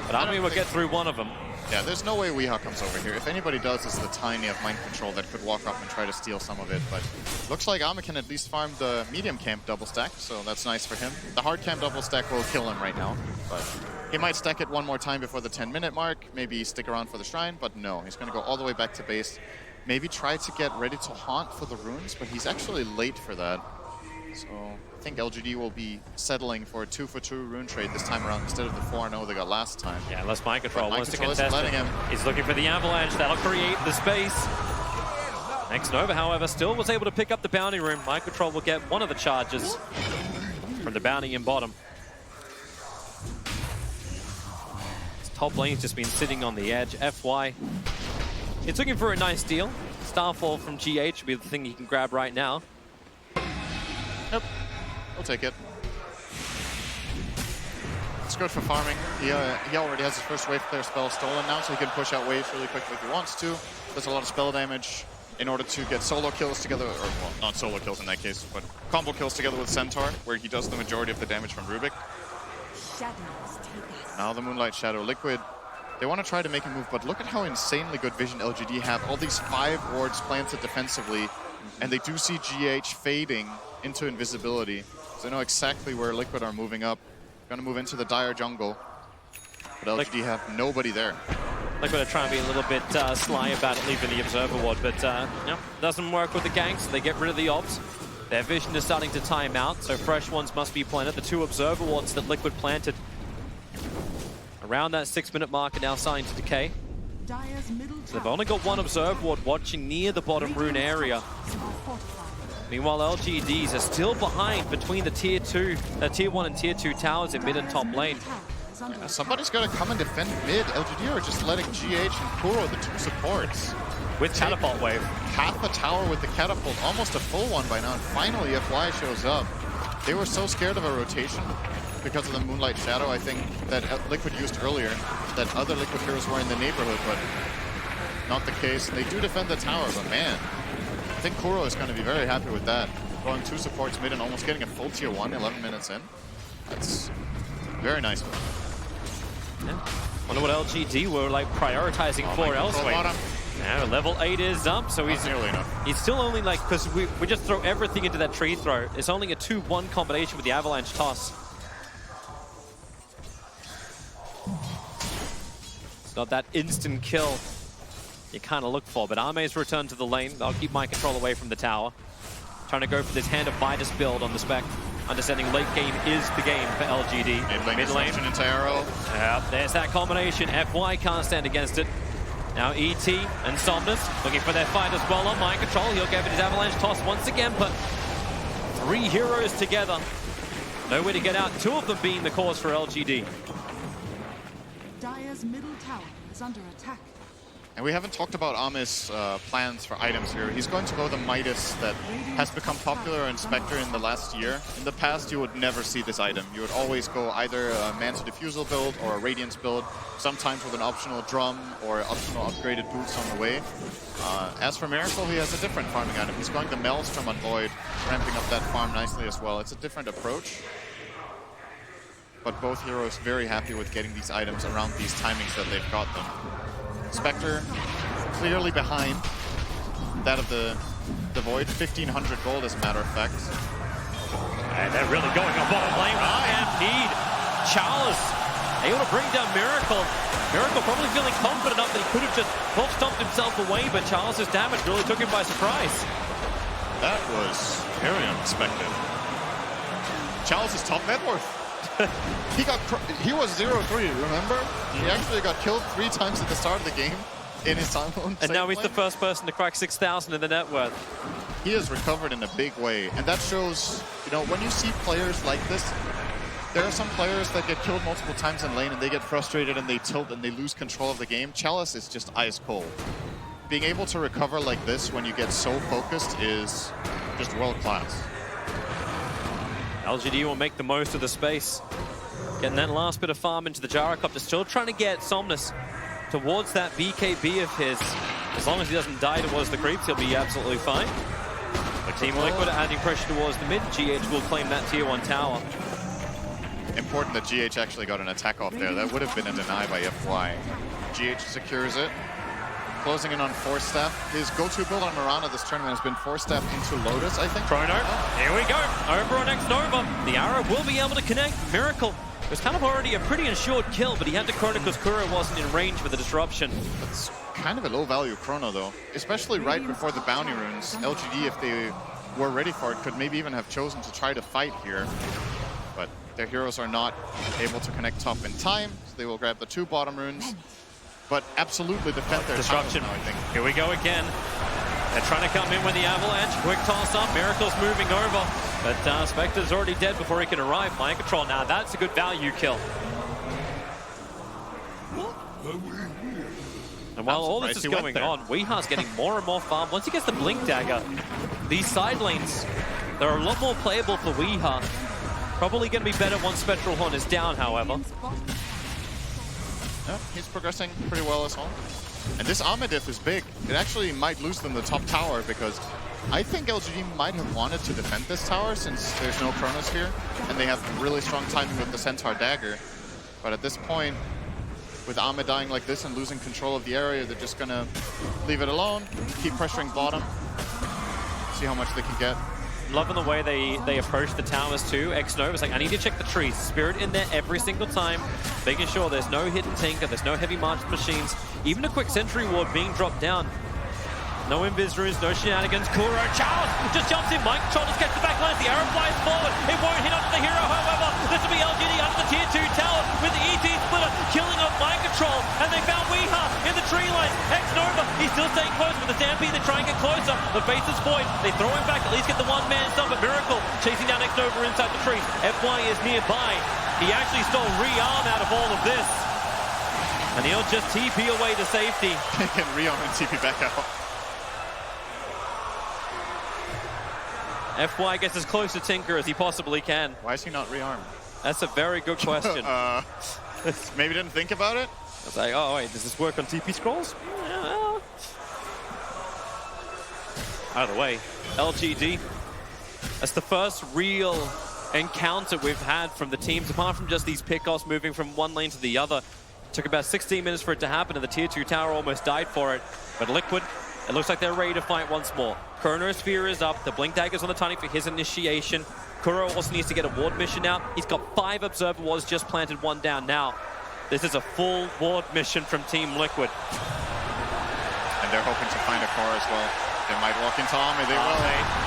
But Ame will get through one of them. Yeah, there's no way Weehaw comes over here. If anybody does, it's the Tiny of Mind Control that could walk up and try to steal some of it. But looks like Ame can at least farm the medium camp double stack, so that's nice for him. The hard camp double stack will kill him right now, but he might stack it one more time before the 10-minute mark, maybe stick around for the shrine, but no, he's going to go all the way back to base. Maybe try to get ready to haunt for the runes, but he's actually late for that. So I think LGD will be settling for a 2-for-2 rune trade this time around instead of the 4-0 they got last time. Yeah, unless Mind Control wants to Control contest letting it. him. He's looking for the avalanche. That'll create the space. X-Nova, however, still was able to pick up the bounty room. Mind Control will get one of the charges from the bounty in bottom. His top lane's just been sitting on the edge. FY, it's looking for a nice deal. Starfall from GH will be the thing he can grab right now. Yep. We'll take it. It's good for farming. He already has his first wave clear spell stolen now, so he can push out waves really quickly if he wants to. Does a lot of spell damage in order to get solo kills together, or well, not solo kills in that case, but combo kills together with Centaur, where he does the majority of the damage from Rubik. Now the Moonlight Shadow. Liquid, they want to try to make a move, but look at how insanely good vision LGD have. All these 5 wards planted defensively, and they do see GH fading into invisibility. So they know exactly where Liquid are moving up. Gonna move into the dire jungle. But LGD have nobody there. Liquid are trying to be a little bit sly about it, leaving the Observer ward, but no, doesn't work with the ganks. They get rid of the obs. Their vision is starting to time out, so fresh ones must be planted. The 2 Observer wards that Liquid planted around that 6-minute mark are now starting to decay. So they've only got 1 Observer ward watching near the bottom rune area. Meanwhile, LGDs are still behind between the tier 1 and tier 2 towers in mid and top lane. Somebody's got to come and defend mid. LGD are just letting GH and Kuro, the two supports. With Catapult Wave. Half a tower with the Catapult, almost a full one by now. And finally, FY shows up. They were so scared of a rotation because of the Moonlight Shadow, I think, that Liquid used earlier, that other Liquid heroes were in the neighborhood, but not the case. They do defend the tower, but man, I think Kuro is going to be very happy with that. Going two supports mid and almost getting a full tier 1 11 minutes in. That's very nice. Yeah. Wonder what LGD were like prioritizing for elsewhere. Now level 8 is up, so he's still only like, because we just throw everything into that tree throw. It's only a 2-1 combination with the avalanche toss. It's not that instant kill you kind of look for, but Arme's returned to the lane. They'll keep mind control away from the tower. Trying to go for this Hand of Midas build on the spec. Understanding late game is the game for LGD. Mid lane into Arrow. Yeah, there's that combination. FY can't stand against it. Now ET and Somnus looking for their fight as well on mind control. He'll give it his avalanche toss once again, but 3 heroes together. Nowhere to get out. 2 of them being the cause for LGD. Dire's middle tower is under attack. And we haven't talked about Amis' plans for items here. He's going to go the Midas that has become popular in Spectre in the last year. In the past, you would never see this item. You would always go either a Mantle Diffusal build or a Radiance build, sometimes with an optional drum or optional upgraded boots on the way. As for Miracle, he has a different farming item. He's going the Maelstrom on Void, ramping up that farm nicely as well. It's a different approach. But both heroes very happy with getting these items around these timings that they've got them. Spectre clearly behind that of the Void, 1,500 gold as a matter of fact. And they're really going on bottom lane. Stampede. Charles able to bring down Miracle. Miracle probably feeling confident enough that he could have just stomped himself away, but Charles' damage really took him by surprise. That was very unexpected. Charles' top net worth. He was 0-3, remember? He actually got killed 3 times at the start of the game in his time zone. And now he's the first person to crack 6,000 in the net worth. He has recovered in a big way, and that shows, you know, when you see players like this, there are some players that get killed multiple times in lane and they get frustrated and they tilt and they lose control of the game. Chalice is just ice cold. Being able to recover like this when you get so focused is just world class. LGD will make the most of the space. Getting that last bit of farm into the Gyrocopter, still trying to get Somnus towards that BKB of his. As long as he doesn't die towards the creeps, he'll be absolutely fine. Team Liquid adding pressure towards the mid. GH will claim that tier 1 tower. Important that GH actually got an attack off there. That would have been a deny by FY. GH secures it. Closing in on Force Staff. His go-to build on Mirana this tournament has been Force Staff into Lotus, I think. Chrono. Here we go. Over on X Nova. The arrow will be able to connect. Miracle. It was kind of already a pretty assured kill, but he had to Chrono because Kuro wasn't in range for the disruption. That's kind of a low-value Chrono, though. Especially right before the bounty runes. LGD, if they were ready for it, could maybe even have chosen to try to fight here. But their heroes are not able to connect top in time, so they will grab the 2 bottom runes. But absolutely defend their disruption. Now, I think. Here we go again. They're trying to come in with the avalanche. Quick toss up. Miracle's moving over. But Spectre's already dead before he can arrive. Mind control now. That's a good value kill. And while all this is going on, Weeha's getting more and more farm. Once he gets the Blink Dagger, these side lanes, they're a lot more playable for Weeha. Probably going to be better once Spectral Horn is down, however. Yeah, he's progressing pretty well as well. And this Armadiff is big. It actually might lose them the top tower because I think LGD might have wanted to defend this tower since there's no Chronosphere and they have really strong timing with the Centaur Dagger. But at this point, with Ahmed dying like this and losing control of the area, they're just gonna leave it alone, keep pressuring bottom, see how much they can get. Loving the way they approach the towers too. X-Nova's like, I need to check the trees. Spirit in there every single time, making sure there's no hidden Tinker, there's no heavy march machines, even a quick sentry ward being dropped down. No invis runes, no shenanigans. Kuro, Charles just jumps in. Mind control, just gets the back line. The arrow flies forward. It won't hit onto the hero, however. This will be LGD under the tier 2 tower with the ET splitter killing off Mind control. Control, and they found Weeha in the tree line. X-Nova, he's still staying close with the Stampede. They try and get closer. The base is void. They throw him back, at least get the one-man stop. But Miracle chasing down X-Nova inside the trees. FY is nearby. He actually stole rearm out of all of this. And he'll just TP away to safety. Taking rearm and TP back out. FY gets as close to Tinker as he possibly can. Why is he not rearmed? That's a very good question. Maybe didn't think about it? I was like, oh wait, does this work on TP scrolls? Yeah. Either way, LGD. That's the first real encounter we've had from the teams, apart from just these pickoffs moving from one lane to the other. Took about 16 minutes for it to happen, and the tier 2 tower almost died for it. But Liquid, it looks like they're ready to fight once more. Chronosphere is up, the Blink Dagger's on the Tiny for his initiation. Kuro also needs to get a ward mission out. He's got 5 Observer wards, just planted 1 down now. This is a full ward mission from Team Liquid. And they're hoping to find a core as well. They might walk into army, they will.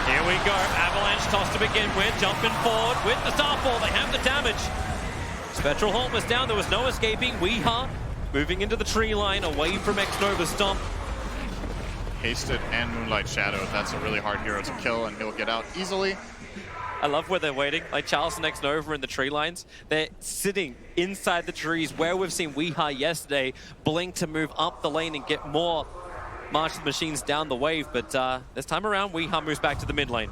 Here we go, Avalanche toss to begin with, jumping forward with the Starfall, they have the damage. Spectral Halt was down, there was no escaping. Weeha moving into the tree line, away from X-Nova's stomp. Hasted and Moonlight Shadow, that's a really hard hero to kill, and he'll get out easily. I love where they're waiting, like Charles and X-Nova in the tree lines. They're sitting inside the trees where we've seen Weeha yesterday blink to move up the lane and get more March the Machines down the wave, but this time around, Weeha moves back to the mid lane.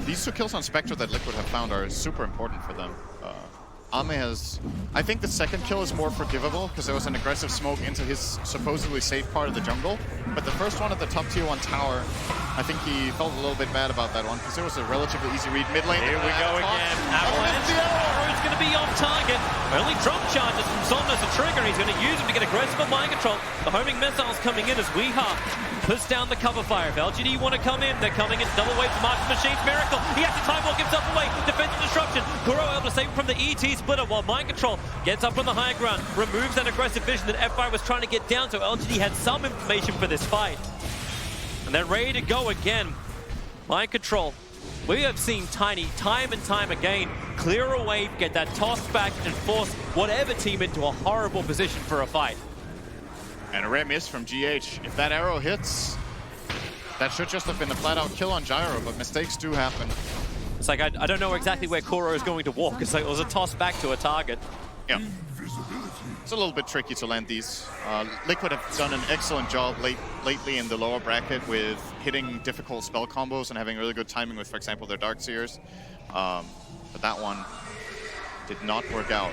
These 2 kills on Spectre that Liquid have found are super important for them. Ame has... I think the second kill is more forgivable because there was an aggressive smoke into his supposedly safe part of the jungle. But the first one at the top tier 1 tower, I think he felt a little bit bad about that one because it was a relatively easy read mid lane. Here we go again. Avalanche. Who's going to be off target? Only drop charges from Somnus a trigger. He's going to use them to get aggressive on mind control. The homing missiles coming in as Weeha puts down the cover fire. If LGD want to come in, they're coming in. Double wave for March Machines. Miracle. He has to time walk himself away. Defensive disruption. Kuro able to save him from the ET splitter while mind control gets up on the high ground. Removes that aggressive vision that FI was trying to get down, so LGD had some information for this fight. And they're ready to go again. Mind control. We have seen Tiny time and time again clear a wave, get that tossed back, and force whatever team into a horrible position for a fight. And a rare miss from GH. If that arrow hits, that should just have been a flat-out kill on Gyro, but mistakes do happen. It's like, I don't know exactly where Kuro is going to walk. It's like it was a toss back to a target. Yeah. It's a little bit tricky to land these. Liquid have done an excellent job lately in the lower bracket with hitting difficult spell combos and having really good timing with, for example, their Darkseers. But that one did not work out.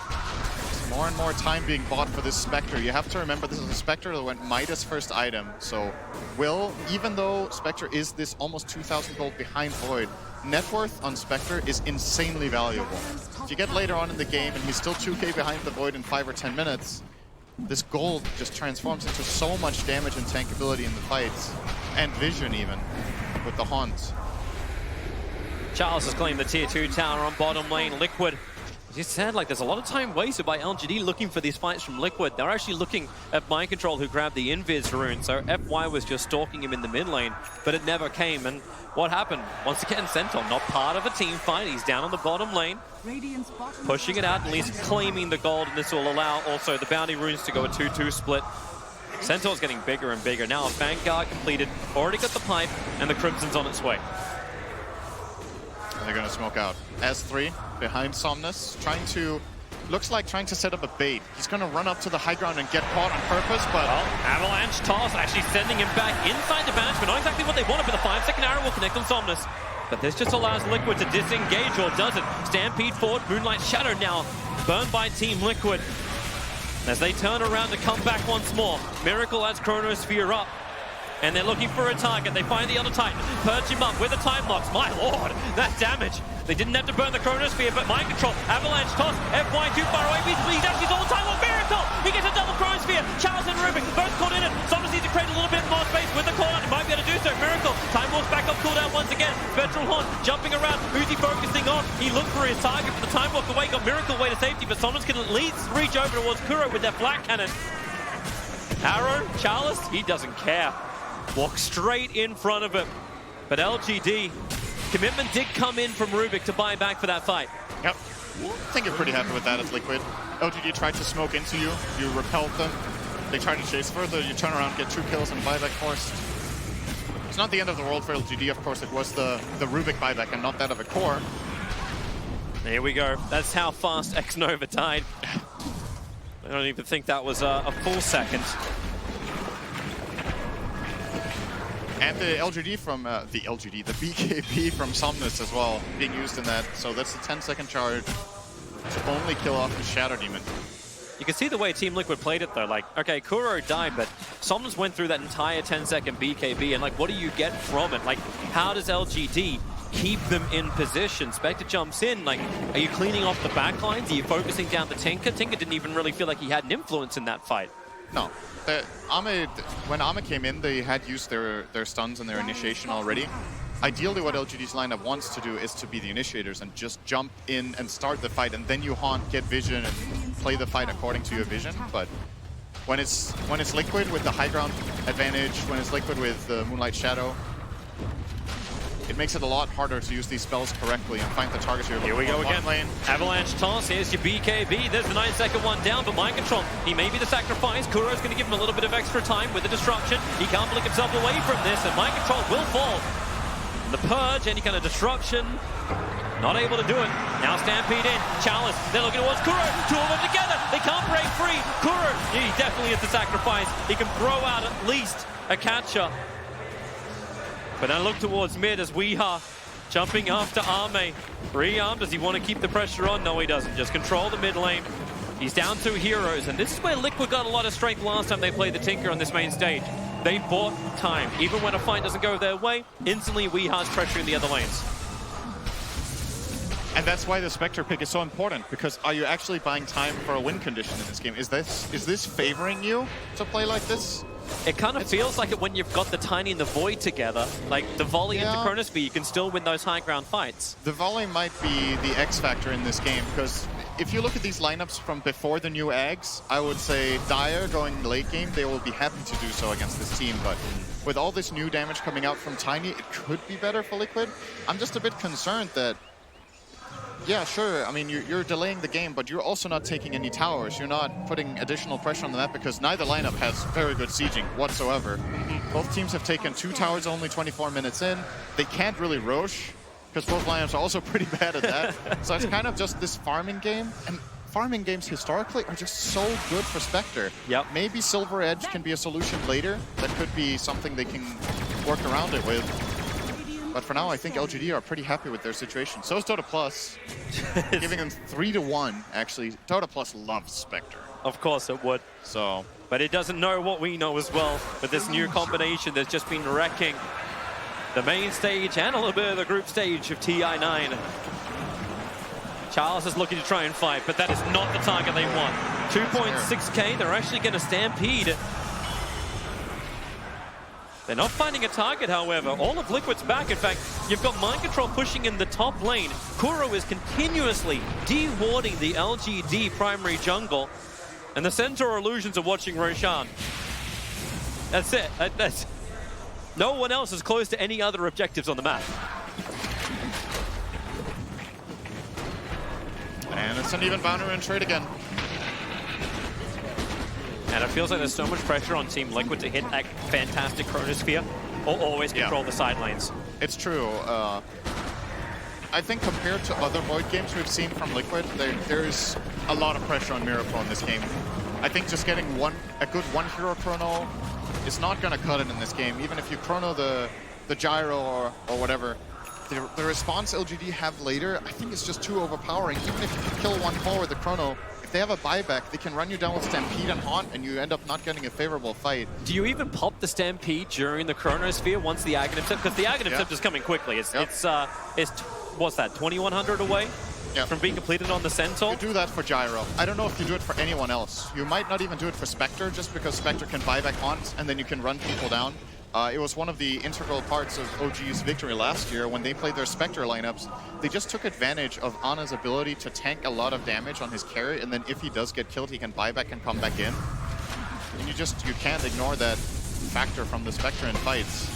There's more and more time being bought for this Spectre. You have to remember this is a Spectre that went Midas first item. So even though Spectre is this almost 2,000 gold behind Void, net worth on Spectre is insanely valuable. If you get later on in the game and he's still 2k behind the Void in 5 or 10 minutes, this gold just transforms into so much damage and tankability in the fights. And vision even, with the Haunt. Charles has claimed the tier 2 tower on bottom lane. Liquid, as you said, like there's a lot of time wasted by LGD looking for these fights from Liquid. They're actually looking at Mind Control, who grabbed the Invis rune, so FY was just stalking him in the mid lane, but it never came. And what happened? Once again, Centaur, not part of a team fight. He's down on the bottom lane, pushing it out, at least claiming the gold, and this will allow also the bounty runes to go a 2-2 split. Centaur's getting bigger and bigger. Now Vanguard completed, already got the pipe, and the Crimson's on its way. And they're going to smoke out. S3 behind Somnus, looks like trying to set up a bait. He's going to run up to the high ground and get caught on purpose, but... Well, Avalanche toss actually sending him back inside the banishment. Not exactly what they wanted, but the 5-second arrow will connect on Somnus. But this just allows Liquid to disengage, or does it? Stampede forward, Moonlight Shadow now burned by Team Liquid. As they turn around to come back once more, Miracle adds Chronosphere up. And they're looking for a target. They find the other Titan, purge him up with the time locks. My lord, that damage. They didn't have to burn the Chronosphere, but Mind Control, Avalanche toss, FY too far away. He's actually all the time on Miracle. He gets a double Chronosphere. Charles and Rubik both caught in it. Somnus needs to create a little bit more space with the call out. He might be able to do so. Miracle, time walks back up, cooldown once again. Spectral Haunt jumping around. Who's he focusing on? He looked for his target for the time walk away, got Miracle away to safety, but Somnus can at least reach over towards Kuro with that flat cannon. Arrow, Charles, he doesn't care. Walk straight in front of him. But LGD, Commitment did come in from Rubik to buy back for that fight. Yep. I think you're pretty happy with that as Liquid. LGD tried to smoke into you. You repelled them. They tried to chase further. You turn around, get 2 kills, and buyback forced. It's not the end of the world for LGD, of course. It was the Rubik buyback and not that of a core. Here we go. That's how fast X-Nova died. I don't even think that was a full second. And the LGD from the BKB from Somnus as well, being used in that. So that's a 10-second charge to only kill off the Shadow Demon. You can see the way Team Liquid played it though. Like, okay, Kuro died, but Somnus went through that entire 10-second BKB, and like, what do you get from it? Like, how does LGD keep them in position? Spectre jumps in, like, are you cleaning off the backlines? Are you focusing down the Tinker? Tinker didn't even really feel like he had an influence in that fight. No. When Ame came in, they had used their stuns and their initiation already. Ideally, what LGD's lineup wants to do is to be the initiators and just jump in and start the fight, and then you haunt, get vision, and play the fight according to your vision. But when it's Liquid with the high ground advantage, when it's Liquid with the Moonlight Shadow, it makes it a lot harder to use these spells correctly and find the targets you're looking for. Here we go again. Lane. Avalanche toss. Here's your BKB. There's the 9-second one down, but Mind Control, he may be the sacrifice. Kuro's going to give him a little bit of extra time with the disruption. He can't blink himself away from this, and Mind Control will fall. The Purge, any kind of disruption, not able to do it. Now Stampede in. Chalice, they're looking towards Kuro. 2 of them together. They can't break free. Kuro, he definitely is the sacrifice. He can throw out at least a catcher. But then look towards mid as Weeha jumping after Ame. Rearm, does he want to keep the pressure on? No, he doesn't. Just control the mid lane. He's down 2 heroes, and this is where Liquid got a lot of strength last time they played the Tinker on this main stage. They bought time. Even when a fight doesn't go their way, instantly Weeha's pressuring the other lanes. And that's why the Spectre pick is so important, because are you actually buying time for a win condition in this game? Is this favoring you to play like this? It kind of feels like it when you've got the Tiny and the Void together. Like the volley into Chronosphere, you can still win those high ground fights. The volley might be the X factor in this game, because if you look at these lineups from before the new Eggs, I would say Dire going late game, they will be happy to do so against this team. But with all this new damage coming out from Tiny, it could be better for Liquid. I'm just a bit concerned that, yeah, sure, I mean, you're delaying the game, but you're also not taking any towers. You're not putting additional pressure on the map, because neither lineup has very good sieging whatsoever. Both teams have taken 2 towers only 24 minutes in. They can't really Roche, because both lineups are also pretty bad at that. So it's kind of just this farming game, and farming games historically are just so good for Spectre. Yep. Maybe Silver Edge can be a solution later. That could be something they can work around it with. But for now, I think LGD are pretty happy with their situation. So is Dota Plus, giving them 3-1, actually. Dota Plus loves Spectre. Of course it would. So, but it doesn't know what we know as well. But this new combination that's just been wrecking the main stage and a little bit of the group stage of TI9. Charles is looking to try and fight, but that is not the target they want. 2.6k, they're actually going to stampede. They're not finding a target, however. All of Liquid's back. In fact, you've got Mind Control pushing in the top lane. Kuro is continuously de-warding the LGD primary jungle. And the Centaur Illusions are watching Roshan. That's it. That's no one else is close to any other objectives on the map. And it's an even boundary and trade again. And it feels like there's so much pressure on Team Liquid to hit that fantastic Chronosphere or always control the side lanes. It's true. I think compared to other Void games we've seen from Liquid, there's a lot of pressure on Miracle in this game. I think just getting a good one hero chrono is not going to cut it in this game. Even if you chrono the gyro or whatever, the response LGD have later, I think it's just too overpowering. Even if you kill one core with the chrono, if they have a buyback, they can run you down with Stampede and Haunt, and you end up not getting a favorable fight. Do you even pop the Stampede during the Chronosphere once the Aghanim Scepter? Because the Aghanim Scepter is coming quickly. It's what's that, 2100 away from being completed on the Centaur? You do that for Gyro. I don't know if you do it for anyone else. You might not even do it for Spectre, just because Spectre can buyback Haunt, and then you can run people down. It was one of the integral parts of OG's victory last year when they played their Spectre lineups. They just took advantage of Ana's ability to tank a lot of damage on his carry, and then if he does get killed, he can buy back and come back in. And you can't ignore that factor from the Spectre in fights.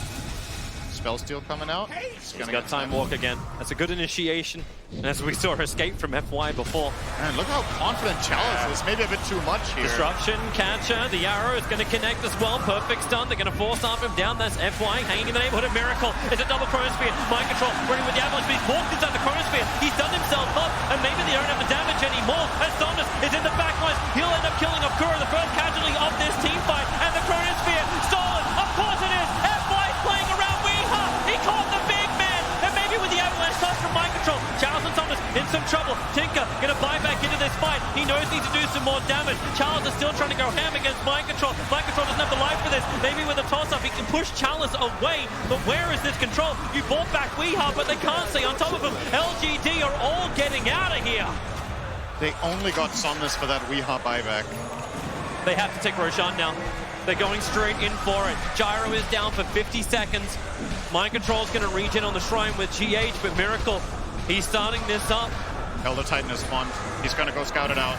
Spell Steal coming out. He's got Time Walk again. That's a good initiation. And as we saw Escape from FY before. Man, look how confident Chalice is. Maybe a bit too much here. Disruption, catcher, the arrow is going to connect as well. Perfect stun. They're going to force up him down. That's FY hanging in the neighborhood of Miracle. It's a double Chronosphere. Mind Control running with the Avalanche, but he's walked inside the Chronosphere. He's done himself up, and maybe they don't have the damage anymore. And Somnus is in the back lines. He'll end up killing Okura, the first casualty of this team fight. And the Chronosphere stolen. Of course it is. FY's playing around Weeha. He caught the big man. And maybe with the Avalanche touch from Mind Control, Charles and Somnus in some trouble. Tinker going to buy back into this fight. He knows he needs to do some more damage. Charles is still trying to go ham against Mind Control. Mind Control doesn't have the life for this. Maybe with a toss-up, he can push Chalice away. But where is this control? You brought back Weeha, but they can't stay on top of him. LGD are all getting out of here. They only got Somnus for that Weeha buyback. They have to take Roshan now. They're going straight in for it. Gyro is down for 50 seconds. Mind Control's going to regen on the Shrine with GH, but Miracle, he's starting this up. Elder Titan is spawned. He's going to go scout it out.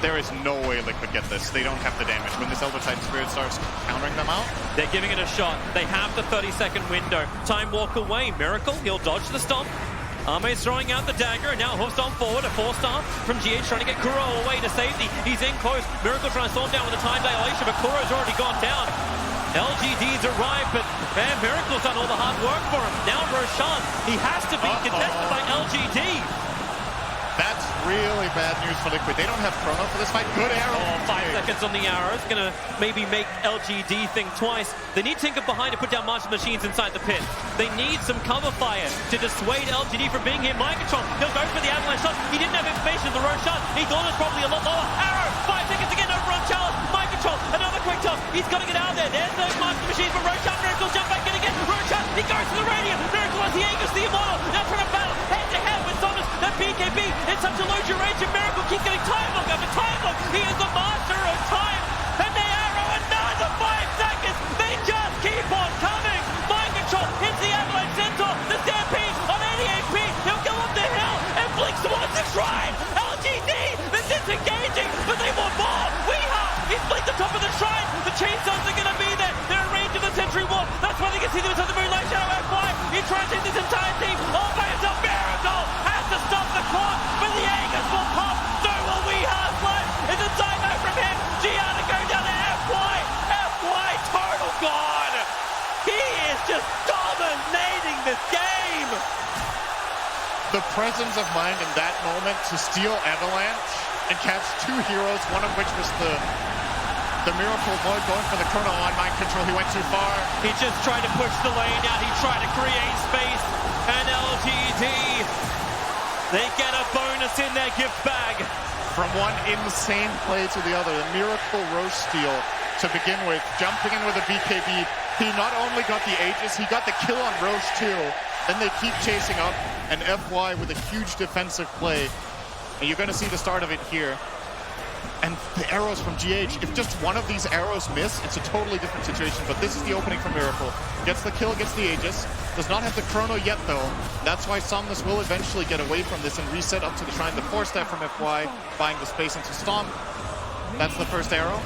There is no way Liquid get this. They don't have the damage. When this Elder Titan Spirit starts countering them out, they're giving it a shot. They have the 30-second window. Time Walk away. Miracle, he'll dodge the stomp. Ame's throwing out the dagger, and now hoofs on forward. A 4-star from GH trying to get Kuro away to safety. He's in close. Miracle trying to storm down with a time dilation, but Kuro's already gone down. LGD's arrived, but man, Miracle's done all the hard work for him. Now Roshan, he has to be contested by LGD. that's really bad news for Liquid. They don't have Chrono for this fight. Good arrow. 5 seconds on the arrow. It's going to maybe make LGD think twice. They need Tinker behind to put down Martian Machines inside the pit. They need some cover fire to dissuade LGD from being here. Mind Control, he'll go for the avalanche shot. He didn't have information. The Roshan, he thought it was probably a lot lower. Arrow, 5 seconds again over on Chalice. Mind Control, another quick toss. He's got to get out there. There's those Martian Machines for Roshan. Miracle jump back in again. Roshan, he goes to the radium. Miracle has the Aegis, the Immortal. Now trying to battle head to head with Somnus. That BKB in such a low duration. Miracle keeps getting time lock after time lock. He is the master of time. And the arrow, another 5 seconds. They just keep on coming. Mind Control hits the Avalanche Centaur. The Stampede on 88 HP. He'll go up the hill and blinks towards the shrine. LGD, they're disengaging, but they want more. He's blinked on top of the shrine. The chainsaws are going to be there. They're in range of the Sentry Wall. That's why they can see them inside the Moonlight Shadow FY. He tries to hit this entire team all by himself. Miracle has to stop the clock, but the Aegis will pop. So will we have life. It's a side note from him. Gianna going down to FY. FY total gone. He is just dominating this game. The presence of mind in that moment to steal Avalanche and catch two heroes, one of which was the Miracle Void going for the Chrono on Mind Control. He went too far. He just tried to push the lane out. He tried to create space. And LGD, they get a bonus in their gift bag. From one insane play to the other, the Miracle Roche steal to begin with, jumping in with a BKB. He not only got the Aegis, he got the kill on Roche too. Then they keep chasing up, and FY with a huge defensive play. And you're going to see the start of it here. And the arrows from GH, if just one of these arrows miss, it's a totally different situation. But this is the opening for Miracle. Gets the kill, gets the Aegis. Does not have the Chrono yet, though. That's why Somnus will eventually get away from this and reset up to the Shrine. The 4-step from FY, buying the space into Stomp. That's the first arrow.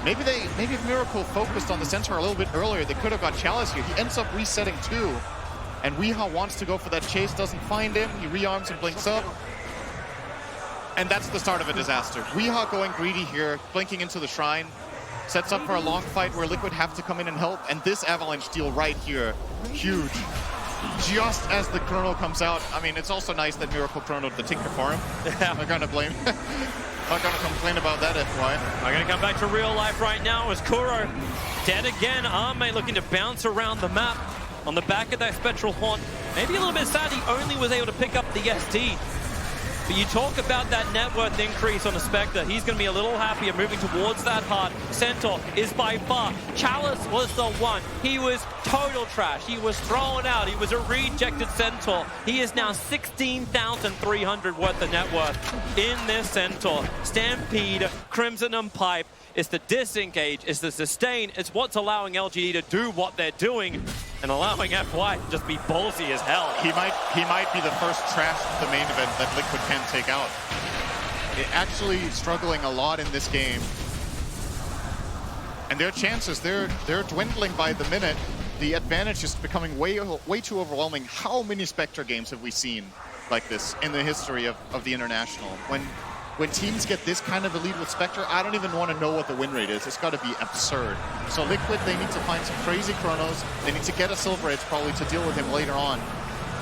Maybe if Miracle focused on the Centaur a little bit earlier, they could have got Chalice here. He ends up resetting too. And Weeha wants to go for that chase, doesn't find him. He rearms and blinks up. And that's the start of a disaster. Weeha going greedy here, blinking into the Shrine. Sets up for a long fight where Liquid have to come in and help. And this Avalanche steal right here, huge. Just as the Chrono comes out. I mean, it's also nice that Miracle Chrono'd the Tinker for him. I'm not gonna blame. Not gonna complain about that, FY. I'm gonna come back to real life right now as Kuro dead again. Ame looking to bounce around the map on the back of that Spectral Haunt. Maybe a little bit sad he only was able to pick up the SD. But you talk about that net worth increase on the Spectre. He's going to be a little happier moving towards that heart. Centaur is by far. Chalice was the one. He was total trash. He was thrown out. He was a rejected Centaur. He is now 16,300 worth of net worth in this Centaur. Stampede, Crimson and Pipe. It's the disengage, it's the sustain, it's what's allowing LGD to do what they're doing and allowing FY to just be ballsy as hell. He might be the first trash of the main event that Liquid can take out. Actually struggling a lot in this game. And their chances, they're dwindling by the minute. the advantage is becoming way too overwhelming. How many Spectre games have we seen like this in the history of the International? When teams get this kind of a lead with Spectre, I don't even want to know what the win rate is. It's got to be absurd. So Liquid, they need to find some crazy chronos. They need to get a Silver Edge probably to deal with him later on.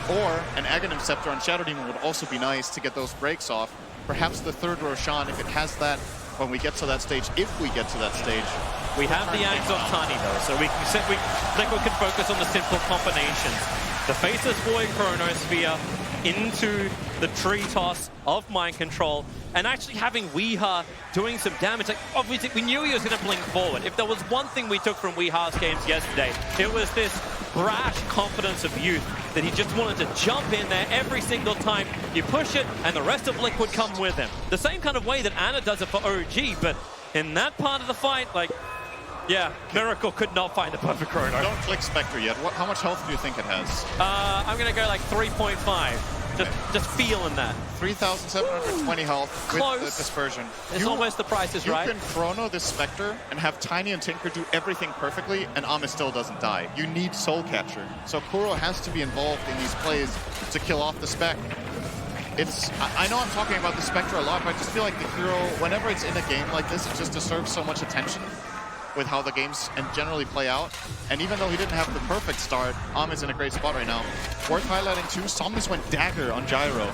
Or an Aghanim Scepter on Shadow Demon would also be nice to get those breaks off. Perhaps the third Roshan, if it has that when we get to that stage, if we get to that stage. We have the Ags on Tiny though, so Liquid can focus on the simple combinations. The Faceless Void Chronosphere into the tree toss of Mind Control, and actually having Weeha doing some damage. Like, obviously, we knew he was going to blink forward. If there was one thing we took from Weeha's games yesterday, it was this brash confidence of youth that he just wanted to jump in there every single time. You push it, and the rest of Liquid come with him. The same kind of way that Anna does it for OG, but in that part of the fight, like, yeah, Miracle could not find the perfect chrono. Don't click Spectre yet. How much health do you think it has? I'm going to go like 3.5. Just feeling that. 3,720 health with the dispersion. It's almost the price is right. You can chrono this Spectre and have Tiny and Tinker do everything perfectly, and Ame still doesn't die. You need Soul Catcher. So Kuro has to be involved in these plays to kill off the Spec. I know I'm talking about the Spectre a lot, but I just feel like the hero, whenever it's in a game like this, it just deserves so much attention with how the games and generally play out. And even though he didn't have the perfect start, Ame's in a great spot right now. Worth highlighting too, Somnus went Dagger on Gyro.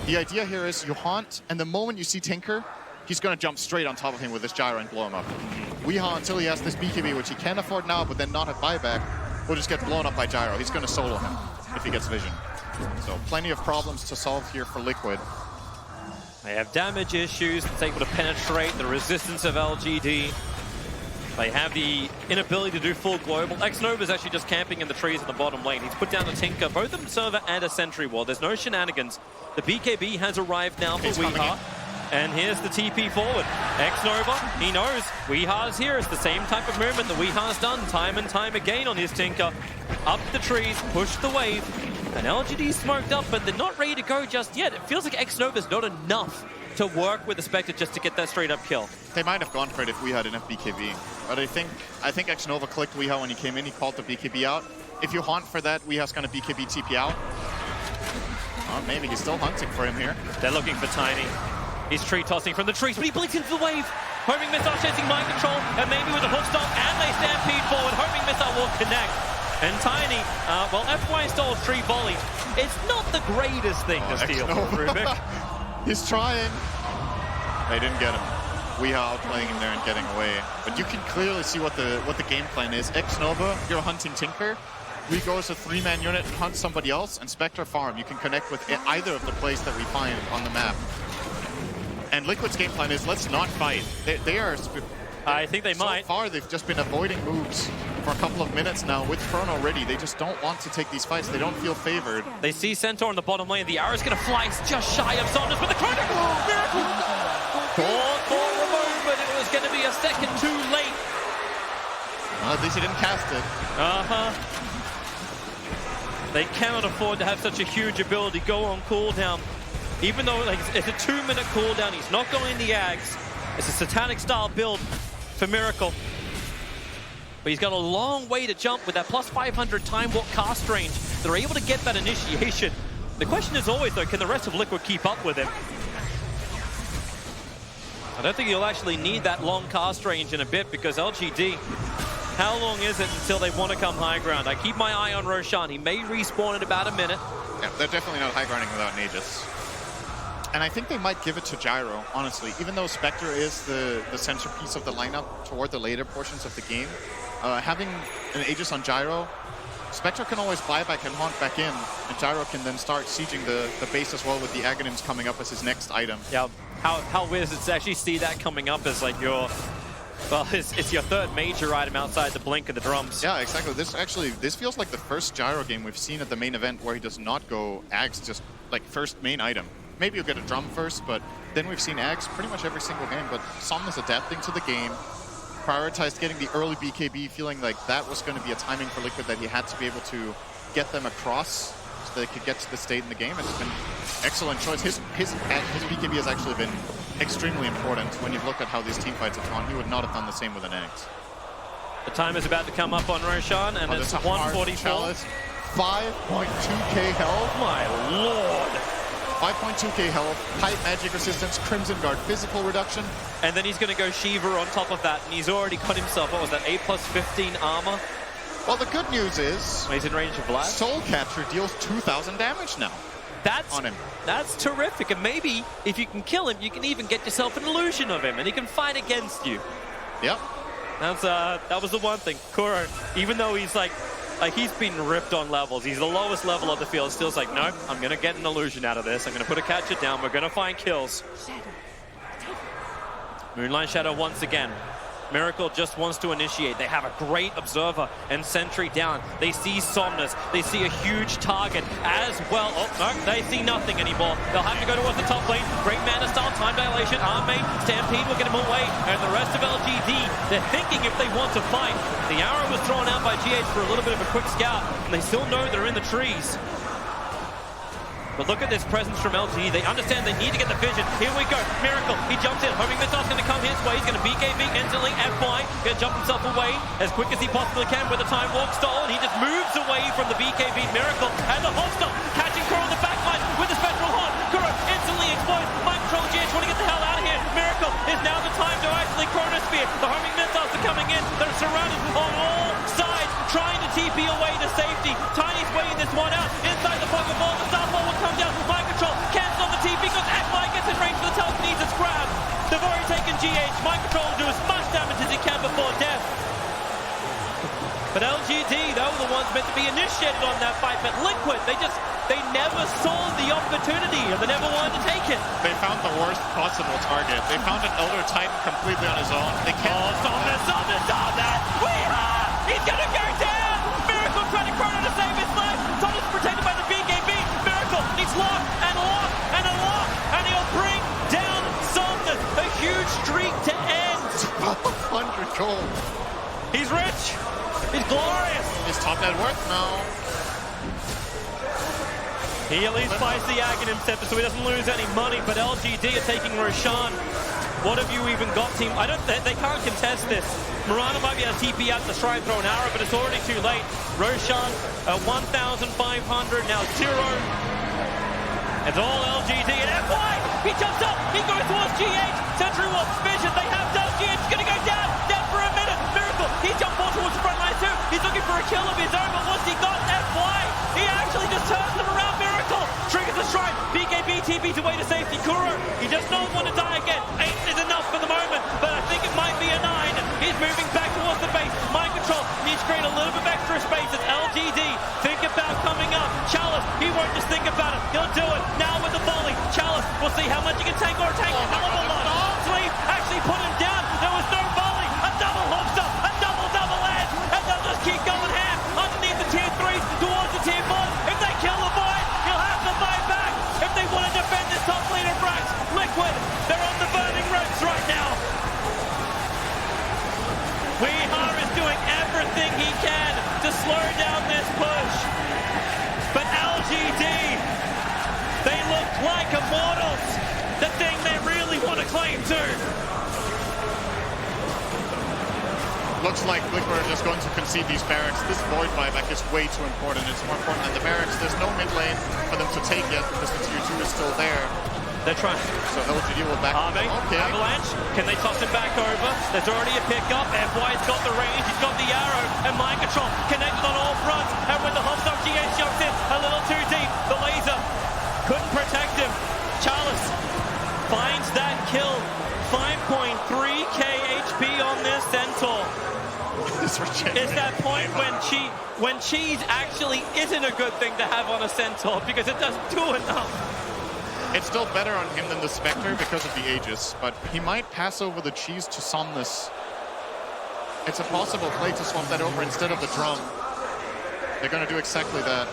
The idea here is you haunt, and the moment you see Tinker, he's going to jump straight on top of him with this Gyro and blow him up. Weeha, until he has this BKB, which he can afford now, but then not have buyback, will just get blown up by Gyro. He's going to solo him if he gets vision. So plenty of problems to solve here for Liquid. They have damage issues. It's able to penetrate the resistance of LGD. They have the inability to do full global. Xnova is actually just camping in the trees in the bottom lane. He's put down a Tinker, both a Server and a Sentry Wall. There's no shenanigans. The BKB has arrived now for Weeha. And here's the TP forward. Xnova, he knows Weeha's here. It's the same type of movement that Weeha's done time and time again on his Tinker. Up the trees, push the wave. And LGD's smoked up, but they're not ready to go just yet. It feels like Xnova's not enough to work with the Spectre just to get that straight up kill. They might have gone for it if Weeha didn't have BKB. But I think Xnova clicked Weeha when he came in. He called the BKB out. If you haunt for that, Weeha's going to BKB TP out. Oh, maybe he's still hunting for him here. They're looking for Tiny. He's tree tossing from the trees, but he blinks into the wave. Homing Missile chasing Mind Control, and maybe with a hook stop, and they stampede forward. Homing Missile will connect. And Tiny, well, FY stole tree volley. It's not the greatest thing to steal from Rubik. He's trying. They didn't get him. Weeha outplaying him there and getting away. But you can clearly see what the game plan is. Xnova, you're hunting Tinker. We go as a 3-man unit and hunt somebody else, and Spectre farm. You can connect with either of the plays that we find on the map. And Liquid's game plan is let's not fight. They are. I think they might. So far, they've just been avoiding moves for a couple of minutes now with Chrono ready. They just don't want to take these fights. They don't feel favored. They see Centaur in the bottom lane. The arrow's going to fly just shy of Somnus, but the Chrono Miracle! Thought for a moment it was going to be a second too late. Well, at least he didn't cast it. They cannot afford to have such a huge ability go on cooldown. Even though it's a 2-minute cooldown, he's not going the Ags. It's a Satanic style build for Miracle. But he's got a long way to jump with that plus 500 time walk cast range. They're able to get that initiation. The question is always, though, can the rest of Liquid keep up with him? I don't think he'll actually need that long cast range in a bit because LGD, how long is it until they want to come high ground? I keep my eye on Roshan. He may respawn in about a minute. Yeah, they're definitely not high grounding without an Aegis. And I think they might give it to Gyro, honestly. Even though Spectre is the centerpiece of the lineup toward the later portions of the game, having an Aegis on Gyro, Spectre can always buy back and haunt back in, and Gyro can then start sieging the base as well with the Aghanims coming up as his next item. Yeah, how weird is it to actually see that coming up as like your... Well, it's your third major item outside the blink of the drums. Yeah, exactly. This feels like the first Gyro game we've seen at the main event where he does not go Ags, just like first main item. Maybe you'll get a drum first, but then we've seen Ags pretty much every single game. But Somnus adapting to the game, prioritized getting the early BKB, feeling like that was going to be a timing for Liquid that he had to be able to get them across so they could get to the state in the game. It's been excellent choice. His BKB has actually been extremely important when you've looked at how these team fights have gone. He would not have done the same with an Ags. The time is about to come up on Roshan, and it's 144. 5.2k health. My lord. 5.2k health, Pipe Magic Resistance, Crimson Guard Physical Reduction. And then he's going to go Shiva on top of that, and he's already cut himself, what was that, 8 plus 15 armor? Well, the good news is... He's in range of Vlad. Soul Capture deals 2,000 damage now. That's on him. That's terrific, and maybe if you can kill him, you can even get yourself an illusion of him, and he can fight against you. Yep. That was the one thing. Kuro, even though he's like he's been ripped on levels, he's the lowest level of the field, still's like, no, I'm gonna get an illusion out of this. I'm gonna put a catcher down. We're gonna find kills. Moonlight Shadow once again. Miracle just wants to initiate. They have a great observer and sentry down. They see Somnus. They see a huge target as well. Oh, no, they see nothing anymore. They'll have to go towards the top lane. Great mana style, time dilation, Arme, Stampede will get him away. And the rest of LGD, they're thinking if they want to fight. The arrow was thrown out by GH for a little bit of a quick scout, and they still know they're in the trees. But look at this presence from LG. They understand they need to get the vision. Here we go. Miracle. He jumps in. Homing missile's going to come his way. He's going to BKB instantly. FY. Going to jump himself away as quick as he possibly can with a time walk stall. And he just moves away from the BKB Miracle. And the hostile catching Kuro on the backline with the spectral horn. Kuro instantly explodes. Mind control GH want to get the hell out of here. Miracle is now the time to actually Chronosphere. The homing missiles are coming in. They're surrounded on all sides, trying to TP away to safety. Tiny's waiting this one out. Inside the pocket ball, the Starfall will come down. Mind control, cancel on the TP because FY gets in range for the telekinesis grab. They've already taken GH. Mind control will do as much damage as he can before death. But LGD, they were the ones meant to be initiated on that fight. But Liquid, they never saw the opportunity, or they never wanted to take it. They found the worst possible target. They found an Elder Titan completely on his own. They can't. Oh, Somnus! He's gonna go down! Miracle trying to Chrono to save his life. Somnus protected by the BKB. Miracle needs lock, and he'll bring down Somnus. A huge streak to end. 100 gold. He's rich. He's glorious. Is top net worth? No. He at least buys the Aghanim Scepter so he doesn't lose any money, but LGD are taking Roshan. What have you even got, team? They can't contest this. Murano might be able to TP out to try and throw an arrow, but it's already too late. Roshan at 1,500, now 0. It's all LGD, and FY! He jumps up, he goes towards GH. Sentry Wolf's vision, they have done. GH is going to go down for a minute. Miracle, he jumped more towards the front line too. He's looking for a kill of his own, but what's he got? FY! He actually just turns them around. Miracle triggers the strike. BKB TP's away to safety. Kuro, he does not want to die again. 8 is enough for the moment, but I think it might be a 9. He's moving back towards the base. Mind control needs to create a little bit of extra space as LGD think about coming up. Chalice, he won't just think about it. He'll do it now with the volley. Chalice, we'll see how much he can take or take a hell of a lot. Sleep actually put him down. There was no volley. A double hookster, a double edge, and they'll just keep going ham underneath the tier 3s towards the tier 4s. If they kill the Void, he'll have to fight back. If they want to defend this top leader Brax, Liquid, they're on the burning ropes right now. Weehar is doing everything he can to slow down this push. But LGD, they look like immortals, the thing they really want to claim to. Looks like Liquid are just going to concede these barracks. This Void buyback is way too important. It's more important than the barracks. There's no mid lane for them to take yet because the tier 2 is still there. They're trying. So LGD will back. Okay. Avalanche, can they toss him back over? There's already a pickup. FY's got the range, he's got the arrow, and mind control connected on all fronts. And when the hostile GH jumps in a little too deep, the laser couldn't protect him. Chalice finds that kill. 5.3k HP on this Centaur. It's that point when cheese actually isn't a good thing to have on a Centaur because it doesn't do enough. It's still better on him than the Spectre because of the Aegis, but he might pass over the cheese to Somnus. It's a possible play to swap that over instead of the drum. They're going to do exactly that.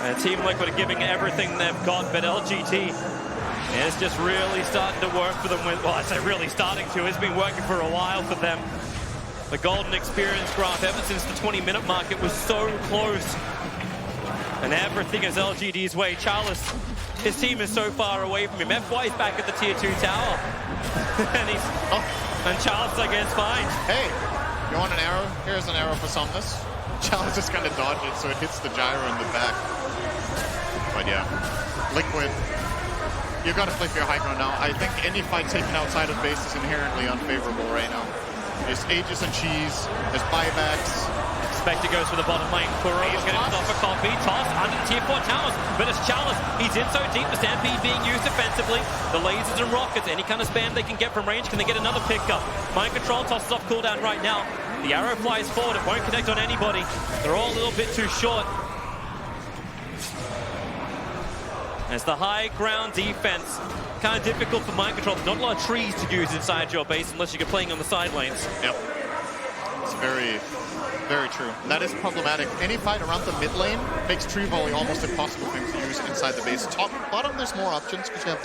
And Team Liquid are giving everything they've got, but LGT is just really starting to work for them. Well, I say really starting to. It's been working for a while for them. The golden experience graph ever since the 20-minute mark, it was so close. And everything is LGD's way. Chalice His team is so far away from him. FY is back at the tier 2 tower. And he's... Oh, and Charles, I guess, fine. Hey, you want an arrow? Here's an arrow for Somnus. Charles just kind of dodged it, so it hits the gyro in the back. But yeah, Liquid, you've got to flip your high ground now. I think any fight taken outside of base is inherently unfavorable right now. There's Aegis and Cheese, there's buybacks. Spectre goes for the bottom lane. Kuro is going to stop a copy. Toss under the tier 4 towers. But it's Chalice. He's in so deep. The Stampede being used defensively. The lasers and rockets. Any kind of spam they can get from range. Can they get another pickup? Mind Control tosses off cooldown right now. The arrow flies forward. It won't connect on anybody. They're all a little bit too short. As the high ground defense. Kind of difficult for Mind Control. There's not a lot of trees to use inside your base unless you're playing on the side lanes. Yep. It's very... very true. That is problematic. Any fight around the mid lane makes tree volley almost impossible thing to use inside the base. Top, bottom, there's more options because you have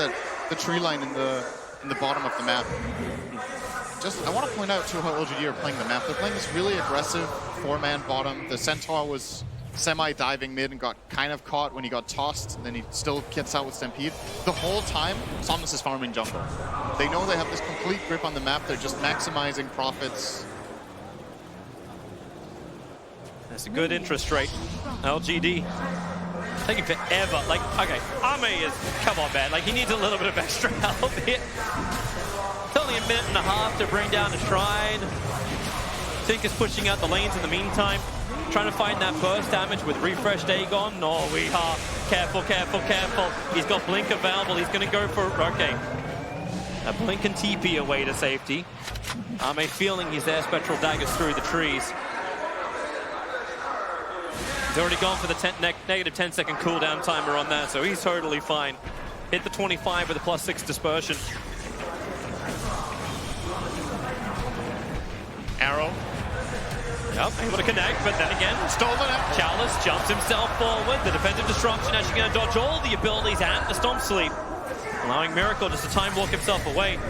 the tree line in the bottom of the map. Just, I want to point out too how LGD are playing the map. They're playing this really aggressive 4-man bottom. The Centaur was semi-diving mid and got kind of caught when he got tossed. And then he still gets out with Stampede. The whole time, Somnus is farming jungle. They know they have this complete grip on the map. They're just maximizing profits. That's a good interest rate. LGD taking forever. Like, okay, Ame is, come on, man. Like, he needs a little bit of extra help here. It's only a minute and a half to bring down a shrine. Tink is pushing out the lanes in the meantime. Trying to find that burst damage with refreshed Aegon. No, we are careful, careful, careful. He's got Blink available. He's going to go for, okay. A Blink and TP away to safety. Ame feeling he's there. Spectral daggers through the trees. He's already gone for the negative 10-second cooldown timer on that, so he's totally fine. Hit the 25 with a +6 dispersion. Arrow. Yep, able to connect, but then again, stolen it. Chalice jumps himself forward. The defensive destruction actually going to dodge all the abilities and the Stomp Sleep, allowing Miracle just to time walk himself away.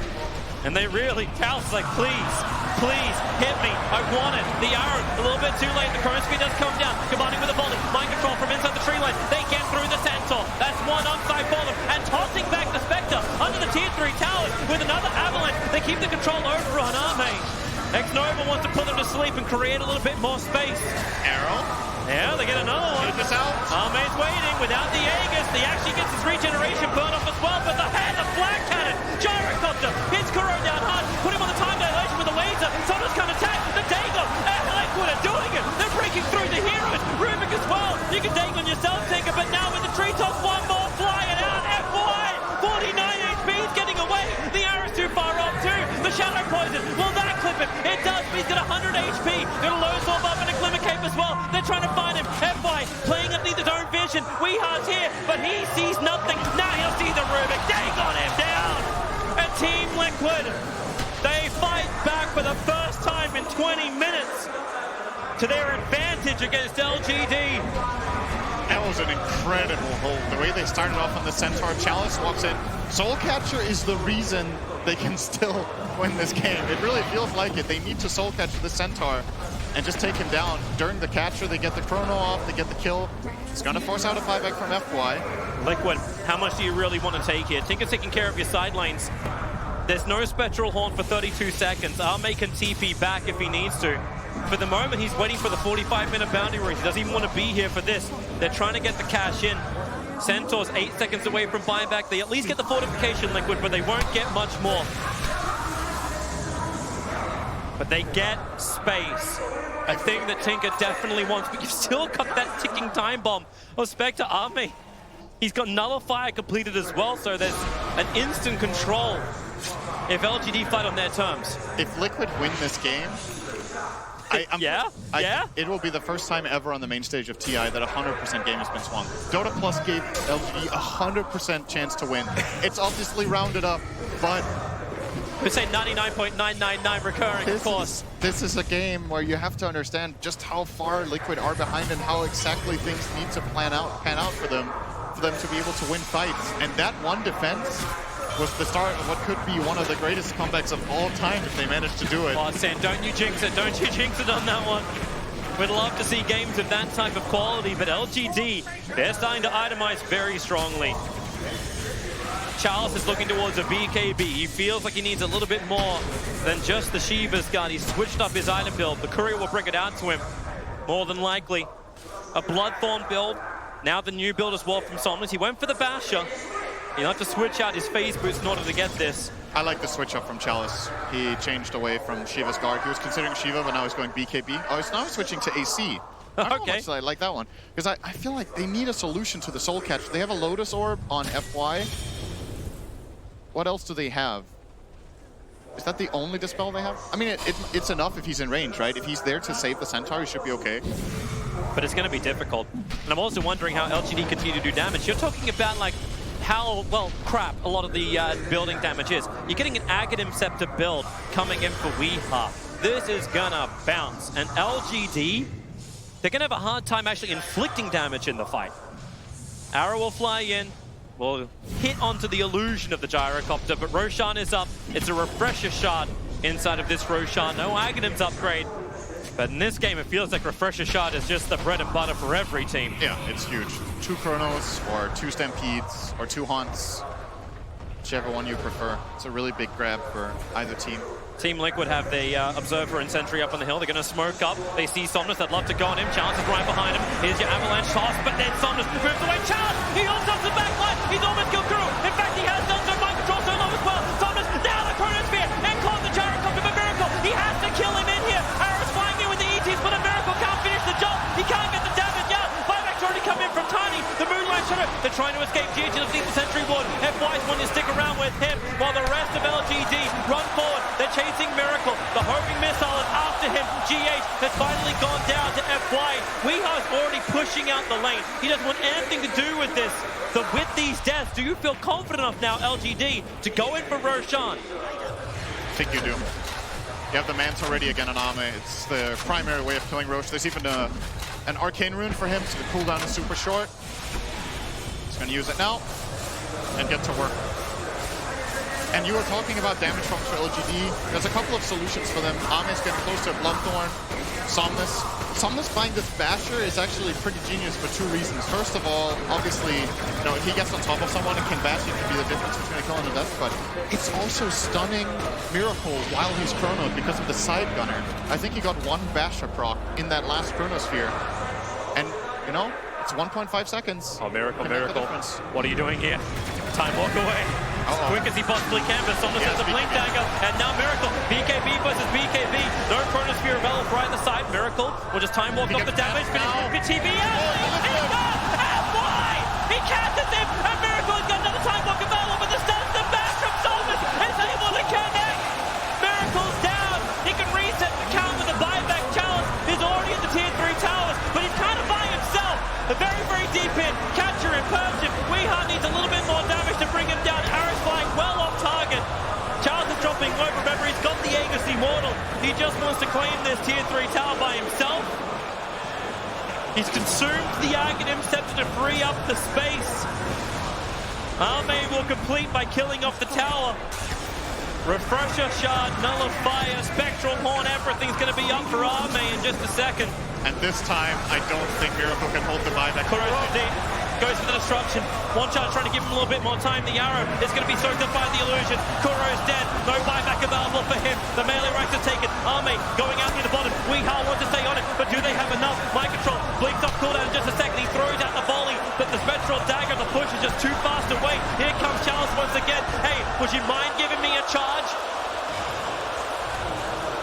And they really, Chalice is like, please, please, hit me. I want it. The arrow, a little bit too late. The current speed does come down, combining with a volley. Mind Control from inside the tree line. They get through the Centaur. That's one upside for them. And tossing back the Spectre under the tier 3 towers with another avalanche. They keep the control over on Ame. X-Nova wants to put them to sleep and create a little bit more space. Arrow. Yeah, they get another one. This out. Ame's waiting without the Aegis. He actually gets his regeneration burn off as well, but the hand, the flag cannon, gyrocopter, hits Kuro down hard, put him on the time dilation with a laser. Someone's come attack, the Dagon, and Liquid are doing it. They're breaking through the heroes. Rubik as well. You can Dagon yourself, Tinker, but now with the treetops, one more flying out. FY, 49 HP is getting away. The arrow's too far off too. The Shadow Poison, will that clip him? It does, but he's got 100 HP. Got a low sword up and a Glimmer Cape as well. They're trying to find him. FY playing underneath his own vision. Weehar's here, but he sees nothing. Now he'll see the Rubik. Dagon him down. And Team Liquid, they fight back for the first time in 20 minutes to their advantage against LGD. That was an incredible hold. The way they started off on the Centaur, Chalice walks in. Soul Catcher is the reason they can still win this game. It really feels like it. They need to Soul Catcher the Centaur and just take him down. During the capture, they get the chrono off, they get the kill. It's gonna force out a buyback from FY. Liquid, how much do you really want to take here? Tinker's taking care of your side lanes. There's no Spectral Horn for 32 seconds. Ame can TP back if he needs to. For the moment, he's waiting for the 45-minute boundary race. He doesn't even want to be here for this. They're trying to get the cash in. Centaur's 8 seconds away from buyback. They at least get the fortification, Liquid, but they won't get much more. But they get space. A thing that Tinker definitely wants, but you've still got that ticking time bomb of Spectre Ame. He's got Nullifier completed as well, so there's an instant control if LGD fight on their terms. If Liquid win this game, it will be the first time ever on the main stage of TI that 100% game has been swung. Dota Plus gave LGD 100% chance to win. It's obviously rounded up, but... We say 99.999 recurring, of course. This is a game where you have to understand just how far Liquid are behind and how exactly things need to pan out for them to be able to win fights. And that one defense was the start of what could be one of the greatest comebacks of all time if they managed to do it. Oh, Sam, don't you jinx it. Don't you jinx it on that one. We'd love to see games of that type of quality, but LGD, they're starting to itemize very strongly. Charles is looking towards a BKB. He feels like he needs a little bit more than just the Shiva's gun. He's switched up his item build. The courier will bring it out to him, more than likely. A Bloodthorn build. Now the new build as well from Somnus. He went for the Basher. He'll have to switch out his phase boots in order to get this. I like the switch up from Chalice. He changed away from Shiva's guard. He was considering Shiva, but now he's going BKB. Oh, he's now switching to AC. Okay. I like that one. Because I feel like they need a solution to the Soul Catch. They have a Lotus Orb on FY. What else do they have? Is that the only Dispel they have? I mean, it's enough if he's in range, right? If he's there to save the Centaur, he should be okay. But it's going to be difficult. And I'm also wondering how LGD continue to do damage. You're talking about, like, how, well, crap a lot of the building damage is. You're getting an Aghanim Scepter build coming in for Weeha. This is gonna bounce. And LGD, they're gonna have a hard time actually inflicting damage in the fight. Arrow will fly in, will hit onto the illusion of the gyrocopter, but Roshan is up. It's a refresher shot inside of this Roshan. No Aghanim's upgrade. But in this game, it feels like Refresher Shot is just the bread and butter for every team. Yeah, it's huge. 2 Chronos, or 2 Stampedes, or 2 Haunts. Whichever one you prefer. It's a really big grab for either team. Team Liquid have the Observer and Sentry up on the hill. They're going to smoke up. They see Somnus. They'd love to go on him. Challenge is right behind him. Here's your Avalanche toss, but then Somnus moves away. Challenge! He also has the backline. He's almost killed through. In fact, he has done so. Mind control so long as well. Somnus down the Chronosphere and caught the Gyrocopter of a miracle. He has to kill him in here. Arrow's flying in with the ETs, but a miracle can't finish the job. He can't get the damage out. Buyback's already come in from Tiny. The Moonlight Shadow. They're trying to escape. GH has seen the Sentry Ward. FY's wanting to stick around with him while the rest of LGD run forward. They're chasing Miracle. The homing missile is after him. GH has finally gone down to FY. Weeha's already pushing out the lane. He doesn't want anything to do with this. So with these deaths, do you feel confident enough now, LGD, to go in for Roshan? I think you do. You have the Manta ready again on Ame. It's the primary way of killing Roche. There's even an Arcane Rune for him, so the cooldown is super short. He's going to use it now and get to work. And you were talking about damage bumps for LGD. There's a couple of solutions for them. Ame's getting close to Bloodthorn. Somnus. Somnus buying this Basher is actually pretty genius for 2 reasons. First of all, obviously, you know, if he gets on top of someone and can bash, it can be the difference between a kill and a death, but it's also stunning Miracle while he's chronoed because of the side gunner. I think he got 1 Basher proc in that last Chronosphere. And, you know, it's 1.5 seconds. Oh, Miracle, Miracle. What are you doing here? Time walk away. As quick as he possibly can, but Somnus has a blink dagger, and now Miracle. BKB versus BKB. No Chronosphere available right on the side. Miracle will just time walk off the damage, finish with TV. FY! He catches him, and Miracle has got another time walk available, but the stun's the back from Somnus is able to connect. Miracle's down. He can reset the count with a buyback challenge. He's already at the tier 3 towers, but he's kind of by himself. A very, very deep in. Catcher and purge him. Weeha needs a little bit more damage to bring him down. Arrow's flying well off target. Charles is dropping low. Remember, he's got the Aegis Immortal. He just wants to claim this tier 3 tower by himself. He's consumed the Aghanim Scepter to free up the space. Ame will complete by killing off the tower. Refresher Shard, Nullifier, Spectral Horn, everything's going to be up for Ame in just a second. And this time, I don't think Miracle can hold the buyback. Goes for the destruction. One shot trying to give him a little bit more time. The arrow is going to be soaked up by the illusion. Kuro is dead. No buyback available for him. The melee ranks are taken. Ame going out through the bottom. Weeha wants to stay on it, but do they have enough? Mind control. Blinks off cooldown in just a second. He throws out the volley, but the spectral dagger, the push is just too fast away. Here comes Charles once again. Hey, would you mind giving me a charge?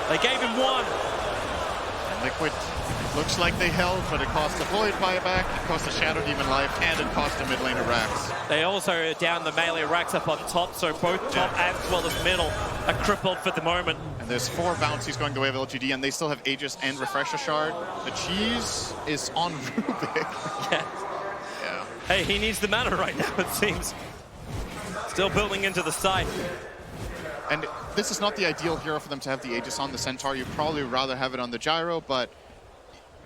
They gave him 1. And Liquid looks like they held, but it cost a Void buyback, it cost a Shadow Demon life, and it cost a mid laner Rax. They also down the melee Rax up on top, so both top as well as middle are crippled for the moment. And there's 4 bounties going the way of LGD, and they still have Aegis and Refresher Shard. The cheese is on Rubik. Yeah. Hey, he needs the mana right now, it seems. Still building into the side. And this is not the ideal hero for them to have the Aegis on the Centaur. You'd probably rather have it on the Gyro, but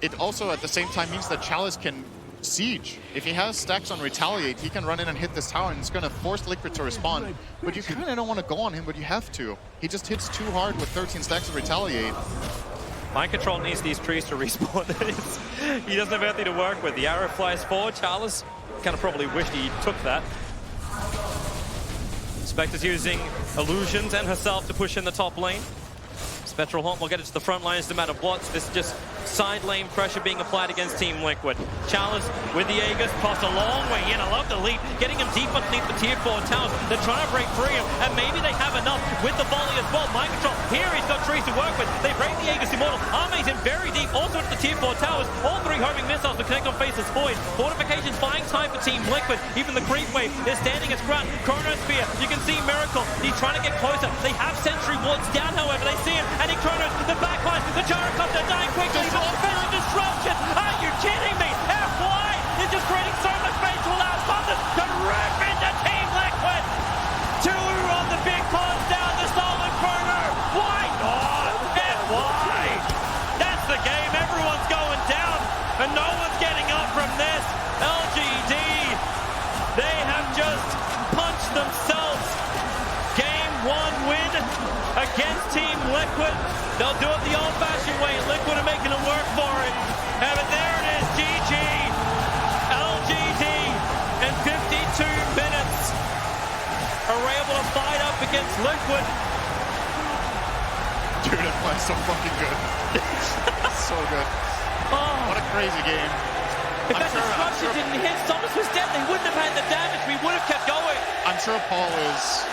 it also at the same time means that Chalice can siege. If he has stacks on Retaliate, he can run in and hit this tower, and it's going to force Liquid to respond. But you kind of don't want to go on him, but you have to. He just hits too hard with 13 stacks of Retaliate. Mind Control needs these trees to respawn. He doesn't have anything to work with. The arrow flies forward. Chalice kind of probably wished he took that. Spectre's using illusions and herself to push in the top lane. Spectral Haunt will get it to the front lines no matter what. This is just side lane pressure being applied against Team Liquid. Chalice with the Aegis, tossed a long way in. I love the leap, getting him deep underneath the tier 4 towers. They're trying to break free him, and maybe they have enough with the volley as well. Mind control, here he's got trees to work with. They break the Aegis Immortal. Arme's in very deep, also into the tier 4 towers. All 3 homing missiles will connect on Faceless Void. Fortifications buying time for Team Liquid. Even the creep wave is standing its ground. Chronosphere, you can see Miracle. He's trying to get closer. They have sentry wards down, however. They see him, and he Chronos, the backline, the gyrocopter dying quickly, but there's a disruption. Are you kidding me? FY is just creating so much space to allow Thompson to rip into Team Liquid. 2 on the big pawns down the stolen Chrono. Why not? FY. That's the game. Everyone's going down, and no one's getting up from this. LGD, they have just punched themselves. Game 1 win against Team Liquid. They'll do it the old-fashioned way. Liquid are making it work for it. But there it is, GG. LGD in 52 minutes are able to fight up against Liquid. Dude, that plays so fucking good. So good. Oh. What a crazy game. If that disruption didn't hit, Thomas was dead. They wouldn't have had the damage. We would have kept going. I'm sure Paul is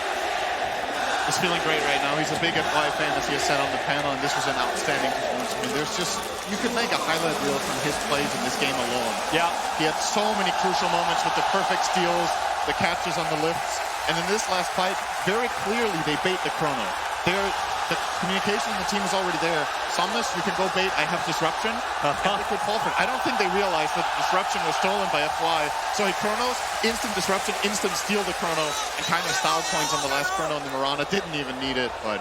feeling great right now. He's a big FY fan, as he has said on the panel, and this was an outstanding performance. I mean, there's just, you could make a highlight reel from his plays in this game alone. Yeah. He had so many crucial moments with the perfect steals, the catches on the lifts, and in this last fight, very clearly they bait the Chrono. The communication in the team is already there. Somnus, you can go bait, I have disruption, and Liquid fall for it. I don't think they realized that the disruption was stolen by FY. So he Chronos, instant disruption, instant steal the Chrono, and kind of style points on the last Chrono, and the Mirana didn't even need it, but...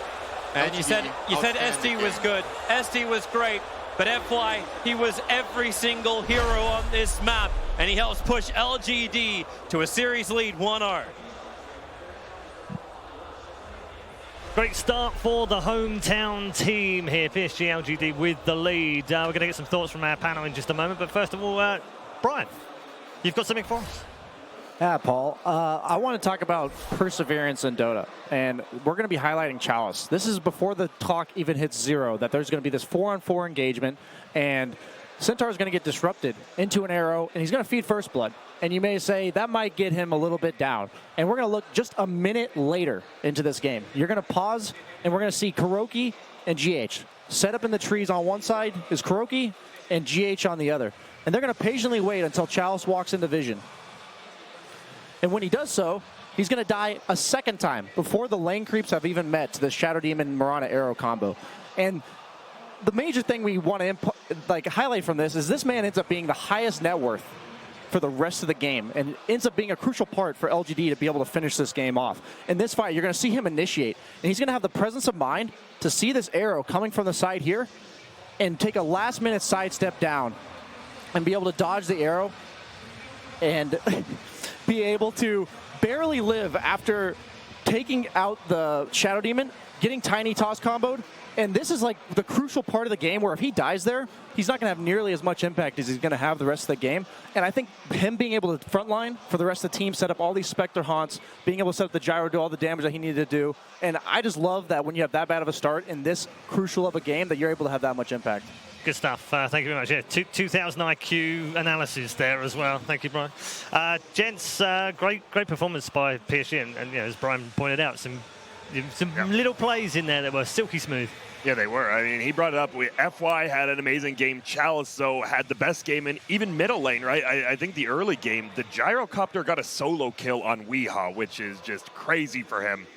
And you said SD was good. SD was great, but FY, he was every single hero on this map, and he helps push LGD to a series lead 1-0. Great start for the hometown team here, PSG LGD with the lead. We're going to get some thoughts from our panel in just a moment, but first of all, Brian, you've got something for us? Yeah, Paul. I want to talk about perseverance in Dota, and we're going to be highlighting Chalice. This is before the talk even hits 0, that there's going to be this 4-on-4 engagement, and Centaur is going to get disrupted into an arrow, and he's going to feed First Blood. And you may say that might get him a little bit down. And we're going to look just a minute later into this game. You're going to pause, and we're going to see Kuroki and GH. Set up in the trees on one side is Kuroki and GH on the other. And they're going to patiently wait until Chalice walks into vision. And when he does so, he's going to die a second time before the lane creeps have even met to the Shadow Demon Mirana arrow combo. And the major thing we want to highlight from this is this man ends up being the highest net worth for the rest of the game, and ends up being a crucial part for LGD to be able to finish this game off. In this fight, you're going to see him initiate, and he's going to have the presence of mind to see this arrow coming from the side here and take a last-minute sidestep down and be able to dodge the arrow and be able to barely live after taking out the Shadow Demon, getting Tiny Toss comboed. And this is like the crucial part of the game where if he dies there, he's not going to have nearly as much impact as he's going to have the rest of the game. And I think him being able to frontline for the rest of the team, set up all these Spectre haunts, being able to set up the gyro, do all the damage that he needed to do. And I just love that when you have that bad of a start in this crucial of a game that you're able to have that much impact. Good stuff. Thank you very much. Yeah, 2,000 IQ analysis there as well. Thank you, Brian. Gents, great performance by PSG. And you know, as Brian pointed out, some little plays in there that were silky smooth. Yeah, they were. I mean, he brought it up. FY had an amazing game. Chalice, though, had the best game in even middle lane, right? I think the early game, the gyrocopter got a solo kill on Weehaw, which is just crazy for him.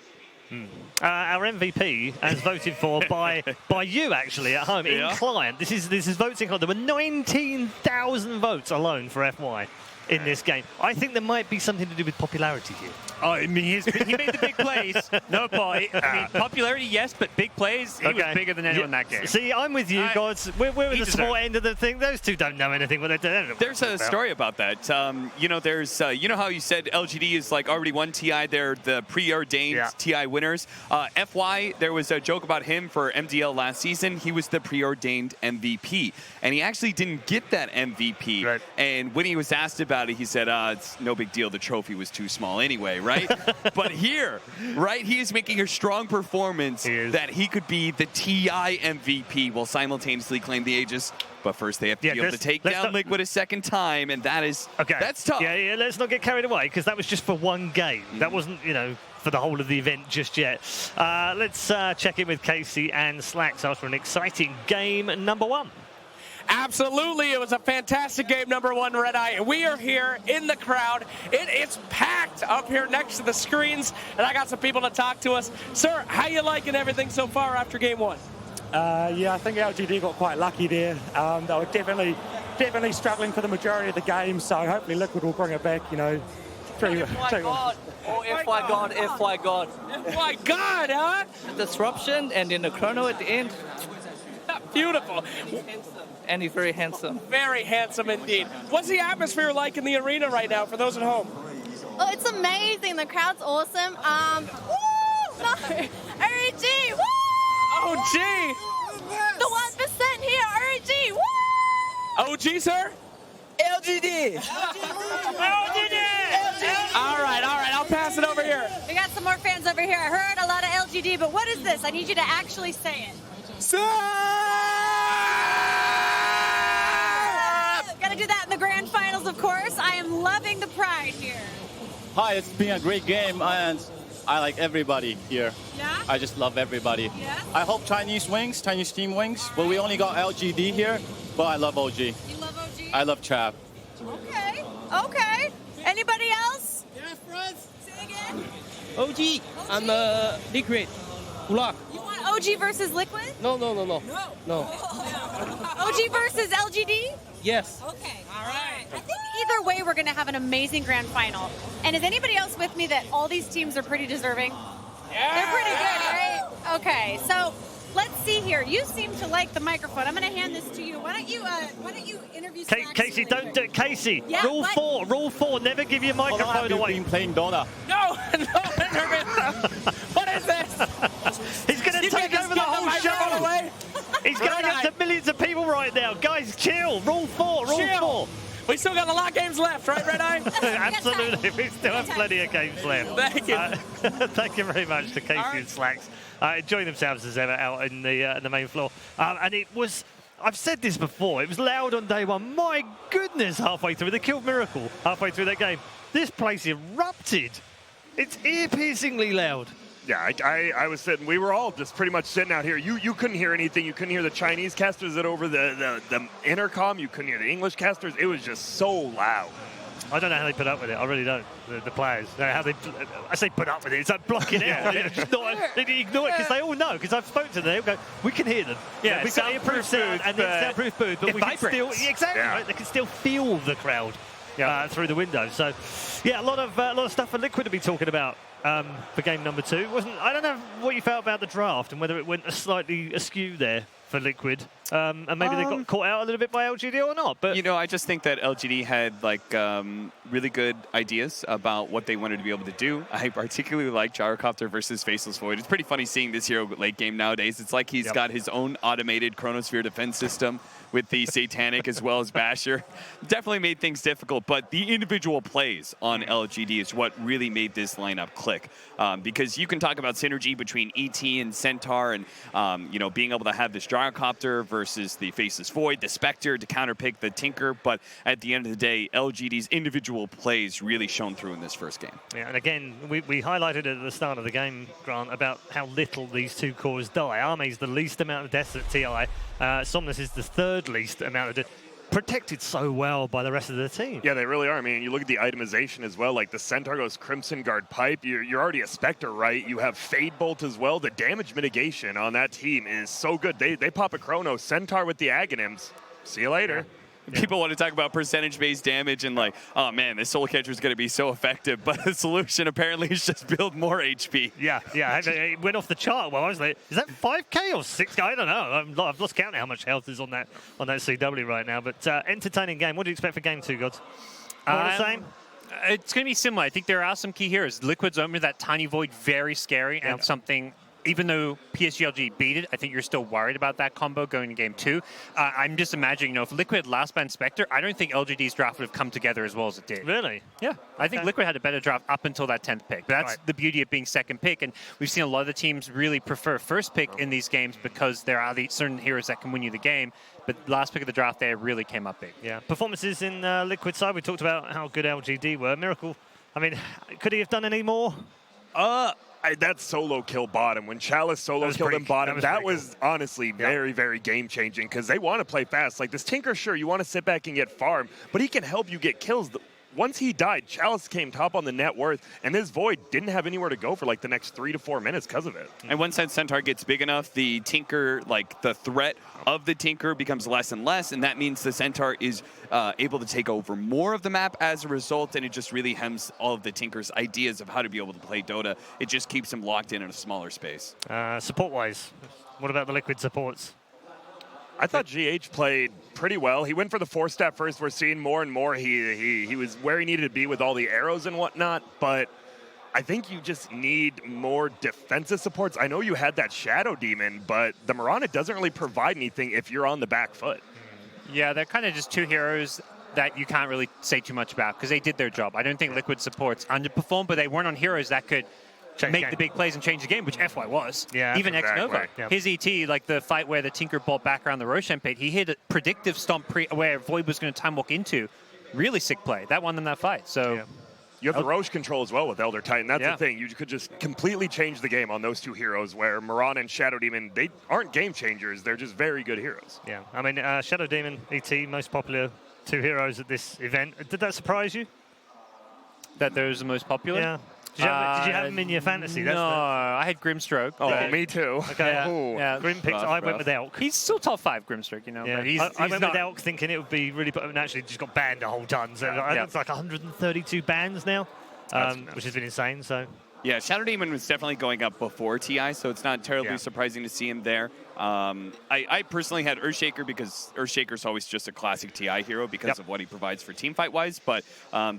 Our MVP, as voted for by you actually at home in client. This is votes in client. There were 19,000 votes alone for FY in this game. I think there might be something to do with popularity here. Oh, I mean, he made the big plays. No, Paul. I mean, popularity, yes, but big plays, he was bigger than anyone in that game. See, I'm with you, Gods. We're at the small end of the thing. Those two don't know anything what they're doing. There's a story about that. There's, you know how you said LGD is like already won TI. They're the preordained TI winners. FY, there was a joke about him for MDL last season. He was the preordained MVP, and he actually didn't get that MVP. Right. And when he was asked about it, he said, it's no big deal. The trophy was too small anyway, right? right? But here, right, he is making a strong performance that he could be the TI MVP while simultaneously claim the Aegis. But first, they have to be able to take down Liquid a second time, and that's tough. Yeah, let's not get carried away, because that was just for one game. That wasn't, for the whole of the event just yet. Let's check in with Casey and Slacks after an exciting game number 1. Absolutely, it was a fantastic game number 1, Red Eye. And we are here in the crowd. It's packed up here next to the screens, and I got some people to talk to us. Sir, how you liking everything so far after game 1? Yeah, I think LGD got quite lucky there. They were definitely struggling for the majority of the game, so hopefully Liquid will bring it back, Oh my God, huh? Disruption and then the chrono at the end. Beautiful. And he's very handsome. Very handsome indeed. What's the atmosphere like in the arena right now for those at home? Oh, it's amazing. The crowd's awesome. Woo! No. OG! Woo! OG! The 1% here, OG! Woo! OG, sir? LGD! LGD! All right, I'll pass it over here. We got some more fans over here. I heard a lot of LGD, but what is this? I need you to actually say it. Sir! Gotta do that in the grand finals, of course. I am loving the pride here. Hi, it's been a great game, and I like everybody here. Yeah? I just love everybody. Yeah? I hope Chinese team wins, but we only got LGD here, but I love OG. You love OG? I love Chap. Okay. Anybody else? Yeah, friends. Say again. OG. I'm Liquid. Block. You want OG versus Liquid? No. No. OG versus LGD? Yes. Okay. All right. I think either way, we're going to have an amazing grand final. And is anybody else with me that all these teams are pretty deserving? Yeah. They're pretty good, right? Okay. So let's see here. You seem to like the microphone. I'm going to hand this to you. Why don't you interview Slacks Casey, don't do it. Casey, Yeah, Rule 4, never give your microphone away. Been playing Dota. No. What is this? He's going to take over the whole show. Away? He's going up to millions of people right now. Guys, chill. Rule 4. We still got a lot of games left, right, Red Eye? Absolutely. We still have plenty of games left. Thank you. Thank you very much to Casey and Slacks. Enjoying themselves as ever out in the main floor. And it was, I've said this before, it was loud on day 1. My goodness, halfway through. They killed Miracle halfway through that game. This place erupted. It's ear-piercingly loud. Yeah, I was sitting. We were all just pretty much sitting out here. You couldn't hear anything. You couldn't hear the Chinese casters that over the intercom. You couldn't hear the English casters. It was just so loud. I don't know how they put up with it. I really don't. The players, how they. I say put up with it. It's like blocking out. They ignore it because they all know. Because I've spoken to them. They'll go, we can hear them. Yeah, we've got earproof sound and then soundproof booth, but we can still right, they can still feel the crowd through the window. So, yeah, a lot of stuff for Liquid to be talking about. For game number 2. I don't know what you felt about the draft and whether it went slightly askew there for Liquid, and maybe they got caught out a little bit by LGD or not. But I just think that LGD had really good ideas about what they wanted to be able to do. I particularly like Gyrocopter versus Faceless Void. It's pretty funny seeing this hero late game nowadays. It's like he's got his own automated Chronosphere defense system with the Satanic as well as Basher. Definitely made things difficult, but the individual plays on LGD is what really made this lineup click. Because you can talk about synergy between ET and Centaur and, being able to have this Gyrocopter versus the Faceless Void, the Spectre to counterpick the Tinker, but at the end of the day, LGD's individual plays really shone through in this first game. Yeah, and again, we highlighted at the start of the game, Grant, about how little these two cores die. Arme's the least amount of deaths at TI. Somnus is the third least amount of deaths. Protected so well by the rest of the team. Yeah, they really are. I mean, you look at the itemization as well. Like the Centaur goes Crimson Guard Pipe. You're already a Spectre, right? You have Fade Bolt as well. The damage mitigation on that team is so good. They pop a Chrono. Centaur with the Aghanims. See you later. People want to talk about percentage-based damage and oh man, this Soul Catcher is going to be so effective, but the solution apparently is just build more HP. Yeah, it went off the chart. Well, I was like, is that 5k or 6k? I don't know. I've lost count of how much health is on that CW right now. But entertaining game. What do you expect for game 2, Gods? The same? It's going to be similar. I think there are some key heroes. Liquid's Omen, that tiny void, very scary, and something even though PSGLG beat it, I think you're still worried about that combo going to game 2. I'm just imagining, if Liquid last banned Spectre, I don't think LGD's draft would have come together as well as it did. Really? Yeah. I think Liquid had a better draft up until that 10th pick. But that's the beauty of being second pick. And we've seen a lot of the teams really prefer first pick in these games because there are these certain heroes that can win you the game. But last pick of the draft there really came up big. Yeah. Performances in Liquid side, we talked about how good LGD were. Miracle, I mean, could he have done any more? That solo kill bottom, when Chalice solo killed him bottom, that was honestly very, very game-changing because they want to play fast. Like this Tinker, sure, you want to sit back and get farm, but he can help you get kills. Once he died, Chalice came top on the net worth, and this Void didn't have anywhere to go for like the next 3 to 4 minutes because of it. And once that Centaur gets big enough, the Tinker, like the threat of the Tinker becomes less and less, and that means the Centaur is able to take over more of the map as a result, and it just really hems all of the Tinker's ideas of how to be able to play Dota. It just keeps him locked in a smaller space. Support-wise, what about the Liquid supports? I thought GH played pretty well. He went for the 4-step first. We're seeing more and more he was where he needed to be with all the arrows and whatnot, but I think you just need more defensive supports. I know you had that Shadow Demon, but the Mirana doesn't really provide anything if you're on the back foot. Yeah, they're kind of just two heroes that you can't really say too much about because they did their job. I don't think Liquid supports underperformed, but they weren't on heroes that could make the big plays and change the game, which FY was. Yeah, even X-Nova. Yep. His ET, like the fight where the Tinker bought back around the Roshan pit, he hit a predictive stomp where Void was going to time walk into. Really sick play. That won them that fight. So you have the Roche control as well with Elder Titan. That's the thing. You could just completely change the game on those two heroes where Mirana and Shadow Demon, they aren't game changers. They're just very good heroes. Yeah, I mean, Shadow Demon, ET, most popular two heroes at this event. Did that surprise you? That they're the most popular? Yeah. Did you have him in your fantasy? No, I had Grimstroke. Oh, me too. Okay. Grim picks. I went with Elk. He's still top 5 Grimstroke, you know. Yeah. But he's I went not with Elk thinking it would be really, and actually just got banned a whole ton. So it's like 132 bans now, which has been insane. So. Yeah, Shadow Demon was definitely going up before TI, so it's not terribly surprising to see him there. I personally had Earthshaker because Earthshaker's always just a classic TI hero because of what he provides for teamfight-wise, but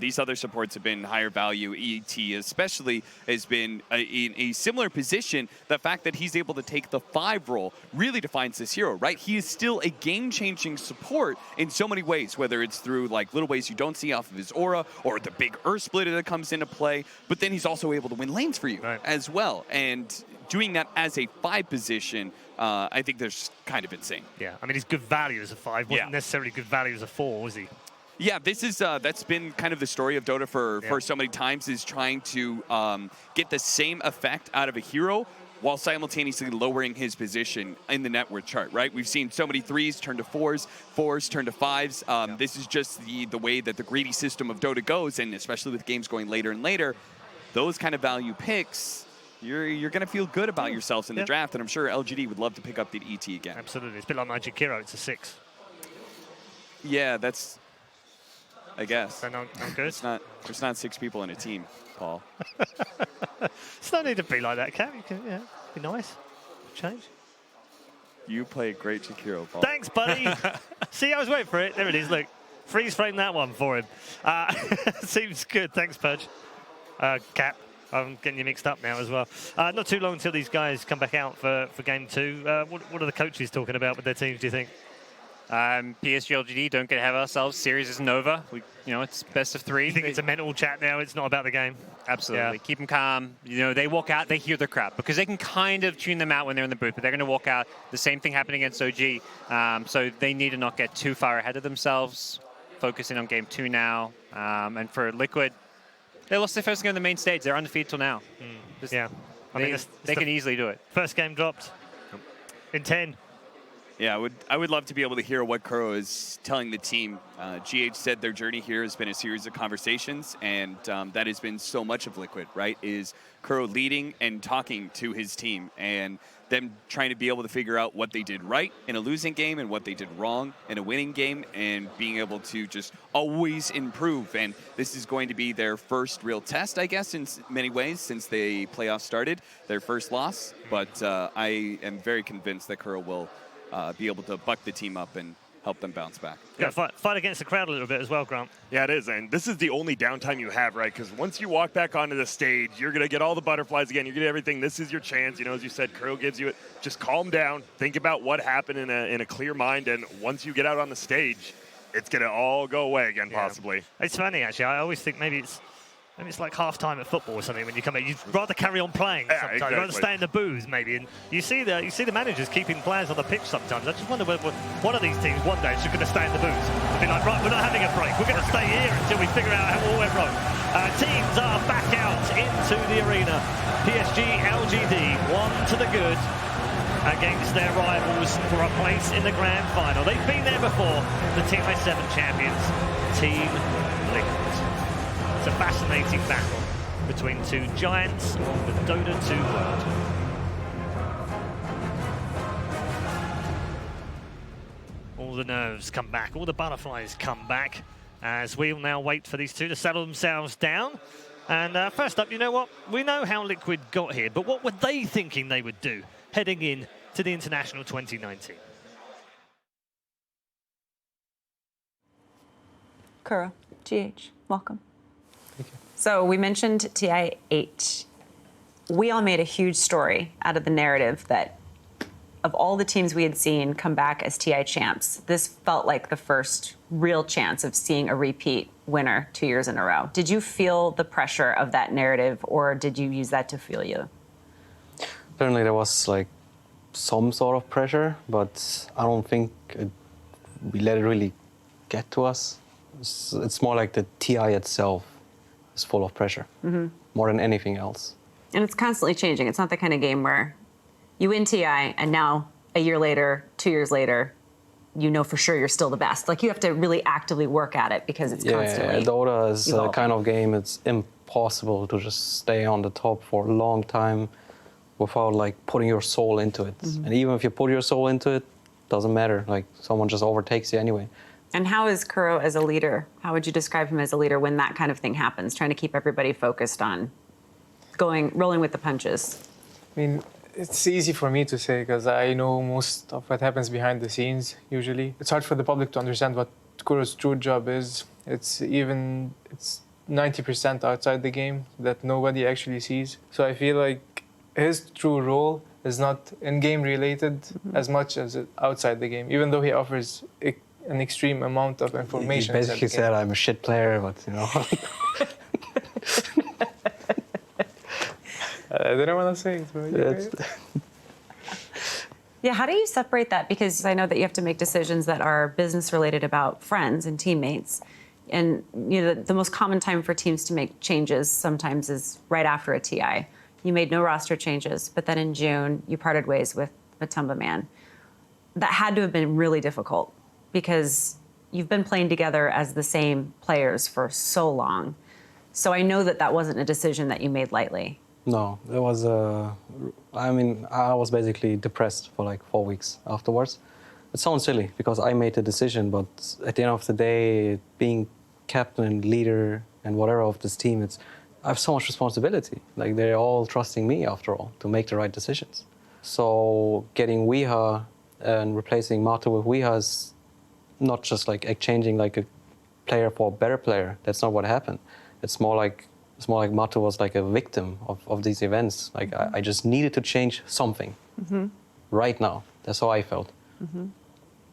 these other supports have been higher value. ET especially has been in a similar position. The fact that he's able to take the 5 role really defines this hero, right? He is still a game-changing support in so many ways, whether it's through like little ways you don't see off of his aura or the big Earth Splitter that comes into play, but then he's also able to win lanes for you as well. And doing that as a 5 position, I think that's kind of insane. Yeah, I mean, he's good value as a 5. Wasn't necessarily good value as a 4, was he? Yeah, this is that's been kind of the story of Dota for so many times, is trying to get the same effect out of a hero while simultaneously lowering his position in the net worth chart, right? We've seen so many 3s turn to 4s, 4s turn to 5s. This is just the way that the greedy system of Dota goes, and especially with games going later and later, those kind of value picks, you're going to feel good about yourselves in the draft, and I'm sure LGD would love to pick up the ET again. Absolutely. It's a bit like Magic Hero. It's a 6. Yeah, that's, I guess. So not good? There's not 6 people in a team, Paul. It's not need to be like that, Cam. You can, be nice. Change. You play great Jakiro, Paul. Thanks, buddy. See, I was waiting for it. There it is. Look, freeze frame that one for him. Seems good. Thanks, Pudge. Cap. I'm getting you mixed up now as well. Not too long until these guys come back out for game 2. What are the coaches talking about with their teams, do you think? PSG LGD, don't get ahead of ourselves. Series isn't over. It's best of 3. You think it's a mental chat now? It's not about the game? Absolutely. Keep them calm. They walk out, they hear the crowd because they can kind of tune them out when they're in the booth, but they're going to walk out. The same thing happened against OG. So they need to not get too far ahead of themselves. Focusing on game 2 now. And for Liquid, they lost their first game on the main stage. They're undefeated till now. They can easily do it. First game dropped in 10. Yeah, I would love to be able to hear what Kuro is telling the team. GH said their journey here has been a series of conversations, and that has been so much of Liquid, right? Is Kuro leading and talking to his team, and them trying to be able to figure out what they did right in a losing game and what they did wrong in a winning game, and being able to just always improve. And this is going to be their first real test, I guess, in many ways, since the playoffs started, their first loss. But I am very convinced that Kuro will be able to buck the team up and help them bounce back. Yeah, fight against the crowd a little bit as well, Grant. Yeah, it is. And this is the only downtime you have, right? Because once you walk back onto the stage, you're going to get all the butterflies again. You get everything. This is your chance. You know, as you said, Kuro gives you it. Just calm down. Think about what happened in a clear mind. And once you get out on the stage, it's going to all go away again, possibly. It's funny, actually. I always think maybe it's like half-time at football or something when you come in. You'd rather carry on playing sometimes. Exactly. You'd rather stay in the booth, maybe. And you see the managers keeping players on the pitch sometimes. I just wonder whether one of these teams one day is just going to stay in the booth and be like, right, we're not having a break. We're going to stay here until we figure out how it all went wrong. Teams are back out into the arena. PSG, LGD, one to the good against their rivals for a place in the grand final. They've been there before. The Team A7 champions, Team Liquid. It's a fascinating battle between two giants of the Dota 2 world. All the nerves come back, all the butterflies come back as we'll now wait for these two to settle themselves down. And first up, you know what? We know how Liquid got here, but what were they thinking they would do heading in to the International 2019? Kuro, GH, welcome. So we mentioned TI8. We all made a huge story out of the narrative that of all the teams we had seen come back as TI champs, this felt like the first real chance of seeing a repeat winner 2 years in a row. Did you feel the pressure of that narrative, or did you use that to fuel you? Certainly there was like some sort of pressure, but I don't think we let it really get to us. It's more like the TI itself is full of pressure, more than anything else. And it's constantly changing. It's not the kind of game where you win TI and now a year later, 2 years later, you know for sure you're still the best. Like you have to really actively work at it because it's constantly Dota is evolving. a kind of game it's impossible to just stay on the top for a long time without like putting your soul into it. And even if you put your soul into it, doesn't matter. Like someone just overtakes you anyway. And how is Kuro as a leader? How would you describe him as a leader when that kind of thing happens, trying to keep everybody focused on rolling with the punches? I mean, it's easy for me to say because I know most of what happens behind the scenes usually. It's hard for the public to understand what Kuro's true job is. It's 90% outside the game that nobody actually sees. So I feel like his true role is not in-game related as much as outside the game, even though he offers an extreme amount of information. He basically said I'm a shit player, but you know. I didn't want to say it, but Yeah, how do you separate that? Because I know that you have to make decisions that are business related about friends and teammates. And you know, the most common time for teams to make changes sometimes is right after a TI. You made no roster changes, but then in June, you parted ways with Matumba Man. That had to have been really difficult because you've been playing together as the same players for so long. So I know that that wasn't a decision that you made lightly. No, it was, I mean, I was basically depressed for like 4 weeks afterwards. It sounds silly because I made the decision, but at the end of the day, being captain, leader, and whatever of this team, I have so much responsibility. Like they're all trusting me after all to make the right decisions. So getting Weeha and replacing Mato with Weeha is not just like exchanging like a player for a better player. That's not what happened. It's more like Mato was like a victim of these events. Like I just needed to change something right now. That's how I felt.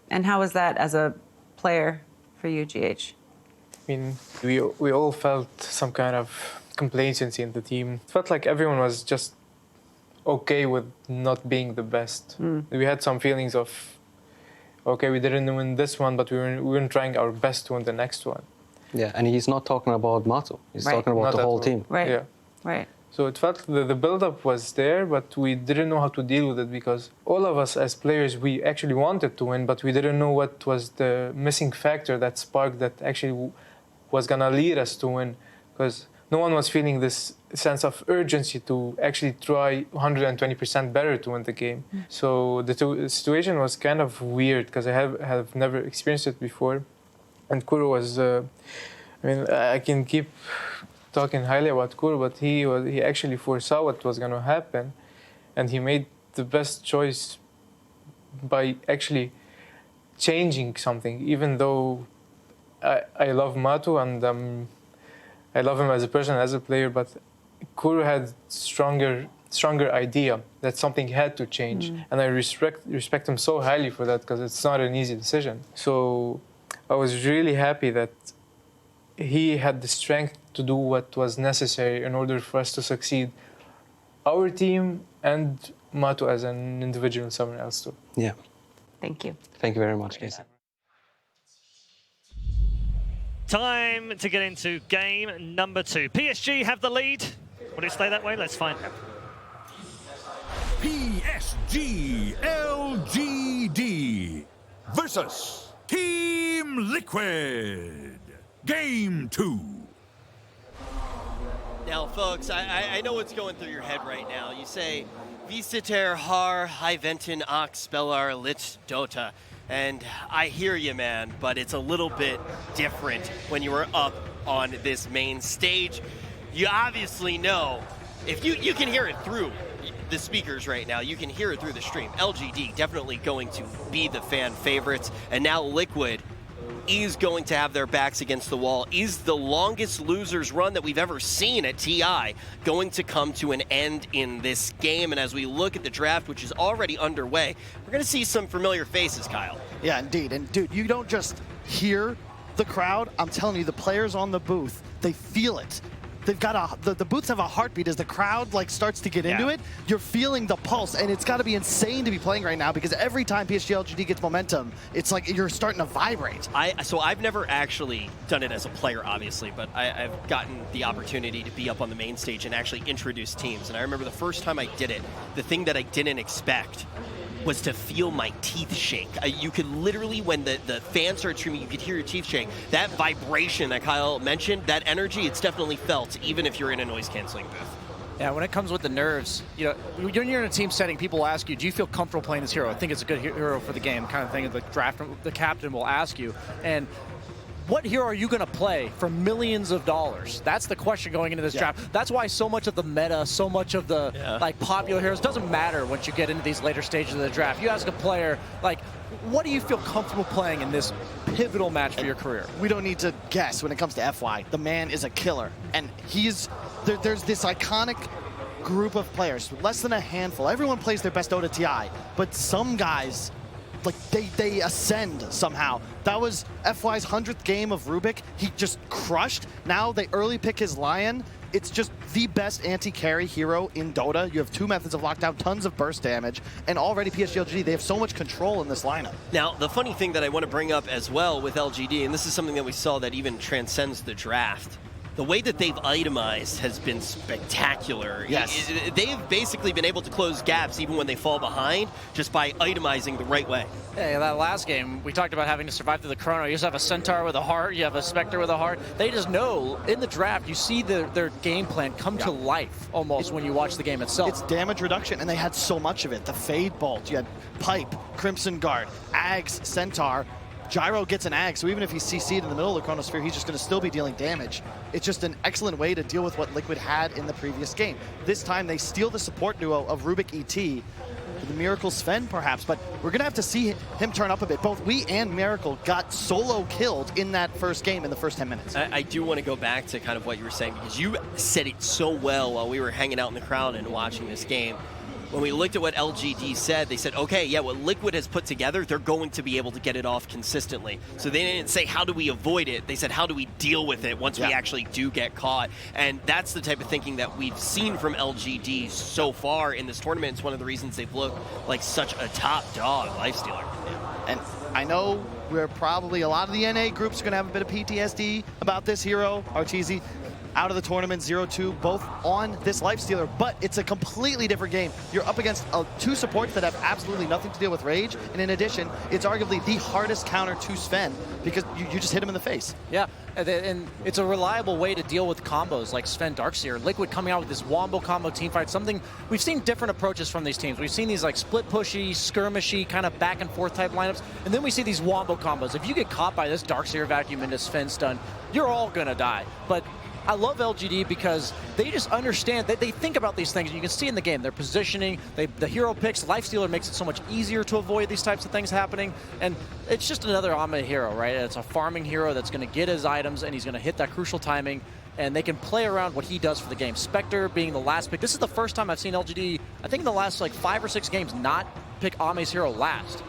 And how was that as a player for you, GH? I mean, we all felt some kind of complacency in the team. It felt like everyone was just okay with not being the best. We had some feelings of, okay, we didn't win this one, but we weren't trying our best to win the next one. Yeah, and he's not talking about Mato. He's talking about the whole team. Right. Yeah. Right. So it felt the build-up was there, but we didn't know how to deal with it because all of us as players, we actually wanted to win, but we didn't know what was the missing factor, that spark that actually was going to lead us to win. Because no one was feeling this sense of urgency to actually try 120% better to win the game. So the situation was kind of weird because I have never experienced it before. And Kuro was, I mean, I can keep talking highly about Kuro, but he actually foresaw what was going to happen, and he made the best choice by actually changing something. Even though I love Matu and I love him as a person, as a player, but Kuro had stronger idea that something had to change, and I respect him so highly for that because it's not an easy decision. So I was really happy that he had the strength to do what was necessary in order for us to succeed, our team and Matu as an individual and someone else too. Yeah. Thank you. Thank you very much, Casey. Time to get into game number 2. PSG have the lead. Would it stay that way? Let's find out. PSG LGD versus Team Liquid. Game 2. Now, folks, I know what's going through your head right now. You say, Visiter har Hiventen ox spellar lit dota. And I hear you, man, but it's a little bit different when you were up on this main stage. You obviously know, if you can hear it through the speakers right now, you can hear it through the stream. LGD definitely going to be the fan favorites, and now Liquid is going to have their backs against the wall. Is the longest losers run that we've ever seen at TI going to come to an end in this game? And as we look at the draft, which is already underway, we're going to see some familiar faces, Kyle. Yeah, indeed. And dude, you don't just hear the crowd. I'm telling you, the players on the booth, they feel it. They've got the booths have a heartbeat as the crowd like starts to get into it. You're feeling the pulse, and it's got to be insane to be playing right now because every time PSG LGD gets momentum, it's like you're starting to vibrate. So I've never actually done it as a player, obviously, but I've gotten the opportunity to be up on the main stage and actually introduce teams. And I remember the first time I did it, the thing that I didn't expect was to feel my teeth shake. You could literally, when the fans started screaming, you could hear your teeth shake. That vibration that Kyle mentioned, that energy, it's definitely felt, even if you're in a noise-canceling booth. Yeah, when it comes with the nerves, you know, when you're in a team setting, people will ask you, do you feel comfortable playing this hero? I think it's a good hero for the game, kind of thing. The draft, the captain will ask you. And what hero are you going to play for millions of dollars? That's the question going into this draft. That's why so much of the meta, so much of the like popular heroes doesn't matter once you get into these later stages of the draft. You ask a player, like, what do you feel comfortable playing in this pivotal match for your career? We don't need to guess when it comes to FY. The man is a killer, and there's this iconic group of players, less than a handful. Everyone plays their best Dota TI, but some guys, like they ascend somehow. That was FY's 100th game of Rubik. He just crushed. Now they early pick his Lion. It's just the best anti-carry hero in Dota. You have 2 methods of lockdown, tons of burst damage, and already PSG LGD, they have so much control in this lineup. Now, the funny thing that I want to bring up as well with LGD, and this is something that we saw that even transcends the draft, the way that they've itemized has been spectacular. Yes. They've basically been able to close gaps even when they fall behind just by itemizing the right way. Yeah, that last game, we talked about having to survive through the chrono. You just have a Centaur with a heart, you have a Spectre with a heart. They just know, in the draft, you see their game plan come to life almost when you watch the game itself. It's damage reduction, and they had so much of it. The Fade Bolt, you had Pipe, Crimson Guard, Ags, Centaur. Gyro gets an Ag, so even if he's CC'd in the middle of the Chronosphere, he's just going to still be dealing damage. It's just an excellent way to deal with what Liquid had in the previous game. This time, they steal the support duo of Rubik ET, the Miracle Sven perhaps, but we're going to have to see him turn up a bit. Both we and Miracle got solo killed in that first game in the first 10 minutes. I do want to go back to kind of what you were saying, because you said it so well while we were hanging out in the crowd and watching this game. When we looked at what LGD said, they said, okay, yeah, what Liquid has put together, they're going to be able to get it off consistently. So they didn't say, how do we avoid it? They said, how do we deal with it once we actually do get caught? And that's the type of thinking that we've seen from LGD so far in this tournament. It's one of the reasons they've looked like such a top dog lifestealer. And I know we're probably, a lot of the NA groups are going to have a bit of PTSD about this hero, Arteezy. Out of the tournament, 0-2, both on this lifestealer, but it's a completely different game. You're up against 2 supports that have absolutely nothing to deal with Rage, and in addition, it's arguably the hardest counter to Sven because you just hit him in the face. Yeah, and it's a reliable way to deal with combos like Sven Darkseer. Liquid coming out with this Wombo combo teamfight, something we've seen different approaches from these teams. We've seen these like split pushy, skirmishy, kind of back and forth type lineups, and then we see these Wombo combos. If you get caught by this Darkseer vacuum into Sven stun, you're all gonna die. But I love LGD because they just understand that they think about these things. You can see in the game, their positioning, the hero picks, Lifestealer makes it so much easier to avoid these types of things happening. And it's just another Ame hero, right? It's a farming hero that's going to get his items and he's going to hit that crucial timing. And they can play around what he does for the game. Spectre being the last pick. This is the first time I've seen LGD, I think in the last like 5 or 6 games, not pick Ame's hero last.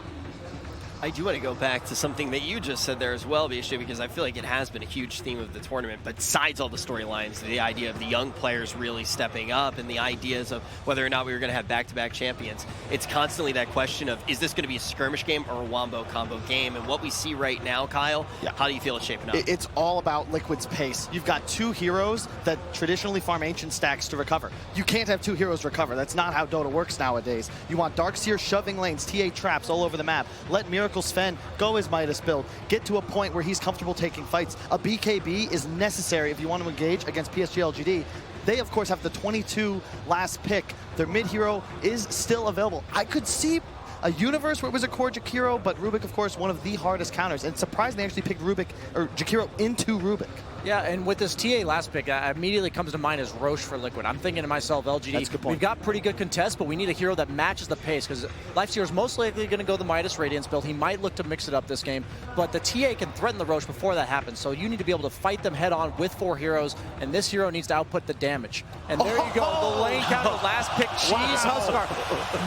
I do want to go back to something that you just said there as well, Bishu, because I feel like it has been a huge theme of the tournament. But besides all the storylines, the idea of the young players really stepping up and the ideas of whether or not we were going to have back-to-back champions, it's constantly that question of, is this going to be a skirmish game or a wombo combo game? And what we see right now, Kyle, how do you feel it's shaping up? It's all about Liquid's pace. You've got 2 heroes that traditionally farm ancient stacks to recover. You can't have 2 heroes recover. That's not how Dota works nowadays. You want Darkseer shoving lanes, TA traps all over the map. Let Miracle Sven go his Midas build, get to a point where he's comfortable taking fights. A BKB is necessary if you want to engage against PSG LGD. They, of course, have the 22 last pick. Their mid hero is still available. I could see a universe where it was a core Jakiro, but Rubik, of course, one of the hardest counters. And it's surprising they actually picked Rubik, or Jakiro into Rubik. Yeah, and with this TA last pick, immediately comes to mind as Roche for Liquid. I'm thinking to myself, LGD, That's a good point. We've got pretty good contests, but we need a hero that matches the pace, because Lifestealer is most likely going to go the Midas Radiance build. He might look to mix it up this game, but the TA can threaten the Roche before that happens, so you need to be able to fight them head-on with 4 heroes, and this hero needs to output the damage. And there you go, the lane counter, last pick, Cheese Huskar,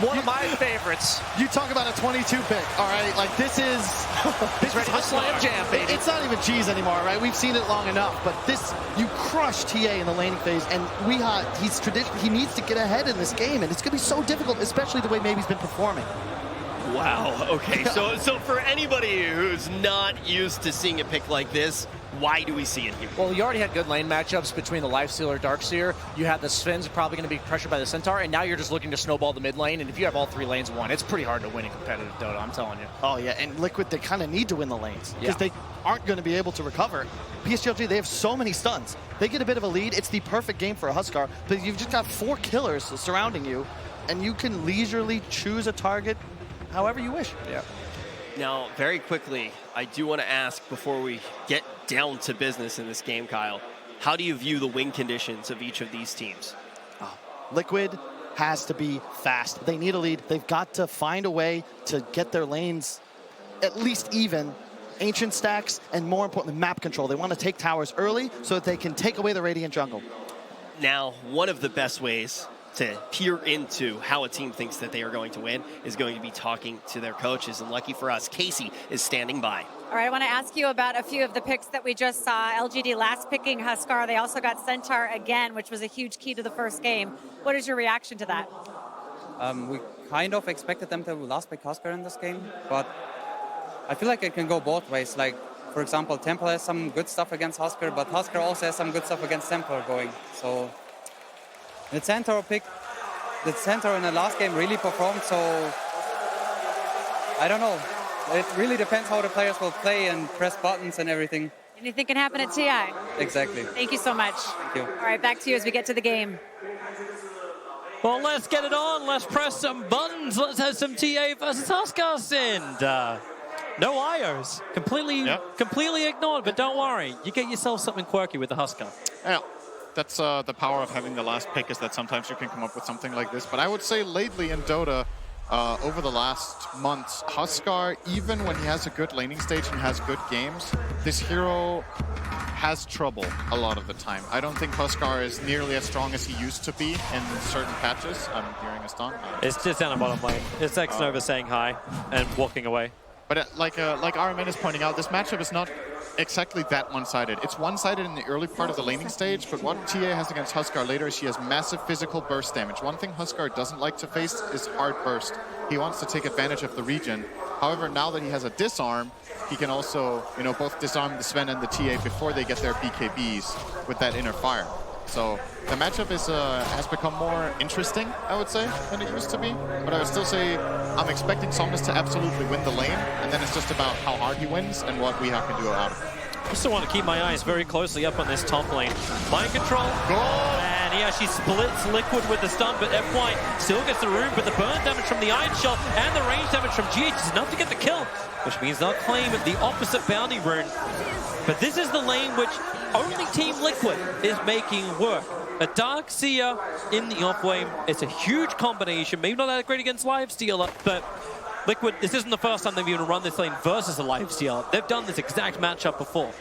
one of my favorites. You talk about a 22 pick, all right? Like, this is... He's ready to slam jam, baby. It's not even cheese anymore, right? We've seen it long enough, but this... You crush TA in the laning phase, and he needs to get ahead in this game, and it's going to be so difficult, especially the way Maybe's been performing. Wow, okay, so for anybody who's not used to seeing a pick like this, why do we see it here? Well, you already had good lane matchups between the Lifestealer, Darkseer. You had the Sven's probably going to be pressured by the Centaur, and now you're just looking to snowball the mid lane, and if you have all 3 lanes won, it's pretty hard to win in competitive Dota, I'm telling you. Oh, yeah, and Liquid, they kind of need to win the lanes, because they aren't going to be able to recover. PSG, they have so many stuns. They get a bit of a lead. It's the perfect game for a Huskar, but you've just got 4 killers surrounding you, and you can leisurely choose a target however you wish. Yeah. Now, very quickly, I do want to ask before we get down to business in this game, Kyle, how do you view the win conditions of each of these teams? Liquid has to be fast. They need a lead. They've got to find a way to get their lanes at least even. Ancient stacks, and more importantly, map control. They want to take towers early so that they can take away the Radiant jungle. Now, one of the best ways to peer into how a team thinks that they are going to win is going to be talking to their coaches. And lucky for us, Casey is standing by. All right, I want to ask you about a few of the picks that we just saw. LGD last picking Huskar. They also got Centaur again, which was a huge key to the first game. What is your reaction to that? We kind of expected them to last pick Huskar in this game, but I feel like it can go both ways. Like, for example, Temple has some good stuff against Huskar, but Huskar also has some good stuff against Temple going. So the Centaur pick, the Centaur in the last game really performed, so I don't know. It really depends how the players will play and press buttons and everything. Anything can happen at TI. Exactly. Thank you so much. Thank you. All right, back to you as we get to the game. Well, let's get it on. Let's press some buttons. Let's have some TA versus Huskar, and no IOs. Completely ignored, but don't worry. You get yourself something quirky with the Huskar. Yeah, that's the power of having the last pick, is that sometimes you can come up with something like this. But I would say lately in Dota, over the last months, Huskar, even when he has a good laning stage and has good games, this hero has trouble a lot of the time. I don't think Huskar is nearly as strong as he used to be in certain patches. I'm hearing a stun. It's just down the bottom lane. It's X-Nova saying hi and walking away. But like RMN is pointing out, this matchup is not exactly that one-sided. It's one-sided in the early part of the laning stage, but what TA has against Huskar later is she has massive physical burst damage. One thing Huskar doesn't like to face is hard burst. He wants to take advantage of the regen. However, now that he has a disarm, he can also, you know, both disarm the Sven and the TA before they get their BKBs with that inner fire. So the matchup is has become more interesting, I would say, than it used to be. But I would still say I'm expecting Somnus to absolutely win the lane, and then it's just about how hard he wins and what Weehawk can do out of it. I still want to keep my eyes very closely up on this top lane. Mind control. And he actually splits Liquid with the stun, but FY still gets the rune, but the burn damage from the Iron Shell and the range damage from GH is enough to get the kill, which means they'll claim the opposite bounty rune. But this is the lane which only Team Liquid is making work. A Darkseer in the off-lane, it's a huge combination. Maybe not that great against Lifestealer, but Liquid, this isn't the first time they've even run this lane versus a Lifestealer. They've done this exact matchup before.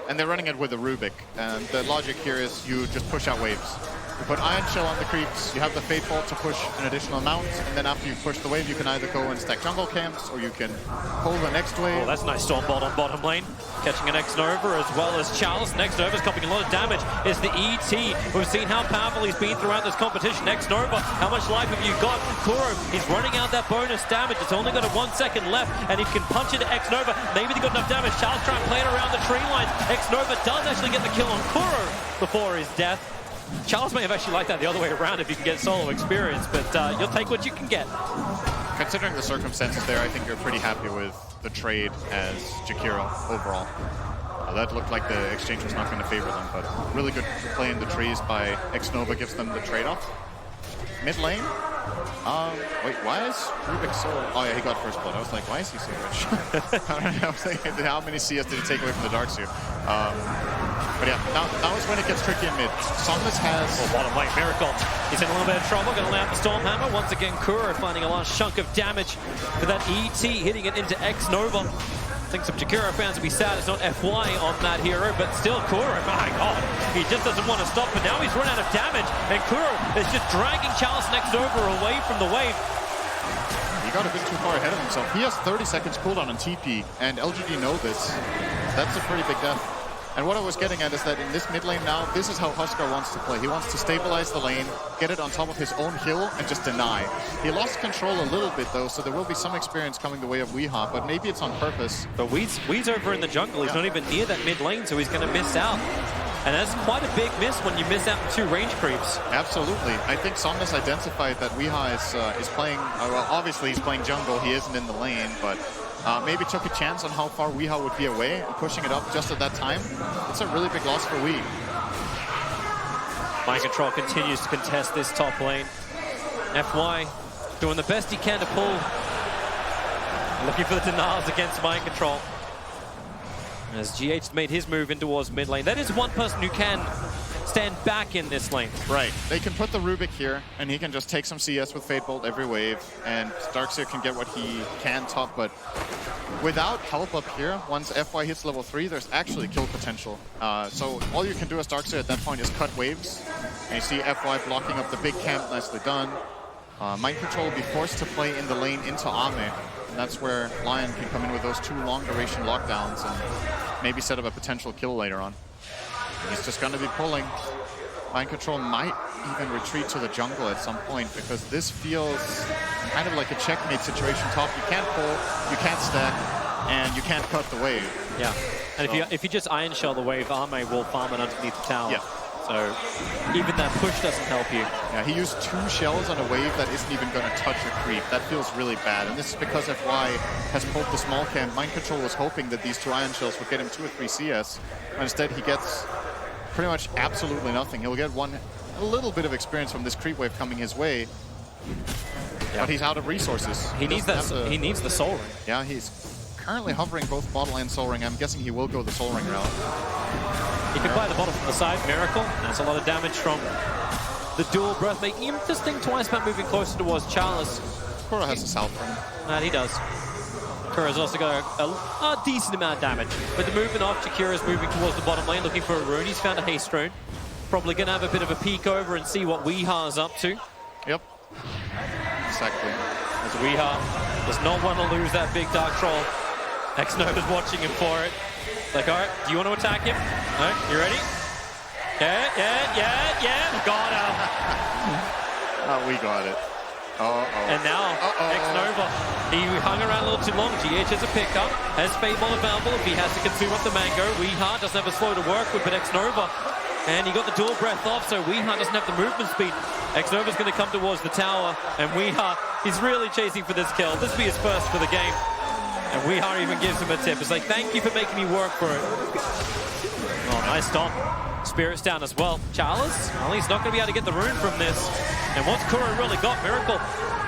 And they're running it with a Rubik. And the logic here is you just push out waves. You put Iron Shell on the creeps, you have the Fate Bolt to push an additional amount, and then after you push the wave, you can either go and stack jungle camps, or you can pull the next wave. Oh, that's a nice Storm Bolt on bottom lane. Catching an X-Nova as well as Charles. X-Nova's copying a lot of damage. It's the ET. We've seen how powerful he's been throughout this competition. X-Nova, how much life have you got? Kuro, he's running out that bonus damage. It's only got a 1 second left, and he can punch into X-Nova. Maybe they got enough damage. Charles trying to play it around the tree lines. X-Nova does actually get the kill on Kuro before his death. Charles may have actually liked that the other way around if you can get solo experience, but you'll take what you can get. Considering the circumstances there, I think you're pretty happy with the trade as Jakiro overall. That looked like the exchange was not going to favor them, but really good play in the trees by X-Nova gives them the trade-off. Mid lane? Wait, why is Rubik so... Oh yeah, he got first blood. I was like, why is he so rich? I was thinking, how many CS did he take away from the Darkseer? But yeah, now is when it gets tricky in mid. Somnus has... Oh, bottom lane, Miracle. He's in a little bit of trouble, going to land the Stormhammer. Once again, Kuro finding a large chunk of damage for that ET, hitting it into X-Nova. I think some Jakiro fans will be sad it's not FY on that hero, but still Kuro, my god, he just doesn't want to stop, but now he's run out of damage, and Kuro is just dragging Charles X-Nova away from the wave. He got a bit too far ahead of himself. He has 30 seconds cooldown on TP, and LGD know this. That's a pretty big death. And what I was getting at is that in this mid lane now, this is how Huskar wants to play. He wants to stabilize the lane, get it on top of his own hill, and just deny. He lost control a little bit though, so there will be some experience coming the way of Weehaw, but maybe it's on purpose. But Wee's over in the jungle. He's not even near that mid lane, so he's going to miss out. And that's quite a big miss when you miss out on 2 range creeps. Absolutely. I think Somnus identified that Weehaw is playing, well, obviously he's playing jungle. He isn't in the lane, but maybe took a chance on how far Weehaw would be away and pushing it up just at that time. It's a really big loss for Wee. Mind Control continues to contest this top lane. FY doing the best he can to pull. Looking for the denials against Mind Control. As GH made his move in towards mid lane. That is one person who can stand back in this lane. Right. They can put the Rubik here, and he can just take some CS with Fate Bolt every wave, and Darkseer can get what he can top, but without help up here, once FY hits level 3, there's actually kill potential. So all you can do as Darkseer at that point is cut waves, and you see FY blocking up the big camp, nicely done. Mind Control will be forced to play in the lane into Ame, and that's where Lion can come in with those 2 long duration lockdowns and maybe set up a potential kill later on. He's just going to be pulling. Mind Control might even retreat to the jungle at some point, because this feels kind of like a checkmate situation top. You can't pull, you can't stack, and you can't cut the wave. Yeah, and so, if you just Iron Shell the wave, Ame will farm it underneath the tower. Yeah. So even that push doesn't help you. Yeah, he used 2 shells on a wave that isn't even going to touch a creep. That feels really bad. And this is because FY has pulled the small camp. Mind Control was hoping that these 2 Iron Shells would get him 2 or 3 CS. But instead, he gets pretty much absolutely nothing. He'll get a little bit of experience from this creep wave coming his way. Yeah. But he's out of resources. He needs the Soul Ring. Yeah, he's currently hovering both bottle and Soul Ring. I'm guessing he will go the Soul Ring route. He can play the bottle from the side, Miracle. That's a lot of damage from the dual breath, making him just think twice about moving closer towards Charles. Kuro has a South Ring. And he does. Kuro's also got a decent amount of damage. With the movement off, Jakira's moving towards the bottom lane, looking for a rune. He's found a haste rune. Probably going to have a bit of a peek over and see what Weehaw is up to. Yep. Exactly. As Weehaw does not want to lose that big Dark Troll. X-Nova's watching him for it. Like, all right, do you want to attack him? All right, you ready? Yeah. Got him. We got it. And now, X-Nova, he hung around a little too long. GH has a pickup, has Fable available if he has to consume up the Mango. Weehaw doesn't have a slow to work with, but X-Nova, and he got the dual breath off, so Weehaw doesn't have the movement speed. X-Nova's going to come towards the tower, and Weehaw, he's really chasing for this kill. This will be his first for the game. And Weehaw even gives him a tip. It's like, thank you for making me work for it. Oh, nice stomp. Spirit's down as well. Charles, well, he's not going to be able to get the rune from this. And what's Kuro really got? Miracle.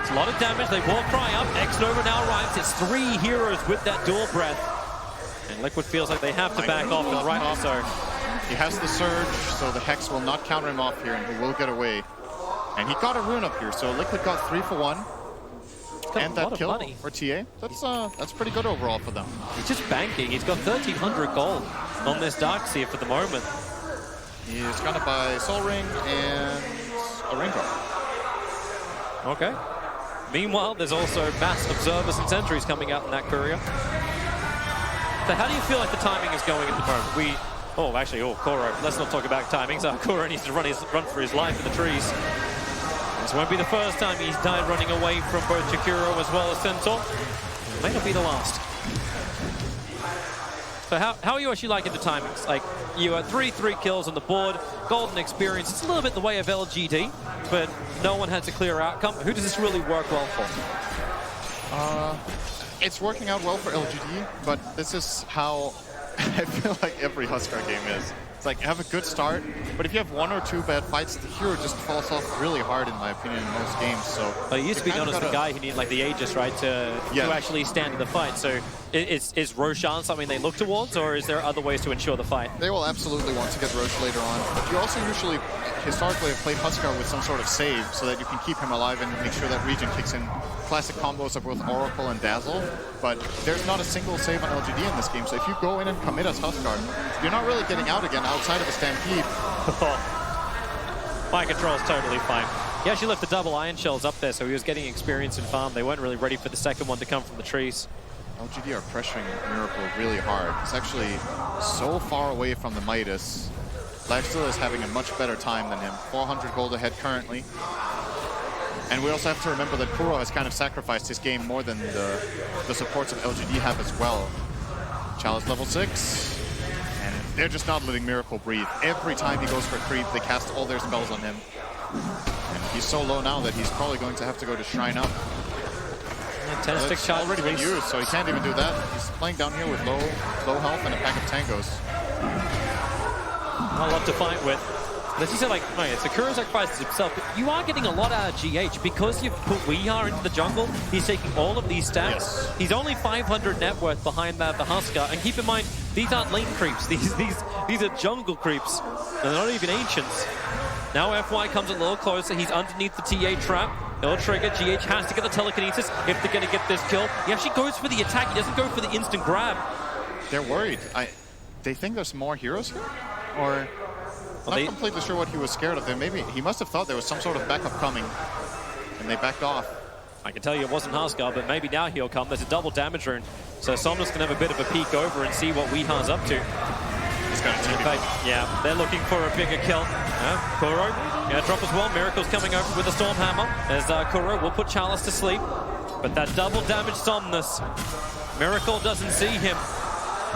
It's a lot of damage. They war cry up. X-Nova now arrives. It's 3 heroes with that dual breath. And Liquid feels like they have to back off, and rightly so. He has the surge, so the Hex will not counter him off here, and he will get away. And he got a rune up here, so Liquid got 3 for 1. And that kill for TA. That's pretty good overall for them. He's just banking. He's got 1,300 gold on this Darkseer for the moment. He's gonna buy Soul Ring and a Ring Drop. Okay. Meanwhile, there's also mass observers and sentries coming out in that courier. So how do you feel like the timing is going at the moment? Kuro. Let's not talk about timings. Kuro needs to run for his life in the trees. This won't be the first time he's died running away from both Jakiro as well as Centaur. It may not be the last. So how are you actually liking the timings? Like, you had 3 kills on the board, golden experience. It's a little bit the way of LGD, but no one has a clear outcome. Who does this really work well for? It's working out well for LGD, but this is how I feel like every Huskar game is. It's like, have a good start, but if you have 1 or 2 bad fights, the hero just falls off really hard, in my opinion, in most games. So, he used to be known as the guy who needed like the Aegis, right, to actually stand in the fight. So is Roshan something they look towards, or is there other ways to ensure the fight? They will absolutely want to get Roche later on. But you also usually, historically, have played Huskar with some sort of save so that you can keep him alive and make sure that regen kicks in. Classic combos of both Oracle and Dazzle, but there's not a single save on LGD in this game, so if you go in and commit as Huskar, you're not really getting out again outside of a Stampede. My control's totally fine. He actually left the double Iron Shells up there, so he was getting experience in farm. They weren't really ready for the second one to come from the trees. LGD are pressuring Miracle really hard. It's actually so far away from the Midas. Lifesteal is having a much better time than him. 400 gold ahead currently. And we also have to remember that Kuro has kind of sacrificed his game more than the supports of LGD have as well. Chalice level 6. And they're just not letting Miracle breathe. Every time he goes for a creep, they cast all their spells on him. And he's so low now that he's probably going to have to go to Shrine Up. Well, it's already been used, so he can't even do that. He's playing down here with low health and a pack of tangos. Not a lot to fight with. As you said, like, okay, so Kuro sacrifices himself, but you are getting a lot out of GH. Because you've put Weehar into the jungle, he's taking all of these stacks. Yes. He's only 500 net worth behind that, the Huskar. And keep in mind, these aren't lane creeps. These are jungle creeps. And they're not even ancients. Now FY comes a little closer. He's underneath the TA trap. He'll trigger. GH has to get the telekinesis if they're going to get this kill. He actually goes for the attack. He doesn't go for the instant grab. They're worried. They think there's more heroes here? Or... Well, not completely sure what he was scared of there. Maybe he must have thought there was some sort of backup coming, and they backed off. I can tell you it wasn't Huskar, but maybe now he'll come. There's a double damage rune, so Somnus can have a bit of a peek over and see what Weehar's up to. He's got a TP. Yeah, they're looking for a bigger kill. Kuro, drop as well. Miracle's coming over with a Stormhammer, as Kuro will put Chalice to sleep. But that double damage Somnus, Miracle doesn't see him.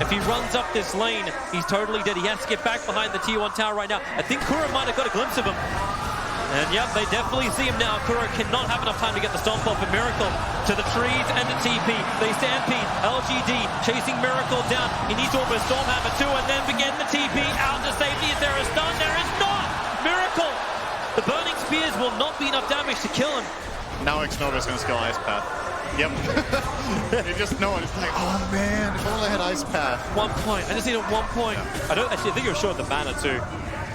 If he runs up this lane, he's totally dead. He has to get back behind the tier 1 tower right now. I think Kuro might have got a glimpse of him. And yep, they definitely see him now. Kuro cannot have enough time to get the stomp off of Miracle. To the trees and the TP. They stampede. LGD chasing Miracle down. He needs to almost Stormhammer too, and then begin the TP out to safety. Is there a stun? There is not! Miracle! The Burning Spears will not be enough damage to kill him. Now Xnova's going to skill Ice Path. Yep. You just know it. It's like, oh man, if only I had Ice Path. 1 point. I just need a 1 point. Yeah. I think you're short the banner too.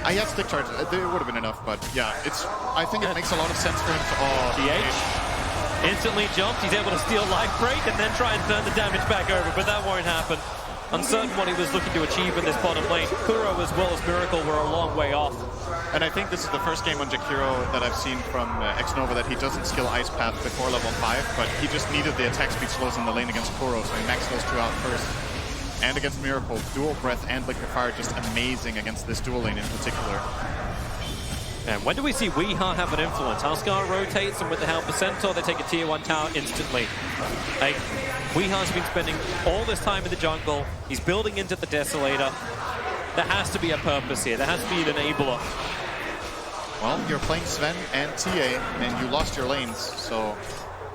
I had stick charge. It would have been enough, but yeah, I think it makes a lot of sense for him to. GH instantly jumps. He's able to steal Life Break and then try and turn the damage back over, but that won't happen. Uncertain what he was looking to achieve in this bottom lane. Kuro as well as Miracle were a long way off. And I think this is the first game on Jakiro that I've seen from Xnova that he doesn't skill Ice Path before level 5, but he just needed the attack speed slows in the lane against Kuro, so he maxed those 2 out first. And against Miracle, Dual Breath and Liquid Fire just amazing against this dual lane in particular. And when do we see Weehar have an influence? Huskar rotates, and with the help of Centaur, they take a tier 1 tower instantly. Like, Weehar's been spending all this time in the jungle. He's building into the Desolator. There has to be a purpose here. There has to be an enabler. Well, you're playing Sven and TA, and you lost your lanes, so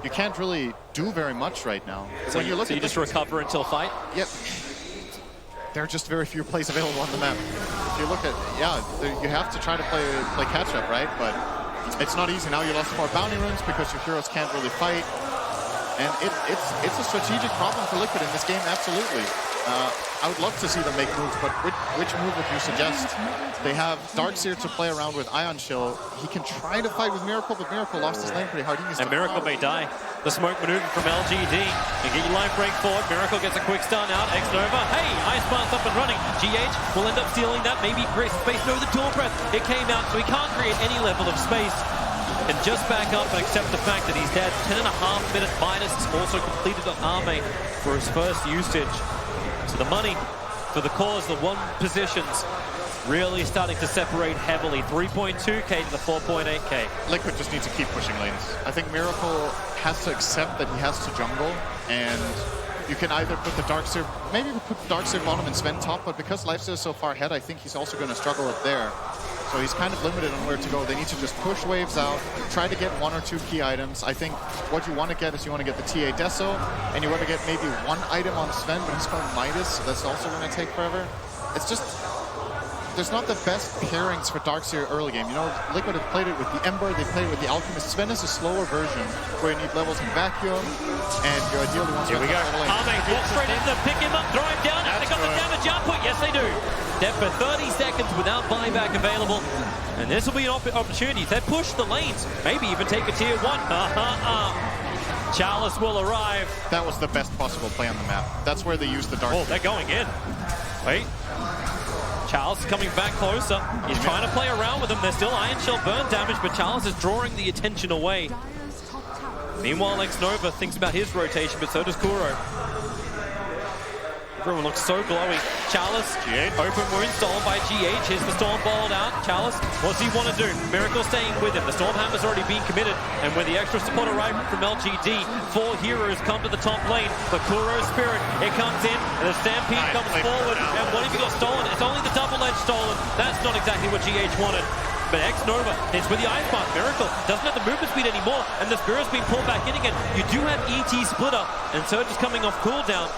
you can't really do very much right now. So you just recover until fight? Yep. There are just very few plays available on the map. If you look at, you have to try to play catch-up, right? But it's not easy. Now you lost 4 bounty runes because your heroes can't really fight. And it's a strategic problem for Liquid in this game, absolutely. I would love to see them make moves, but which move would you suggest? They have Darkseer to play around with Ion Chill. He can try to fight with Miracle, but Miracle lost his lane pretty hard. He needs And to Miracle may die. The smoke maneuver from LGD. They get your line break forward. Miracle gets a quick stun out. X-Nova. Hey, Ice Blast up and running. GH will end up stealing that. Maybe create space. No, the dual breath. It came out, so he can't create any level of space. And just back up and accept the fact that he's dead. 10.5-minute minus. He's also completed on Ame for his first usage. So the money for the cause, the 1 positions, really starting to separate heavily. 3.2k to the 4.8k. Liquid just needs to keep pushing lanes. I think Miracle has to accept that he has to jungle, and you can either put the Darkseer, maybe put the Darkseer bottom and Sven top, but because Lifesteal is so far ahead, I think he's also going to struggle it there. So he's kind of limited on where to go. They need to just push waves out, try to get 1 or 2 key items. I think what you want to get is you want to get the TA Deso, and you want to get maybe 1 item on Sven, but he's going Midas, so that's also going to take forever. It's just, there's not the best pairings for Darkseer early game. You know, Liquid have played it with the Ember, they played it with the Alchemist. Sven is a slower version where you need levels in Vacuum, and you ideally want to Here we go. Ame walks straight in to pick him up, throw him down. They got the damage output. Yes, they do. Dead for 30 seconds without buyback available. And this will be an opportunity. They push the lanes, maybe even take a tier 1. Chalice will arrive. That was the best possible play on the map. That's where they used the Dark. Oh, they're going in. Wait. Chalice is coming back closer. He's trying to play around with them. There's still Iron Shell burn damage, but Chalice is drawing the attention away. Meanwhile, X-Nova thinks about his rotation, but so does Kuro. Everyone looks so glowy. Chalice, open wound stolen by GH. Here's the Storm balled out. Chalice, what does he want to do? Miracle staying with him. The Storm Hammer's already been committed. And with the extra support arriving from LGD, 4 heroes come to the top lane. But Kuro's Spirit, it comes in, and the Stampede comes forward. And what if he got stolen? It's only the double edge stolen. That's not exactly what GH wanted. But X-Nova hits with the Ice Path. Miracle doesn't have the movement speed anymore, and the Spirit's being pulled back in again. You do have ET Splitter, and Surge is coming off cooldown.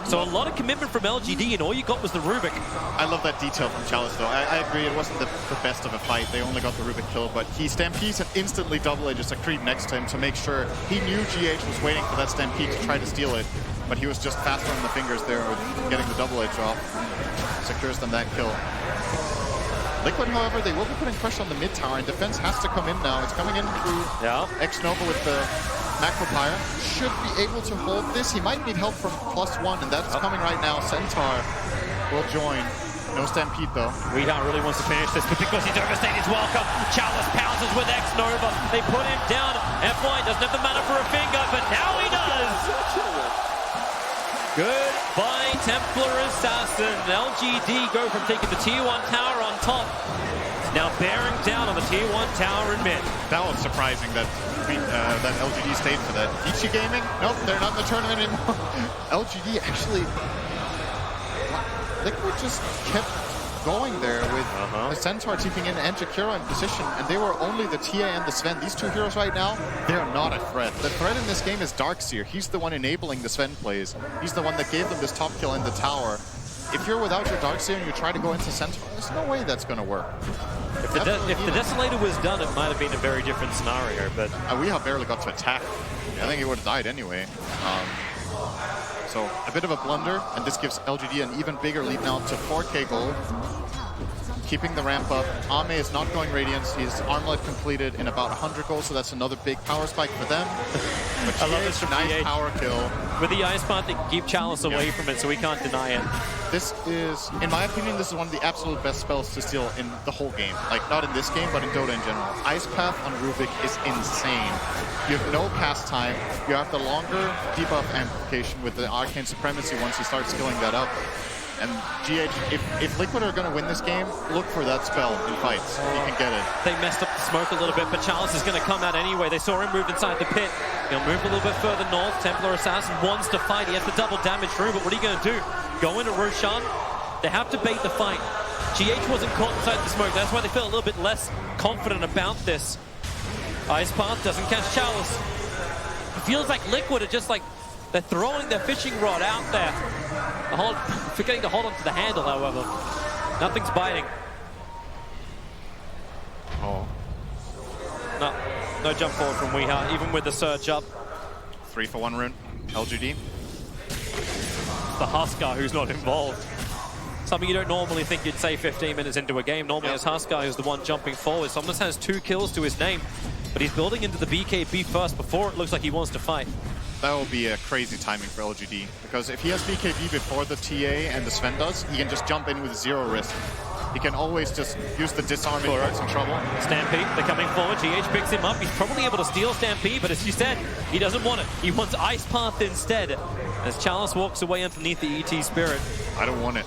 So a lot of commitment from LGD, and all you got was the Rubik. I love that detail from Chalice, though. I agree, it wasn't the best of a fight. They only got the Rubik kill, but he Stampedes and instantly double edges a creep next to him to make sure he knew GH was waiting for that Stampede to try to steal it, but he was just faster on the fingers there with getting the double edge off. Secures them that kill. Liquid, however, they will be putting pressure on the mid tower, and defense has to come in now. It's coming in through X-Nova with the Macropyre. Should be able to hold this. He might need help from +1, and that's coming right now. Centaur will join. No Stampede, though. Weedheart really wants to finish this, but because he's overstayed his welcome, Chalice pounces with X-Nova. They put him down. FY doesn't have the mana for a finger, but now he does! Goodbye, Templar Assassin. LGD go from taking the tier 1 tower on top, now bearing down on the tier 1 tower in mid. That was surprising that that LGD stayed for that. Ichi Gaming? Nope, they're not in the tournament anymore. LGD actually... Liquid just kept going there with the Centaur TPing in and Jakiro in position, and they were only the Tia and the Sven. These 2 heroes right now, they're not a threat. The threat in this game is Darkseer. He's the one enabling the Sven plays. He's the one that gave them this top kill in the tower. If you're without your Darkseer and you try to go into Centaur, there's no way that's going to work. If the Desolator was done, it might have been a very different scenario, but... Weehaw barely got to attack. I think he would have died anyway. So a bit of a blunder, and this gives LGD an even bigger lead now to 4k gold. Keeping the ramp up. Ame is not going Radiance. His armlet completed in about 100 gold, so that's another big power spike for them. But I love this from nice power kill. With the Ice Path, they can keep Chalice away from it, so we can't deny it. This is, in my opinion, this is one of the absolute best spells to steal in the whole game. Like, not in this game, but in Dota in general. Ice Path on Rubik is insane. You have no cast time. You have the longer debuff amplification with the Arcane Supremacy once you start skilling that up. And GH, if Liquid are going to win this game, look for that spell in fights. You can get it. They messed up the smoke a little bit, but Chalice is going to come out anyway. They saw him move inside the pit. He'll move a little bit further north. Templar Assassin wants to fight. He has the double damage through, but what are you going to do? Go into Roshan? They have to bait the fight. GH wasn't caught inside the smoke. That's why they feel a little bit less confident about this. Ice Path doesn't catch Chalice. It feels like Liquid are just like, they're throwing their fishing rod out there. Forgetting to hold on to the handle, however. Nothing's biting. Oh. No jump forward from Weehaw, even with the surge up. 3 for 1 rune. LGD. The Huskar who's not involved. Something you don't normally think you'd say 15 minutes into a game. Normally it's Huskar who's the one jumping forward. Somnus has 2 kills to his name, but he's building into the BKB first before it looks like he wants to fight. That will be a crazy timing for LGD, because if he has BKB before the TA and the Sven does, he can just jump in with 0 risk. He can always just use the disarm and get some trouble. Stampede, they're coming forward. GH picks him up. He's probably able to steal Stampede, but as you said, he doesn't want it. He wants Ice Path instead. As Chalice walks away underneath the ET Spirit. I don't want it.